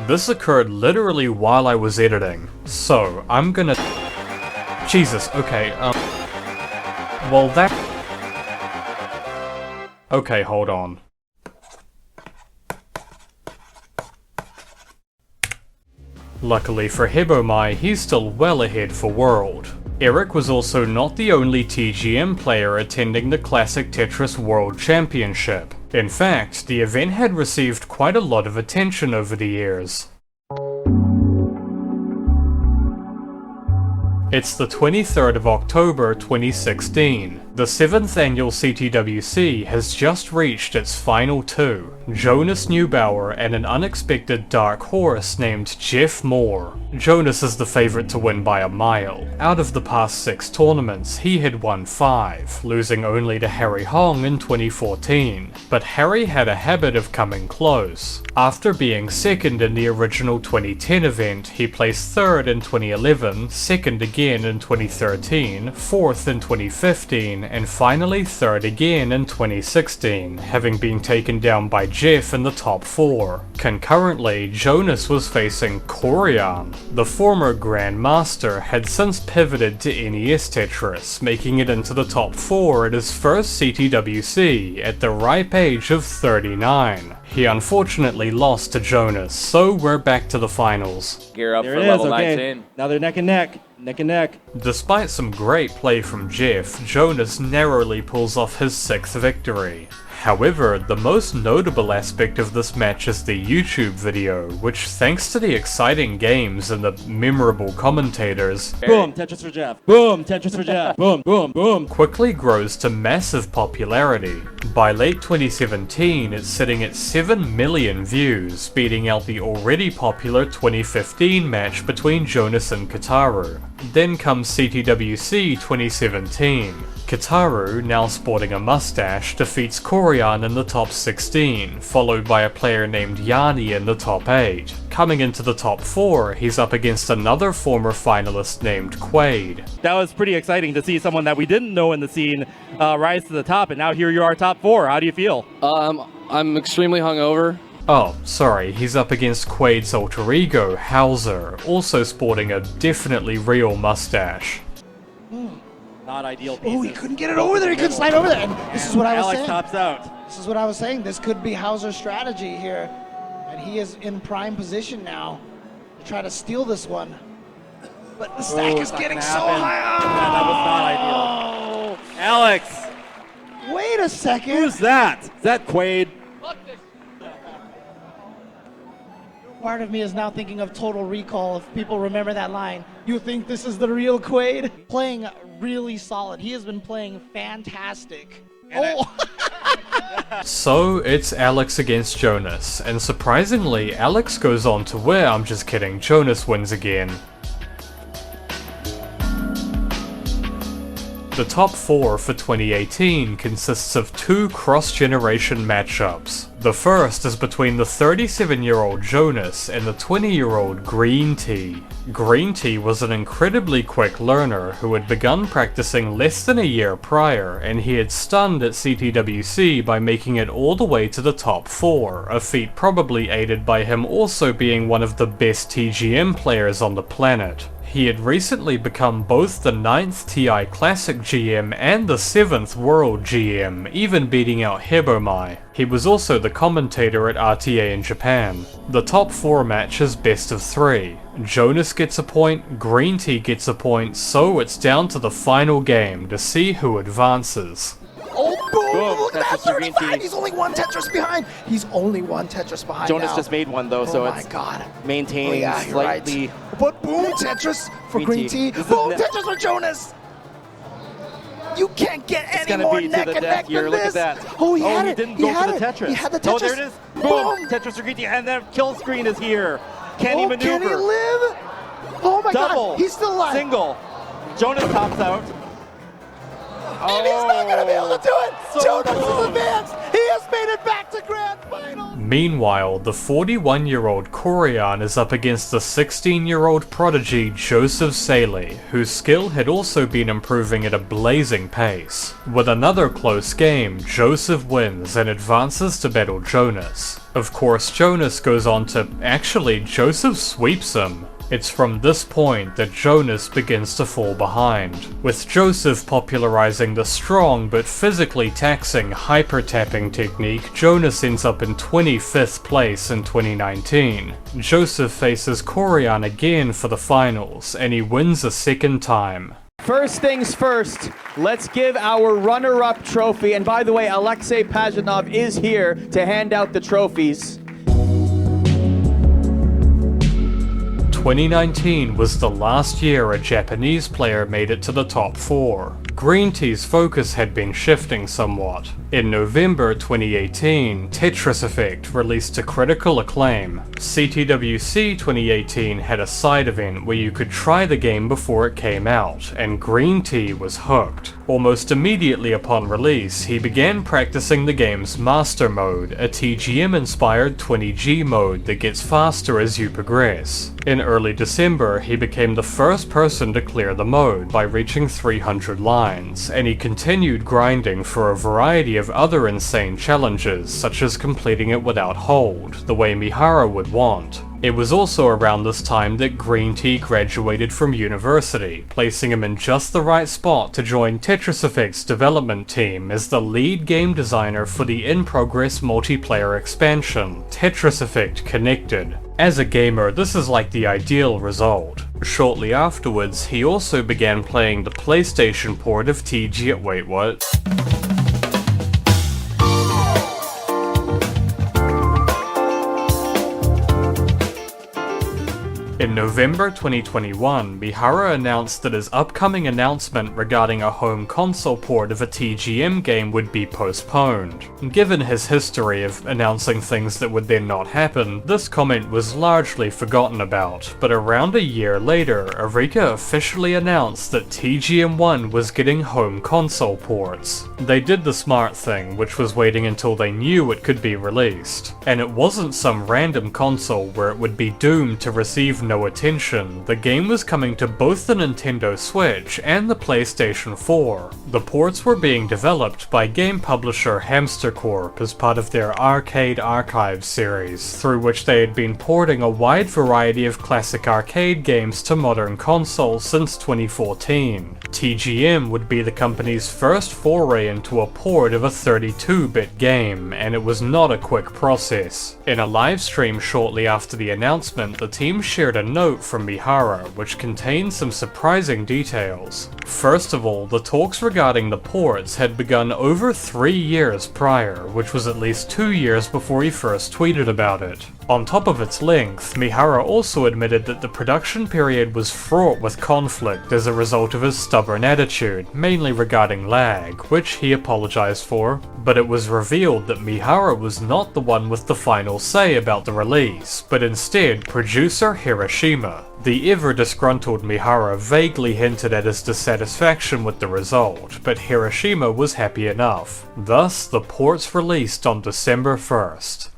[SPEAKER 1] This occurred literally while I was editing, so I'm gonna... Jesus, okay, well that... Okay, hold on. Luckily for Hebomai, he's still well ahead for World. Eric was also not the only TGM player attending the Classic Tetris World Championship. In fact, the event had received quite a lot of attention over the years. It's the 23rd of October 2016. The 7th annual CTWC has just reached its final two, Jonas Neubauer and an unexpected dark horse named Jeff Moore. Jonas is the favourite to win by a mile. Out of the past 6 tournaments, he had won 5, losing only to Harry Hong in 2014. But Harry had a habit of coming close. After being second in the original 2010 event, he placed 3rd in 2011, 2nd again in 2013, 4th in 2015, and finally 3rd again in 2016, having been taken down by Jeff in the top 4. Concurrently, Jonas was facing Corian. The former Grandmaster had since pivoted to NES Tetris, making it into the top 4 at his first CTWC at the ripe age of 39. He unfortunately lost to Jonas, so we're back to the finals.
[SPEAKER 11] Gear up for level 19.
[SPEAKER 6] Now they're neck and neck. Neck and neck.
[SPEAKER 1] Despite some great play from Jeff, Jonas narrowly pulls off his 6th victory. However, the most notable aspect of this match is the YouTube video, which, thanks to the exciting games and the memorable commentators,
[SPEAKER 6] Boom, Tetris for Jeff. Boom, Tetris for Jeff. Boom, boom, boom,
[SPEAKER 1] quickly grows to massive popularity. By late 2017, it's sitting at 7 million views, beating out the already popular 2015 match between Jonas and Kataru. Then comes CTWC 2017. Kataru, now sporting a mustache, defeats Corian in the top 16, followed by a player named Yanni in the top 8. Coming into the top 4, he's up against another former finalist named Quaid.
[SPEAKER 6] That was pretty exciting to see someone that we didn't know in the scene rise to the top, and now here you are top 4. How do you feel?
[SPEAKER 8] I'm extremely hungover.
[SPEAKER 1] Oh, sorry, he's up against Quaid's alter ego, Hauser, also sporting a definitely real mustache.
[SPEAKER 6] Not ideal pieces.
[SPEAKER 11] Oh, he couldn't get it over there. He couldn't slide over there. And this is what I was
[SPEAKER 6] Alex
[SPEAKER 11] saying.
[SPEAKER 6] tops out.
[SPEAKER 11] This is what I was saying. This could be Hauser's strategy here. And he is in prime position now to try to steal this one. But the stack is getting so high.
[SPEAKER 6] Yeah, that was not ideal. Alex!
[SPEAKER 11] Wait a second.
[SPEAKER 6] Who's that? Is that Quaid?
[SPEAKER 11] Part of me is now thinking of Total Recall, if people remember that line. You think this is the real Quaid? Playing really solid. He has been playing fantastic.
[SPEAKER 1] So it's Alex against Jonas, and surprisingly, Alex goes on to win. I'm just kidding, Jonas wins again. The top 4 for 2018 consists of 2 cross-generation matchups. The first is between the 37-year-old Jonas and the 20-year-old Green Tea. Green Tea was an incredibly quick learner who had begun practicing less than a year prior, and he had stunned at CTWC by making it all the way to the top 4, a feat probably aided by him also being one of the best TGM players on the planet. He had recently become both the 9th TI Classic GM and the 7th World GM, even beating out Hebomai. He was also the commentator at RTA in Japan. The top 4 match is best of 3. Jonas gets a point, Green Tea gets a point, so it's down to the final game to see who advances.
[SPEAKER 11] Oh, boom! Look at that, 35! He's only one Tetris behind! He's only one Tetris behind
[SPEAKER 5] Jonas
[SPEAKER 11] now.
[SPEAKER 5] just made one though, so it's maintaining slightly.
[SPEAKER 11] Right. But boom Tetris for Green Tea. Boom Tetris for Jonas! You can't get any more neck and neck than this! Oh, he had it!
[SPEAKER 6] Didn't
[SPEAKER 11] He
[SPEAKER 6] go
[SPEAKER 11] had
[SPEAKER 6] for the
[SPEAKER 11] it!
[SPEAKER 6] Tetris.
[SPEAKER 11] He had the Tetris!
[SPEAKER 6] Oh, there it is! Boom! Tetris for Green Tea, and then kill screen is here! Can he maneuver?
[SPEAKER 11] Can he live? Oh my
[SPEAKER 6] Double.
[SPEAKER 11] god! He's still alive!
[SPEAKER 6] Single! Jonas tops out.
[SPEAKER 11] And he's not gonna be able to do it! Jonas is advanced! He has made it back to Grand Final!
[SPEAKER 1] Meanwhile, the 41-year-old Corian is up against the 16-year-old prodigy Joseph Saley, whose skill had also been improving at a blazing pace. With another close game, Joseph wins and advances to battle Jonas. Of course, Jonas goes on to... Actually, Joseph sweeps him. It's from this point that Jonas begins to fall behind, with Joseph popularizing the strong but physically taxing hyper-tapping technique. Jonas ends up in 25th place in 2019. Joseph faces Corian again for the finals, and he wins a second time.
[SPEAKER 13] First things first, let's give our runner-up trophy, and by the way, Alexei Pajinov is here to hand out the trophies.
[SPEAKER 1] 2019 was the last year a Japanese player made it to the top 4. Green Tea's focus had been shifting somewhat. In November 2018, Tetris Effect released to critical acclaim. CTWC 2018 had a side event where you could try the game before it came out, and Green Tea was hooked. Almost immediately upon release, he began practicing the game's Master Mode, a TGM-inspired 20G mode that gets faster as you progress. In early December, he became the first person to clear the mode by reaching 300 lines, and he continued grinding for a variety of other insane challenges, such as completing it without hold, the way Mihara would want. It was also around this time that Green Tea graduated from university, placing him in just the right spot to join Tetris Effect's development team as the lead game designer for the in-progress multiplayer expansion, Tetris Effect Connected. As a gamer, this is like the ideal result. Shortly afterwards, he also began playing the PlayStation port of TG. Wait, what? In November 2021, Mihara announced that his upcoming announcement regarding a home console port of a TGM game would be postponed. Given his history of announcing things that would then not happen, this comment was largely forgotten about, but around a year later, Arika officially announced that TGM1 was getting home console ports. They did the smart thing, which was waiting until they knew it could be released. And it wasn't some random console where it would be doomed to receive no no attention, the game was coming to both the Nintendo Switch and the PlayStation 4. The ports were being developed by game publisher Hamster Corp as part of their Arcade Archives series, through which they had been porting a wide variety of classic arcade games to modern consoles since 2014. TGM would be the company's first foray into a port of a 32-bit game, and it was not a quick process. In a live stream shortly after the announcement, the team shared a note from Mihara, which contained some surprising details. First of all, the talks regarding the ports had begun over 3 years prior, which was at least 2 years before he first tweeted about it. On top of its length, Mihara also admitted that the production period was fraught with conflict as a result of his stubborn attitude, mainly regarding lag, which he apologized for, but it was revealed that Mihara was not the one with the final say about the release, but instead producer Hiroshima. The ever-disgruntled Mihara vaguely hinted at his dissatisfaction with the result, but Hiroshima was happy enough. Thus, the ports released on December 1st.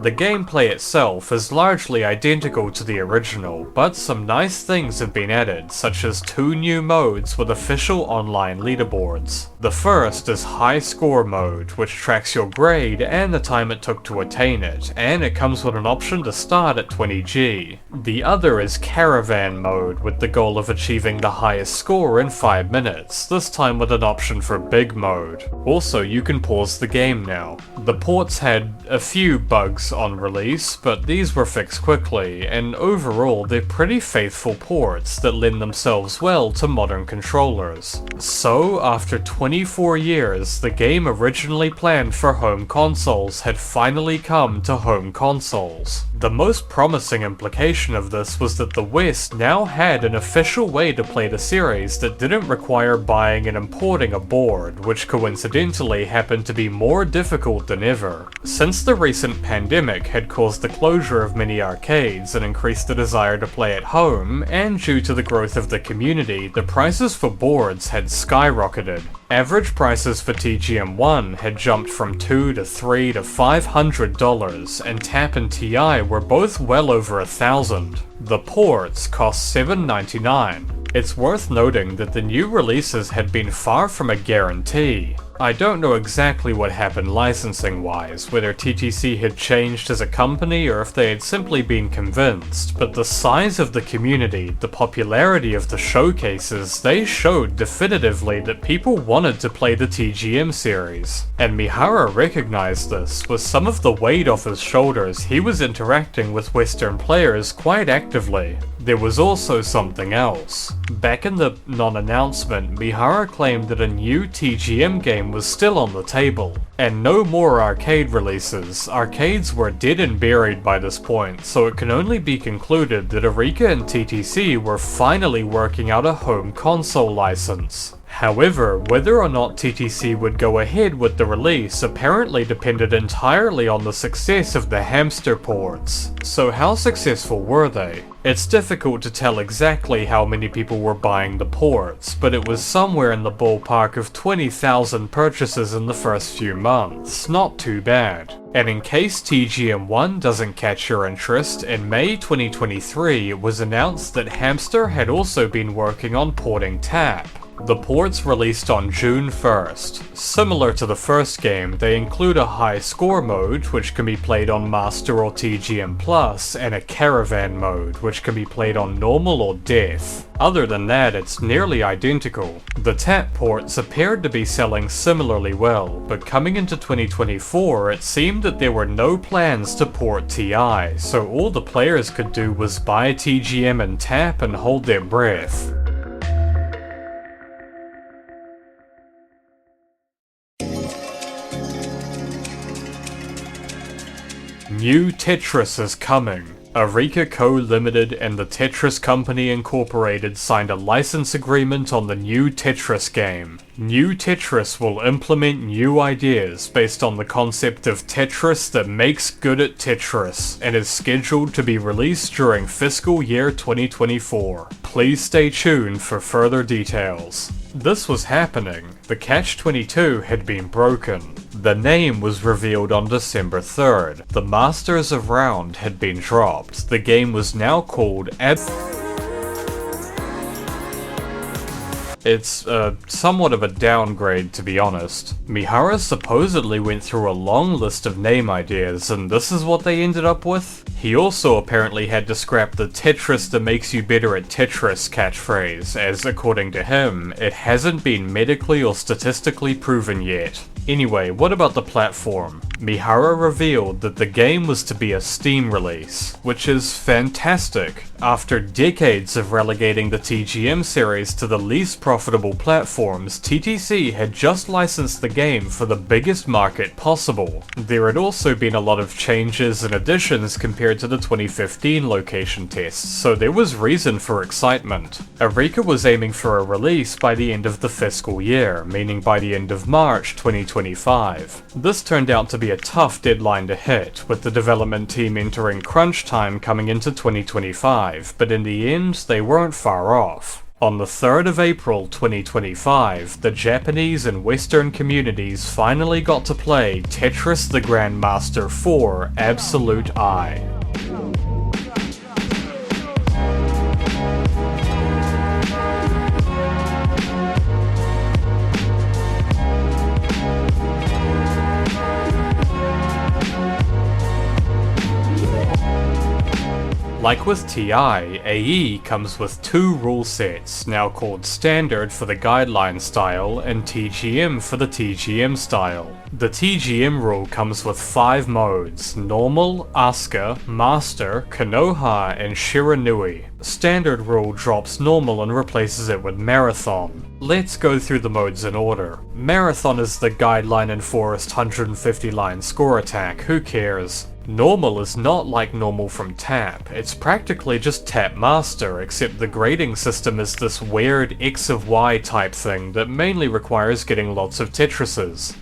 [SPEAKER 1] The gameplay itself is largely identical to the original, but some nice things have been added, such as 2 new modes with official online leaderboards. The first is High Score mode, which tracks your grade and the time it took to attain it, and it comes with an option to start at 20G. The other is Caravan mode, with the goal of achieving the highest score in 5 minutes, this time with an option for Big mode. Also, you can pause the game now. The ports had a few bugs on release, but these were fixed quickly, and overall they're pretty faithful ports that lend themselves well to modern controllers. So, after 24 years, the game originally planned for home consoles had finally come to home consoles. The most promising implication of this was that the West now had an official way to play the series that didn't require buying and importing a board, which coincidentally happened to be more difficult than ever. Since the recent pandemic had caused the closure of many arcades and increased the desire to play at home, and due to the growth of the community, the prices for boards had skyrocketed. Average prices for TGM1 had jumped from $2 to $3 to $500, and TAP and TI were both well over $1,000. The ports cost $7.99. It's worth noting that the new releases had been far from a guarantee. I don't know exactly what happened licensing-wise, whether TTC had changed as a company or if they had simply been convinced, but the size of the community, the popularity of the showcases, they showed definitively that people wanted to play the TGM series. And Mihara recognized this. With some of the weight off his shoulders, he was interacting with Western players quite actively. There was also something else. Back in the non-announcement, Mihara claimed that a new TGM game was still on the table, and no more arcade releases. Arcades were dead and buried by this point, so it can only be concluded that Arika and TTC were finally working out a home console license. However, whether or not TTC would go ahead with the release apparently depended entirely on the success of the Hamster ports. So how successful were they? It's difficult to tell exactly how many people were buying the ports, but it was somewhere in the ballpark of 20,000 purchases in the first few months. Not too bad. And in case TGM1 doesn't catch your interest, in May 2023 it was announced that Hamster had also been working on porting TAP. The ports released on June 1st. Similar to the first game, they include a high score mode, which can be played on Master or TGM Plus, and a Caravan mode, which can be played on Normal or Death. Other than that, it's nearly identical. The TAP ports appeared to be selling similarly well, but coming into 2024, it seemed that there were no plans to port TI, so all the players could do was buy TGM and TAP and hold their breath. New Tetris is coming. Arika Co. Limited and the Tetris Company Incorporated signed a license agreement on the new Tetris game. New Tetris will implement new ideas based on the concept of Tetris that makes good at Tetris, and is scheduled to be released during fiscal year 2024. Please stay tuned for further details. This was happening. The Catch-22 had been broken. The name was revealed on December 3rd. The Masters of Round had been dropped. The game was now called It's somewhat of a downgrade, to be honest. Mihara supposedly went through a long list of name ideas, and this is what they ended up with? He also apparently had to scrap the Tetris that makes you better at Tetris catchphrase, as according to him, it hasn't been medically or statistically proven yet. Anyway, what about the platform? Mihara revealed that the game was to be a Steam release, which is fantastic. After decades of relegating the TGM series to the least profitable platforms, TTC had just licensed the game for the biggest market possible. There had also been a lot of changes and additions compared to the 2015 location tests, so there was reason for excitement. Arika was aiming for a release by the end of the fiscal year, meaning by the end of March 2025. This turned out to be a tough deadline to hit, with the development team entering crunch time coming into 2025, but in the end they weren't far off. On the 3rd of April 2025, the Japanese and Western communities finally got to play Tetris the Grandmaster 4 Absolute I. Like with TI, AE comes with two rule sets, now called Standard for the Guideline style and TGM for the TGM style. The TGM rule comes with 5 modes: Normal, Asuka, Master, Konoha, and Shiranui. Standard rule drops Normal and replaces it with Marathon. Let's go through the modes in order. Marathon is the Guideline enforced 150 line score attack, who cares? Normal is not like normal from Tap, it's practically just TexMaster, except the grading system is this weird X of Y type thing that mainly requires getting lots of Tetrises.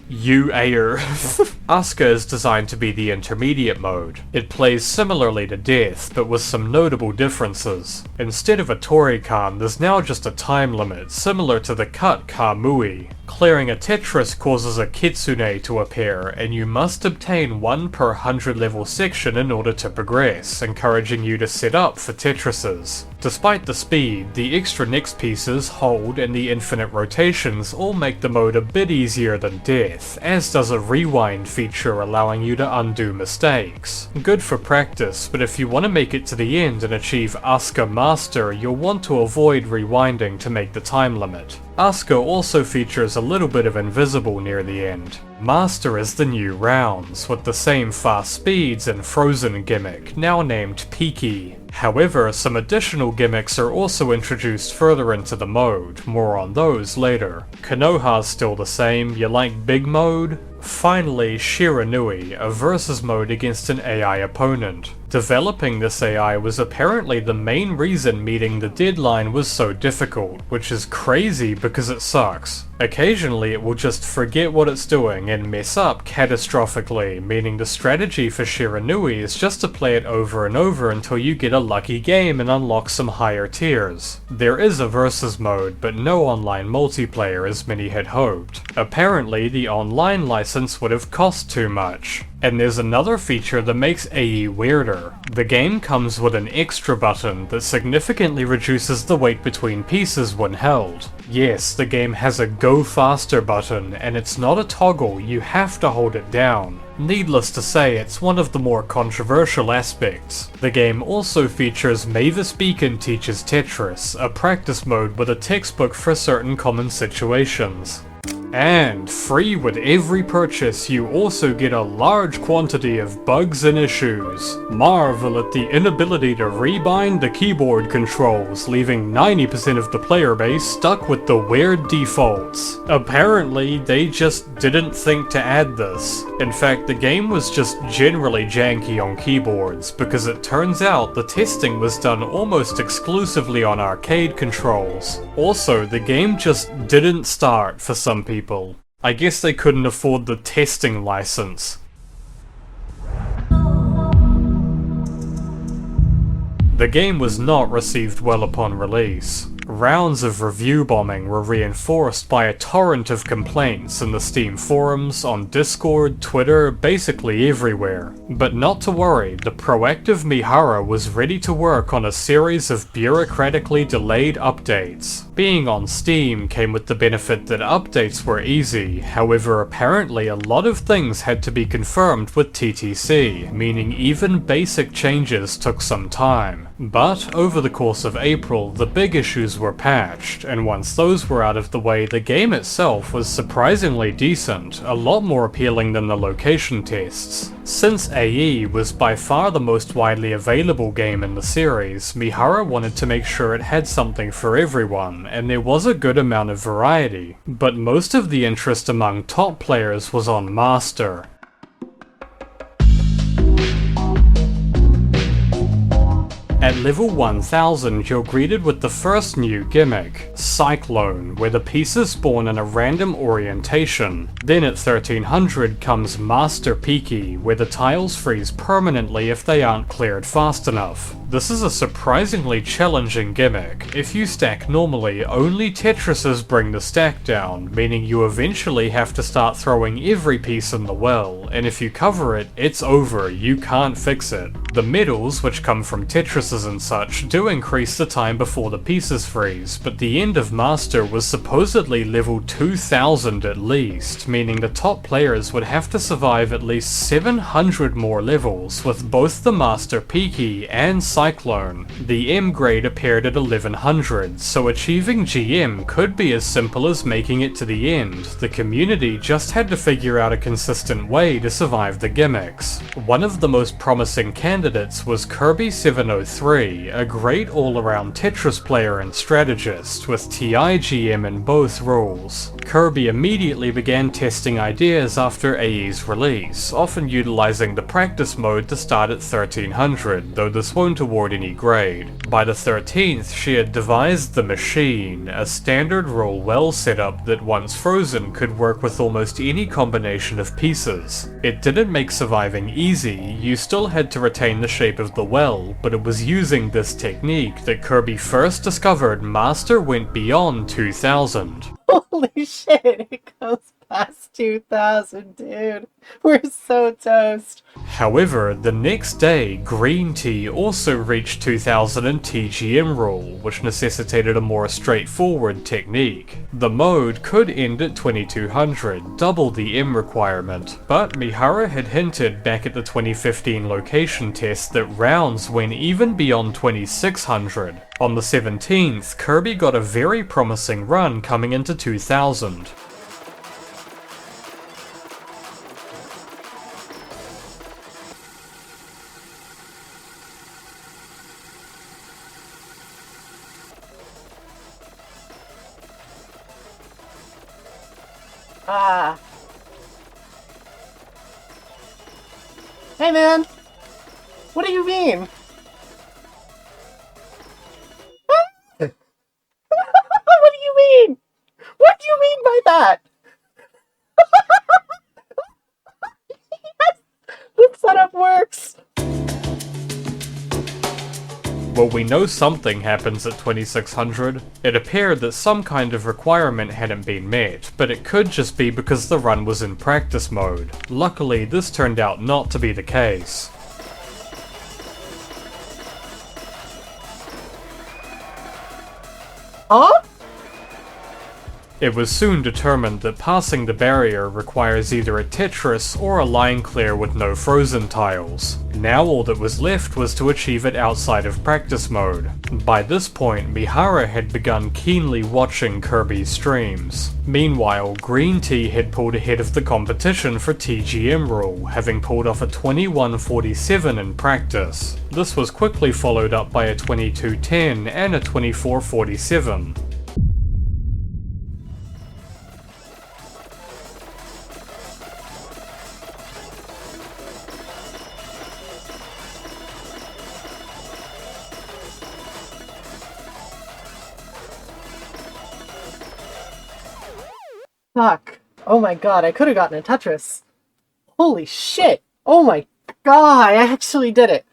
[SPEAKER 1] Asuka is designed to be the intermediate mode. It plays similarly to Death, but with some notable differences. Instead of a Torikan, there's now just a time limit, similar to the cut Kamui. Clearing a Tetris causes a Kitsune to appear, and you must obtain 1 per 100 level section in order to progress, encouraging you to set up for Tetrises. Despite the speed, the extra next pieces, hold, and the infinite rotations all make the mode a bit easier than Death, as does a rewind feature allowing you to undo mistakes. Good for practice, but if you want to make it to the end and achieve Asuka Master, you'll want to avoid rewinding to make the time limit. Asuka also features a little bit of invisible near the end. Master is the new rounds, with the same fast speeds and frozen gimmick, now named Peaky. However, some additional gimmicks are also introduced further into the mode, more on those later. Konoha's still the same. You like big mode? Finally, Shiranui, a versus mode against an AI opponent. Developing this AI was apparently the main reason meeting the deadline was so difficult, which is crazy because it sucks. Occasionally it will just forget what it's doing and mess up catastrophically, meaning the strategy for Shiranui is just to play it over and over until you get a lucky game and unlock some higher tiers. There is a versus mode, but no online multiplayer as many had hoped. Apparently the online license would have cost too much. And there's another feature that makes AE weirder. The game comes with an extra button that significantly reduces the weight between pieces when held. Yes, the game has a go faster button, and it's not a toggle, you have to hold it down. Needless to say, it's one of the more controversial aspects. The game also features Mavis Beacon Teaches Tetris, a practice mode with a textbook for certain common situations. And free with every purchase, you also get a large quantity of bugs and issues. Marvel at the inability to rebind the keyboard controls, leaving 90% of the player base stuck with the weird defaults. Apparently, they just didn't think to add this. In fact, the game was just generally janky on keyboards, because it turns out the testing was done almost exclusively on arcade controls. Also, the game just didn't start for some people. I guess they couldn't afford the testing license. The game was not received well upon release. Rounds of review bombing were reinforced by a torrent of complaints in the Steam forums, on Discord, Twitter, basically everywhere. But not to worry, the proactive Mihara was ready to work on a series of bureaucratically delayed updates. Being on Steam came with the benefit that updates were easy, however apparently a lot of things had to be confirmed with TTC, meaning even basic changes took some time. But over the course of April, the big issues were patched, and once those were out of the way, the game itself was surprisingly decent, a lot more appealing than the location tests. Since AE was by far the most widely available game in the series, Mihara wanted to make sure it had something for everyone, and there was a good amount of variety. But most of the interest among top players was on Master. At level 1000, you're greeted with the first new gimmick, Cyclone, where the pieces spawn in a random orientation. Then at 1300 comes Master Peaky, where the tiles freeze permanently if they aren't cleared fast enough. This is a surprisingly challenging gimmick. If you stack normally, only Tetrises bring the stack down, meaning you eventually have to start throwing every piece in the well, and if you cover it, it's over, you can't fix it. The medals, which come from Tetrises and such, do increase the time before the pieces freeze, but the end of Master was supposedly level 2000 at least, meaning the top players would have to survive at least 700 more levels, with both the Master Peaky and Cyclone. The M grade appeared at 1100, so achieving GM could be as simple as making it to the end. The community just had to figure out a consistent way to survive the gimmicks. One of the most promising candidates was Kirby703, a great all-around Tetris player and strategist, with TIGM in both roles. Kirby immediately began testing ideas after AE's release, often utilizing the practice mode to start at 1300, though this won't award any grade. By the 13th, she had devised the Machine, a standard roll well setup that once frozen could work with almost any combination of pieces. It didn't make surviving easy, you still had to retain the shape of the well, but it was using this technique that Kirby first discovered Master went beyond 2000.
[SPEAKER 17] Holy shit, it goes past 2000, dude. We're so toast.
[SPEAKER 1] However, the next day, Green Tea also reached 2000 in TGM rule, which necessitated a more straightforward technique. The mode could end at 2200, double the M requirement, but Mihara had hinted back at the 2015 location test that rounds went even beyond 2600. On the 17th, Kirby got a very promising run coming into 2000.
[SPEAKER 17] Hey man! What do you mean? What do you mean? What do you mean by that? Yes! This setup works!
[SPEAKER 1] Well, we know something happens at 2600. It appeared that some kind of requirement hadn't been met, but it could just be because the run was in practice mode. Luckily, this turned out not to be the case.
[SPEAKER 17] Huh?
[SPEAKER 1] It was soon determined that passing the barrier requires either a Tetris or a line clear with no frozen tiles. Now all that was left was to achieve it outside of practice mode. By this point, Mihara had begun keenly watching Kirby's streams. Meanwhile, Green Tea had pulled ahead of the competition for TGM rule, having pulled off a 21:47 in practice. This was quickly followed up by a 22:10 and a 24:47.
[SPEAKER 12] Fuck. Oh my god, I could have gotten a Tetris. Holy shit. Oh my god, I actually did it.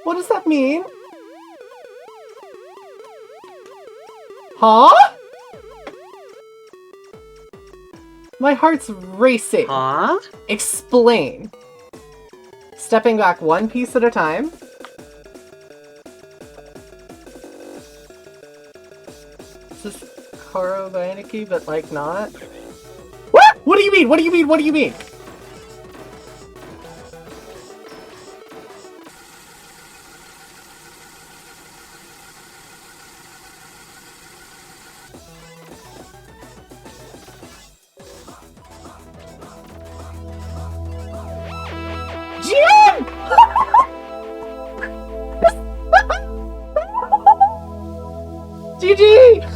[SPEAKER 12] What does that mean? Huh? My heart's racing.
[SPEAKER 18] Huh?
[SPEAKER 12] Explain. Stepping back one piece at a time. This is Koro Bainiki, but like not. What? What do you mean? What do you mean? What do you mean? GG!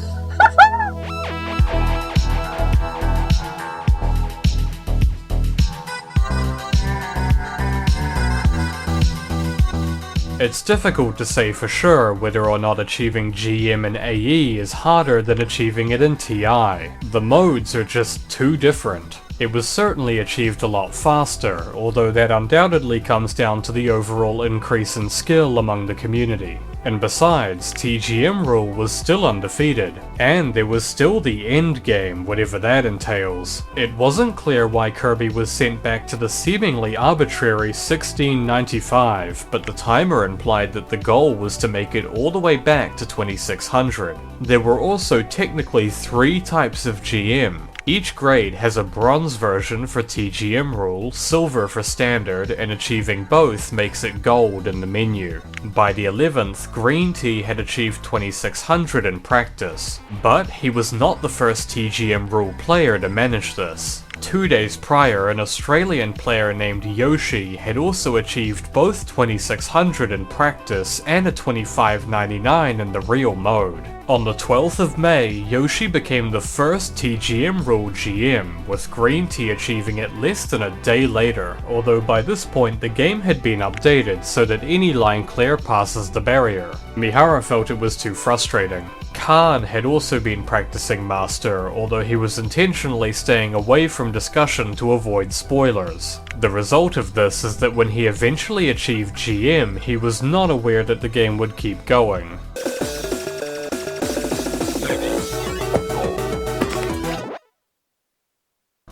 [SPEAKER 1] It's difficult to say for sure whether or not achieving GM in AE is harder than achieving it in TI. The modes are just too different. It was certainly achieved a lot faster, although that undoubtedly comes down to the overall increase in skill among the community. And besides, TGM rule was still undefeated, and there was still the end game, whatever that entails. It wasn't clear why Kirby was sent back to the seemingly arbitrary 1695, but the timer implied that the goal was to make it all the way back to 2600. There were also technically 3 types of GM. Each grade has a bronze version for TGM rule, silver for standard, and achieving both makes it gold in the menu. By the 11th, Green Tea had achieved 2600 in practice, but he was not the first TGM rule player to manage this. 2 days prior, an Australian player named Yoshi had also achieved both 2600 in practice and a 2599 in the real mode. On the 12th of May, Yoshi became the first TGM rule GM, with Green Tea achieving it less than a day later, although by this point the game had been updated so that any line clear passes the barrier. Mihara felt it was too frustrating. Khan had also been practicing Master, although he was intentionally staying away from discussion to avoid spoilers. The result of this is that when he eventually achieved GM, he was not aware that the game would keep going.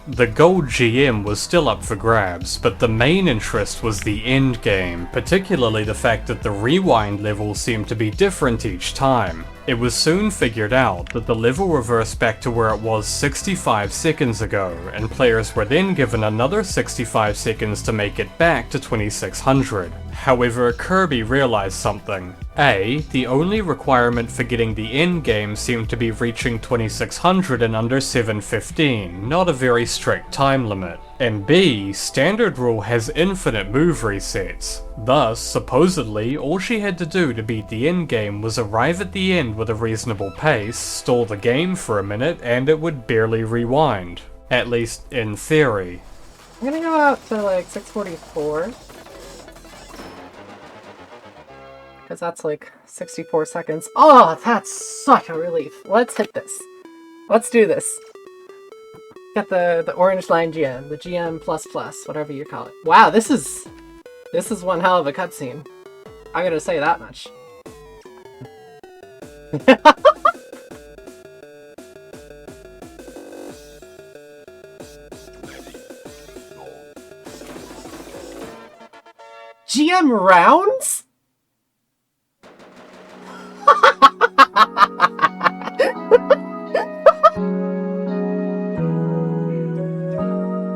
[SPEAKER 1] The gold GM was still up for grabs, but the main interest was the end game, particularly the fact that the rewind levels seemed to be different each time. It was soon figured out that the level reversed back to where it was 65 seconds ago, and players were then given another 65 seconds to make it back to 2600. However, Kirby realized something. A, the only requirement for getting the end game seemed to be reaching 2600 in under 7:15, not a very strict time limit. And B, Standard Rule has infinite move resets. Thus, supposedly, all she had to do to beat the end game was arrive at the end with a reasonable pace, stall the game for a minute, and it would barely rewind. At least, in theory.
[SPEAKER 12] I'm gonna go out to like 644. Because that's like 64 seconds. Oh, that's such a relief. Let's hit this. Let's do this. Get the orange line GM, the GM++, whatever you call it. Wow, this is one hell of a cutscene. I'm gonna say that much. GM rounds?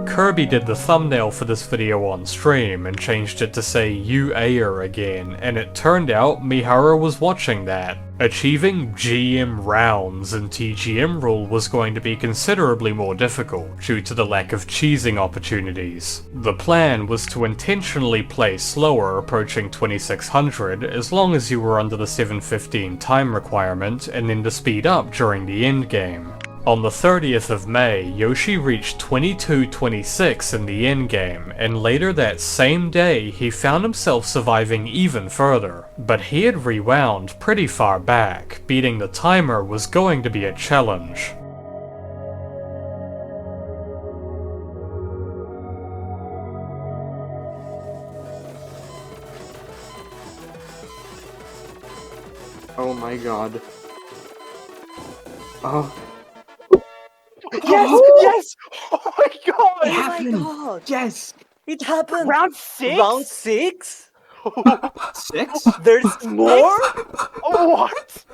[SPEAKER 1] Kirby did the thumbnail for this video on stream and changed it to say "You Ayer" again, and it turned out Mihara was watching that. Achieving GM rounds in TGM rule was going to be considerably more difficult due to the lack of cheesing opportunities. The plan was to intentionally play slower approaching 2600 as long as you were under the 7:15 time requirement, and then to speed up during the endgame. On the 30th of May, Yoshi reached 2226 in the endgame, and later that same day he found himself surviving even further. But he had rewound pretty far back. Beating the timer was going to be a challenge.
[SPEAKER 8] Oh my god. Oh.
[SPEAKER 18] Yes!
[SPEAKER 8] Oh!
[SPEAKER 18] Yes! Oh my god!
[SPEAKER 8] It happened!
[SPEAKER 18] Oh my god!
[SPEAKER 8] Yes!
[SPEAKER 18] It happened!
[SPEAKER 8] Round 6?
[SPEAKER 18] Round 6?
[SPEAKER 8] 6?
[SPEAKER 18] There's more?
[SPEAKER 8] Oh, what?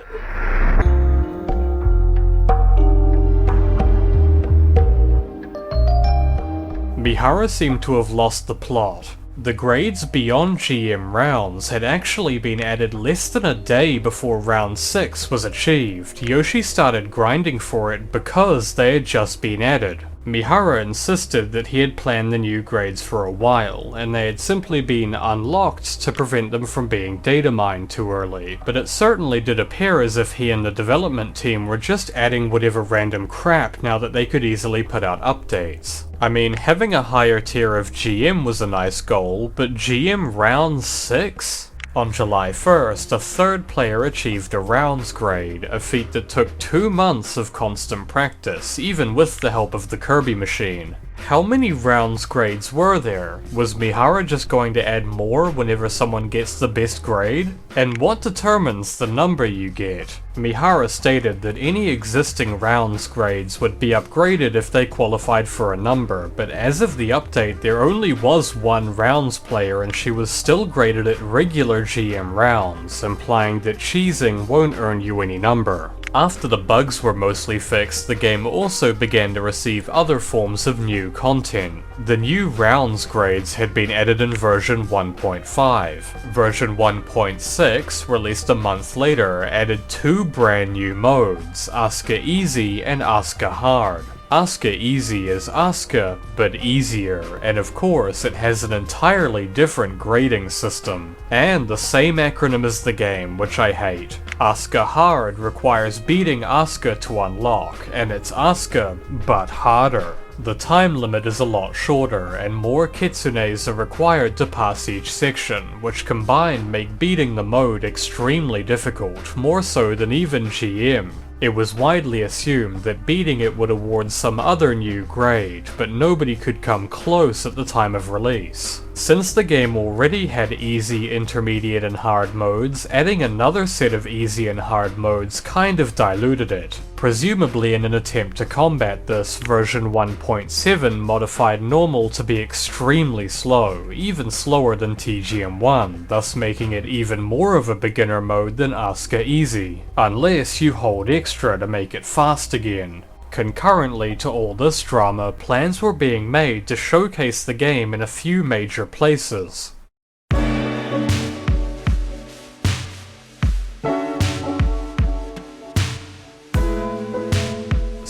[SPEAKER 1] Mihara seemed to have lost the plot. The grades beyond GM rounds had actually been added less than a day before round 6 was achieved. Yoshi started grinding for it because they had just been added. Mihara insisted that he had planned the new grades for a while, and they had simply been unlocked to prevent them from being data mined too early, but it certainly did appear as if he and the development team were just adding whatever random crap now that they could easily put out updates. I mean, having a higher tier of GM was a nice goal, but GM round 6? On July 1st, a third player achieved a rounds grade, a feat that took 2 months of constant practice, even with the help of the Kirby machine. How many rounds grades were there? Was Mihara just going to add more whenever someone gets the best grade? And what determines the number you get? Mihara stated that any existing rounds grades would be upgraded if they qualified for a number, but as of the update there only was one rounds player and she was still graded at regular GM rounds, implying that cheesing won't earn you any number. After the bugs were mostly fixed, the game also began to receive other forms of new content. The new rounds grades had been added in version 1.5. Version 1.6, released a month later, added 2 brand new modes, Asuka Easy and Asuka Hard. Asuka Easy is Asuka, but easier, and of course it has an entirely different grading system. And the same acronym as the game, which I hate. Asuka Hard requires beating Asuka to unlock, and it's Asuka, but harder. The time limit is a lot shorter, and more kitsunes are required to pass each section, which combined make beating the mode extremely difficult, more so than even GM. It was widely assumed that beating it would award some other new grade, but nobody could come close at the time of release. Since the game already had easy, intermediate, and hard modes, adding another set of easy and hard modes kind of diluted it. Presumably in an attempt to combat this, version 1.7 modified normal to be extremely slow, even slower than TGM1, thus making it even more of a beginner mode than Asuka Easy, unless you hold extra to make it fast again. Concurrently to all this drama, plans were being made to showcase the game in a few major places.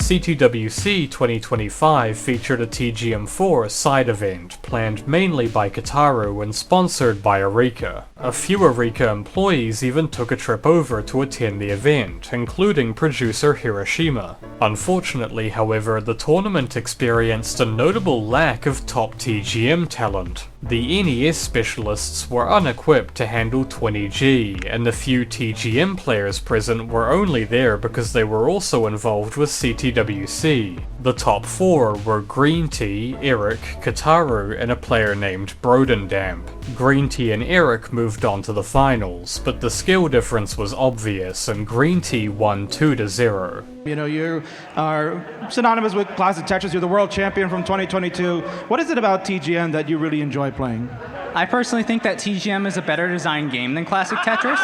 [SPEAKER 1] CTWC 2025 featured a TGM4 side event, planned mainly by Kataru and sponsored by Arika. A few Arika employees even took a trip over to attend the event, including producer Hiroshima. Unfortunately, however, the tournament experienced a notable lack of top TGM talent. The NES specialists were unequipped to handle 20G, and the few TGM players present were only there because they were also involved with CTWC. The top 4 were Green Tea, Eric, Kataru, and a player named Brodendamp. Green Tea and Eric moved on to the finals, but the skill difference was obvious and Green Tea won 2-0.
[SPEAKER 16] You know, you are synonymous with classic Tetris. You're the world champion from 2022. What is it about TGM that you really enjoy playing?
[SPEAKER 19] I personally think that TGM is a better designed game than classic Tetris.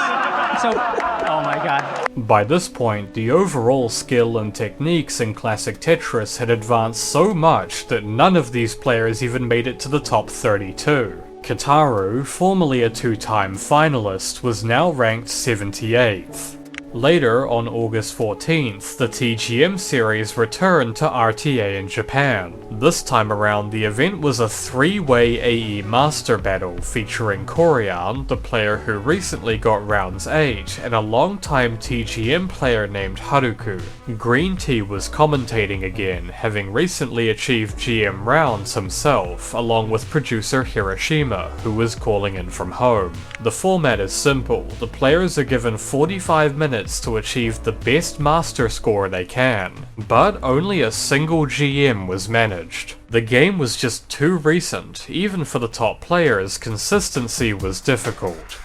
[SPEAKER 19] So, oh my god.
[SPEAKER 1] By this point, the overall skill and techniques in classic Tetris had advanced so much that none of these players even made it to the top 32. Kataru, formerly a 2-time finalist, was now ranked 78th. Later, on August 14th, the TGM series returned to RTA in Japan. This time around, the event was a 3-way AE Master Battle featuring Korian, the player who recently got rounds 8, and a long-time TGM player named Haruku. Green Tea was commentating again, having recently achieved GM rounds himself, along with producer Hiroshima, who was calling in from home. The format is simple. The players are given 45 minutes to achieve the best master score they can, but only a single GM was managed. The game was just too recent. Even for the top players, consistency was difficult.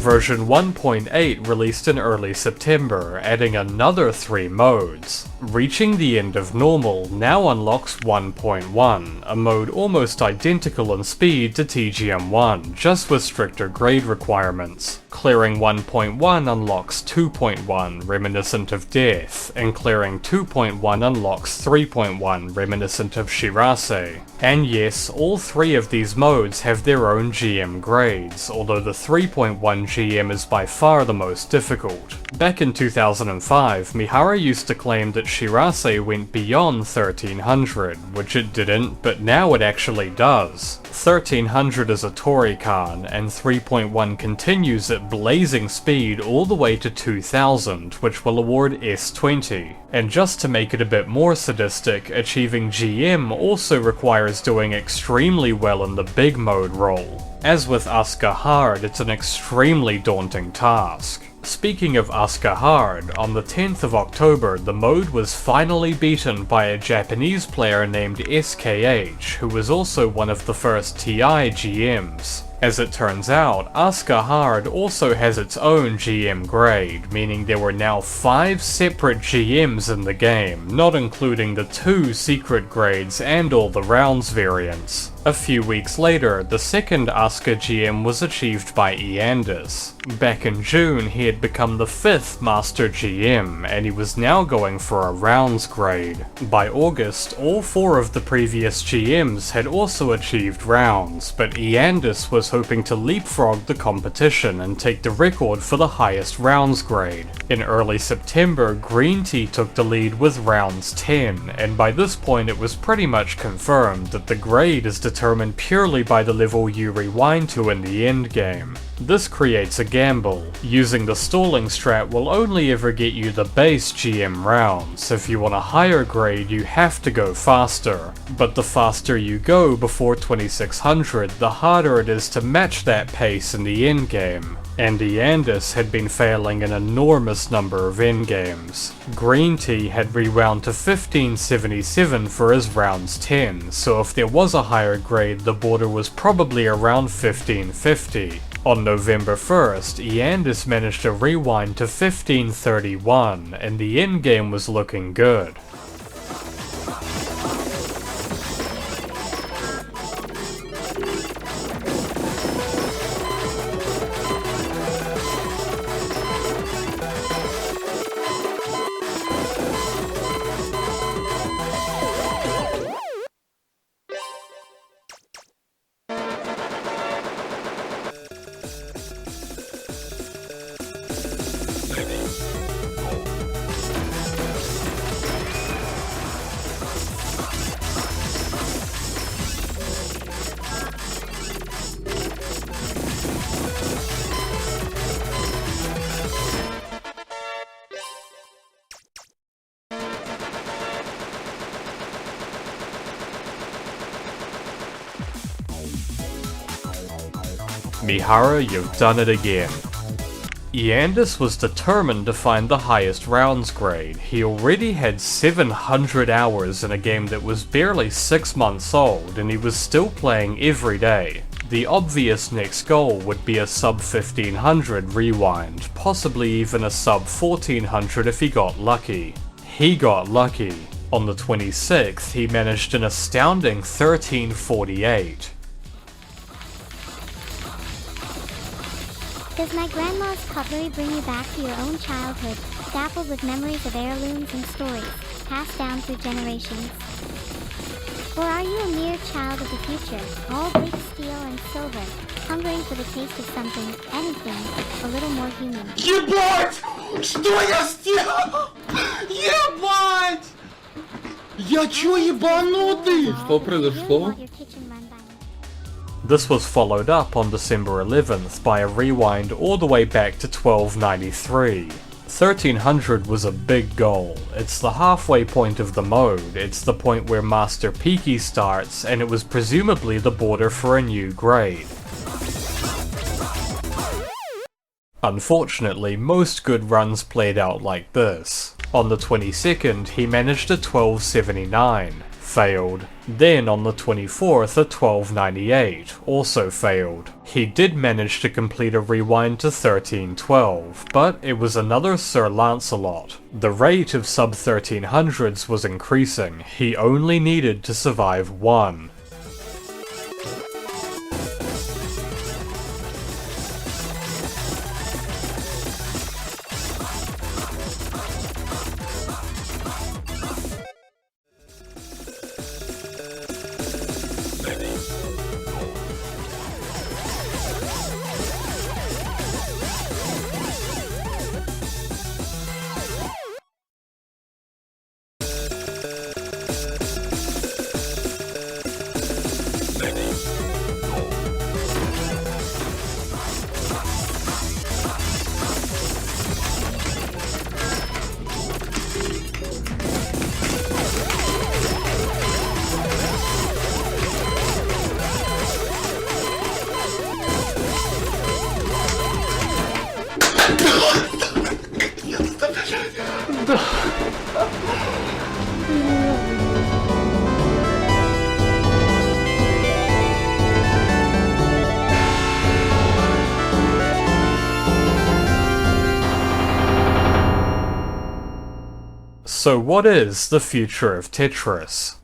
[SPEAKER 1] Version 1.8 released in early September, adding another 3 modes. Reaching the end of normal now unlocks 1.1, a mode almost identical in speed to TGM1, just with stricter grade requirements. Clearing 1.1 unlocks 2.1, reminiscent of Death, and clearing 2.1 unlocks 3.1, reminiscent of Shirase. And yes, all 3 of these modes have their own GM grades, although the 3.1 GM is by far the most difficult. Back in 2005, Mihara used to claim that Shirase went beyond 1300, which it didn't, but now it actually does. 1300 is a Torikan, and 3.1 continues at blazing speed all the way to 2000, which will award S20. And just to make it a bit more sadistic, achieving GM also requires doing extremely well in the big mode role. As with Asuka Hard, it's an extremely daunting task. Speaking of Asuka Hard, on the 10th of October, the mode was finally beaten by a Japanese player named SKH, who was also one of the first TI GMs. As it turns out, Asuka Hard also has its own GM grade, meaning there were now 5 separate GMs in the game, not including the 2 secret grades and all the rounds variants. A few weeks later, the second Asuka GM was achieved by Eandis. Back in June, he had become the 5th Master GM, and he was now going for a rounds grade. By August, all 4 of the previous GMs had also achieved rounds, but Eandis was hoping to leapfrog the competition and take the record for the highest rounds grade. In early September, Green Tea took the lead with rounds 10, and by this point it was pretty much confirmed that the grade is determined purely by the level you rewind to in the endgame. This creates a gamble. Using the stalling strat will only ever get you the base GM rounds. If you want a higher grade, you have to go faster. But the faster you go before 2600, the harder it is to match that pace in the endgame. And Eandis had been failing an enormous number of endgames. Green Tea had rewound to 1577 for his rounds 10, so if there was a higher grade, the border was probably around 1550. On November 1st, Eandis managed to rewind to 1531, and the endgame was looking good. Mihara, you've done it again. Ozymandias was determined to find the highest rounds grade. He already had 700 hours in a game that was barely 6 months old, and he was still playing every day. The obvious next goal would be a sub 1500 rewind, possibly even a sub 1400 if he got lucky. He got lucky. On the 26th, he managed an astounding 1348.
[SPEAKER 15] Does my grandma's cutlery bring you back to your own childhood, dappled with memories of heirlooms and stories, passed down through generations? Or are you a mere child of the future, all bleak steel and silver, hungering for the taste of something, anything, a little more human?
[SPEAKER 20] Ебать! Что я сделал? Ебать! Я чё ебанутый? Что произошло?
[SPEAKER 1] This was followed up on December 11th by a rewind all the way back to 1293. 1300 was a big goal. It's the halfway point of the mode, it's the point where Master Peaky starts, and it was presumably the border for a new grade. Unfortunately, most good runs played out like this. On the 22nd, he managed a 1279. Failed. Then on the 24th, a 1298, also failed. He did manage to complete a rewind to 1312, but it was another Sir Lancelot. The rate of sub 1300s was increasing, he only needed to survive one. So what is the future of Tetris?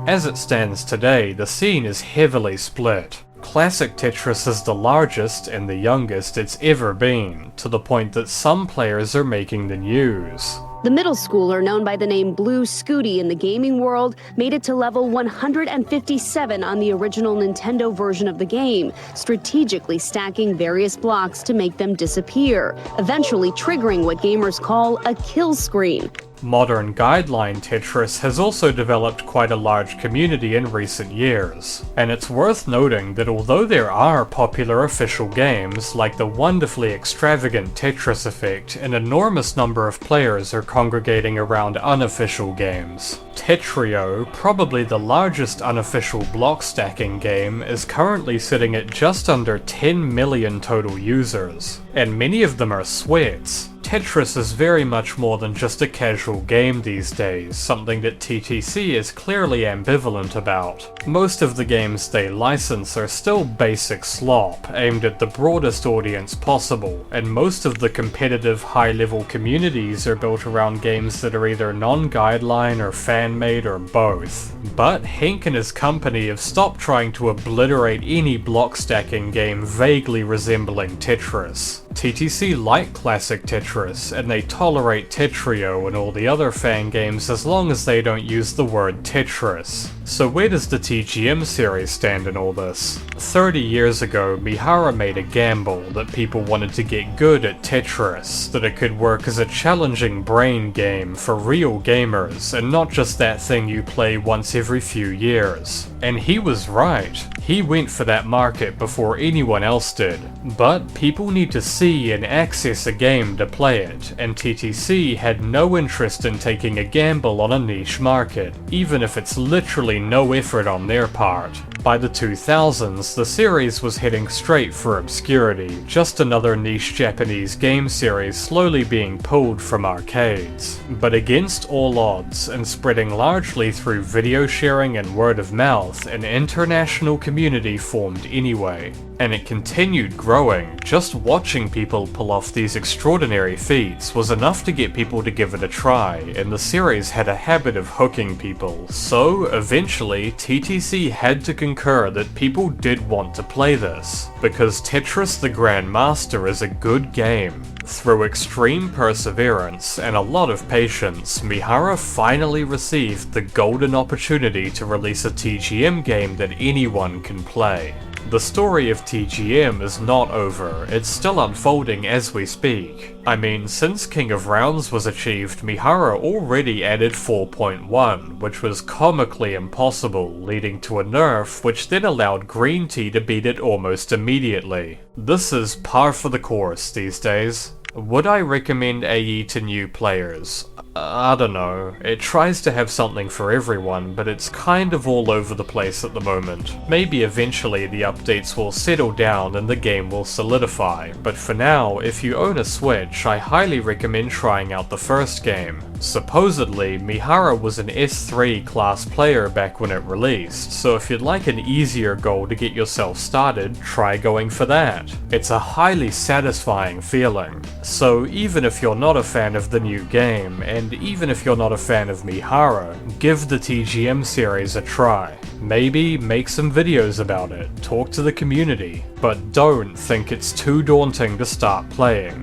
[SPEAKER 1] As it stands today, the scene is heavily split. Classic Tetris is the largest and the youngest it's ever been, to the point that some players are making the news.
[SPEAKER 23] The middle schooler, known by the name Blue Scooty in the gaming world, made it to level 157 on the original Nintendo version of the game, strategically stacking various blocks to make them disappear, eventually triggering what gamers call a kill screen.
[SPEAKER 1] Modern Guideline Tetris has also developed quite a large community in recent years, and it's worth noting that although there are popular official games like the wonderfully extravagant Tetris Effect, an enormous number of players are congregating around unofficial games. Tetrio, probably the largest unofficial block stacking game, is currently sitting at just under 10 million total users, and many of them are sweats. Tetris is very much more than just a casual game these days, something that TTC is clearly ambivalent about. Most of the games they license are still basic slop, aimed at the broadest audience possible, and most of the competitive high-level communities are built around games that are either non-guideline or fan-made or both. But Henk and his company have stopped trying to obliterate any block stacking game vaguely resembling Tetris. TTC like classic Tetris, and they tolerate Tetrio and all the other fan games as long as they don't use the word Tetris. So where does the TGM series stand in all this? 30 years ago, Mihara made a gamble that people wanted to get good at Tetris, that it could work as a challenging brain game for real gamers, and not just that thing you play once every few years. And he was right. He went for that market before anyone else did. But people need to see and access a game to play it, and TTC had no interest in taking a gamble on a niche market, even if it's literally no effort on their part. By the 2000s, the series was heading straight for obscurity, just another niche Japanese game series slowly being pulled from arcades. But against all odds, and spreading largely through video sharing and word of mouth, an international community formed anyway. And it continued growing. Just watching people pull off these extraordinary feats was enough to get people to give it a try, and the series had a habit of hooking people, so eventually TTC had to concur that people did want to play this, because Tetris the Grandmaster is a good game. Through extreme perseverance and a lot of patience, Mihara finally received the golden opportunity to release a TGM game that anyone can play. The story of TGM is not over, it's still unfolding as we speak. I mean, since King of Rounds was achieved, Mihara already added 4.1, which was comically impossible, leading to a nerf which then allowed Green Tea to beat it almost immediately. This is par for the course these days. Would I recommend AE to new players? I don't know. It tries to have something for everyone, but it's kind of all over the place at the moment. Maybe eventually the updates will settle down and the game will solidify, but for now, if you own a Switch, I highly recommend trying out the first game. Supposedly, Mihara was an S3 class player back when it released, so if you'd like an easier goal to get yourself started, try going for that. It's a highly satisfying feeling. So even if you're not a fan of the new game, and even if you're not a fan of Mihara, give the TGM series a try. Maybe make some videos about it, talk to the community, but don't think it's too daunting to start playing.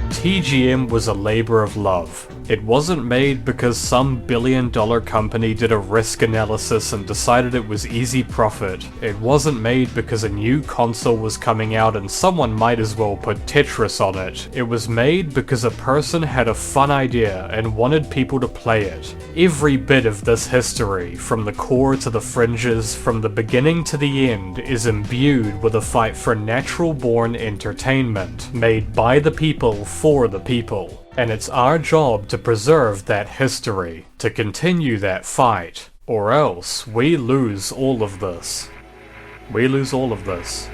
[SPEAKER 1] TGM was a labor of love. It wasn't made because some billion-dollar company did a risk analysis and decided it was easy profit. It wasn't made because a new console was coming out and someone might as well put Tetris on it. It was made because a person had a fun idea and wanted people to play it. Every bit of this history, from the core to the fringes, from the beginning to the end, is imbued with a fight for natural-born entertainment, made by the people for the people. And it's our job to preserve that history, to continue that fight, or else we lose all of this. We lose all of this.